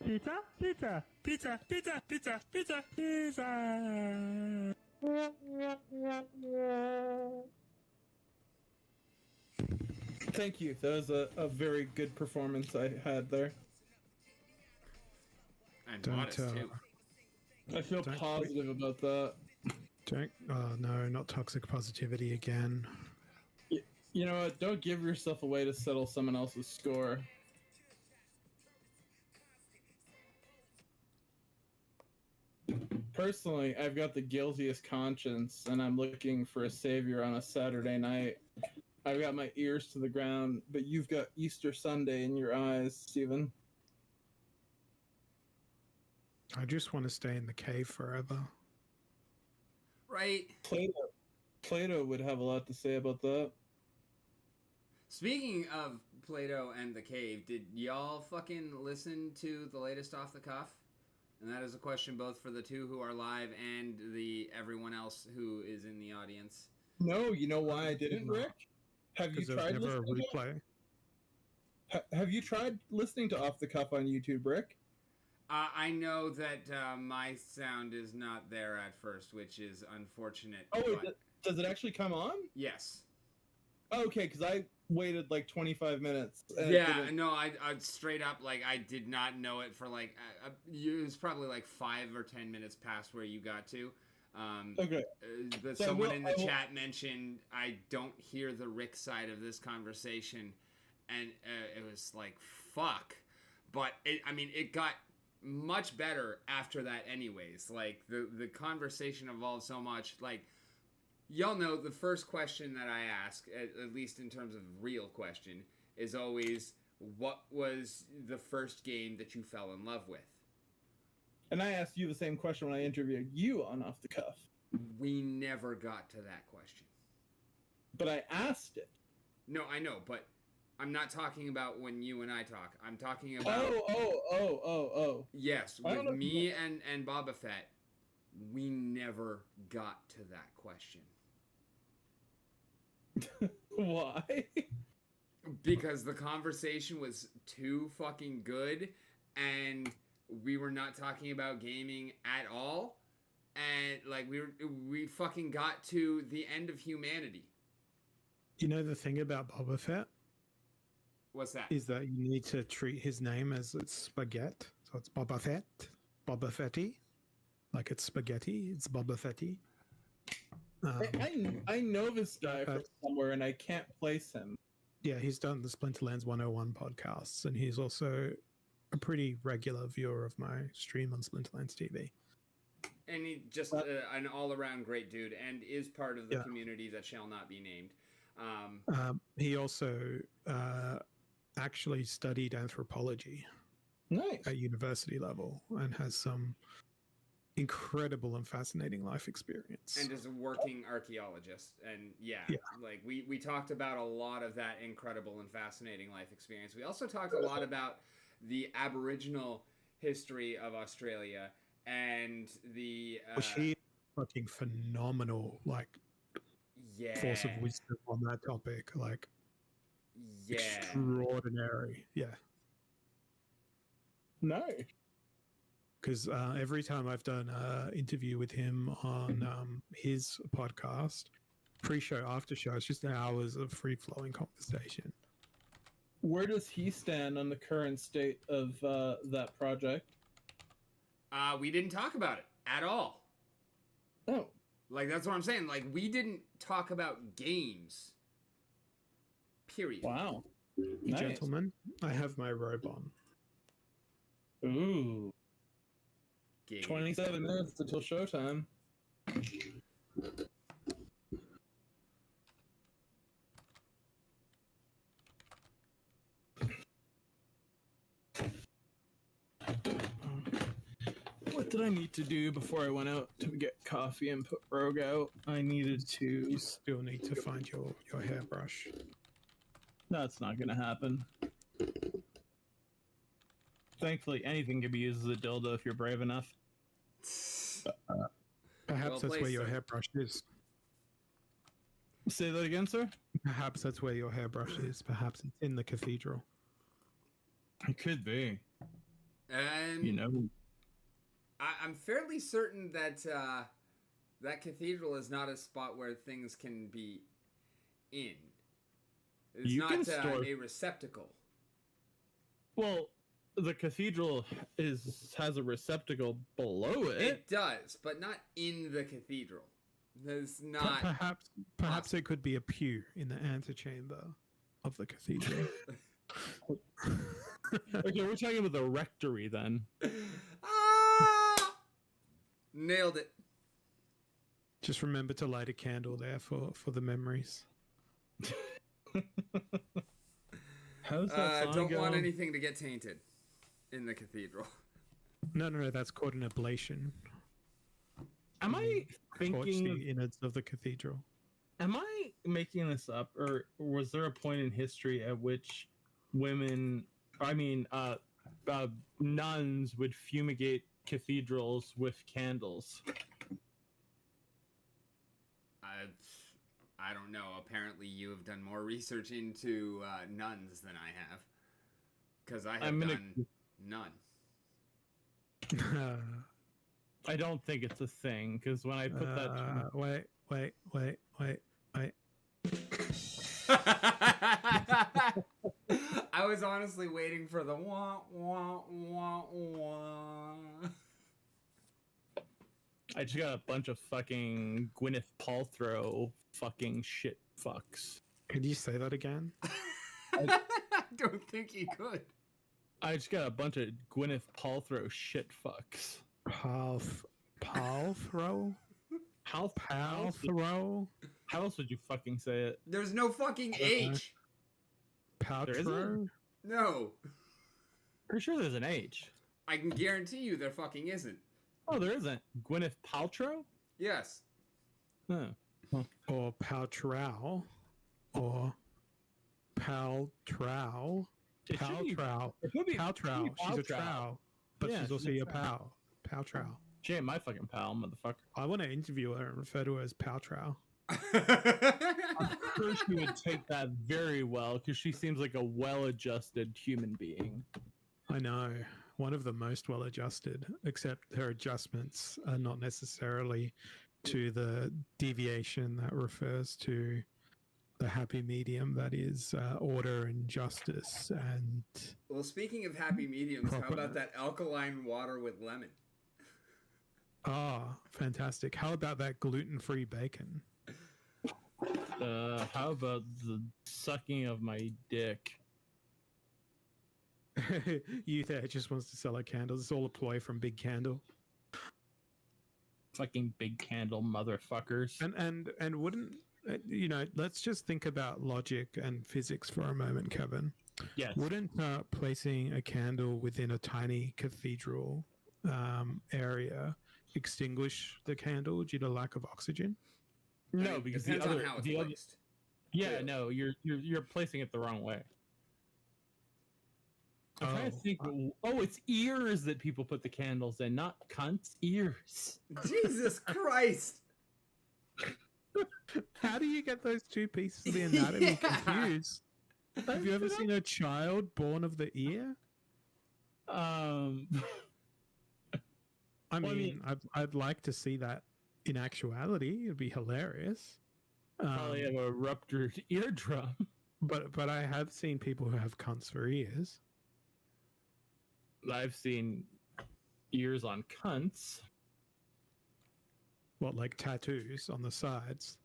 Pizza, pizza, pizza, pizza, pizza, pizza, pizza. Thank you. That was a very good performance I had there. And Don't, modest too. I feel Don't- positive about that. Oh no, not toxic positivity again. You know what? Don't give yourself away to settle someone else's score. Personally, I've got the guiltiest conscience, and I'm looking for a savior on a Saturday night. I've got my ears to the ground, but you've got Easter Sunday in your eyes, Steven. I just want to stay in the cave forever. Right. Plato would have a lot to say about that. Speaking of Plato and the cave, did y'all fucking listen to the latest Off the Cuff? And that is a question both for the two who are live and the everyone else who is in the audience. No, you know why I didn't, Rick? Have you Because there's tried never a listening? replay. Have you tried listening to Off the Cuff on YouTube, Rick? I know that my sound is not there at first, which is unfortunate. Oh, wait, but- does it actually come on? yes. Okay, because I waited like 25 minutes. and it Yeah, didn't- no, I straight up, like, I did not know it for, like, it was probably, like, 5 or 10 minutes past where you got to. Okay. But So someone we'll- in the I will- chat mentioned, I don't hear the Rick side of this conversation, and it was like, fuck. But, it got much better after that anyways. Like, the conversation evolved so much, like, y'all know the first question that I ask, at least in terms of real question, is always, what was the first game that you fell in love with? And I asked you the same question when I interviewed you on Off the Cuff. We never got to that question. But I asked it. No, I know, but I'm not talking about when you and I talk. I'm talking about... Oh. Yes, I don't with know- me and Boba Fett, we never got to that question. Why? Because the conversation was too fucking good, and we were not talking about gaming at all, and like we fucking got to the end of humanity. You know the thing about Boba Fett What's that? is that you need to treat his name as it's spaghetti. So it's Boba Fett, Boba Fetty. like it's spaghetti. It's Boba Fetty. I know this guy from somewhere, and I can't place him. Yeah, he's done the Splinterlands 101 podcasts, and he's also a pretty regular viewer of my stream on Splinterlands TV. And he just an all-around great dude, and is part of the community that shall not be named. He also actually studied anthropology at university level and has some incredible and fascinating life experience. And is a working archaeologist. And like we talked about a lot of that incredible and fascinating life experience. We also talked a lot about the Aboriginal history of Australia and the which he fucking phenomenal, like force of wisdom on that topic, like extraordinary. Nice. Because every time I've done an interview with him on his podcast, pre-show, after show, it's just hours of free-flowing conversation. Where does he stand on the current state of that project? We didn't talk about it at all. Oh. Like, that's what I'm saying. Like, we didn't talk about games. Period. Wow. Nice. Gentlemen, I have my robe on. Ooh. Game. 27 minutes until showtime. What did I need to do before I went out to get coffee and put Rogue out? I needed to... You still need to find your hairbrush. That's not going to happen. Thankfully, anything can be used as a dildo if you're brave enough. Perhaps that's where your hairbrush is. Say that again, sir? Perhaps that's where your hairbrush is. Perhaps it's in the cathedral. It could be. And you know, I'm fairly certain that that cathedral is not a spot where things can be in. It's not a receptacle. Well, the cathedral has a receptacle below it. It does, but not in the cathedral. There's not. Perhaps it could be a pew in the antechamber of the cathedral. Okay, we're talking about the rectory then. Nailed it. Just remember to light a candle there for the memories. How's that song don't going? want anything to get tainted in the cathedral. No, that's called an ablation. Am I Torch thinking the innards of the cathedral? Am I making this up, or was there a point in history at which nuns would fumigate cathedrals with candles? I don't know. Apparently, you have done more research into nuns than I have, because I have done none. I don't think it's a thing, because when I put that... Wait. I was honestly waiting for the wah, wah, wah, wah. I just got a bunch of fucking Gwyneth Paltrow fucking shit fucks. Could you say that again? I don't think he could. I just got a bunch of Gwyneth Paltrow shit fucks. Paltrow? Paltrow? How else would you fucking say it? There's no fucking H. Paltrow? No. Pretty sure there's an H. I can guarantee you there fucking isn't. Oh, there isn't. Gwyneth Paltrow? Yes. Huh. Or Paltrow. Or Paltrow. Paltrow. Paltrow. She's a trow. But she's also your pal. Paltrow. She ain't my fucking pal, motherfucker. I want to interview her and refer to her as Paltrow. I'm sure she would take that very well, because she seems like a well-adjusted human being. I know. One of the most well-adjusted, except her adjustments are not necessarily to the deviation that refers to the happy medium that is order and justice and... Well, speaking of happy mediums, how about that alkaline water with lemon? Oh, fantastic. How about that gluten-free bacon? How about the sucking of my dick? You there just wants to sell a candle. It's all a ploy from Big Candle. Fucking Big Candle motherfuckers. And wouldn't let's just think about logic and physics for a moment, Kevin. Yes. Wouldn't placing a candle within a tiny cathedral area extinguish the candle due to lack of oxygen? No, because depends on how it's placed. Yeah, no, you're placing it the wrong way. I'm trying to think. It's ears that people put the candles in, not cunts. Ears. Jesus Christ! How do you get those two pieces of the anatomy confused? Have you ever seen a child born of the ear? I mean, I'd like to see that in actuality. It'd be hilarious. Probably have a ruptured eardrum. But I have seen people who have cunts for ears. I've seen ears on cunts. What, like tattoos on the sides?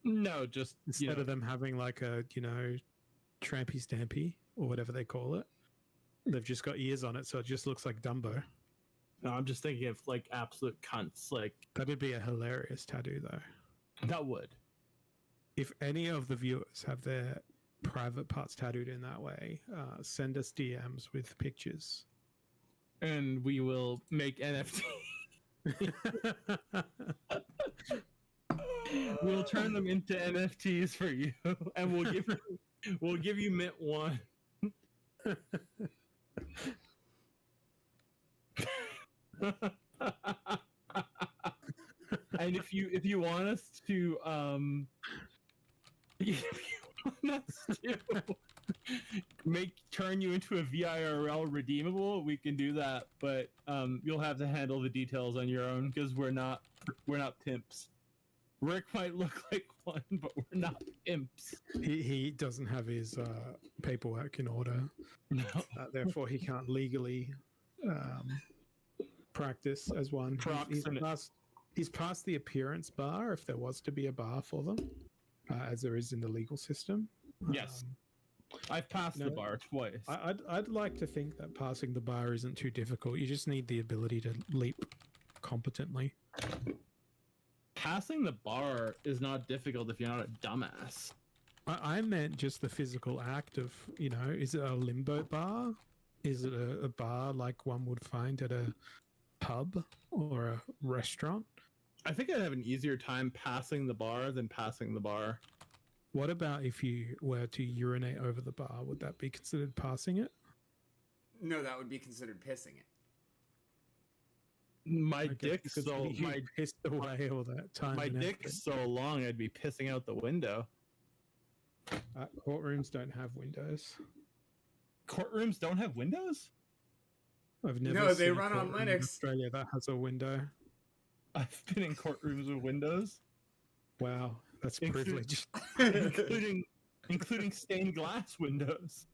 No, just instead of them having like a trampy stampy or whatever they call it, they've just got ears on it, so it just looks like Dumbo. No, I'm just thinking of like absolute cunts. Like that'd be a hilarious tattoo, though. That would. If any of the viewers have their private parts tattooed in that way, send us DMs with pictures, and we will make NFT. We'll turn them into NFTs for you, and we'll give you mint one. And if you want us to turn you into a VIRL redeemable, we can do that, but you'll have to handle the details on your own because we're not pimps. Rick might look like one, but we're not pimps. He doesn't have his paperwork in order. No. Therefore, he can't legally practice as one. He's passed the appearance bar, if there was to be a bar for them, as there is in the legal system. Yes. I've passed the bar twice. I'd like to think that passing the bar isn't too difficult. You just need the ability to leap competently. Passing the bar is not difficult if you're not a dumbass. I meant just the physical act of, is it a limbo bar? Is it a bar like one would find at a pub or a restaurant? I think I'd have an easier time passing the bar than passing the bar. What about if you were to urinate over the bar? Would that be considered passing it? No, that would be considered pissing it. My dick's so pissed away all that time. My dick's so long, I'd be pissing out the window. Courtrooms don't have windows. Courtrooms don't have windows? I've never. No, they seen run on Linux. In Australia that has a window. I've been in courtrooms with windows. Wow, that's privilege. including stained glass windows.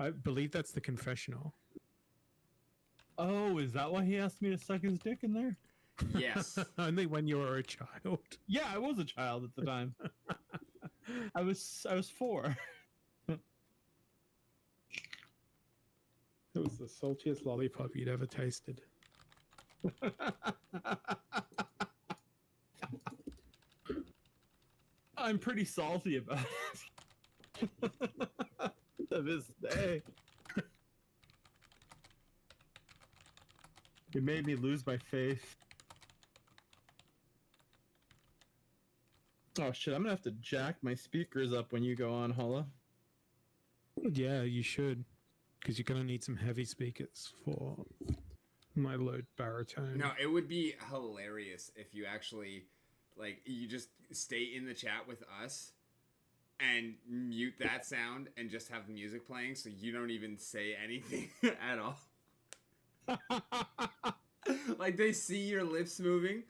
I believe that's the confessional. Oh, is that why he asked me to suck his dick in there? Yes. Only when you were a child. Yeah, I was a child at the time. I was 4. It was the saltiest lollipop you'd ever tasted. I'm pretty salty about it. To this day. It made me lose my faith. Oh shit, I'm gonna have to jack my speakers up when you go on, Holla. Yeah, you should. Because you're gonna need some heavy speakers for my low baritone. No, it would be hilarious if you actually, you just stay in the chat with us and mute that sound and just have the music playing so you don't even say anything at all. Like they see your lips moving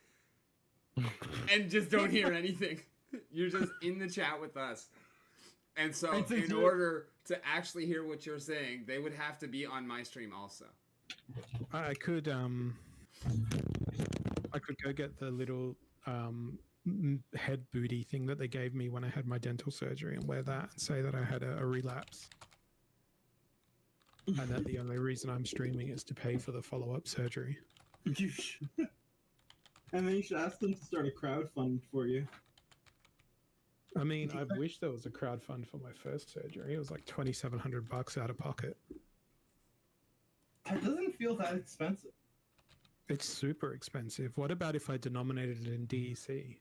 and just don't hear anything. You're just in the chat with us. And so in order to actually hear what you're saying, they would have to be on my stream also. I could go get the little head booty thing that they gave me when I had my dental surgery and wear that and say that I had a relapse. And that the only reason I'm streaming is to pay for the follow-up surgery. You should. And then you should ask them to start a crowdfund for you. I mean, I wish there was a crowdfund for my first surgery. It was like $2,700 out of pocket. It doesn't feel that expensive. It's super expensive. What about if I denominated it in DEC?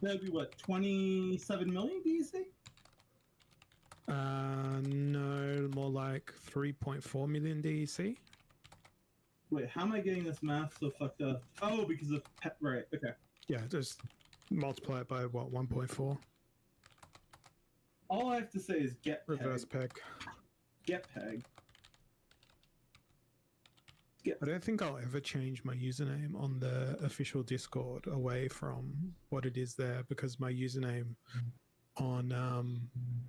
That'd be what, 27 million DEC? No, more like 3.4 million DEC. Wait, how am I getting this math so fucked up? Oh, because of right, okay. Yeah, just multiply it by what, 1.4? All I have to say is get reverse peg. Get peg. I don't think I'll ever change my username on the official Discord away from what it is there, because my username on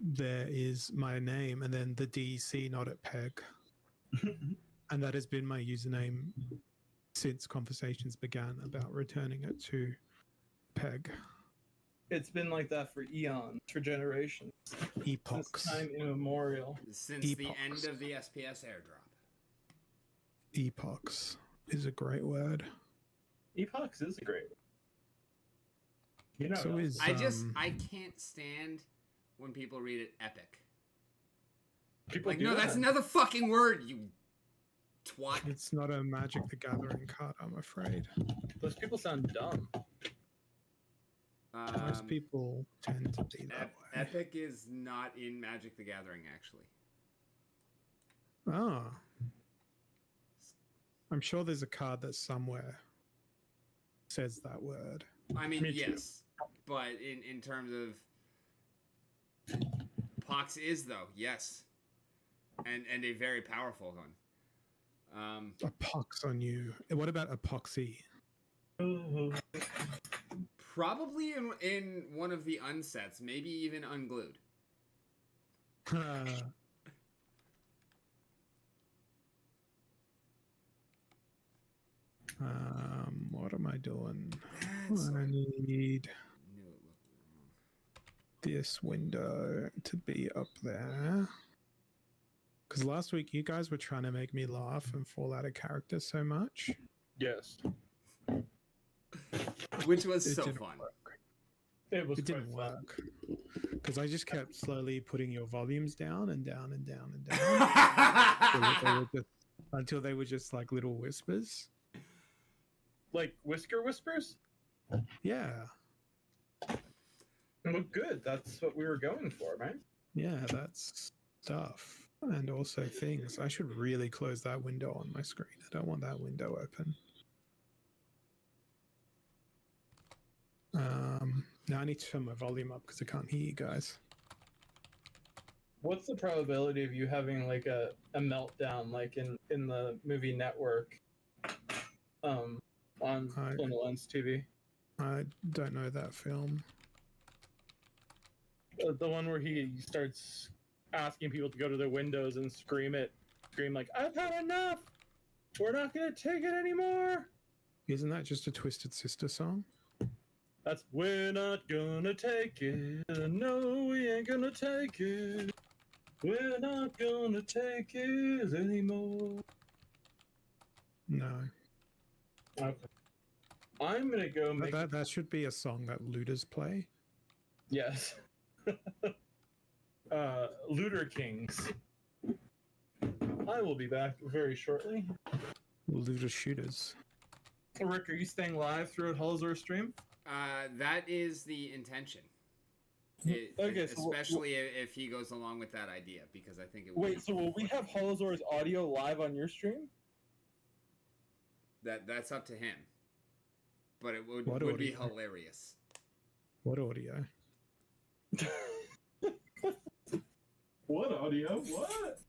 there is my name and then the DEC not at peg. And that has been my username since conversations began about returning it to peg. It's been like that for eons, for generations. Epochs. Since time immemorial. Since the end of the SPS airdrop. Epochs is a great word. Epochs is a great word. You know, so is, I can't stand when people read it epic. People like, no, that's another fucking word, you twat. It's not a Magic the Gathering card, I'm afraid. Those people sound dumb. Most people tend to be that way. Epic is not in Magic the Gathering, actually. Ah. I'm sure there's a card that somewhere says that word. I mean, yes. But in terms of... Pox is, though, yes. And a very powerful one. A pox on you. What about epoxy? Probably in one of the unsets, maybe even unglued. What am I doing? I need this window to be up there. Because last week you guys were trying to make me laugh and fall out of character so much. Yes. Which was so fun. It didn't work. Because I just kept slowly putting your volumes down and down and down and down. until they were just like little whispers. Like whisker whispers? Yeah. Well, good. That's what we were going for, right? Yeah, that's stuff. And also things. I should really close that window on my screen. I don't want that window open. Now I need to turn my volume up because I can't hear you guys. What's the probability of you having like a meltdown like in the movie Network on Splinterlands TV? I don't know that film. The one where he starts asking people to go to their windows and scream like, I've had enough! We're not gonna take it anymore! Isn't that just a Twisted Sister song? That's we're not gonna take it. No, we ain't gonna take it. We're not gonna take it anymore. No. Okay. I'm gonna go make... That should be a song that looters play. Yes. Looter Kings. I will be back very shortly. Looter shooters. Rick, are you staying live throughout Holzor's stream? That is the intention. Especially if he goes along with that idea, because I think it will. Wait, so will we have Holozor's audio live on your stream? That's up to him. But it would be hilarious. What audio? What audio? What?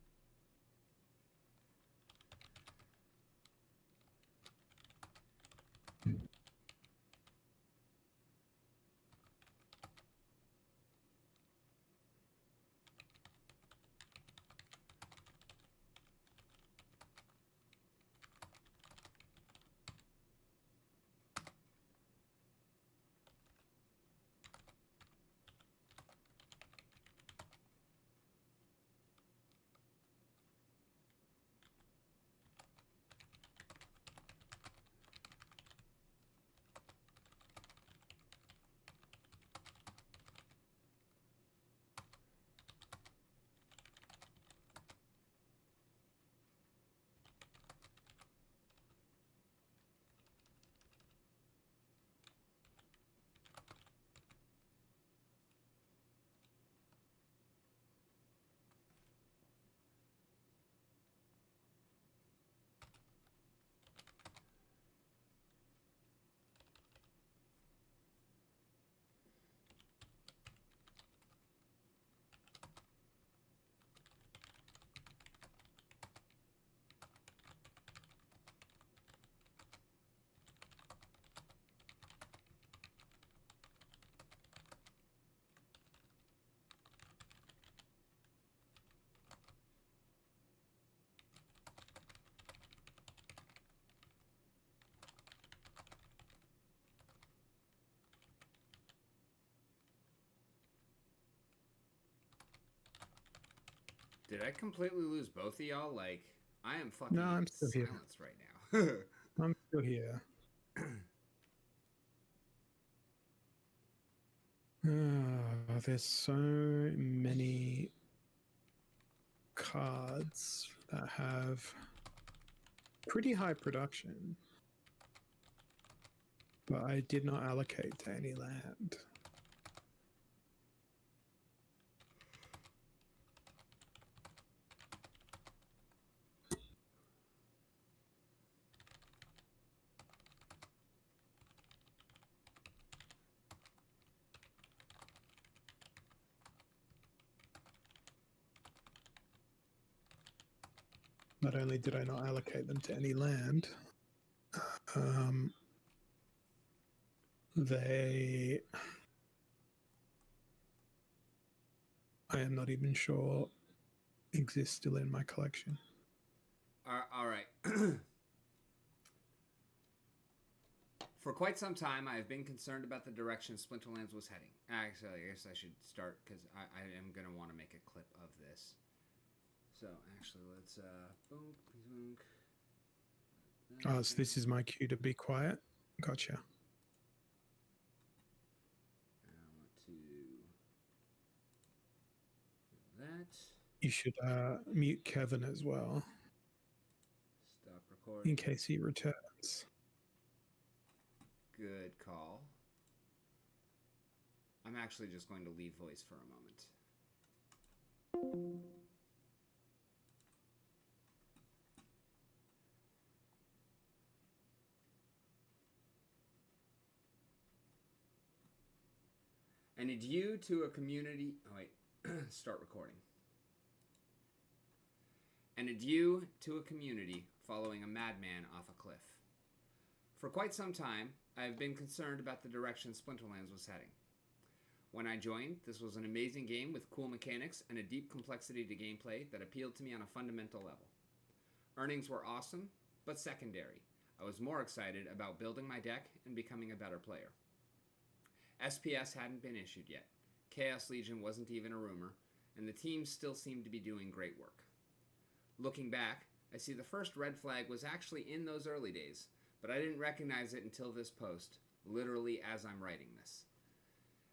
Did I completely lose both of y'all? Like, I am fucking No, I'm still here. silence right now. I'm still here. There's so many cards that have pretty high production, but I did not allocate to any land. Not only did I not allocate them to any land, they... I am not even sure exist still in my collection. All right. For quite some time, I have been concerned about the direction Splinterlands was heading. Actually, I guess I should start because I am going to want to make a clip of this. So, actually, let's... boom, boom. Oh, so this is my cue to be quiet? Gotcha. I want to do that. You should mute Kevin as well. Stop recording. In case he returns. Good call. I'm actually just going to leave voice for a moment. An adieu to a community... Oh, wait. Start recording. An adieu to a community following a madman off a cliff. For quite some time, I have been concerned about the direction Splinterlands was heading. When I joined, this was an amazing game with cool mechanics and a deep complexity to gameplay that appealed to me on a fundamental level. Earnings were awesome, but secondary. I was more excited about building my deck and becoming a better player. SPS hadn't been issued yet. Chaos Legion wasn't even a rumor, and the team still seemed to be doing great work. Looking back, I see the first red flag was actually in those early days, but I didn't recognize it until this post, literally as I'm writing this.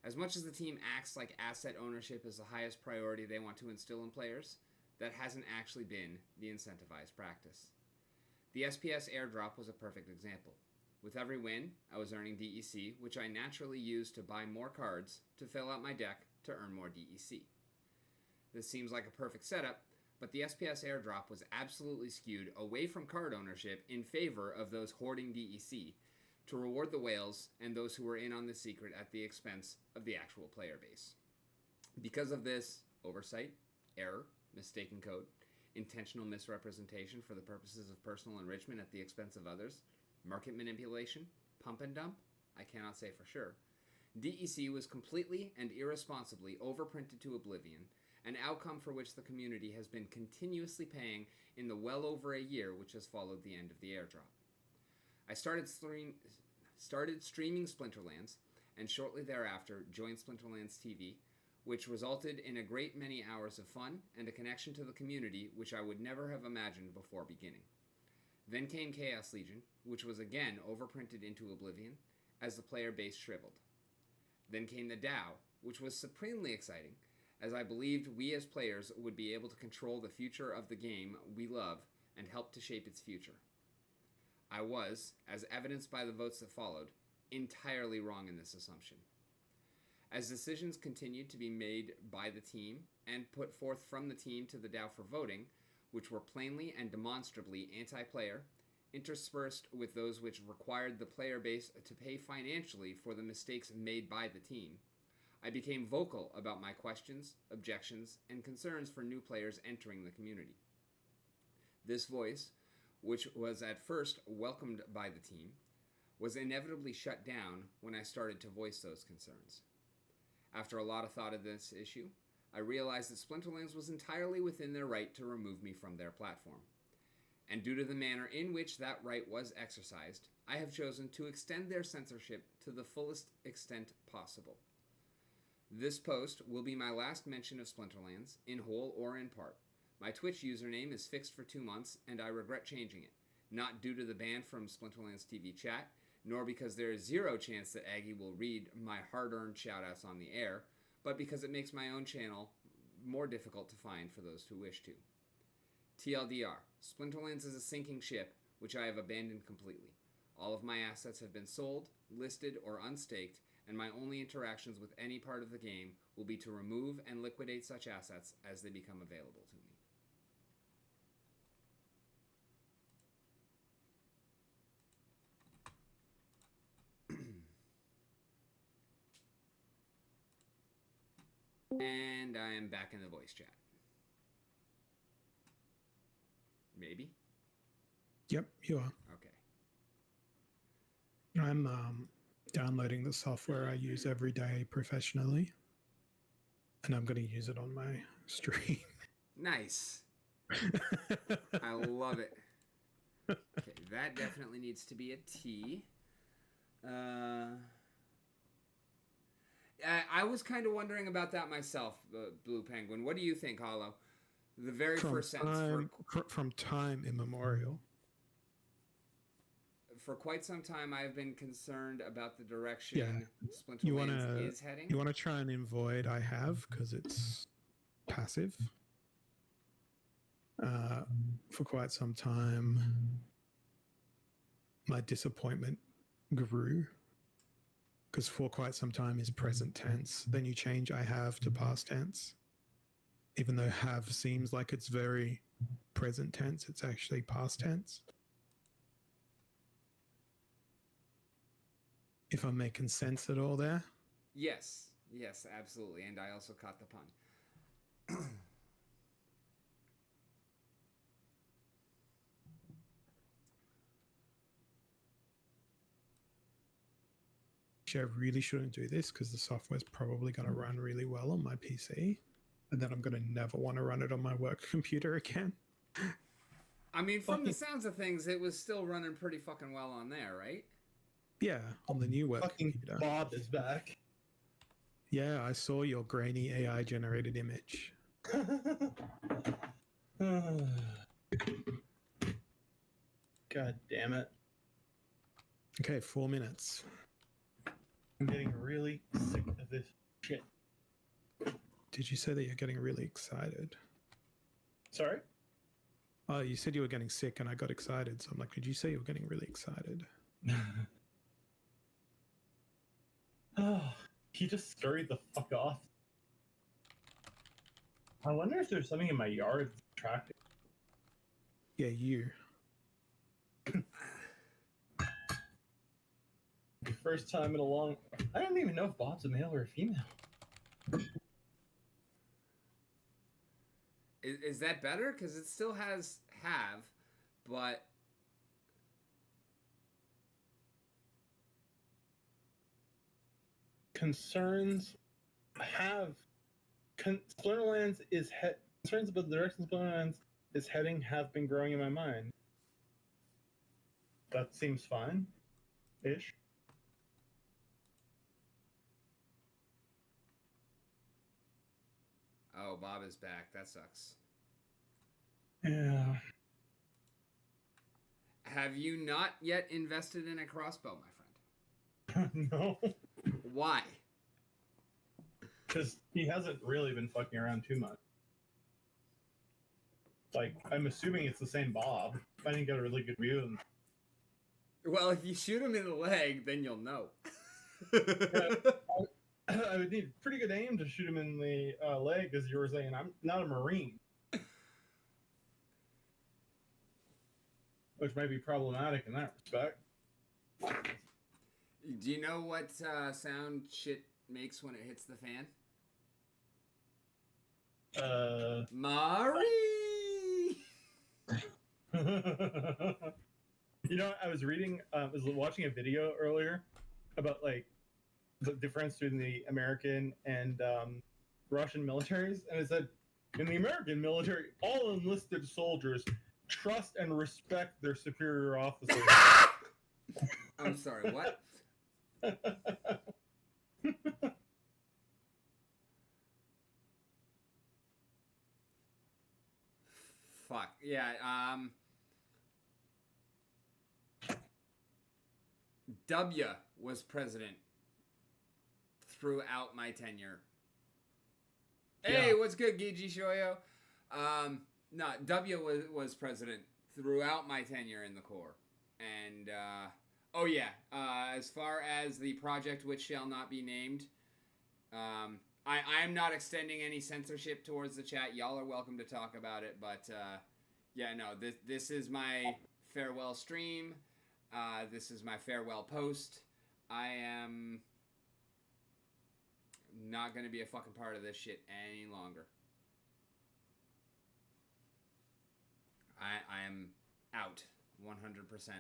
As much as the team acts like asset ownership is the highest priority they want to instill in players, that hasn't actually been the incentivized practice. The SPS airdrop was a perfect example. With every win, I was earning DEC, which I naturally used to buy more cards to fill out my deck to earn more DEC. This seems like a perfect setup, but the SPS airdrop was absolutely skewed away from card ownership in favor of those hoarding DEC to reward the whales and those who were in on the secret at the expense of the actual player base. Because of this oversight, error, mistaken code, intentional misrepresentation for the purposes of personal enrichment at the expense of others, market manipulation, pump and dump, I cannot say for sure, DEC was completely and irresponsibly overprinted to oblivion, an outcome for which the community has been continuously paying in the well over a year which has followed the end of the airdrop. I started streaming Splinterlands, and shortly thereafter joined Splinterlands TV, which resulted in a great many hours of fun and a connection to the community which I would never have imagined before beginning. Then came Chaos Legion, which was again overprinted into oblivion, as the player base shriveled. Then came the DAO, which was supremely exciting, as I believed we as players would be able to control the future of the game we love and help to shape its future. I was, as evidenced by the votes that followed, entirely wrong in this assumption. As decisions continued to be made by the team and put forth from the team to the DAO for voting, which were plainly and demonstrably anti-player, interspersed with those which required the player base to pay financially for the mistakes made by the team, I became vocal about my questions, objections, and concerns for new players entering the community. This voice, which was at first welcomed by the team, was inevitably shut down when I started to voice those concerns. After a lot of thought of this issue, I realized that Splinterlands was entirely within their right to remove me from their platform. And due to the manner in which that right was exercised, I have chosen to extend their censorship to the fullest extent possible. This post will be my last mention of Splinterlands, in whole or in part, My Twitch username is fixed for 2 months, and I regret changing it. Not due to the ban from Splinterlands TV chat, nor because there is zero chance that Aggie will read my hard-earned shoutouts on the air, but because it makes my own channel more difficult to find for those who wish to. TLDR, Splinterlands is a sinking ship, which I have abandoned completely. All of my assets have been sold, listed, or unstaked, and my only interactions with any part of the game will be to remove and liquidate such assets as they become available to me. And I am back in the voice chat. Maybe? Yep, you are. Okay. I'm downloading the software I use every day professionally, and I'm going to use it on my stream. Nice. I love it. Okay, that definitely needs to be a T. I was kind of wondering about that myself, Blue Penguin. What do you think, Hollow? The very first sentence. From time immemorial. For quite some time, I've been concerned about the direction Splinterlands is heading. You want to try and avoid I have, because it's passive. For quite some time, my disappointment grew, because for quite some time is present tense. Then you change I have to past tense. Even though have seems like it's very present tense, it's actually past tense. If I'm making sense at all there? Yes, absolutely. And I also caught the pun. Actually, I really shouldn't do this because the software's probably going to run really well on my PC. And then I'm going to never want to run it on my work computer again. I mean, from the sounds of things, it was still running pretty fucking well on there, right? Yeah, on the new work computer. Bob is back. Yeah, I saw your grainy AI-generated image. God damn it. Okay, 4 minutes. I'm getting really sick of this shit. Did you say that you're getting really excited? Sorry? Oh, you said you were getting sick and I got excited. So I'm like, did you say you were getting really excited? Oh, he just scurried the fuck off. I wonder if there's something in my yard that's attractive. Yeah, you. First time in a long... I don't even know if Bob's a male or a female. Is that better? Because it still has have, but... Concerns have... Splinterlands is... Concerns about the direction Splinterlands is heading have been growing in my mind. That seems fine-ish. Oh, Bob is back. That sucks. Yeah. Have you not yet invested in a crossbow, my friend? No. Why? Because he hasn't really been fucking around too much. Like, I'm assuming it's the same Bob. If I didn't get a really good view of him. Well, if you shoot him in the leg, then you'll know. I would need pretty good aim to shoot him in the leg, as you were saying. I'm not a Marine. Which might be problematic in that respect. Do you know what sound shit makes when it hits the fan? Mari! You know, I was watching a video earlier about, like, the difference between the American and Russian militaries, and it said, in the American military, all enlisted soldiers trust and respect their superior officers. I'm sorry, what? fuck. Yeah, W was president throughout my tenure. Hey, what's good, Gigi Shoyo? No, W was president throughout my tenure in the Corps. And, oh yeah, as far as the project which shall not be named, I am not extending any censorship towards the chat. Y'all are welcome to talk about it, but, yeah, no, this is my farewell stream. This is my farewell post. I am not going to be a fucking part of this shit any longer. I am out 100%.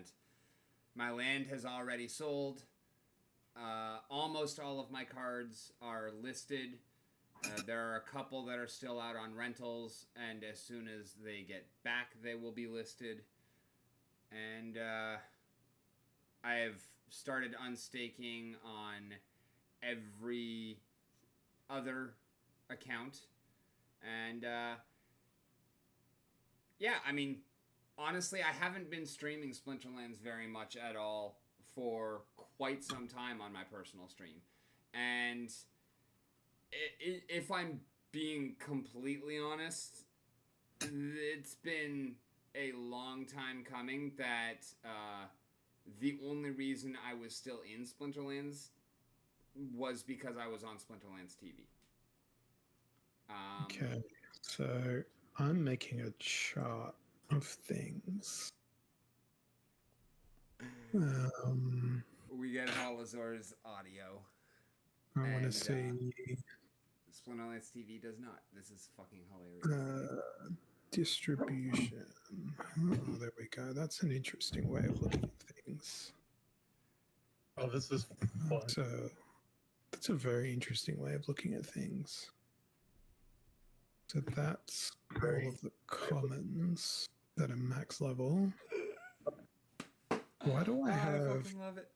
My land has already sold. Almost all of my cards are listed. There are a couple that are still out on rentals, and as soon as they get back, they will be listed. And I have started unstaking on every other account. And yeah, I mean, honestly, I haven't been streaming Splinterlands very much at all for quite some time on my personal stream. And if I'm being completely honest, it's been a long time coming that the only reason I was still in Splinterlands was because I was on Splinterlands TV. Okay, so I'm making a chart of things. We get Holozor's audio. I want to see Splinterlands TV does not. This is fucking hilarious. Distribution. Oh, there we go. That's an interesting way of looking at things. Oh, this is fun. So that's a very interesting way of looking at things. So that's all of the commons that are max level. Why do I have... I fucking love it.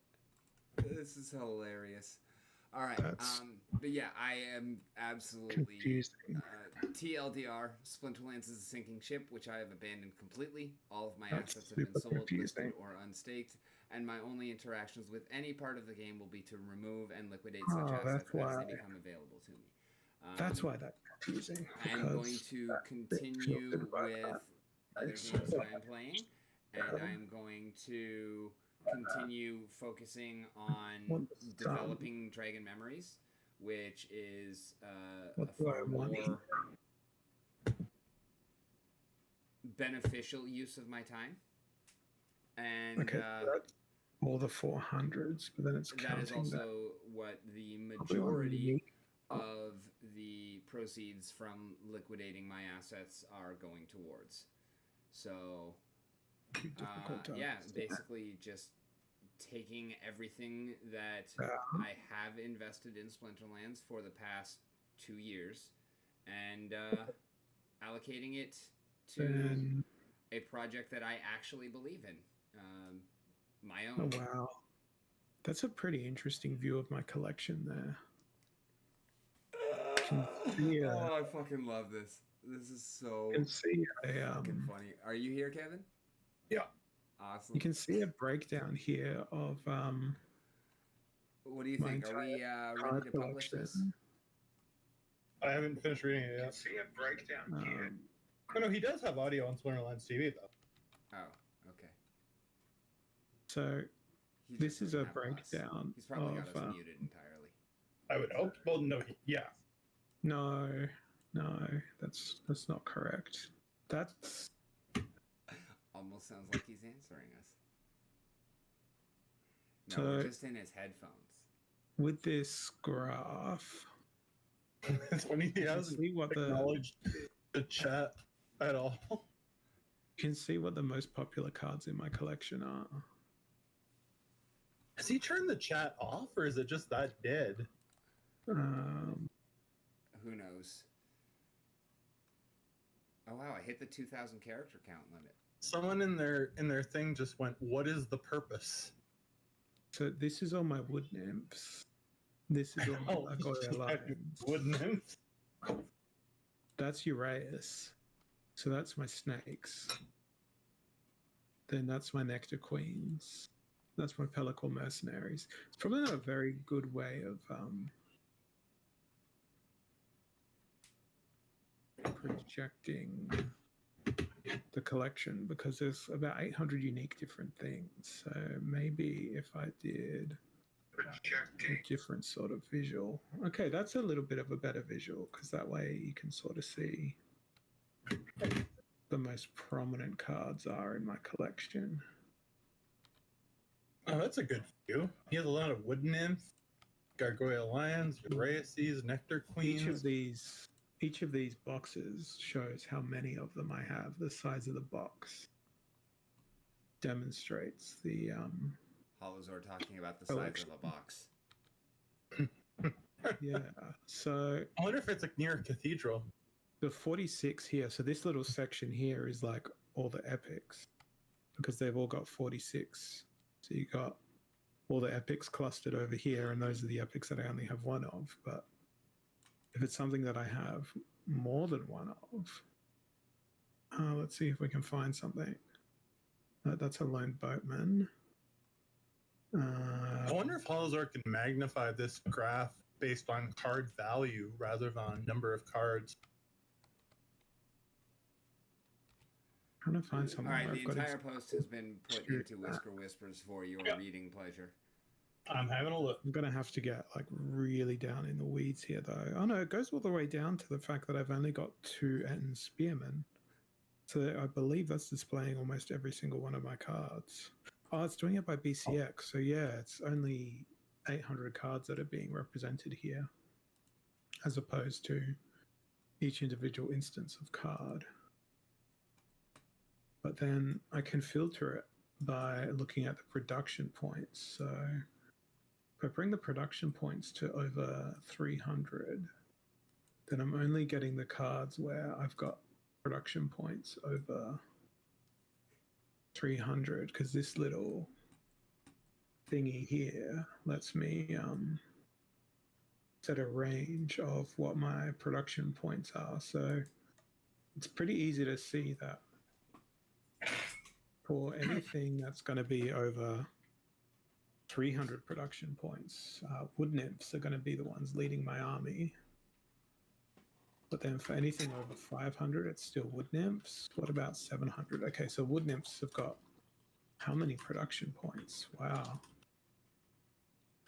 This is hilarious. All right. But yeah, I am absolutely confusing. TLDR. Splinterlands is a sinking ship, which I have abandoned completely. All of my That's assets have been super sold, confusing. listed, or unstaked, and my only interactions with any part of the game will be to remove and liquidate such Oh, assets that's as why. they become available to me. That's why that's confusing. I'm going because to that continue filtered by with that. other Thanks. games that I'm playing, and I'm going to continue focusing on developing Dragon Memories, which is a What do I far want? more beneficial use of my time. And Okay, that's all the 400s, but then it's that counting is also that. what the Probably one majority unique. of the proceeds from liquidating my assets are going towards. So, Too difficult to yeah, understand. basically just taking everything that I have invested in Splinterlands for the past 2 years and allocating it to Then- a project that I actually believe in, my Oh own. wow, that's a pretty interesting view of my collection there. Yeah, Oh, I fucking love this. This is so you can see fucking funny. Are you here, Kevin? Yeah. Awesome. You can see a breakdown here of What do you my think? Are we entire ready card to publish this? collection. I haven't finished reading it yet. See a breakdown here. Oh no, he does have audio on Splinterlands TV though. Oh, okay. So He this just is a doesn't have us. breakdown He's probably got of us muted entirely. I would hope. Well, no, yeah. no, that's not correct. That's Almost sounds like he's answering us. No, we're So- just in his headphones. with this graph. It's when he You can hasn't see what the acknowledged the chat at all. you can see what the most popular cards in my collection are. Has he turned the chat off, or is it just that dead? Who knows? Oh wow, I hit the 2,000 character count limit. Someone in their thing just went, "What is the purpose?" So this is all my wood nymphs. This is all my Lagoya lions. Wood nymphs. That's Uraeus. So that's my snakes. Then that's my nectar queens. That's my pellicle mercenaries. It's probably not a very good way of projecting the collection because there's about 800 unique different things. So maybe if I did a different sort of visual. Okay, that's a little bit of a better visual because that way you can sort of see the most prominent cards are in my collection. Oh, that's a good view. He has a lot of wood nymphs, gargoyle lions, uraeases, nectar queens. Each of these boxes shows how many of them I have. The size of the box demonstrates the Holozor talking about the size of a box. Yeah. So I wonder if it's like near a cathedral. The 46 here. So this little section here is like all the epics because they've all got 46. So you got all the epics clustered over here, and those are the epics that I only have one of. But if it's something that I have more than one of, let's see if we can find something. That's a lone boatman. I wonder if Holozor can magnify this graph based on card value rather than number of cards. Trying to find something. All right, the entire post has been put into Whisker Whispers for your reading pleasure. I'm having a look. I'm going to have to get like really down in the weeds here though. Oh no, it goes all the way down to the fact that I've only got 2 Etten Spearmen. So I believe that's displaying almost every single one of my cards. Oh, it's doing it by BCX. So yeah, it's only 800 cards that are being represented here as opposed to each individual instance of card. But then I can filter it by looking at the production points. So if I bring the production points to over 300, then I'm only getting the cards where I've got production points over 300 because this little thingy here lets me set a range of what my production points are. So it's pretty easy to see that for anything that's going to be over 300 production points, wood nymphs are going to be the ones leading my army. But then for anything over 500, it's still wood nymphs. What about 700? Okay, so wood nymphs have got how many production points? Wow.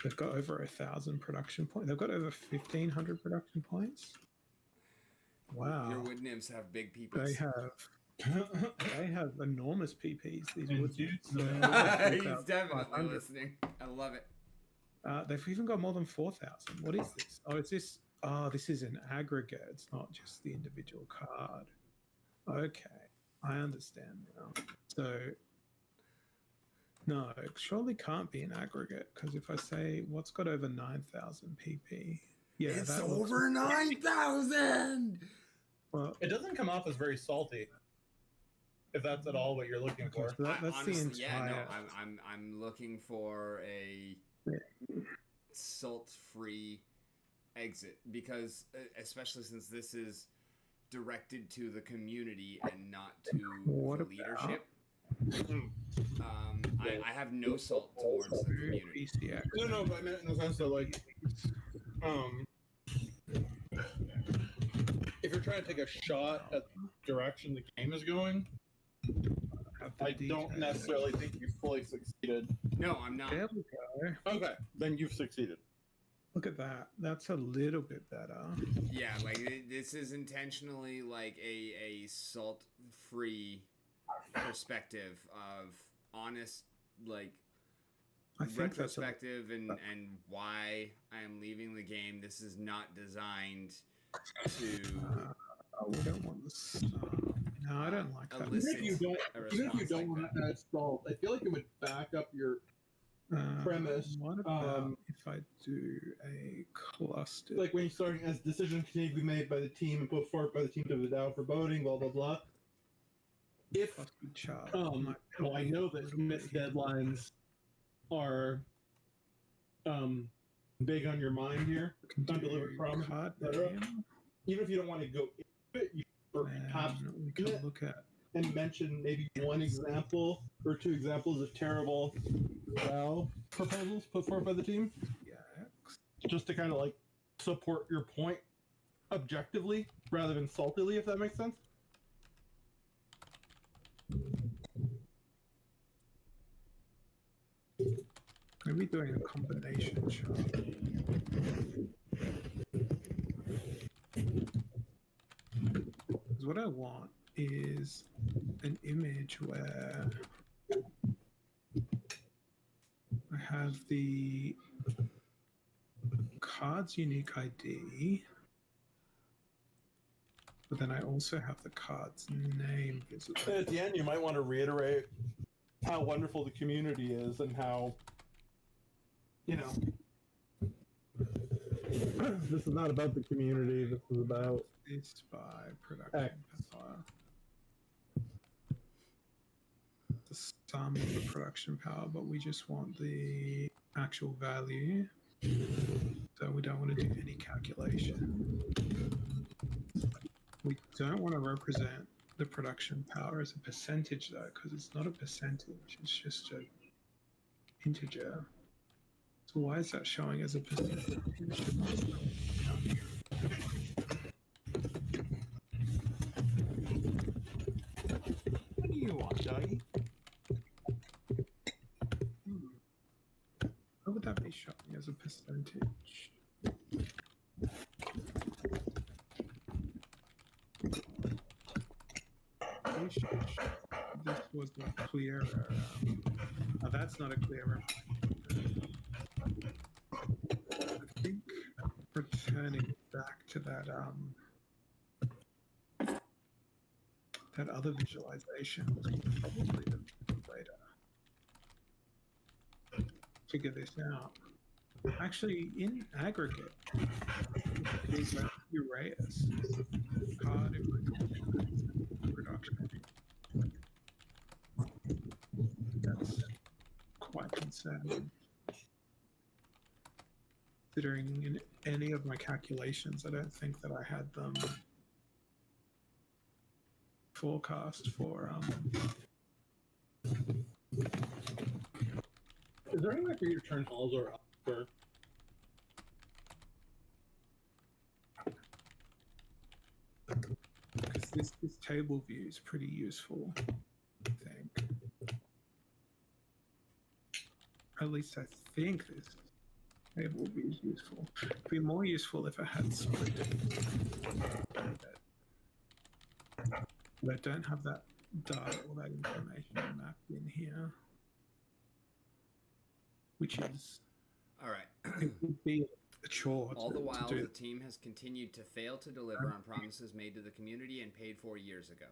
They've got over 1,000 production points. They've got over 1,500 production points. Wow. Your wood nymphs have big peepees. They have enormous PPs. These wood nymphs. He's definitely listening. I love it. They've even got more than 4,000. What is this? Oh, it's this. Oh, this is an aggregate. It's not just the individual card. Okay, I understand now. So, no, it surely can't be an aggregate because if I say what's got over 9,000 PP, yeah, it's that over 9,000. Well, it doesn't come off as very salty. If that's at all what you're looking for. So that's honestly, the entire. Yeah, no, I'm looking for a salt-free exit because, especially since this is directed to the community and not to the leadership. I have no salt towards the community. No, but I meant in the sense that like, if you're trying to take a shot at the direction the game is going, I don't necessarily think you fully succeeded. No, I'm not. There we go. Okay, then you've succeeded. Look at that. That's a little bit better. Yeah, like this is intentionally like a salt-free perspective of honest, like retrospective and why I am leaving the game. This is not designed to. We don't want this. No, I don't like that. Even if you don't want to add salt, I feel like it would back up your premise. What about if I do a cluster? Like when you're starting as decisions continue to be made by the team and put forward by the team to the DAO for voting, blah blah blah. If well, I know that missed deadlines are big on your mind here. Undelivered promise, etc. Even if you don't want to go into it, you perhaps we can look at and mention maybe one example or two examples of terrible WoW proposals put forward by the team, just to kind of like support your point objectively rather than saltily, if that makes sense. Maybe doing a combination chart. Because what I want is an image where I have the card's unique ID, but then I also have the card's name visible. And at the end, you might want to reiterate how wonderful the community is and how, you know, this is not about the community. This is about this by production power. The sum of the production power, but we just want the actual value. So we don't want to do any calculation. We don't want to represent the production power as a percentage though, because it's not a percentage, it's just an integer. So why is that showing as a percentage? What do you want, Dougie? How would that be showing as a percentage? This was not clear. Oh, that's not a clear. I think returning back to that that other visualization was probably the way to figure this out. Actually, in aggregate, these are erased. Card in production. That's quite concerning. Considering in any of my calculations, I don't think that I had them forecast for Is there any way for you to turn halls or upper? Because this table view is pretty useful, I think. At least I think this table view is useful. It'd be more useful if I had split. But I don't have that data or that information mapped in here. Which is... Alright. It would be a chore. All the while, the team has continued to fail to deliver on promises made to the community and paid for years ago.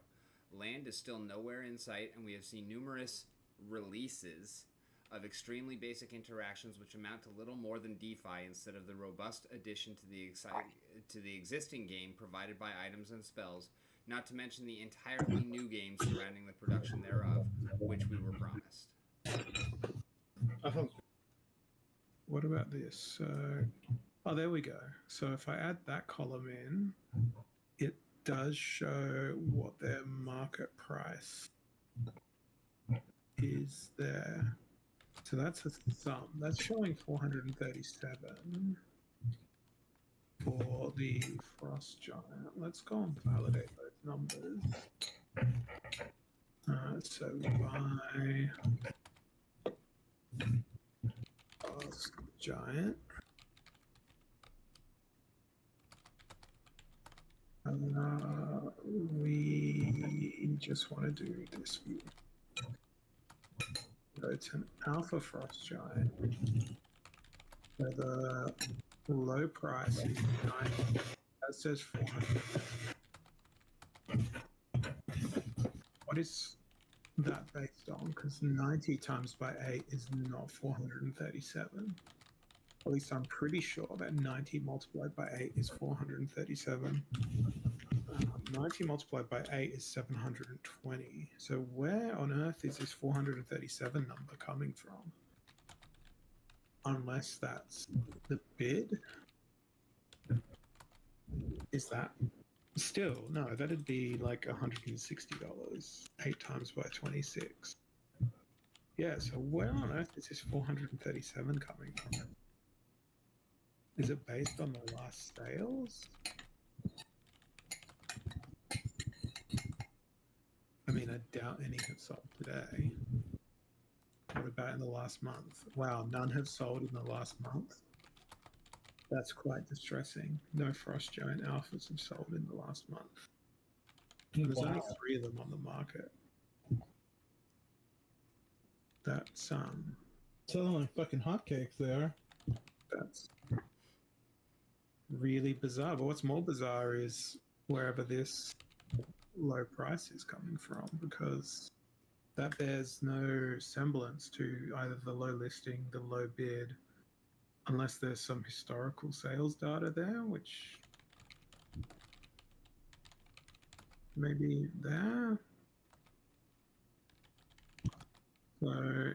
Land is still nowhere in sight, and we have seen numerous releases of extremely basic interactions which amount to little more than DeFi instead of the robust addition to the existing game provided by items and spells, not to mention the entirely new game surrounding the production thereof, which we were promised. What about this? Oh, there we go. So if I add that column in, it does show what their market price is there. So that's a sum. That's showing 437 for the Frost Giant. Let's go and validate those numbers. So buy Frost Giant. We just want to do this view. So it's an Alpha Frost Giant. So the low price is 90. That says 400. What is that based on? Because 90 times by 8 is not 437. At least I'm pretty sure that 90 multiplied by 8 is 437. 90 multiplied by 8 is 720. So where on earth is this 437 number coming from? Unless that's the bid? Is that Still, no, that'd be like $160. 8 times by 26. Yeah, so where on earth is this 437 coming from? Is it based on the last sales? I mean, I doubt any have sold today. What about in the last month? Wow, none have sold in the last month. That's quite distressing. No Frost Giant Alphas have sold in the last month. There's only 3 of them on the market. That's selling like fucking hotcakes there. That's really bizarre. But what's more bizarre is wherever this low price is coming from, because that bears no semblance to either the low listing, the low bid, unless there's some historical sales data there, which maybe there. So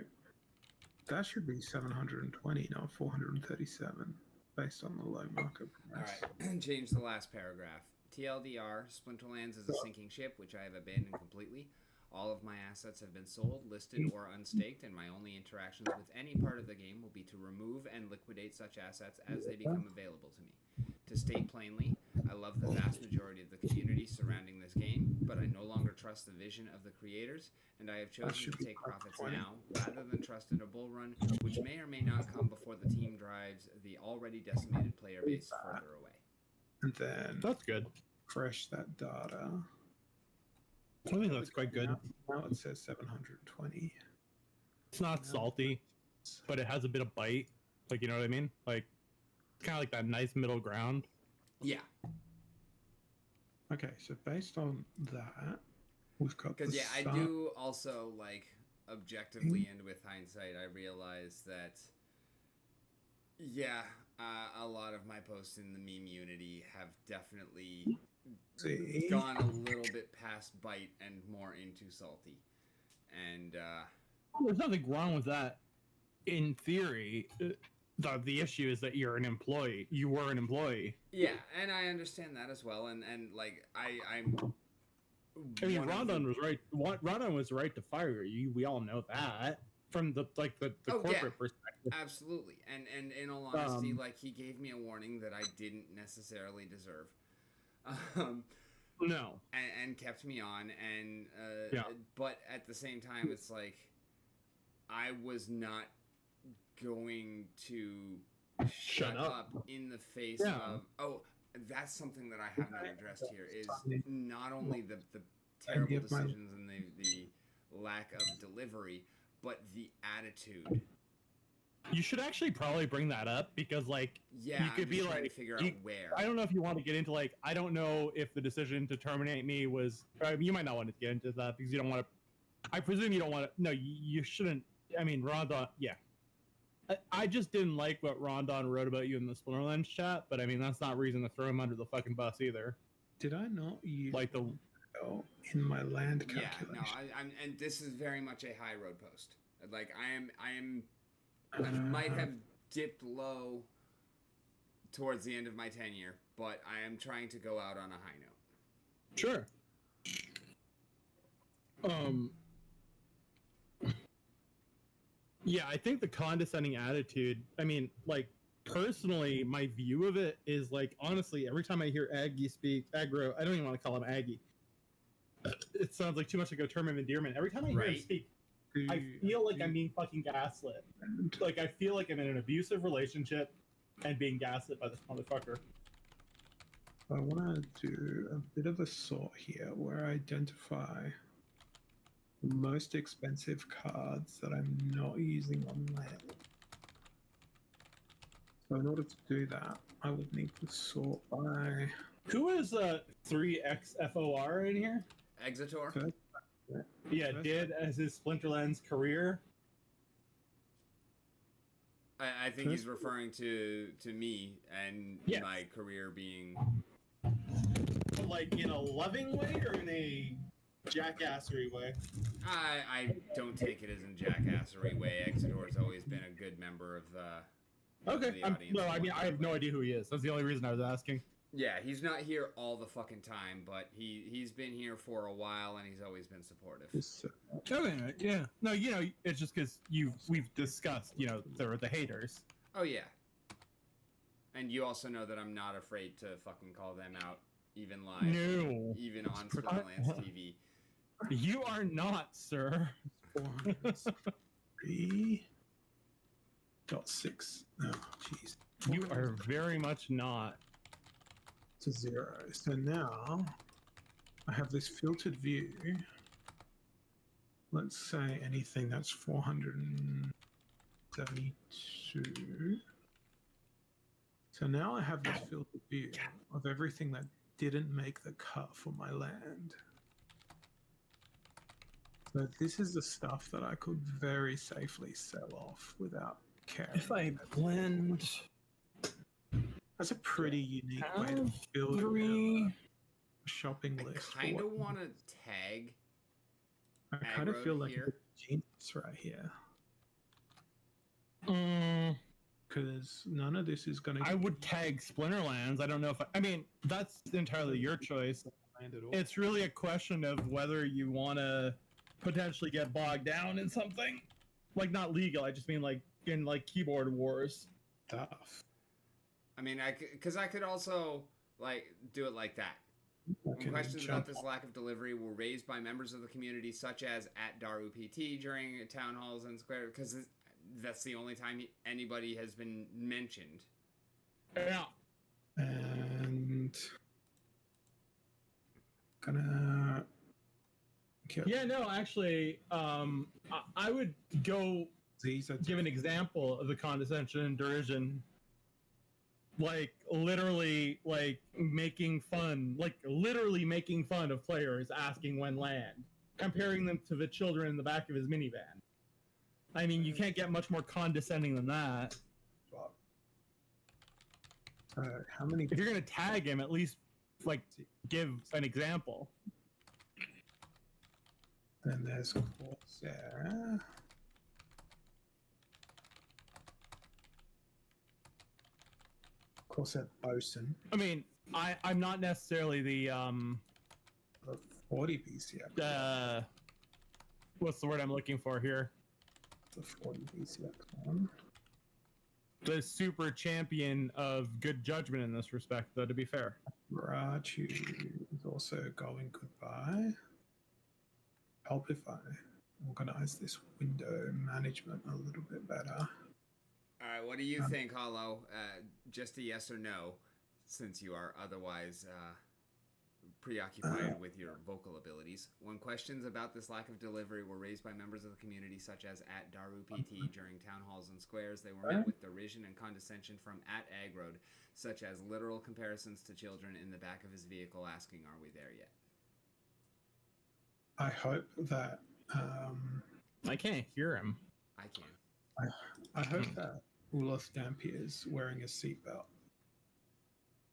that should be 720, not 437, based on the low market price. All right, change the last paragraph. TLDR, Splinterlands is a sinking ship, which I have abandoned completely. All of my assets have been sold, listed, or unstaked, and my only interactions with any part of the game will be to remove and liquidate such assets as they become available to me. To state plainly, I love the vast majority of the community surrounding this game, but I no longer trust the vision of the creators, and I have chosen to take profits now rather than trust in a bull run, which may or may not come before the team drives the already decimated player base further away. And then that's good. Fresh that data. I think that's quite good. Now it says 720. It's not salty, but it has a bit of bite. Like, you know what I mean? Like, it's kind of like that nice middle ground. Yeah. Okay, so based on that, we've got because I do also like objectively and with hindsight, I realize that a lot of my posts in the meme unity have definitely gone a little bit past bite and more into salty, and there's nothing wrong with that. In theory, the issue is that you're an employee. You were an employee. Yeah, and I understand that as well, and like I'm. I mean, Rondon was right. Rondon was right to fire you. We all know that from the corporate perspective. Absolutely, and in all honesty, like he gave me a warning that I didn't necessarily deserve. No, and kept me on, and but at the same time, it's like I was not going to shut up in the face of that's something that I have not addressed here is not only the terrible decisions and the lack of delivery, but the attitude. You should actually probably bring that up because, like, you could be like, figure out where. I don't know if you want to get into like, I don't know if the decision to terminate me was. You might not want to get into that because you don't want to. I presume you don't want to. No, you shouldn't. I mean, Rondon. Yeah, I just didn't like what Rondon wrote about you in the Splinterlands chat, but I mean, that's not reason to throw him under the fucking bus either. Did I not use like the in my land calculation? Yeah, no, I'm, and this is very much a high road post. Like I might have dipped low towards the end of my tenure, but I am trying to go out on a high note. Sure. Yeah, I think the condescending attitude, I mean, like, personally, my view of it is, like, honestly, every time I hear Aggie speak, aggro, I don't even want to call him Aggie. It sounds like too much like a term of endearment. Every time I hear him speak, I feel like I'm being fucking gaslit. Like, I feel like I'm in an abusive relationship and being gaslit by this motherfucker. I want to do a bit of a sort here where I identify the most expensive cards that I'm not using on land. So in order to do that, I would need to sort by... Who is 3XFOR in here? Exitor? Yeah, did as his Splinterlands career. I think he's referring to me and my career being... Like, in a loving way or in a jackassery way? I don't take it as in jackassery way. Exitor's always been a good member of the... Okay. I mean, I have no idea who he is. That's the only reason I was asking. Yeah, he's not here all the fucking time, but he's been here for a while and he's always been supportive. Okay, yeah. No, it's just because we've discussed, there are the haters. Oh yeah. And you also know that I'm not afraid to fucking call them out, even live, No. even on Splinterlands TV. You are not, sir. 403.6. Oh, jeez. You are very much not. To 0. So now I have this filtered view. Let's say anything that's 472. So now I have this filtered view of everything that didn't make the cut for my land. So this is the stuff that I could very safely sell off without caring. If I blend... That's a pretty unique way to build a shopping list. I kind of want to tag. I kind of feel like a genius right here. Because none of this is going to... I would tag Splinterlands. I don't know if... I mean, that's entirely your choice. It's really a question of whether you want to potentially get bogged down in something. Like, not legal. I just mean, like, in, like, keyboard wars. Stuff. I mean, because I could also, like, do it like that. When questions about this lack of delivery were raised by members of the community, such as at DaruPT during town halls and square, because that's the only time anybody has been mentioned. Yeah. And gonna... Yeah, no, actually, I would go give an example of the condescension and derision. Like, literally, like, making fun of players asking when land, comparing them to the children in the back of his minivan. I mean, you can't get much more condescending than that. How many... If you're gonna tag him, at least, like, give an example. Then there's Corsair. Corsair Bosun. I mean, I'm not necessarily the 40 BCX. What's the word I'm looking for here? The 40 BCX one. The super champion of good judgment in this respect, though, to be fair. Rachu is also going goodbye. Help if I organize this window management a little bit better. All right, what do you think, Hollow? Just a yes or no, since you are otherwise preoccupied with your vocal abilities. When questions about this lack of delivery were raised by members of the community, such as at DaruPT during town halls and squares, they were met with derision and condescension from at Agrod, such as literal comparisons to children in the back of his vehicle asking, "Are we there yet?" I hope that... I can't hear him. I can. I hope that Ulos Dampier is wearing a seatbelt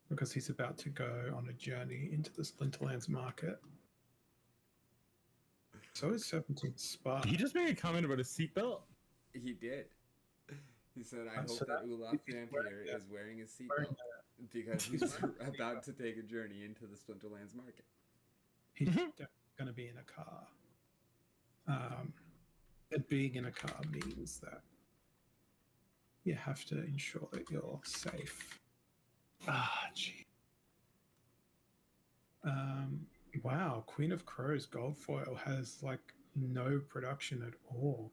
because he's about to go on a journey into the Splinterlands market. So is 17 Spark. Did he just make a comment about a seatbelt? He did. He said, I hope that Ulos Dampier is wearing his seatbelt because he's about to take a journey into the Splinterlands market. He's going to be in a car. And being in a car means that you have to ensure that you're safe. Gee. Wow, Queen of Crows gold foil has like no production at all.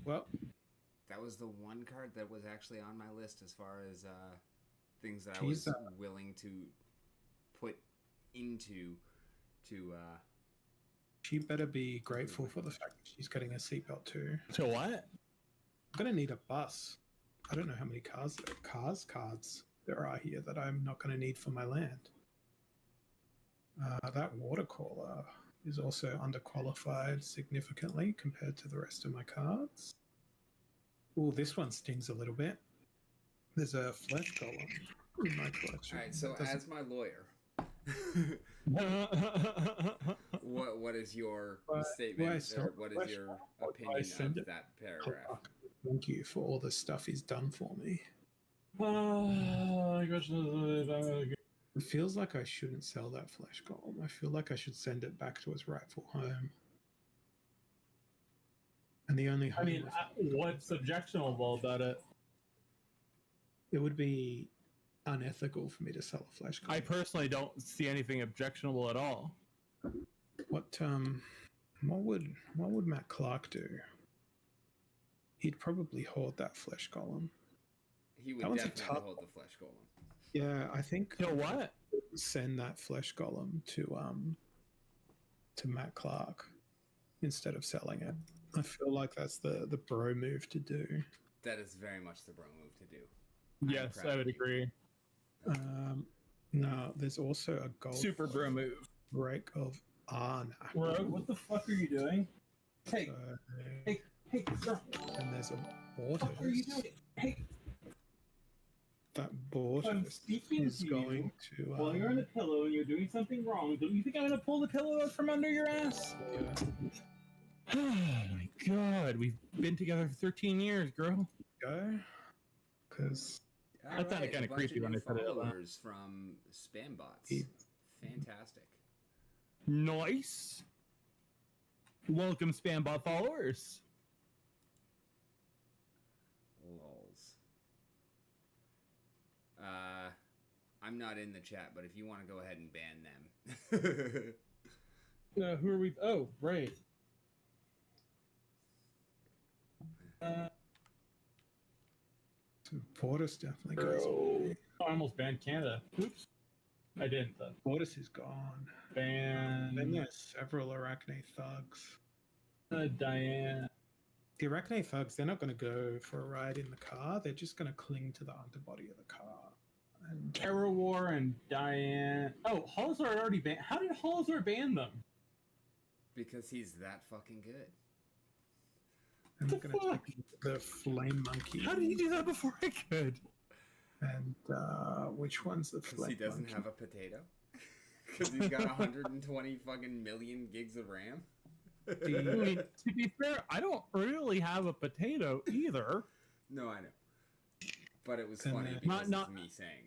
Well, that was the one card that was actually on my list as far as things that I was willing to put into she better be grateful for the fact that she's getting a seatbelt too. To what? I'm gonna need a bus. I don't know how many cards there are here that I'm not gonna need for my land. That watercaller is also underqualified significantly compared to the rest of my cards. Oh, this one stings a little bit. There's a flesh golem in my collection. All right, so as my lawyer, what is your statement, or what is your opinion of that paragraph? Thank you for all the stuff he's done for me. My question is, It feels like I shouldn't sell that flesh golem. I feel like I should send it back to its rightful home. And the only home what's objectionable about it? it would be unethical for me to sell a flesh golem. I personally don't see anything objectionable at all. What would Matt Clark do? He'd probably hoard that flesh golem. He would That one's a definitely tough- hold the flesh golem. Yeah, I think You know what? send that flesh golem to Matt Clark instead of selling it. I feel like that's the bro move to do. That is very much the bro move to do. Yes, I would agree. No, there's also a gold Super bro move. break of Arnak. Bro, what the fuck are you doing? Hey, hey, girl. And there's a What are you Bortus. doing? Hey, That I'm Bortus speaking is to going you to. while you're on a pillow and you're doing something wrong. Don't you think I'm gonna pull the pillow out from under your ass? Oh my god, we've been together for 13 years, girl. Go, because I thought it kinda creepy when I said it out loud. Followers from spam bots. He- Fantastic. Nice. Welcome, Spambot followers. Lols. I'm not in the chat, but if you want to go ahead and ban them. Who are we? Oh, right. Bortus definitely goes. Bro. I almost banned Canada. Oops. I didn't, though. Bortus is gone. Ban. Then there's several Arachne thugs. Diane. The Arachne thugs, they're not going to go for a ride in the car. They're just going to cling to the underbody of the car. And Terror War and Diane. Oh, Halzard already banned. How did Halzard ban them? Because he's that fucking good. and What they're the going to fuck? take the flame monkey. How did he do that before I could? And which one's the Because flame he doesn't monkey? have a potato. Because he's got 120 fucking million gigs of RAM. I mean, to be fair, I don't really have a potato either. No, I know. But it was Then, funny not- because it's me saying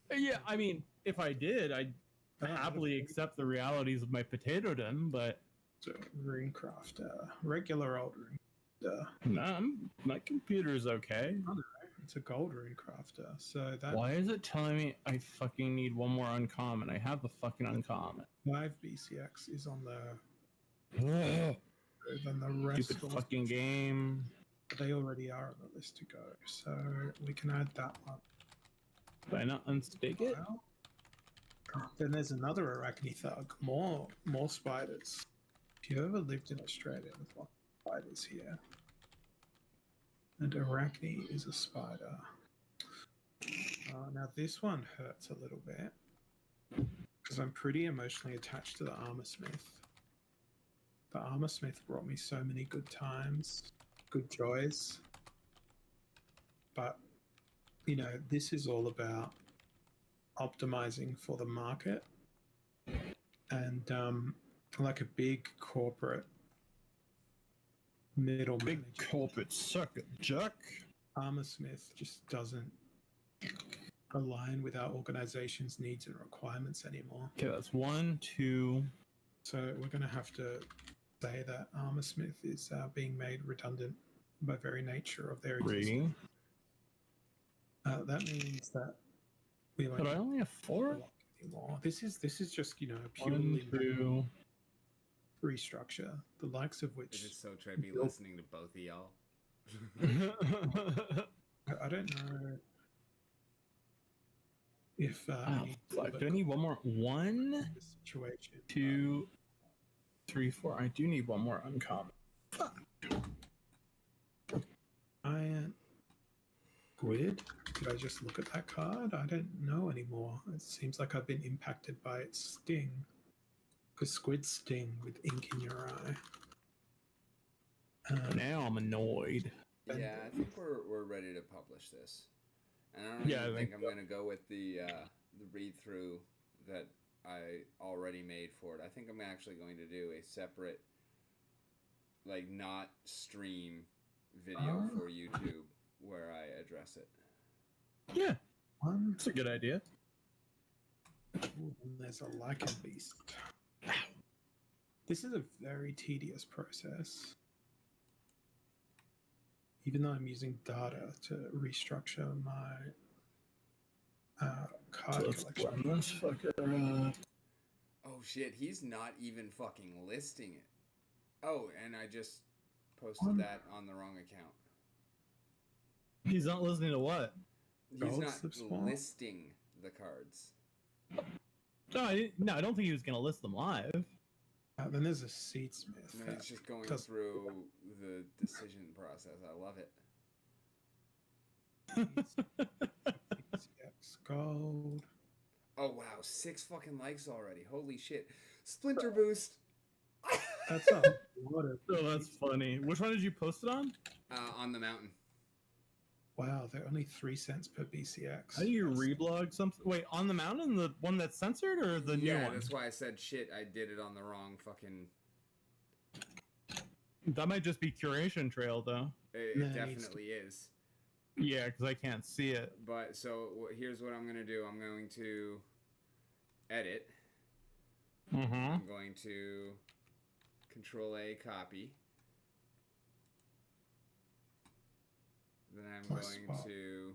it. Yeah, I mean, if I did, I'd happily accept the realities of my potatoedom, but So, Runecrafter. Regular old Runecrafter. my computer's okay. It's a gold Runecrafter. So that Why is it telling me I fucking need one more uncommon? I have the fucking uncommon. 5 BCX is on the. Ugh. Then the rest Stupid of fucking game. they already are on the list to go. So we can add that one. Did I not unstake it? Well, then there's another Arachne thug. More spiders. If you ever lived in Australia, there's a lot of spiders here. And Arachne is a spider. Now this one hurts a little bit because I'm pretty emotionally attached to the armor smith. The armor smith brought me so many good times, good joys. But you know, this is all about optimizing for the market and like a big corporate middle Big manager. corporate sucker, Jack. Armor Smith just doesn't align with our organization's needs and requirements anymore. Okay, that's 1, 2. So we're going to have to say that Armor Smith is being made redundant by very nature of their existence. 3. That means that we won't But I only have 4. anymore. This is just, you know, 1, purely 2. restructure, the likes of It which is so trippy listening to both of y'all. I don't know if Oh, fuck. Do I need one more? 1, situation. 2, 3, 4. I do need one more uncommon. Iron Squid? Did I just look at that card? I don't know anymore. It seems like I've been impacted by its sting. Because squids sting with ink in your eye. Now I'm annoyed. Yeah, I think we're ready to publish this. And I don't Yeah, even I think think I'm gonna go with the read through that I already made for it. I think I'm actually going to do a separate, like, not stream video for YouTube where I address it. Yeah, One. that's a good idea. Ooh, and there's a lichen beast. This is a very tedious process. Even though I'm using data to restructure my card So let's collection. blend this fucker up. Oh shit, he's not even fucking listing it. Oh, and I just posted that on the wrong account. He's not listening to what? He's Gold not slip spawn? listing the cards. No, I don't think he was gonna list them live. Then there's a seedsmith. No, that he's just going does- through the decision process. I love it. PCX gold. Oh wow, 6 fucking likes already. Holy shit. Splinter Boost. That's a lot of. Oh, that's funny. Which one did you post it on? On the mountain. Wow, they're only 3 cents per BCX. How do you reblog something? Wait, on the mountain, the one that's censored, or the new Yeah, one? that's why I said shit. I did it on the wrong fucking. That might just be curation trail, though. It definitely is. Yeah, because I can't see it. But so here's what I'm gonna do. I'm going to edit. Mm-hmm. I'm going to Control A, copy. Then I'm Plus going swap. to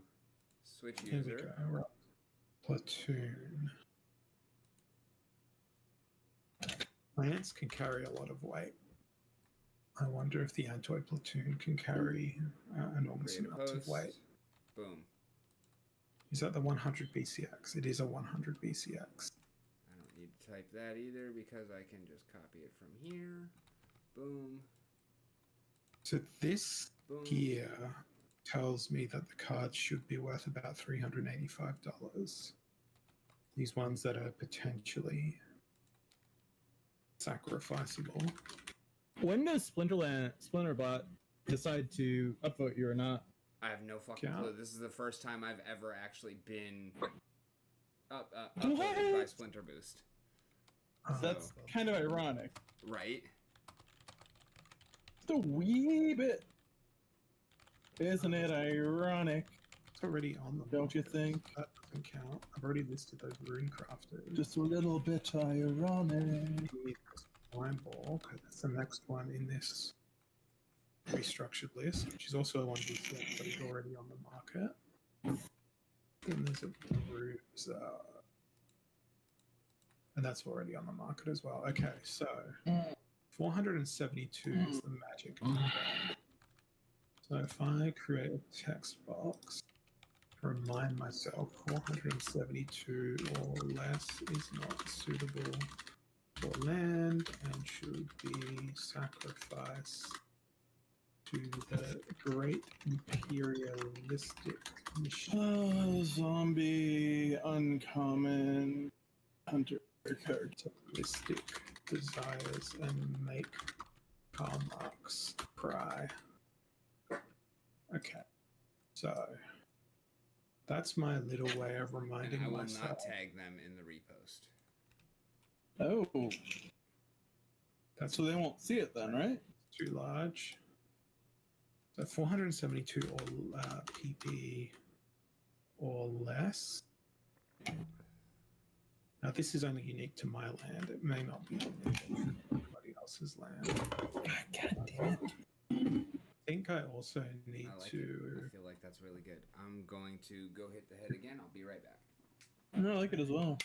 switch Here we user. go. Right. Platoon. Plants can carry a lot of weight. I wonder if the anti-platoon can carry enormous Create a amounts of post. weight. Boom. Is that the 100 BCX? It is a 100 BCX. I don't need to type that either because I can just copy it from here. Boom. So this Boom. here tells me that the cards should be worth about $385. These ones that are potentially sacrificable. When does Splinterbot decide to upvote you or not? I have no fucking Yeah. clue. This is the first time I've ever actually been upvoted by Splinter Boost. That's kind of ironic. Right? Just a wee bit. Isn't it ironic? It's already on them. Don't you think? That doesn't count. I've already listed those rune crafters. Just a little bit ironic. Slime ball, because that's the next one in this restructured list, which is also a one BCX, but is already on the market. Then there's a bruiser. And that's already on the market as well. Okay, so 472 is the magic number. So if I create a text box, remind myself 472 or less is not suitable for land and should be sacrificed to the great imperialistic machine. Zombie, uncommon, hunter. Characteristic desires and make Karl Marx cry. Okay, so that's my little way of reminding And I will myself. not tag them in the repost. Oh. So they won't see it then, right? Too large. So 472 or PP or less. Now this is only unique to my land. It may not be unique to anybody else's land. God damn it. I think I also need I like to. it. I feel like that's really good. I'm going to go hit the head again. I'll be right back. I like it as well.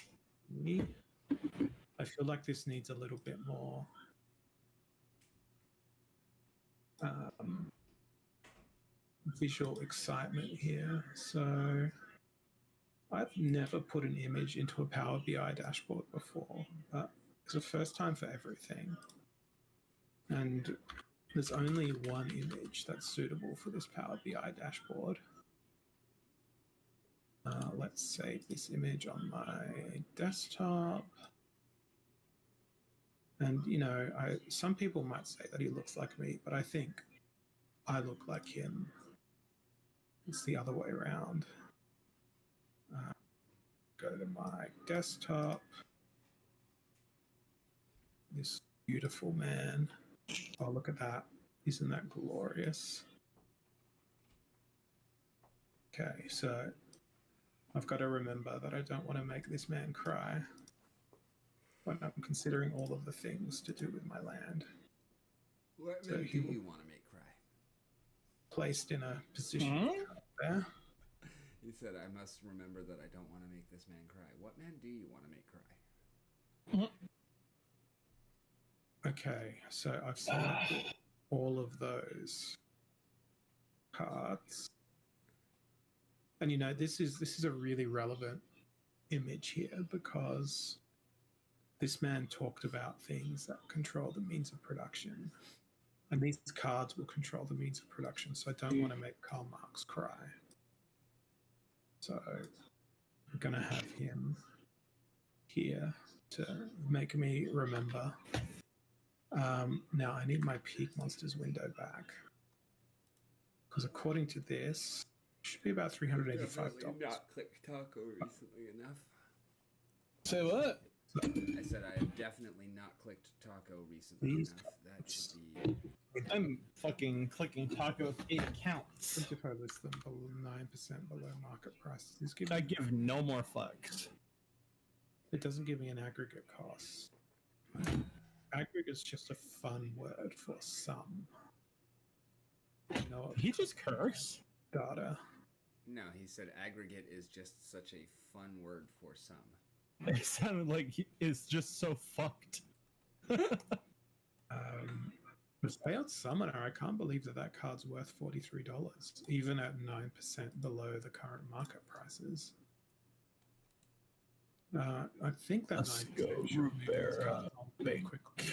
I feel like this needs a little bit more visual excitement here. So I've never put an image into a Power BI dashboard before, but it's the first time for everything. And there's only one image that's suitable for this Power BI dashboard. Let's save this image on my desktop. And you know, some people might say that he looks like me, but I think I look like him. It's the other way around. Go to my desktop. This beautiful man. Oh, look at that. Isn't that glorious? Okay, so I've got to remember that I don't want to make this man cry when I'm considering all of the things to do with my land. What So man he do will- you want to make cry? Placed in a position there. He said, I must remember that I don't want to make this man cry. What man do you want to make cry? Okay, so I've selected all of those cards. And you know, this is a really relevant image here because this man talked about things that control the means of production. And these cards will control the means of production, so I don't want to make Karl Marx cry. So I'm gonna have him here to make me remember. Now I need my peak monsters window back because according to this, it should be about $385. Definitely not clicked taco recently enough. Say what? I said I have definitely not clicked taco recently These enough. That should be. I'm fucking clicking taco 8 accounts. What if I list them below 9% below market prices? This gives I me- give no more fucks. It doesn't give me an aggregate cost. Aggregate is just a fun word for sum. You know what? He just cursed. Data. No, he said aggregate is just such a fun word for some. It sounded like it's just so fucked. With Payout Summoner, I can't believe that card's worth $43, even at 9% below the current market prices. I think that Let's 9% go, should move these Rivera. cards on pretty quickly.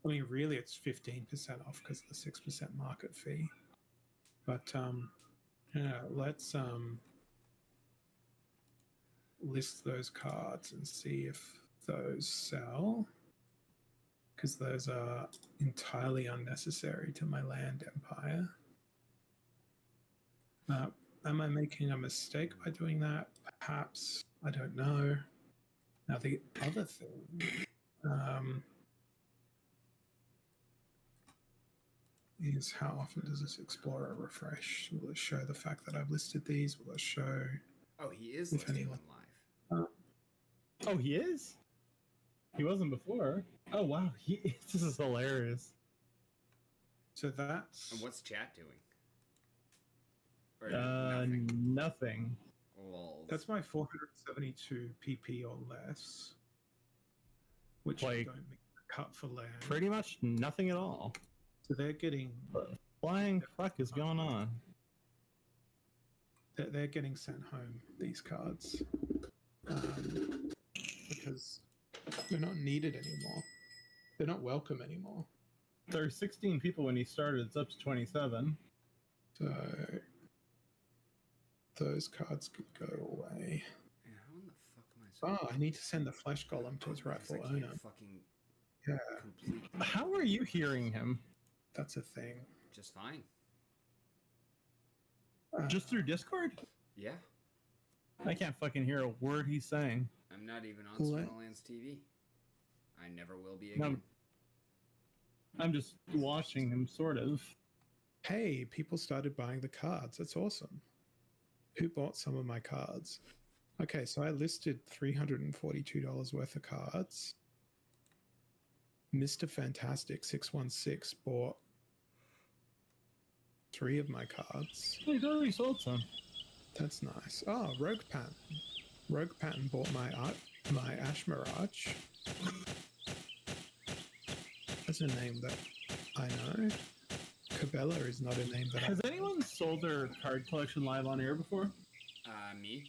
I mean, really, it's 15% off because of the 6% market fee. But yeah, let's list those cards and see if those sell. Because those are entirely unnecessary to my land empire. Am I making a mistake by doing that? Perhaps. I don't know. Now, the other thing is how often does this Explorer refresh? Will it show the fact that I've listed these? Will it show... Oh, he is If listing anyone- them live. Oh, he is? He wasn't before. Oh, wow. This is hilarious. So that's... And what's chat doing? Or Nothing. Lols. That's my 472 PP or less. Which Like, don't make the cut for land. Pretty much nothing at all. So they're getting... Flying fuck is going on? They're getting sent home, these cards. Because they're not needed anymore. They're not welcome anymore. There were 16 people when he started. It's up to 27. So those cards could go away. Yeah, how in the fuck am I Oh, I need to send the flesh golem to its rightful I owner. can't fucking Yeah, complete How are you hearing him? that's a thing. just fine. Just through Discord? Yeah, I can't fucking hear a word he's saying. I'm not even on What? Splinterlands TV. I never will be No, again. I'm just watching him, sort of. Hey, people started buying the cards. That's awesome. Who bought some of my cards? Okay, so I listed $342 worth of cards. Mr. Fantastic 616 bought 3 of my cards. He's already sold some. That's nice. Oh, Rogue Pattern. Rogue Pattern bought my Ash Mirage. That's a name that I know. Cabela is not a name that Has I anyone sold their card collection live on air before? Me?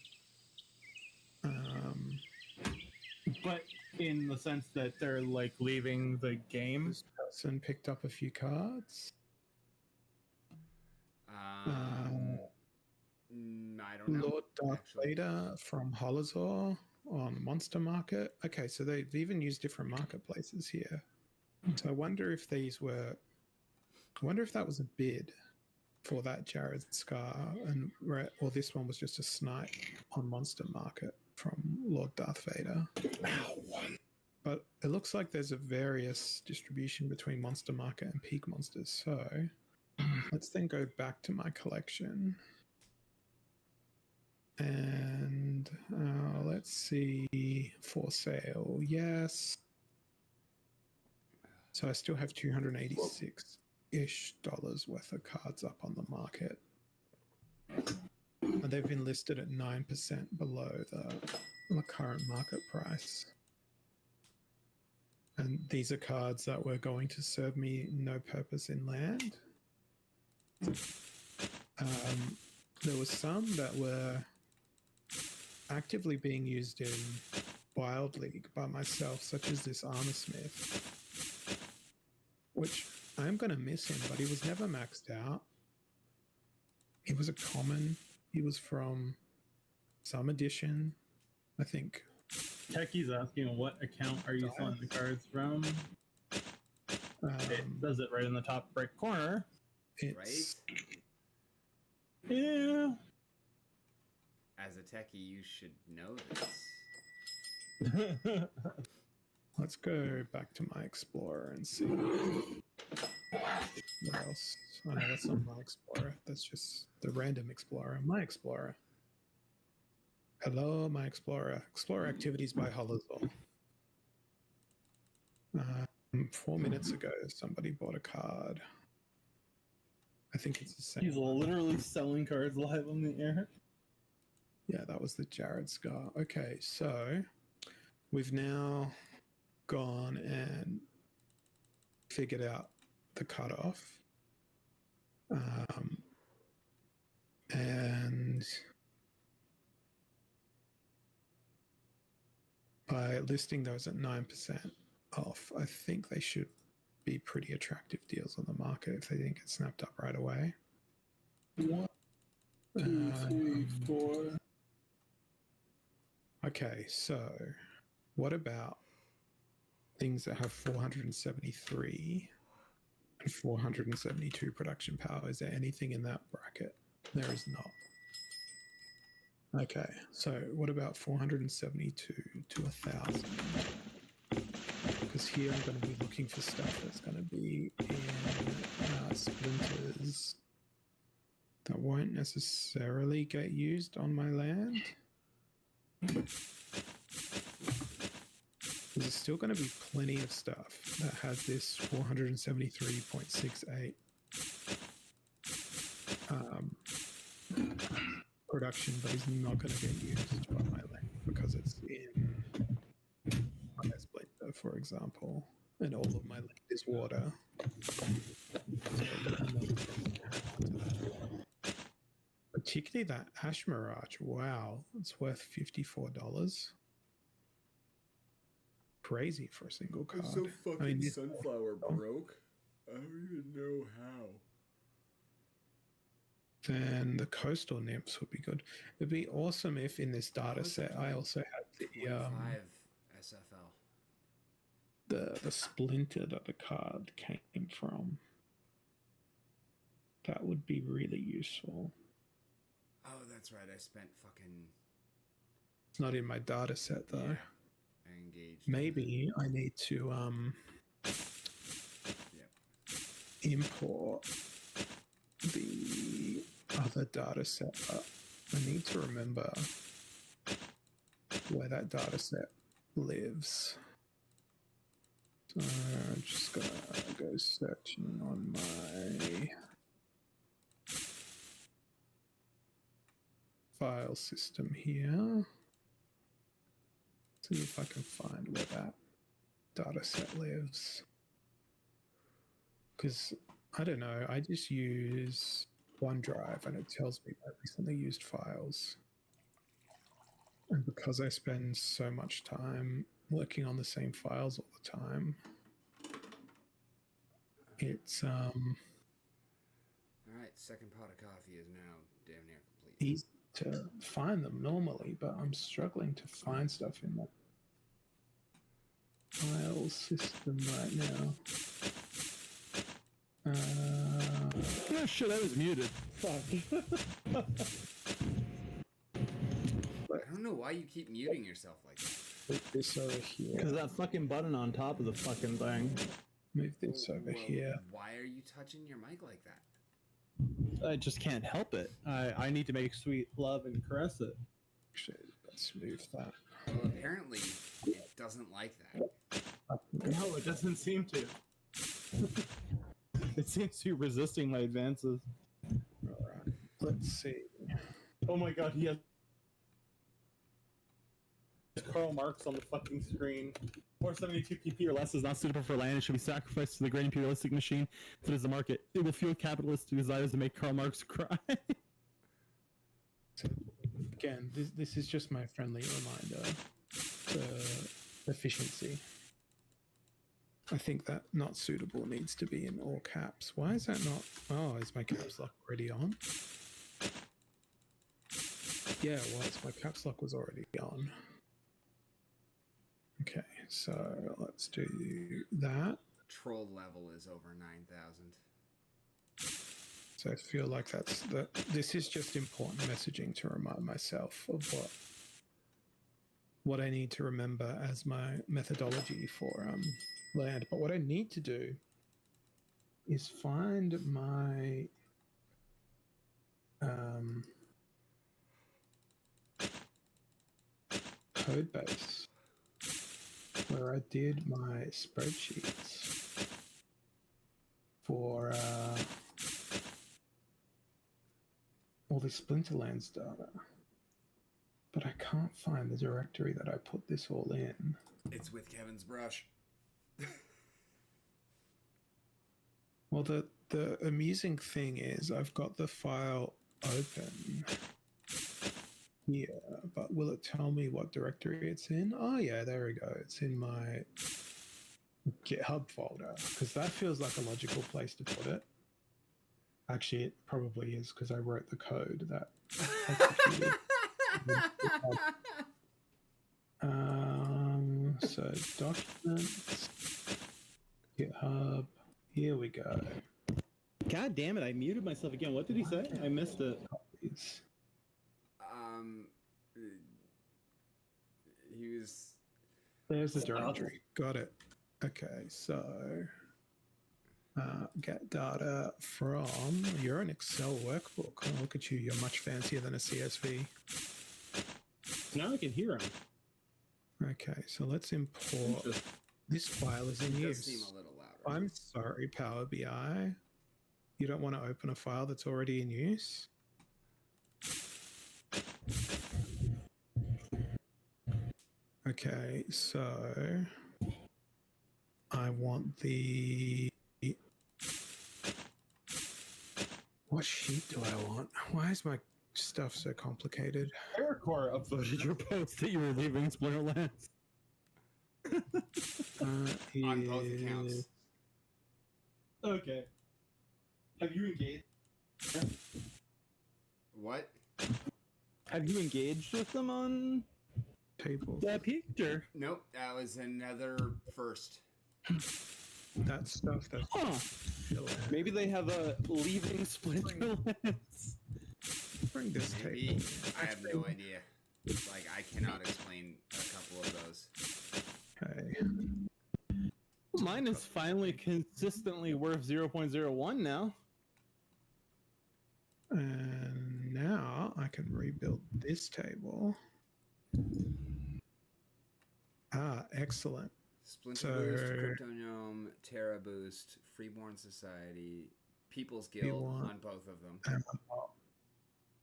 But in the sense that they're like leaving the game. This person picked up a few cards. I don't know. Lord Darth actually. Vader from Holozor on Monster Market. Okay, so they've even used different marketplaces here. So I wonder if these were. I wonder if that was a bid for that Jared Scar, or this one was just a snipe on Monster Market from Lord Darth Vader. But it looks like there's a various distribution between Monster Market and Peak Monsters. So let's then go back to my collection. And let's see, for sale, yes. So I still have $286-ish worth of cards up on the market. And they've been listed at 9% below the current market price. And these are cards that were going to serve me no purpose in land. There was some that were actively being used in Wild League by myself, such as this Armor Smith, which I'm going to miss him, but he was never maxed out. He was a common. He was from some edition, I think. Techie's asking, what account are you selling the cards from? It does it right in the top right corner. It's, yeah. As a techie, you should know this. Let's go back to my Explorer and see what else. Oh no, that's not my Explorer. That's just the random Explorer. My Explorer. Hello, my Explorer. Explorer activities by Holozol. 4 minutes ago, somebody bought a card. I think it's the same. He's literally selling cards live on the air. Yeah, that was the Jared Scar. Okay, so we've now gone and figured out the cutoff. And by listing those at 9% off, I think they should be pretty attractive deals on the market if they didn't get snapped up right away. 1, 2, 3, 4. Okay, so what about things that have 473 and 472 production power? Is there anything in that bracket? There is not. Okay, so what about 472 to 1,000? Because here I'm going to be looking for stuff that's going to be in splinters that won't necessarily get used on my land. There's still going to be plenty of stuff that has this 473.68 production, but is not going to get used on my land because it's in my Splinter, for example, and all of my land is water. Particularly that Ash Mirage, wow, it's worth $54. Crazy for a single card. It's so fucking Sunflower broke. I don't even know how. Then the Coastal Nymphs would be good. It'd be awesome if in this data set I also had the SFL. The splinter that the card came from. That would be really useful. Oh, that's right. I spent fucking... It's not in my data set though. Yeah, I engaged. Maybe I need to import the other data set, but I need to remember where that data set lives. So I'm just gonna go searching on my file system here. See if I can find where that data set lives. Because I don't know, I just use OneDrive and it tells me my recently used files. And because I spend so much time working on the same files all the time, it's Alright, second pot of coffee is now damn near complete. easy to find them normally, but I'm struggling to find stuff in the file system right now. Oh shit, I was muted. Fuck. I don't know why you keep muting yourself like that. Move this over here. Because that fucking button on top of the fucking thing. Move this over here. Why are you touching your mic like that? I just can't help it. I need to make sweet love and caress it. Shit, let's move that. Well, apparently, it doesn't like that. No, it doesn't seem to. It seems to be resisting my advances. Alright, let's see. Oh my god, he has Karl Marx on the fucking screen. 472 pp or less is not suitable for land. It should be sacrificed to the great imperialistic machine that is the market. It will fuel capitalists' desires to make Karl Marx cry. So, again, this is just my friendly reminder to efficiency. I think that not suitable needs to be in all caps. Why is that not? Oh, is my caps lock already on? Yeah, it was. My caps lock was already on. Okay, so let's do that. Troll level is over 9,000. So I feel like this is just important messaging to remind myself of what I need to remember as my methodology for land. But what I need to do is find my code base where I did my spreadsheets for all the Splinterlands data. But I can't find the directory that I put this all in. It's with Kevin's brush. Well, the amusing thing is I've got the file open here, but will it tell me what directory it's in? Oh yeah, there we go. It's in my GitHub folder, because that feels like a logical place to put it. Actually, it probably is, because I wrote the code that executed. So documents, GitHub, here we go. God damn it, I muted myself again. What did he say? I missed it. He was... There's the directory. Got it. Okay, so get data from... You're an Excel workbook. Oh, look at you. You're much fancier than a CSV. Now I can hear him. Okay, so let's import... This file is in It use. does seem a little louder. I'm sorry, Power BI. You don't want to open a file that's already in use? Okay, so I want the... What sheet do I want? Why is my stuff so complicated? Paracore upvoted your post that you were leaving Splinterlands. On both accounts. Okay. Have you engaged? What? Have you engaged with them on table? That picture. Nope, that was another first. That stuff that's... Maybe they have a leaving Splinterlands. Bring this Maybe. table. I have no idea. Like, I cannot explain a couple of those. Okay. Mine is finally consistently worth 0.01 now. And now I can rebuild this table. Ah, excellent. Splinter Boost, Cryptonome, Terra Boost, Freeborn Society, People's Guild on both of them.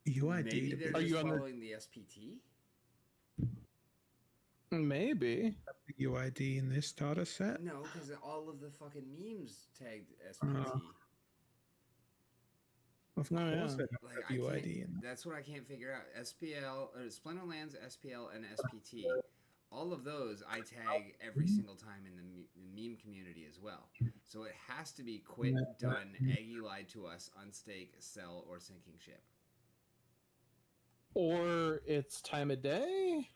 UID. Maybe they're just following the SPT? Maybe. UID in this data set? No, because all of the fucking memes tagged SPT. Of course, Like, UID. That's what I can't figure out. SPL, or Splinterlands, SPL, and SPT. All of those I tag every single time in the meme community as well. So it has to be quit, done, Aggie lied to us, unstake, sell, or sinking ship. Or it's time of day?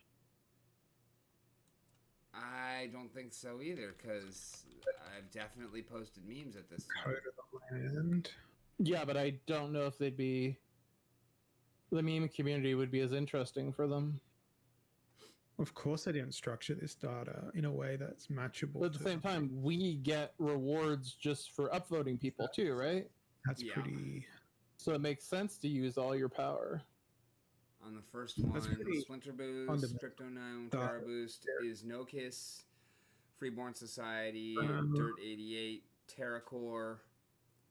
I don't think so either, because I've definitely posted memes at this time. Code of the land. Yeah, but I don't know if they'd be... The meme community would be as interesting for them. Of course I didn't structure this data in a way that's matchable. But at the same time, we get rewards just for upvoting people too, right? That's pretty... so it makes sense to use all your power. On the first one, That's pretty Splinter Boost, fundamental. Crypto Gnome, Thought. Terra Boost is No Kiss, Freeborn Society, Um, Dirt 88, TerraCore,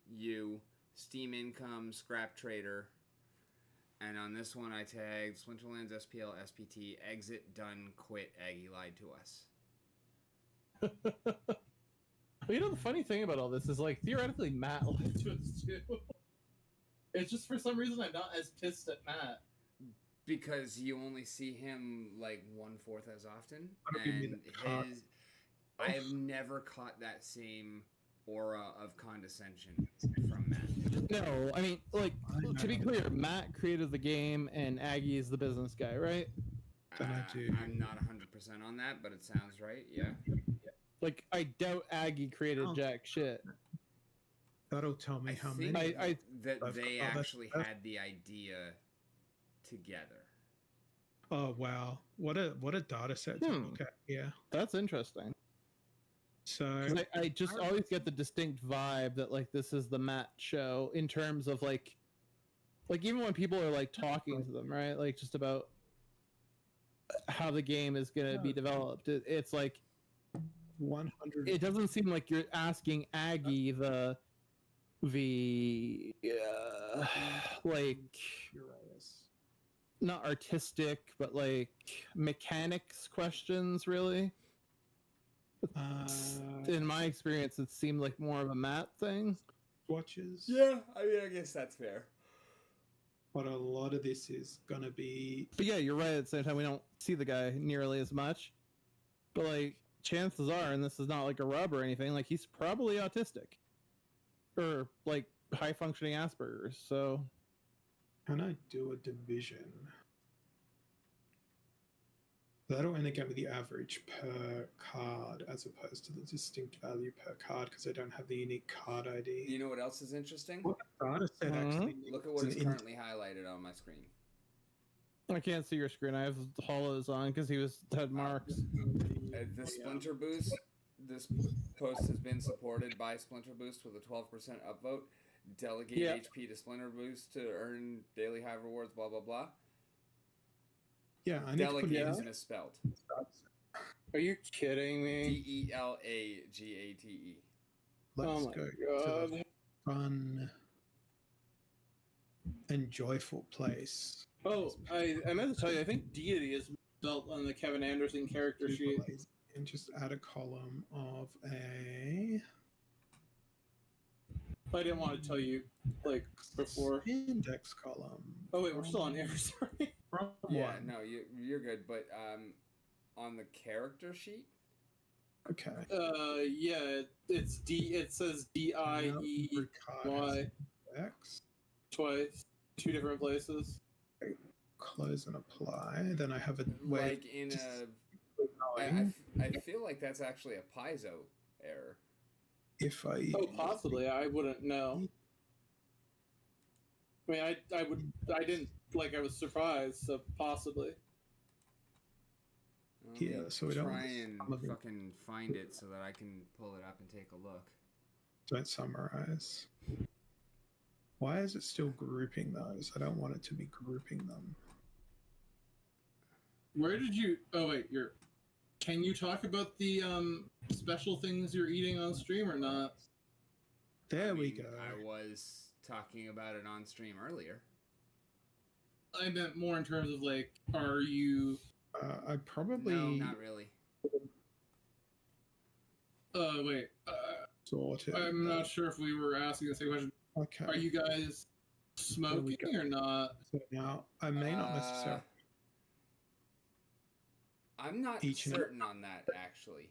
You, Steam Income, Scrap Trader. And on this one, I tagged Splinterlands, SPL, SPT, Exit, Done, Quit, Aggie lied to us. But you know, the funny thing about all this is, like, theoretically, Matt lied to us too. It's just for some reason I'm not as pissed at Matt. Because you only see him like 1/4 as often, and I have never caught that same aura of condescension from Matt. No, I mean, like, to be clear, Matt created the game and Aggie is the business guy, right? I'm not 100% on that, but it sounds right. Yeah. Like, I doubt Aggie created jack shit. That'll tell me how think many. that I've they got- actually that's- had the idea together. Oh wow, what a data set to look at. Yeah, That's interesting. so 'Cause I just always get the distinct vibe that, like, this is the Matt show in terms of, like even when people are, like, talking to them, right? Like, just about how the game is going to be developed. It's like 100. it doesn't seem like you're asking Aggie the like, not artistic, but like mechanics questions, really. In my experience, it seemed like more of a Matt thing. Watches. Yeah, I mean, I guess that's fair. But a lot of this is gonna be. But yeah, you're right. At the same time, we don't see the guy nearly as much. But like, chances are, and this is not like a rub or anything, like he's probably autistic, or like high functioning Asperger's. So, Can I do a division? That'll only give me the average per card as opposed to the distinct value per card because I don't have the unique card ID. You know what else is interesting? What data set actually? Look at what is currently highlighted on my screen. I can't see your screen. I have hollows on because he had marks. The Splinter Boost, this post has been supported by Splinter Boost with a 12% upvote. Delegate HP to Splinter Boost to earn daily high rewards, blah, blah, blah. Yeah, I need Delegate to put is misspelled. Are you kidding me? DELAGATE. Let's Oh my go God. to the fun and joyful place. Oh, I meant to tell you, I think deity is built on the Kevin Anderson character sheet. And just add a column of a. I didn't want to tell you, like, before. Index column. Oh, wait, we're still on air, sorry. From Yeah, one. no, you're good, but on the character sheet? Okay. Yeah, it's it says DIEY X. twice, two different places. Close and apply. Then I have a Like in I feel like that's actually a Paizo error. If I Oh, possibly. I wouldn't know. I mean, I didn't, like, I was surprised, so possibly. Yeah, so we don't try and fucking find it so that I can pull it up and take a look. don't summarize. Why is it still grouping those? I don't want it to be grouping them. Where did you? Oh wait, Can you talk about the special things you're eating on stream or not? There we go. I was talking about it on stream earlier. I meant more in terms of, like, are you? I probably. No, not really. Wait. Sorted. I'm not sure if we were asking the same question. Okay. Are you guys smoking or not? So now I may not necessarily. I'm not Each and certain on that, actually.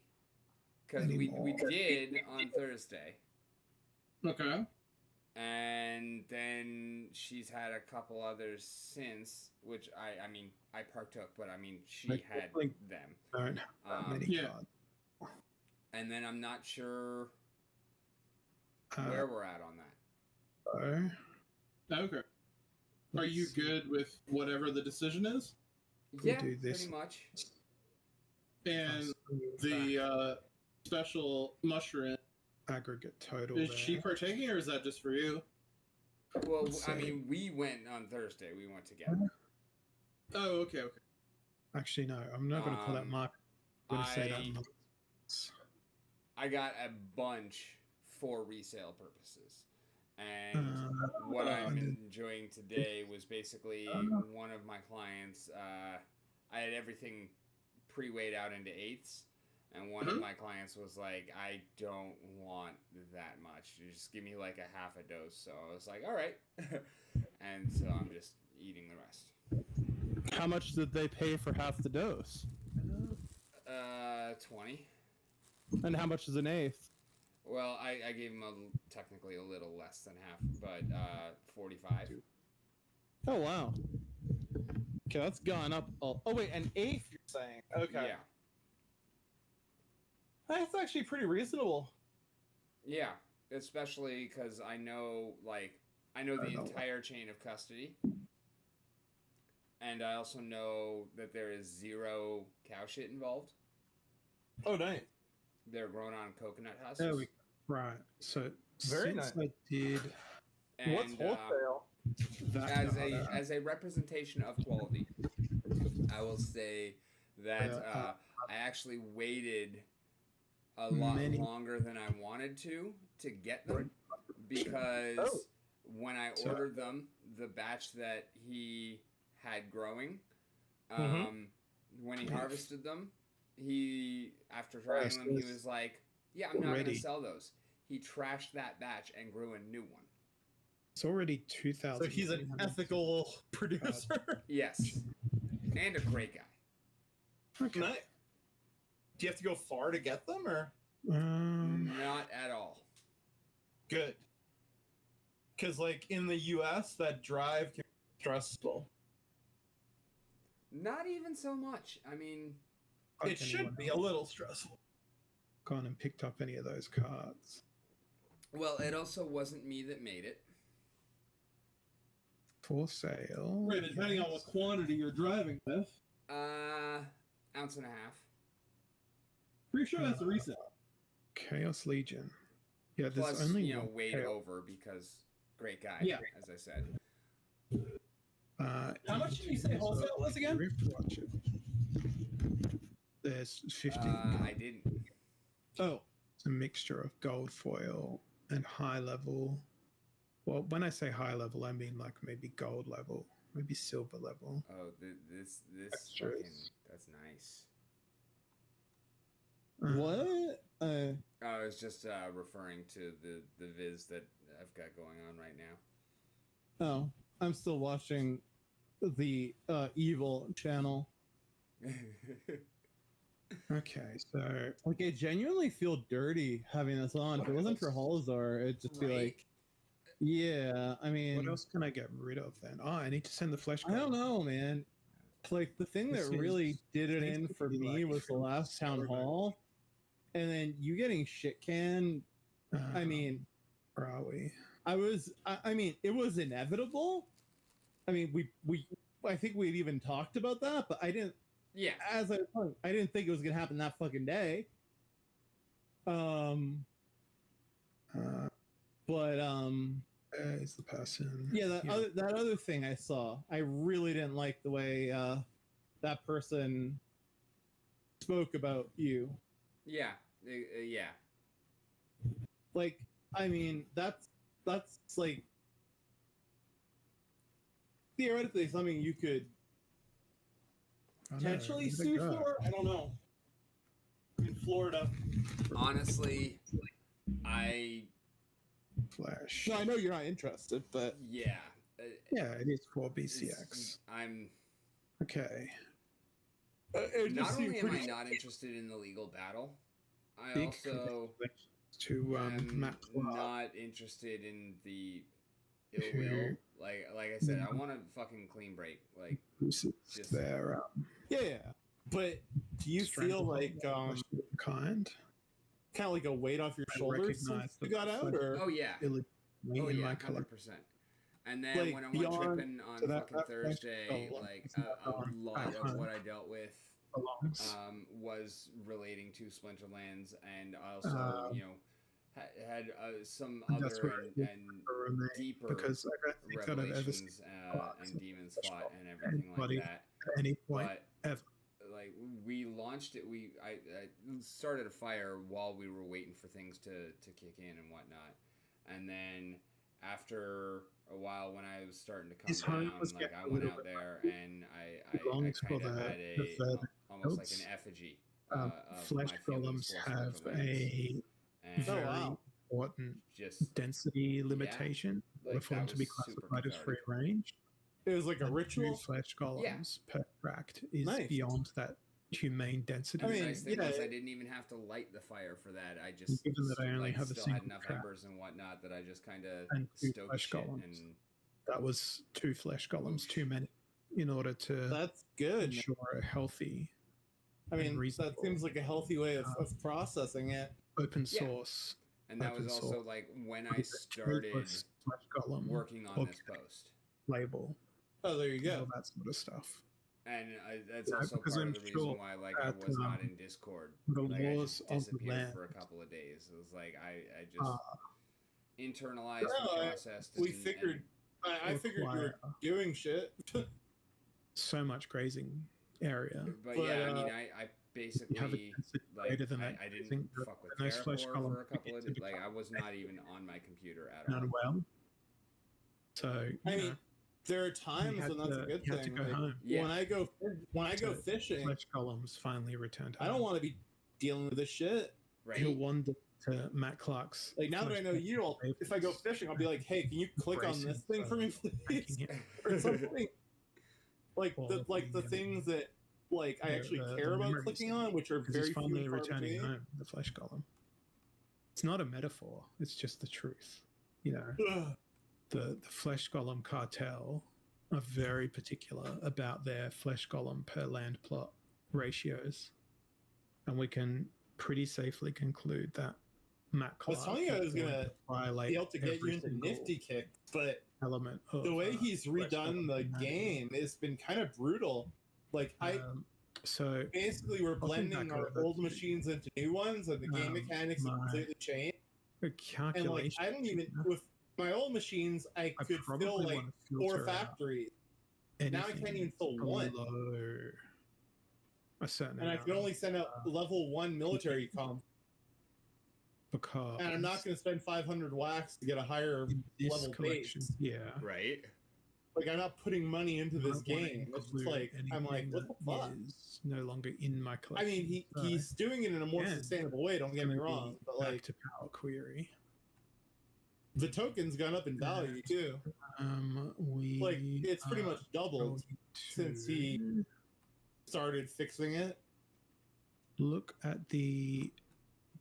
Because we did on Thursday. Okay. And then she's had a couple others since, which I mean, I partook, but I mean, she had them. Don't have many cards. And then I'm not sure where we're at on that. Okay. Are you good with whatever the decision is? Yeah, do this. pretty much. And the special mushroom, aggregate total. is there. she partaking or is that just for you? Well, Let's I see. mean, we went on Thursday. We went together. Oh, okay. Actually, no, I'm not going to call that Mark. I'm going to say that. I got a bunch for resale purposes. And what Uh, I'm enjoying today was basically one of my clients. I had everything pre-weighed out into eighths, and one of my clients was like, "I don't want that much. You just give me like a half a dose." So I was like, "All right," and so I'm just eating the rest. How much did they pay for half the dose? 20. And how much is an eighth? Well, I gave him technically a little less than half, but 45. Oh wow. Okay, that's gone up. Oh wait, an eighth you're saying? Okay. Yeah. That's actually pretty reasonable. Yeah, especially because I know the entire chain of custody, and I also know that there is zero cow shit involved. Oh, nice. They're grown on coconut husks. There we go. Right. So Very since nice. I did And, What's wholesale? As a representation of quality, I will say that I actually waited a lot longer than I wanted to get them because when I ordered them, the batch that he had growing, when he harvested them, after trying them, he was like, "Yeah, I'm not going to sell those." He trashed that batch and grew a new one. It's already 2,000. So he's an ethical producer. Yes, and a great guy. Okay. Nice. Do you have to go far to get them, or? Not at all. Good. Because, like, in the U.S., that drive can be stressful. Not even so much. I mean, it should be a little stressful. Gone and picked up any of those cards. Well, it also wasn't me that made it. For sale. Right, depending on what quantity you're driving with. Ounce and a half. Pretty sure that's a resale. Chaos Legion. Yeah, there's Plus, only weighed over because great guy, as I said. How much did you say wholesale was again? Watch it. There's 15. I didn't. Oh. It's a mixture of gold foil and high level. Well, when I say high level, I mean like maybe gold level, maybe silver level. Oh, this fucking, that's nice. What? I was just referring to the viz that I've got going on right now. Oh, I'm still watching the evil channel. Okay, so like I genuinely feel dirty having this on. If it wasn't for Halzar, it'd just be like, yeah. I mean, what else can I get rid of then? Oh, I need to send the flesh. I don't know, man. Like the thing that really did it in for me was the last town hall, and then you getting shit canned. I mean, where are we? I mean, it was inevitable. I mean, I think we'd even talked about that, but I didn't. Yeah. As I didn't think it was gonna happen that fucking day. Is the person? Yeah, that other thing I saw, I really didn't like the way that person spoke about you. Yeah, yeah. Like, I mean, that's like theoretically something you could potentially sue for. I don't know. In Florida. Honestly, Flash. No, I know you're not interested, but yeah. Yeah, it is for BCX. I'm okay. Not only am I not interested in the legal battle, I also am not interested in the ill will. Like I said, I want a fucking clean break. Like just there. Yeah, but do you feel like kind of like a weight off your shoulders since you got out, or oh yeah, 100%. And then like, when I went tripping on fucking Thursday, like a lot of what I dealt with was relating to Splinterlands, and also had some And that's other where it and will remain, deeper because I don't think that I've ever seen revelations Fox and demons touch fought and everything like anybody that. at any point But ever. like we launched it, I started a fire while we were waiting for things to kick in and whatnot, and then after a while when I was starting to His come home down, was like getting I a went little out bit there and I belongs for kind of the had further almost like builds. an effigy of Flesh my feelings golems for have Splinterlands. a And very important just density limitation in order like for them that to be was super classified as free cathartic. range. It was like a And ritual. 2 flesh golems per tract is Nice. beyond that humane density. And the nice thing was I didn't even have to light the fire for that. I just given that I only like have a still had single enough track embers and whatnot that I just kind of and 2 stoked flesh shit golems, and that was 2 flesh golems too many in order to That's good. ensure a healthy I mean, and that reasonable seems like a healthy way of processing it. open Yeah. source. And that open was also source like when I traceless started flesh golem working on this post. label. Oh, there you and go. all that sort of stuff. And that's Yeah, also because part I'm of the reason sure why like I that, was not in Discord. the Like I laws just of the disappeared land, for a couple of days. It was like I just internalized No, and processed. we and- figured. I figured you were doing shit. so much grazing area. But But, yeah, I mean, uh, I You have a basically density like greater than I that didn't grazing, fuck with and those flesh Terraform columns for a couple begin of to days. Like become I was not even on my computer at all. done well. So I you mean, know, there are times had when that's a to- good you had to thing. go Like, home. Yeah. When I go So, fishing, flesh columns finally returned I home. don't want to be dealing with this shit. Right. He'll wander to Matt Clark's. Like now that I flesh know you, column if I go fishing, I'll be like, "Hey, can you click on this thing for me, please?" or something. Like the things that like I actually care about clicking on, which are because very he's few finally and far returning between. home. The flesh golem. It's not a metaphor. It's just the truth. You know, Ugh. the flesh golem cartel are very particular about their flesh golem per land plot ratios, and we can pretty safely conclude that Matt I was Clark telling you I was going gonna to violate be able to get you every into single Nifty Kick, but element of the way he's flesh redone golem the humanity. game has been kind of brutal. Like So basically we're I'll think blending back our over old to machines into new ones, and the game mechanics have completely changed. The And like calculation. I don't even with my old machines, I could probably fill like wanna 4 filter out factories. Now I can't even fill one, below a certain and I amount can only send out level 1 military comp. because And I'm not going to spend 500 wax to get a higher this level collection, base. yeah, Right. Like I'm not putting money into this I wanna game. It's just include like I'm like, anything what the that fuck? is no longer in my I collection. mean, So, he's doing it in a more again, sustainable way. Don't get me gonna be wrong, but back like to power query. the token's gone up in value too. We Like it's pretty are much doubled going since he to started fixing it. look at the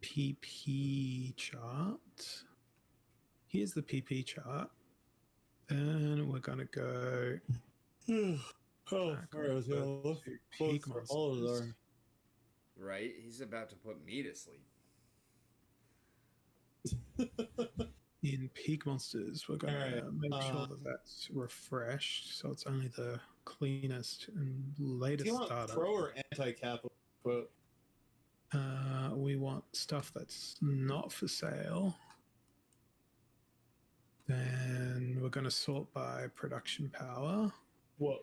PP chart. Here's the PP chart. Then we're gonna go. Oh, back sorry, I was gonna over look to close Peak for all of Monsters. our. Right. He's about to put me to sleep. In Peak Monsters, we're going to Alright, make sure that that's refreshed, so it's only the cleanest and latest Do you want data. pro or anti-capital quote? We want stuff that's not for sale. Then we're going to sort by production power. Whoa.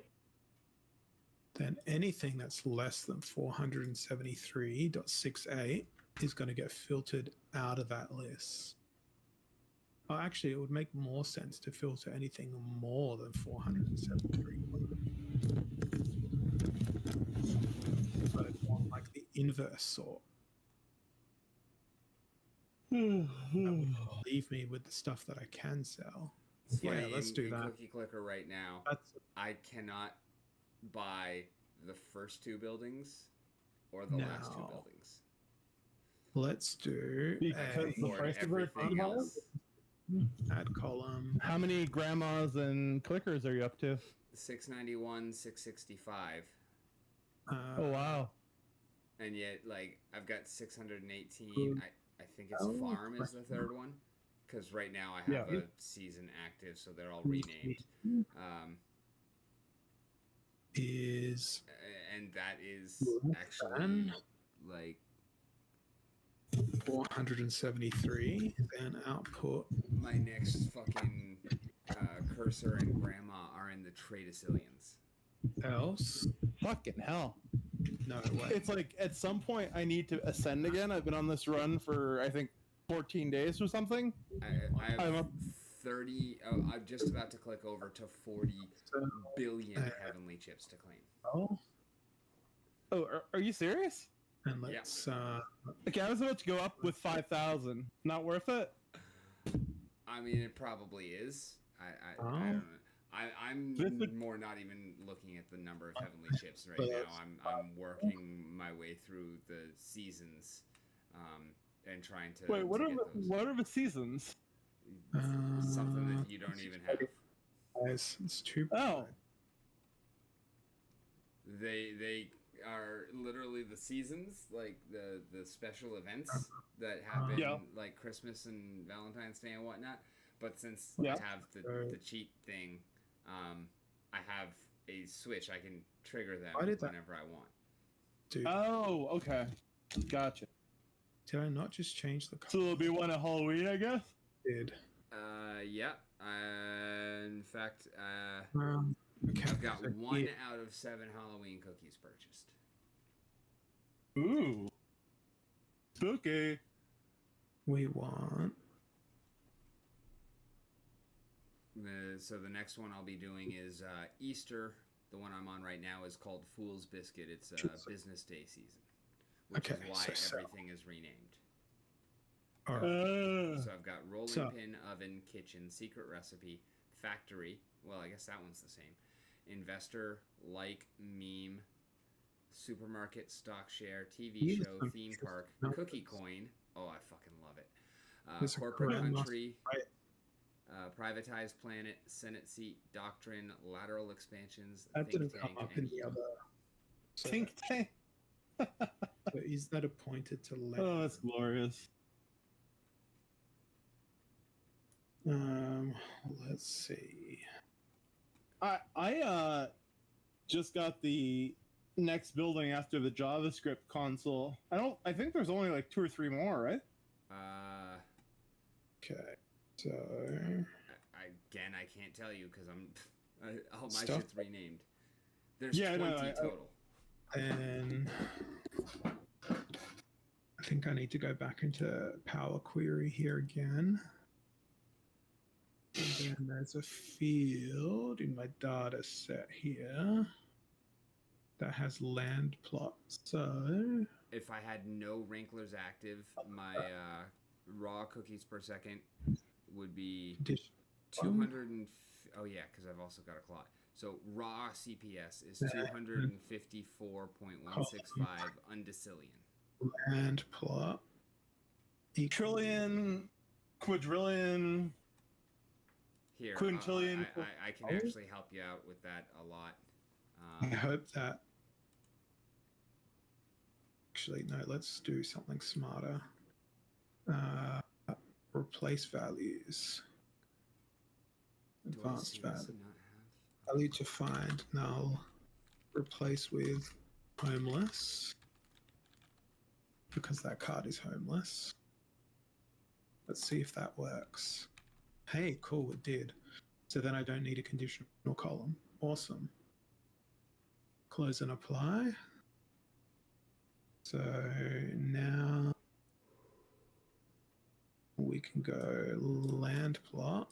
Then anything that's less than 473.68 is going to get filtered out of that list. Oh, actually, it would make more sense to filter anything more than 473. But I'd want like the inverse sort. That would leave me with the stuff that I can sell. Yeah, Funny, let's do in that. Cookie Clicker right now. I cannot buy the first 2 buildings or the last 2 No. buildings. Let's do Because the Or price of everything it. else. add column. How many grandmas and clickers are you up to? 691, 665. Oh wow. And yet, like, I've got 618. I think it's Farm is the third one. Because right now I have a season active, so they're all renamed. Is And that is actually, like, 473. Then output. My next fucking cursor and grandma are in the Tradecillions. Else? Fucking hell. No way. It's like at some point I need to ascend again. I've been on this run for I think 14 days or something. I I'm have up 30. I'm just about to click over to 40 billion heavenly chips to claim. Oh, are you serious? And let's Okay, I was about to go up with 5,000. Not worth it? I mean, it probably is. I don't know. I'm more not even looking at the number of heavenly chips right now. I'm working my way through the seasons, and trying to. Wait, what are the seasons? Something that you don't even have. Guys, it's too. Oh. They are literally the seasons, like the special events that happen, like Christmas and Valentine's Day and whatnot. But since I have the cheat thing, I have a switch. I can trigger them whenever I want. Dude. Oh, okay. Gotcha. Did I not just change the color? So there'll be one at Halloween, I guess? Did. Yeah. In fact, okay. I've got 1 out of 7 Halloween cookies purchased. Ooh. Spooky. We want. So the next one I'll be doing is Easter. The one I'm on right now is called Fool's Biscuit. It's Business Day season, which is why everything is renamed. All right. So I've got rolling pin, oven, kitchen, secret recipe, factory. Well, I guess that one's the same. Investor, like, meme, supermarket, stock share, TV show, theme park, cookie coin. Oh, I fucking love it. Corporate country. Privatized planet, Senate seat, doctrine, lateral expansions, that think didn't tank, come up and in the other. Think tank. So is that appointed to left? Oh, that's glorious. Let's see. I just got the next building after the JavaScript console. I think there's only like 2 or 3 more, right? Okay. So again, I can't tell you because all my shit's renamed. There's 20 total. And I think I need to go back into Power Query here again. And then there's a field in my data set here that has land plots. So if I had no Ranklers active, my raw cookies per second would be 200 and oh yeah, because I've also got a clot. So raw CPS is 254.165 undecillion. Land plot. Trillion, quadrillion. Here, quintillion. I can actually help you out with that a lot. I hope that. Actually, no. Let's do something smarter. Replace values. Advanced value. Value to find null. Replace with homeless. Because that card is homeless. Let's see if that works. Hey, cool, it did. So then I don't need a conditional column. Awesome. Close and apply. So now we can go land plot.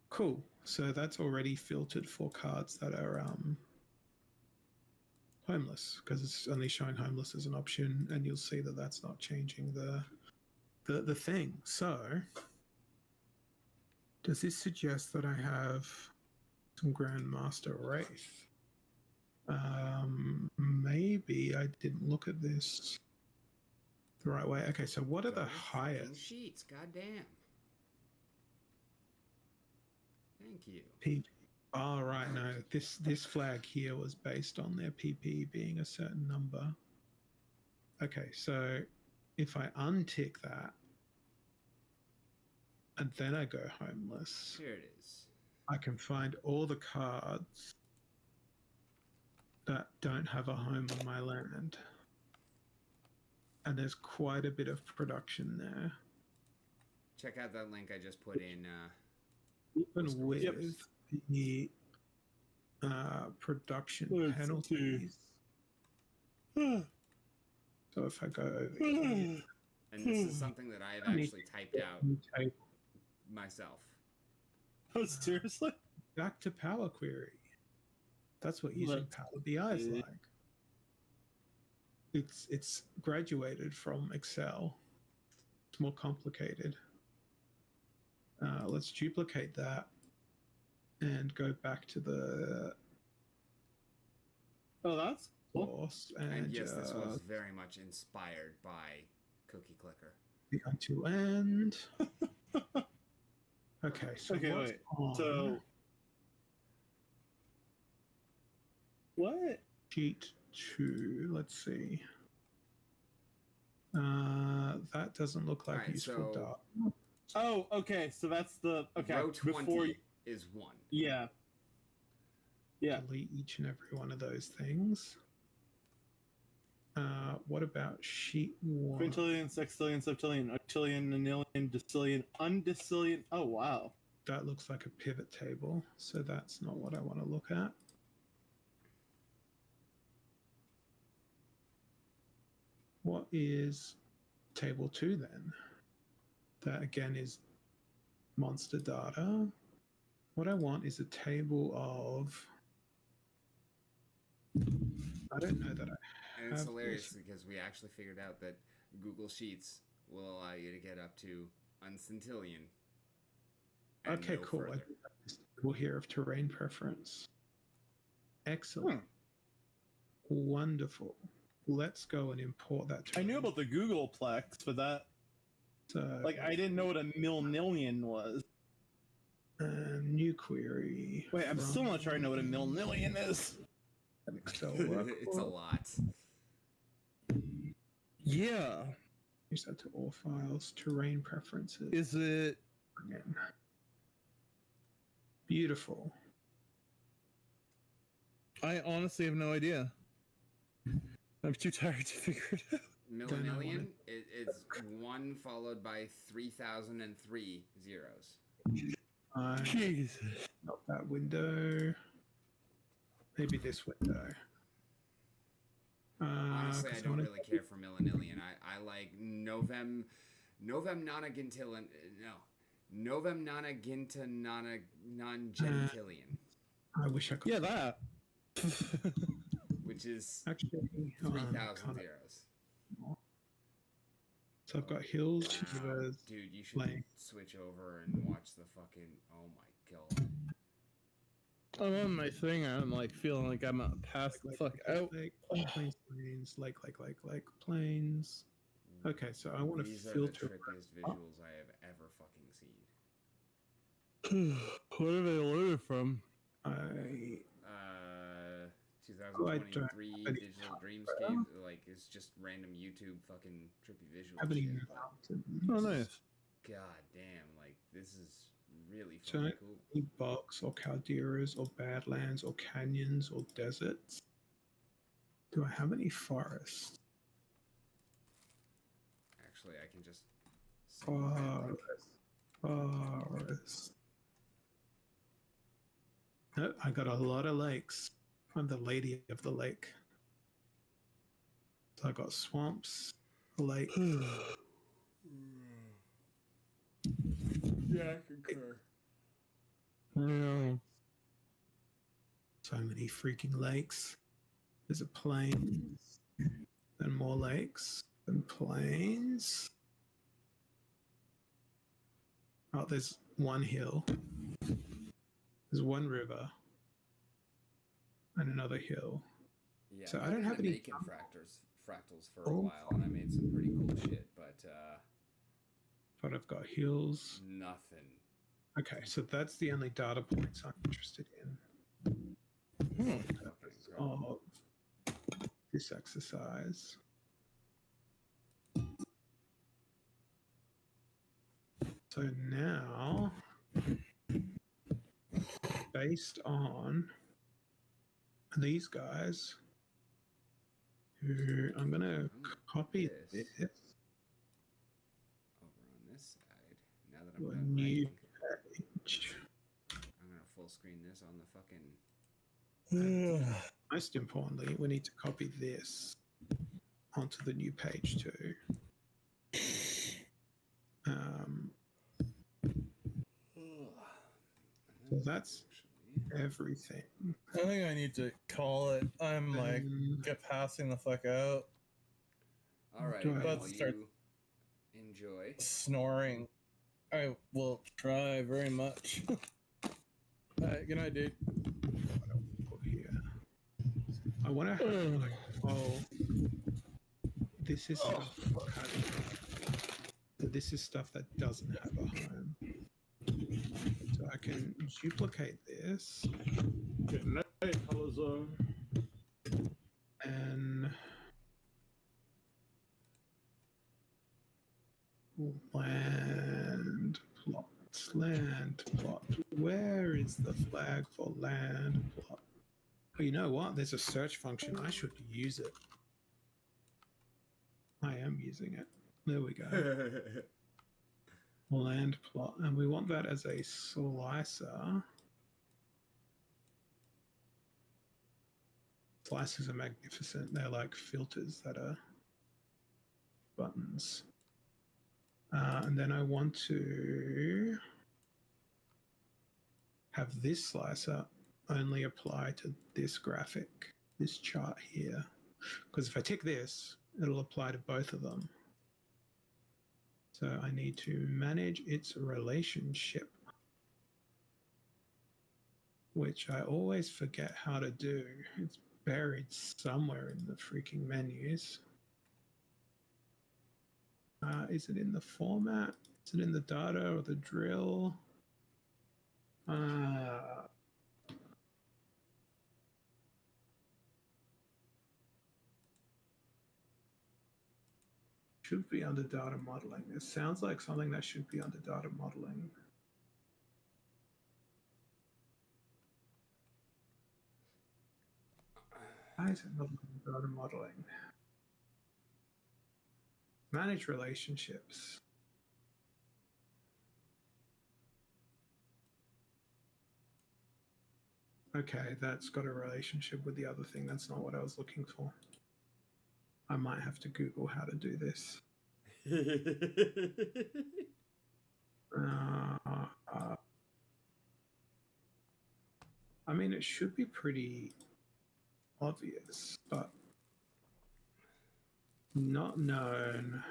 Cool. So that's already filtered for cards that are homeless, because it's only showing homeless as an option, and you'll see that that's not changing the thing. So does this suggest that I have some Grandmaster Wraith? Maybe I didn't look at this the right way. Okay, so what are the highest sheets? Goddamn. Thank you. PP. Oh, right, no. This flag here was based on their PP being a certain number. Okay, so if I untick that, and then I go homeless. Here it is. I can find all the cards that don't have a home on my land. And there's quite a bit of production there. Check out that link I just put in. Even with the production penalties. So if I go over here, And this is something that I have actually typed out myself. Oh, seriously? Back to Power Query. That's what using Power BI is like. It's graduated from Excel. It's more complicated. Let's duplicate that and go back to the that's source. And yes, this was very much inspired by Cookie Clicker. The unto end. Okay, so what's on So what? sheet 2? Let's see. That doesn't look like useful data. Oh, okay. So that's the Row 20 is 1. Yeah. Yeah. Delete each and every one of those things. What about sheet 1? Quintillion, sextillion, septillion, octillion, nonillion, decillion, undecillion. Oh, wow. That looks like a pivot table, so that's not what I want to look at. What is table 2 then? That again is monster data. What I want is a table of... I don't know that I And it's have hilarious this. because we actually figured out that Google Sheets will allow you to get up to uncentillion. Okay, cool. We'll hear of terrain preference. Excellent. Wonderful. Let's go and import that. I knew about the Googleplex, but that... like, I didn't know what a milnillion was. New query. Wait, I'm still not sure I know what a milnillion is. It's a lot. Yeah. Use that to all files. Terrain preferences. Is it... Again. Beautiful. I honestly have no idea. I'm too tired to figure it out. Millennium, it's 1 followed by 3003 zeros. Jesus. Not that window. Maybe this window. Honestly, I don't really care for millennium. I like Novem Nana Gintillion. No. Novem Nana Ginta Nana Non Gentillion. I wish I could. Yeah, that. Which is actually 3,000 zeros. So I've got hills. Wow. Dude, you should switch over and watch the fucking. Oh my god. I'm on my thing. I'm like feeling like I'm passed the fuck out. Plains, like plains. Okay, so I want to These are filter. the trippiest visuals I have ever fucking seen. Where did they learn it from? 2023 Digital Dreamscape, like it's just random YouTube fucking trippy visual shit. Oh, nice. God damn, like this is really fucking cool. Bogs or calderas or badlands or canyons or deserts. Do I have any forests? Actually, I can just. Forest. No, I got a lot of lakes. I'm the lady of the lake. So I got swamps, lake. Yeah, I concur. Yeah. So many freaking lakes. There's a plain, then more lakes, then plains. Oh, there's one hill. There's one river. And another hill. Yeah, so I don't have any making fractals for a while, and I made some pretty cool shit, but I've got hills. Nothing. Okay, so that's the only data points I'm interested in. Of this exercise. So now, based on these guys. Who I'm gonna copy this over on this side. Now that I'm to a done new writing, page. I'm gonna full screen this on the fucking. Most importantly, we need to copy this onto the new page too. So that's everything. I think I need to call it. I'm like get passing the fuck out. All right, Do I- well, About to start you enjoy. snoring. I will try very much. Good night, dude. Here. I want to have like, this is stuff. This is stuff that doesn't have a home. So I can duplicate this. Good night, Palazar. And land plot. Where is the flag for land plot? Oh, you know what? There's a search function. I should use it. I am using it. There we go. Land plot. And we want that as a slicer. Slicers are magnificent. They're like filters that are buttons. And then I want to have this slicer only apply to this graphic, this chart here. Because if I tick this, it'll apply to both of them. So I need to manage its relationship, which I always forget how to do. It's buried somewhere in the freaking menus. Is it in the format? Is it in the data or the drill? Should be under data modeling. It sounds like something that should be under data modeling. Why is it not under data modeling? Manage relationships. Okay, that's got a relationship with the other thing. That's not what I was looking for. I might have to Google how to do this. I mean, it should be pretty obvious, but not known.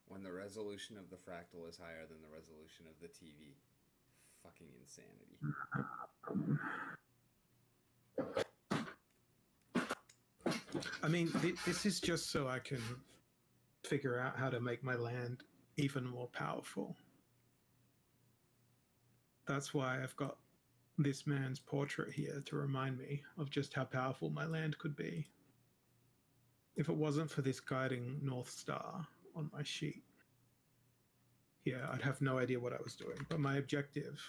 When the resolution of the fractal is higher than the resolution of the TV. Fucking insanity. I mean, this is just so I can figure out how to make my land even more powerful. That's why I've got this man's portrait here to remind me of just how powerful my land could be. If it wasn't for this guiding North Star on my sheet, yeah, I'd have no idea what I was doing. But my objective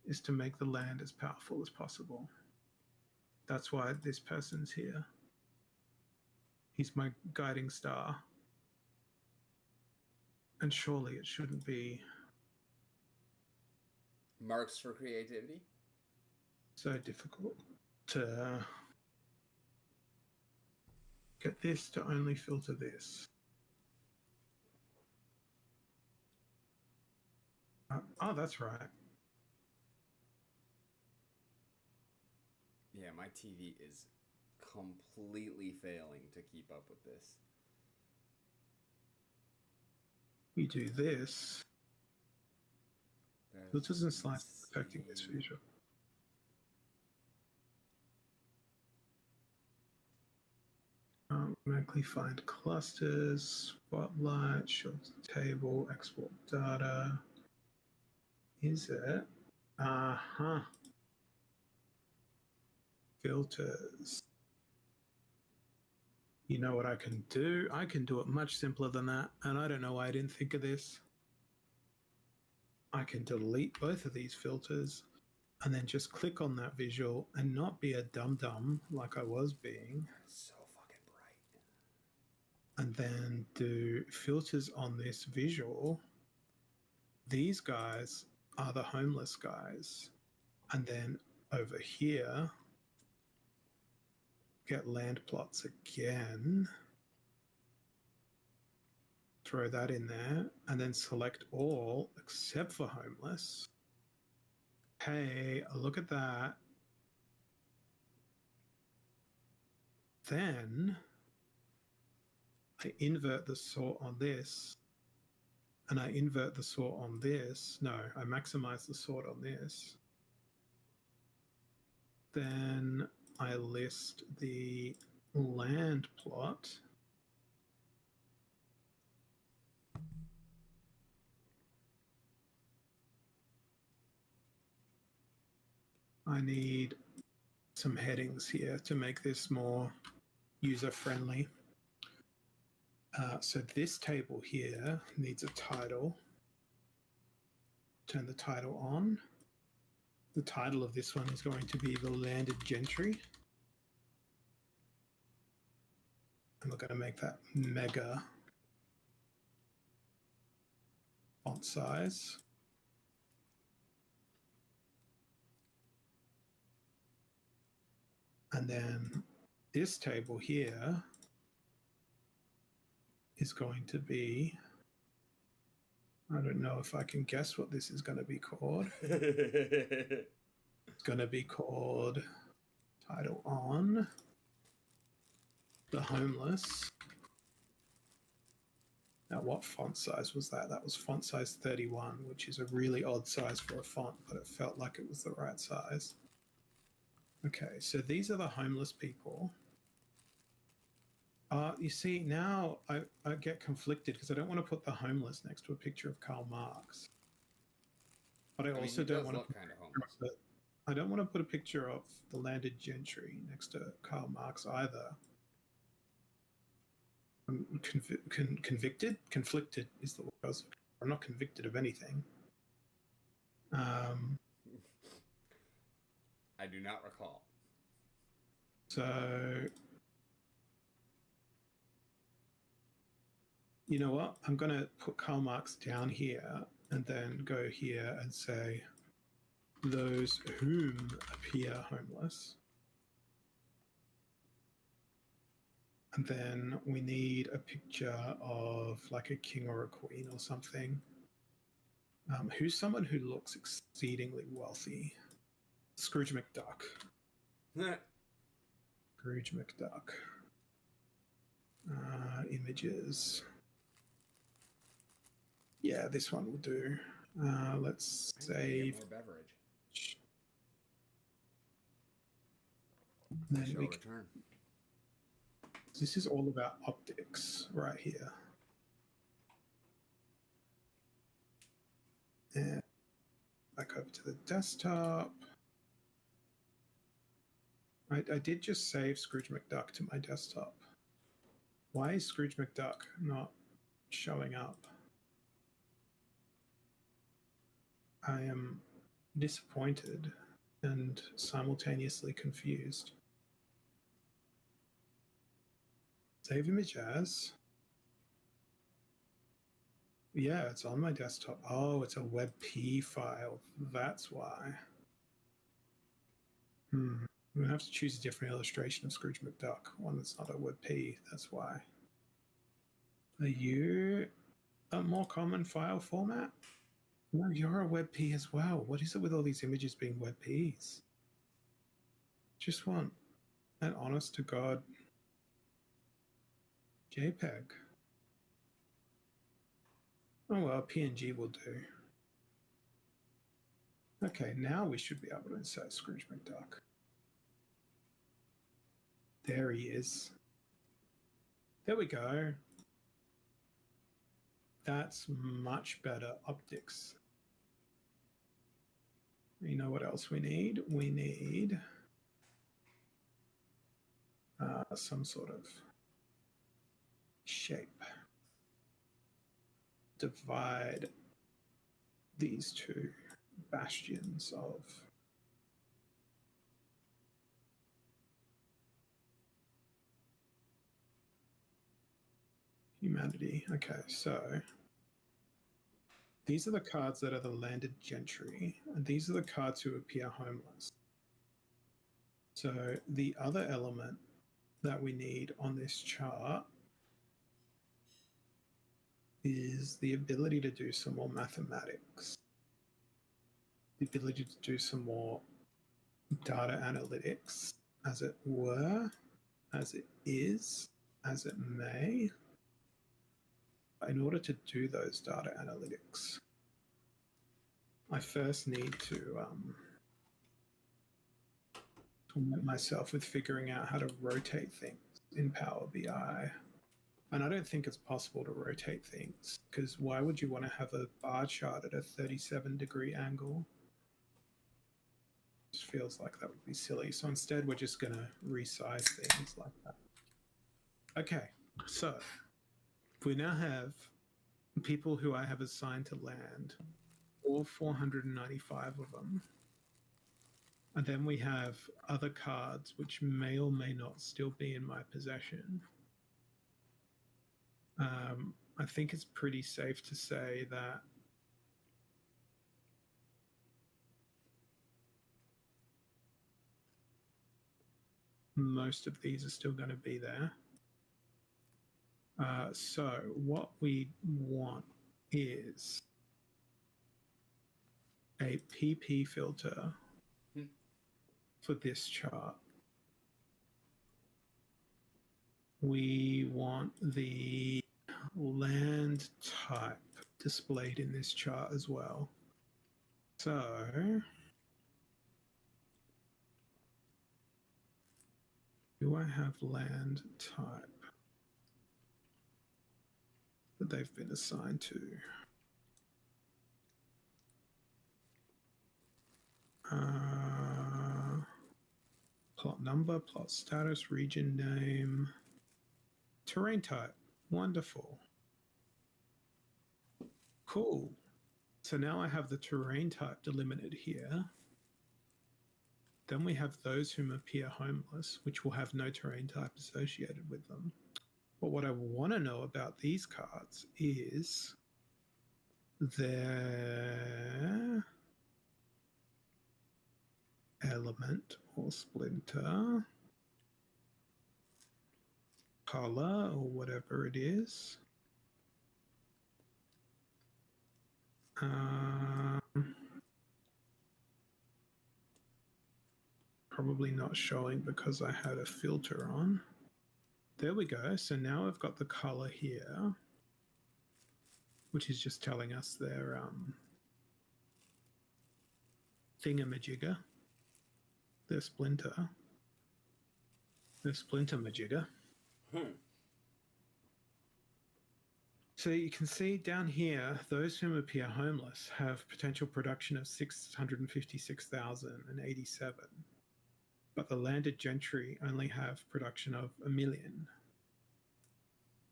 is to make the land as powerful as possible. That's why this person's here. He's my guiding star. And surely it shouldn't be Marks for creativity? so difficult to get this to only filter this. Oh, that's right. Yeah, my TV is completely failing to keep up with this. We do this. Filters and slices affecting this feature. Automatically find clusters, spotlight, show the table, export data. Is it? Uh-huh. Filters. You know what I can do? I can do it much simpler than that, and I don't know why I didn't think of this. I can delete both of these filters and then just click on that visual and not be a dum-dum like I was being. So fucking bright. And then do filters on this visual. These guys are the homeless guys. And then over here, get land plots again. Throw that in there, and then select all except for homeless. Hey, look at that. Then I invert the sort on this, and I invert the sort on this. No, I maximize the sort on this. Then I list the land plot. I need some headings here to make this more user-friendly. So this table here needs a title. Turn the title on. The title of this one is going to be The Landed Gentry. And we're going to make that mega font size. And then this table here is going to be, I don't know if I can guess what this is going to be called. It's going to be called title on the homeless. Now, what font size was that? That was font size 31, which is a really odd size for a font, but it felt like it was the right size. Okay, so these are the homeless people. You see, now I get conflicted because I don't want to put the homeless next to a picture of Karl Marx. But I also don't want to. Kind of homeless. I don't want to put a picture of the landed gentry next to Karl Marx either. I'm convicted? Conflicted is the word. I'm not convicted of anything. I do not recall. So, you know what? I'm going to put Karl Marx down here and then go here and say, those whom appear homeless. And then we need a picture of like a king or a queen or something. Who's someone who looks exceedingly wealthy? Scrooge McDuck. Scrooge McDuck. Images. Yeah, this one will do. Let's save. More beverage. And then Shall we return. This is all about optics right here. And back over to the desktop. I did just save Scrooge McDuck to my desktop. Why is Scrooge McDuck not showing up? I am disappointed and simultaneously confused. Save image as. Yeah, it's on my desktop. Oh, it's a WebP file. That's why. I'm going to have to choose a different illustration of Scrooge McDuck. One that's not a WebP. That's why. Are you a more common file format? No, you're a WebP as well. What is it with all these images being WebPs? Just want an honest to God JPEG. Oh well, PNG will do. Okay, now we should be able to insert Scrooge McDuck. There he is. There we go. That's much better optics. You know what else we need? We need some sort of shape. Divide these two bastions of Humanity. Okay, so these are the cards that are the landed gentry, and these are the cards who appear homeless. So the other element that we need on this chart is the ability to do some more mathematics, the ability to do some more data analytics, as it were, as it is, as it may. In order to do those data analytics, I first need to torment myself with figuring out how to rotate things in Power BI. And I don't think it's possible to rotate things, because why would you want to have a bar chart at a 37-degree angle? It just feels like that would be silly. So instead, we're just going to resize things like that. Okay, so we now have people who I have assigned to land, all 495 of them. And then we have other cards which may or may not still be in my possession. I think it's pretty safe to say that most of these are still going to be there. So what we want is a PP filter for this chart. We want the land type displayed in this chart as well. So do I have land type that they've been assigned to? Plot number, plot status, region name, terrain type. Wonderful. Cool. So now I have the terrain type delimited here. Then we have those whom appear homeless, which will have no terrain type associated with them. But what I want to know about these cards is their element or splinter, color, or whatever it is. Probably not showing because I had a filter on. There we go. So now I've got the color here, which is just telling us their thingamajigger, their splinter majigger. So you can see down here, those whom appear homeless have potential production of 656,087, but the landed gentry only have production of 1 million.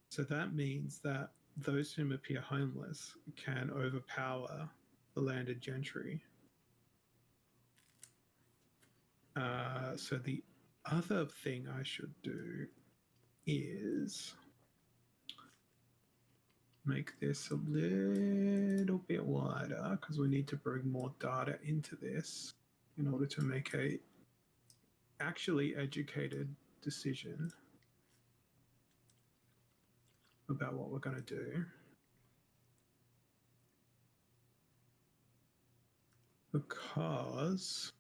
So that means that those whom appear homeless can overpower the landed gentry. So the other thing I should do is make this a little bit wider because we need to bring more data into this in order to make a actually educated decision about what we're going to do. Because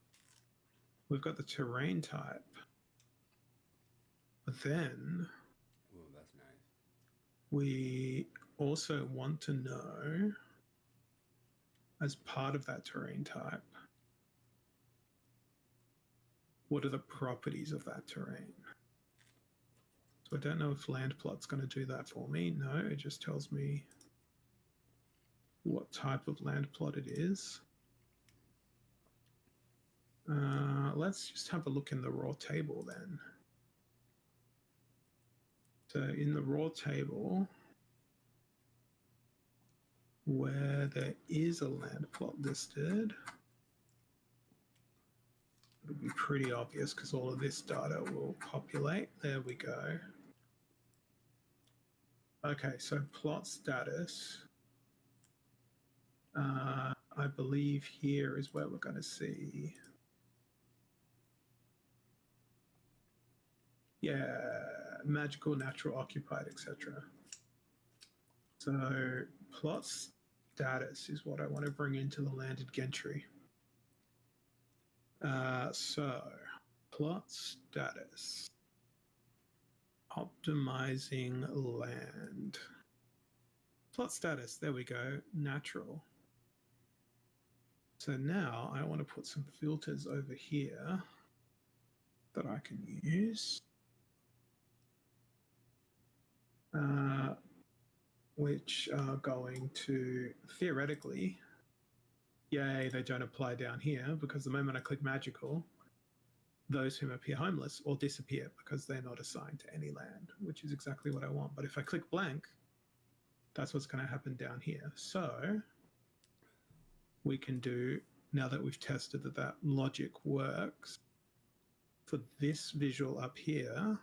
we've got the terrain type, but then that's nice. We also want to know, as part of that terrain type, what are the properties of that terrain? So I don't know if land plot's going to do that for me. No, it just tells me what type of land plot it is. Let's just have a look in the raw table then. So in the raw table, where there is a land plot listed, it'll be pretty obvious because all of this data will populate. There we go. Okay, so plot status. I believe here is where we're going to see. Yeah, magical, natural, occupied, etc. So plot status is what I want to bring into the landed gentry. So plot status. Optimizing land. Plot status, there we go, natural. So now I want to put some filters over here that I can use. Which are going to, theoretically, yay, they don't apply down here because the moment I click magical, those whom appear homeless all disappear because they're not assigned to any land, which is exactly what I want. But if I click blank, that's what's going to happen down here. So we can do, now that we've tested that that logic works, for this visual up here,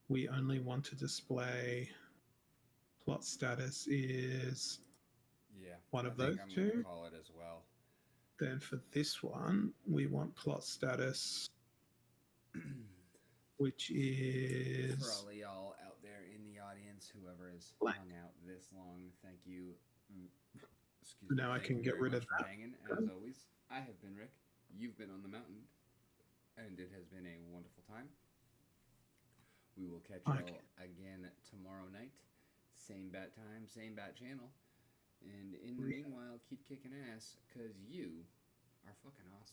we only want to display plot status is one of those I'm two. gonna call it as well. Then for this one, we want plot status, which is For all of y'all out there in the audience, whoever has blank. hung out this long, thank you. Excuse Now me. I thank can you get very rid much of for that. hanging. As always, I have been Rick. You've been on the mountain, and it has been a wonderful time. We will catch y'all again tomorrow night. Same bat time, same bat channel. And in the meanwhile, keep kicking ass, because you are fucking awesome.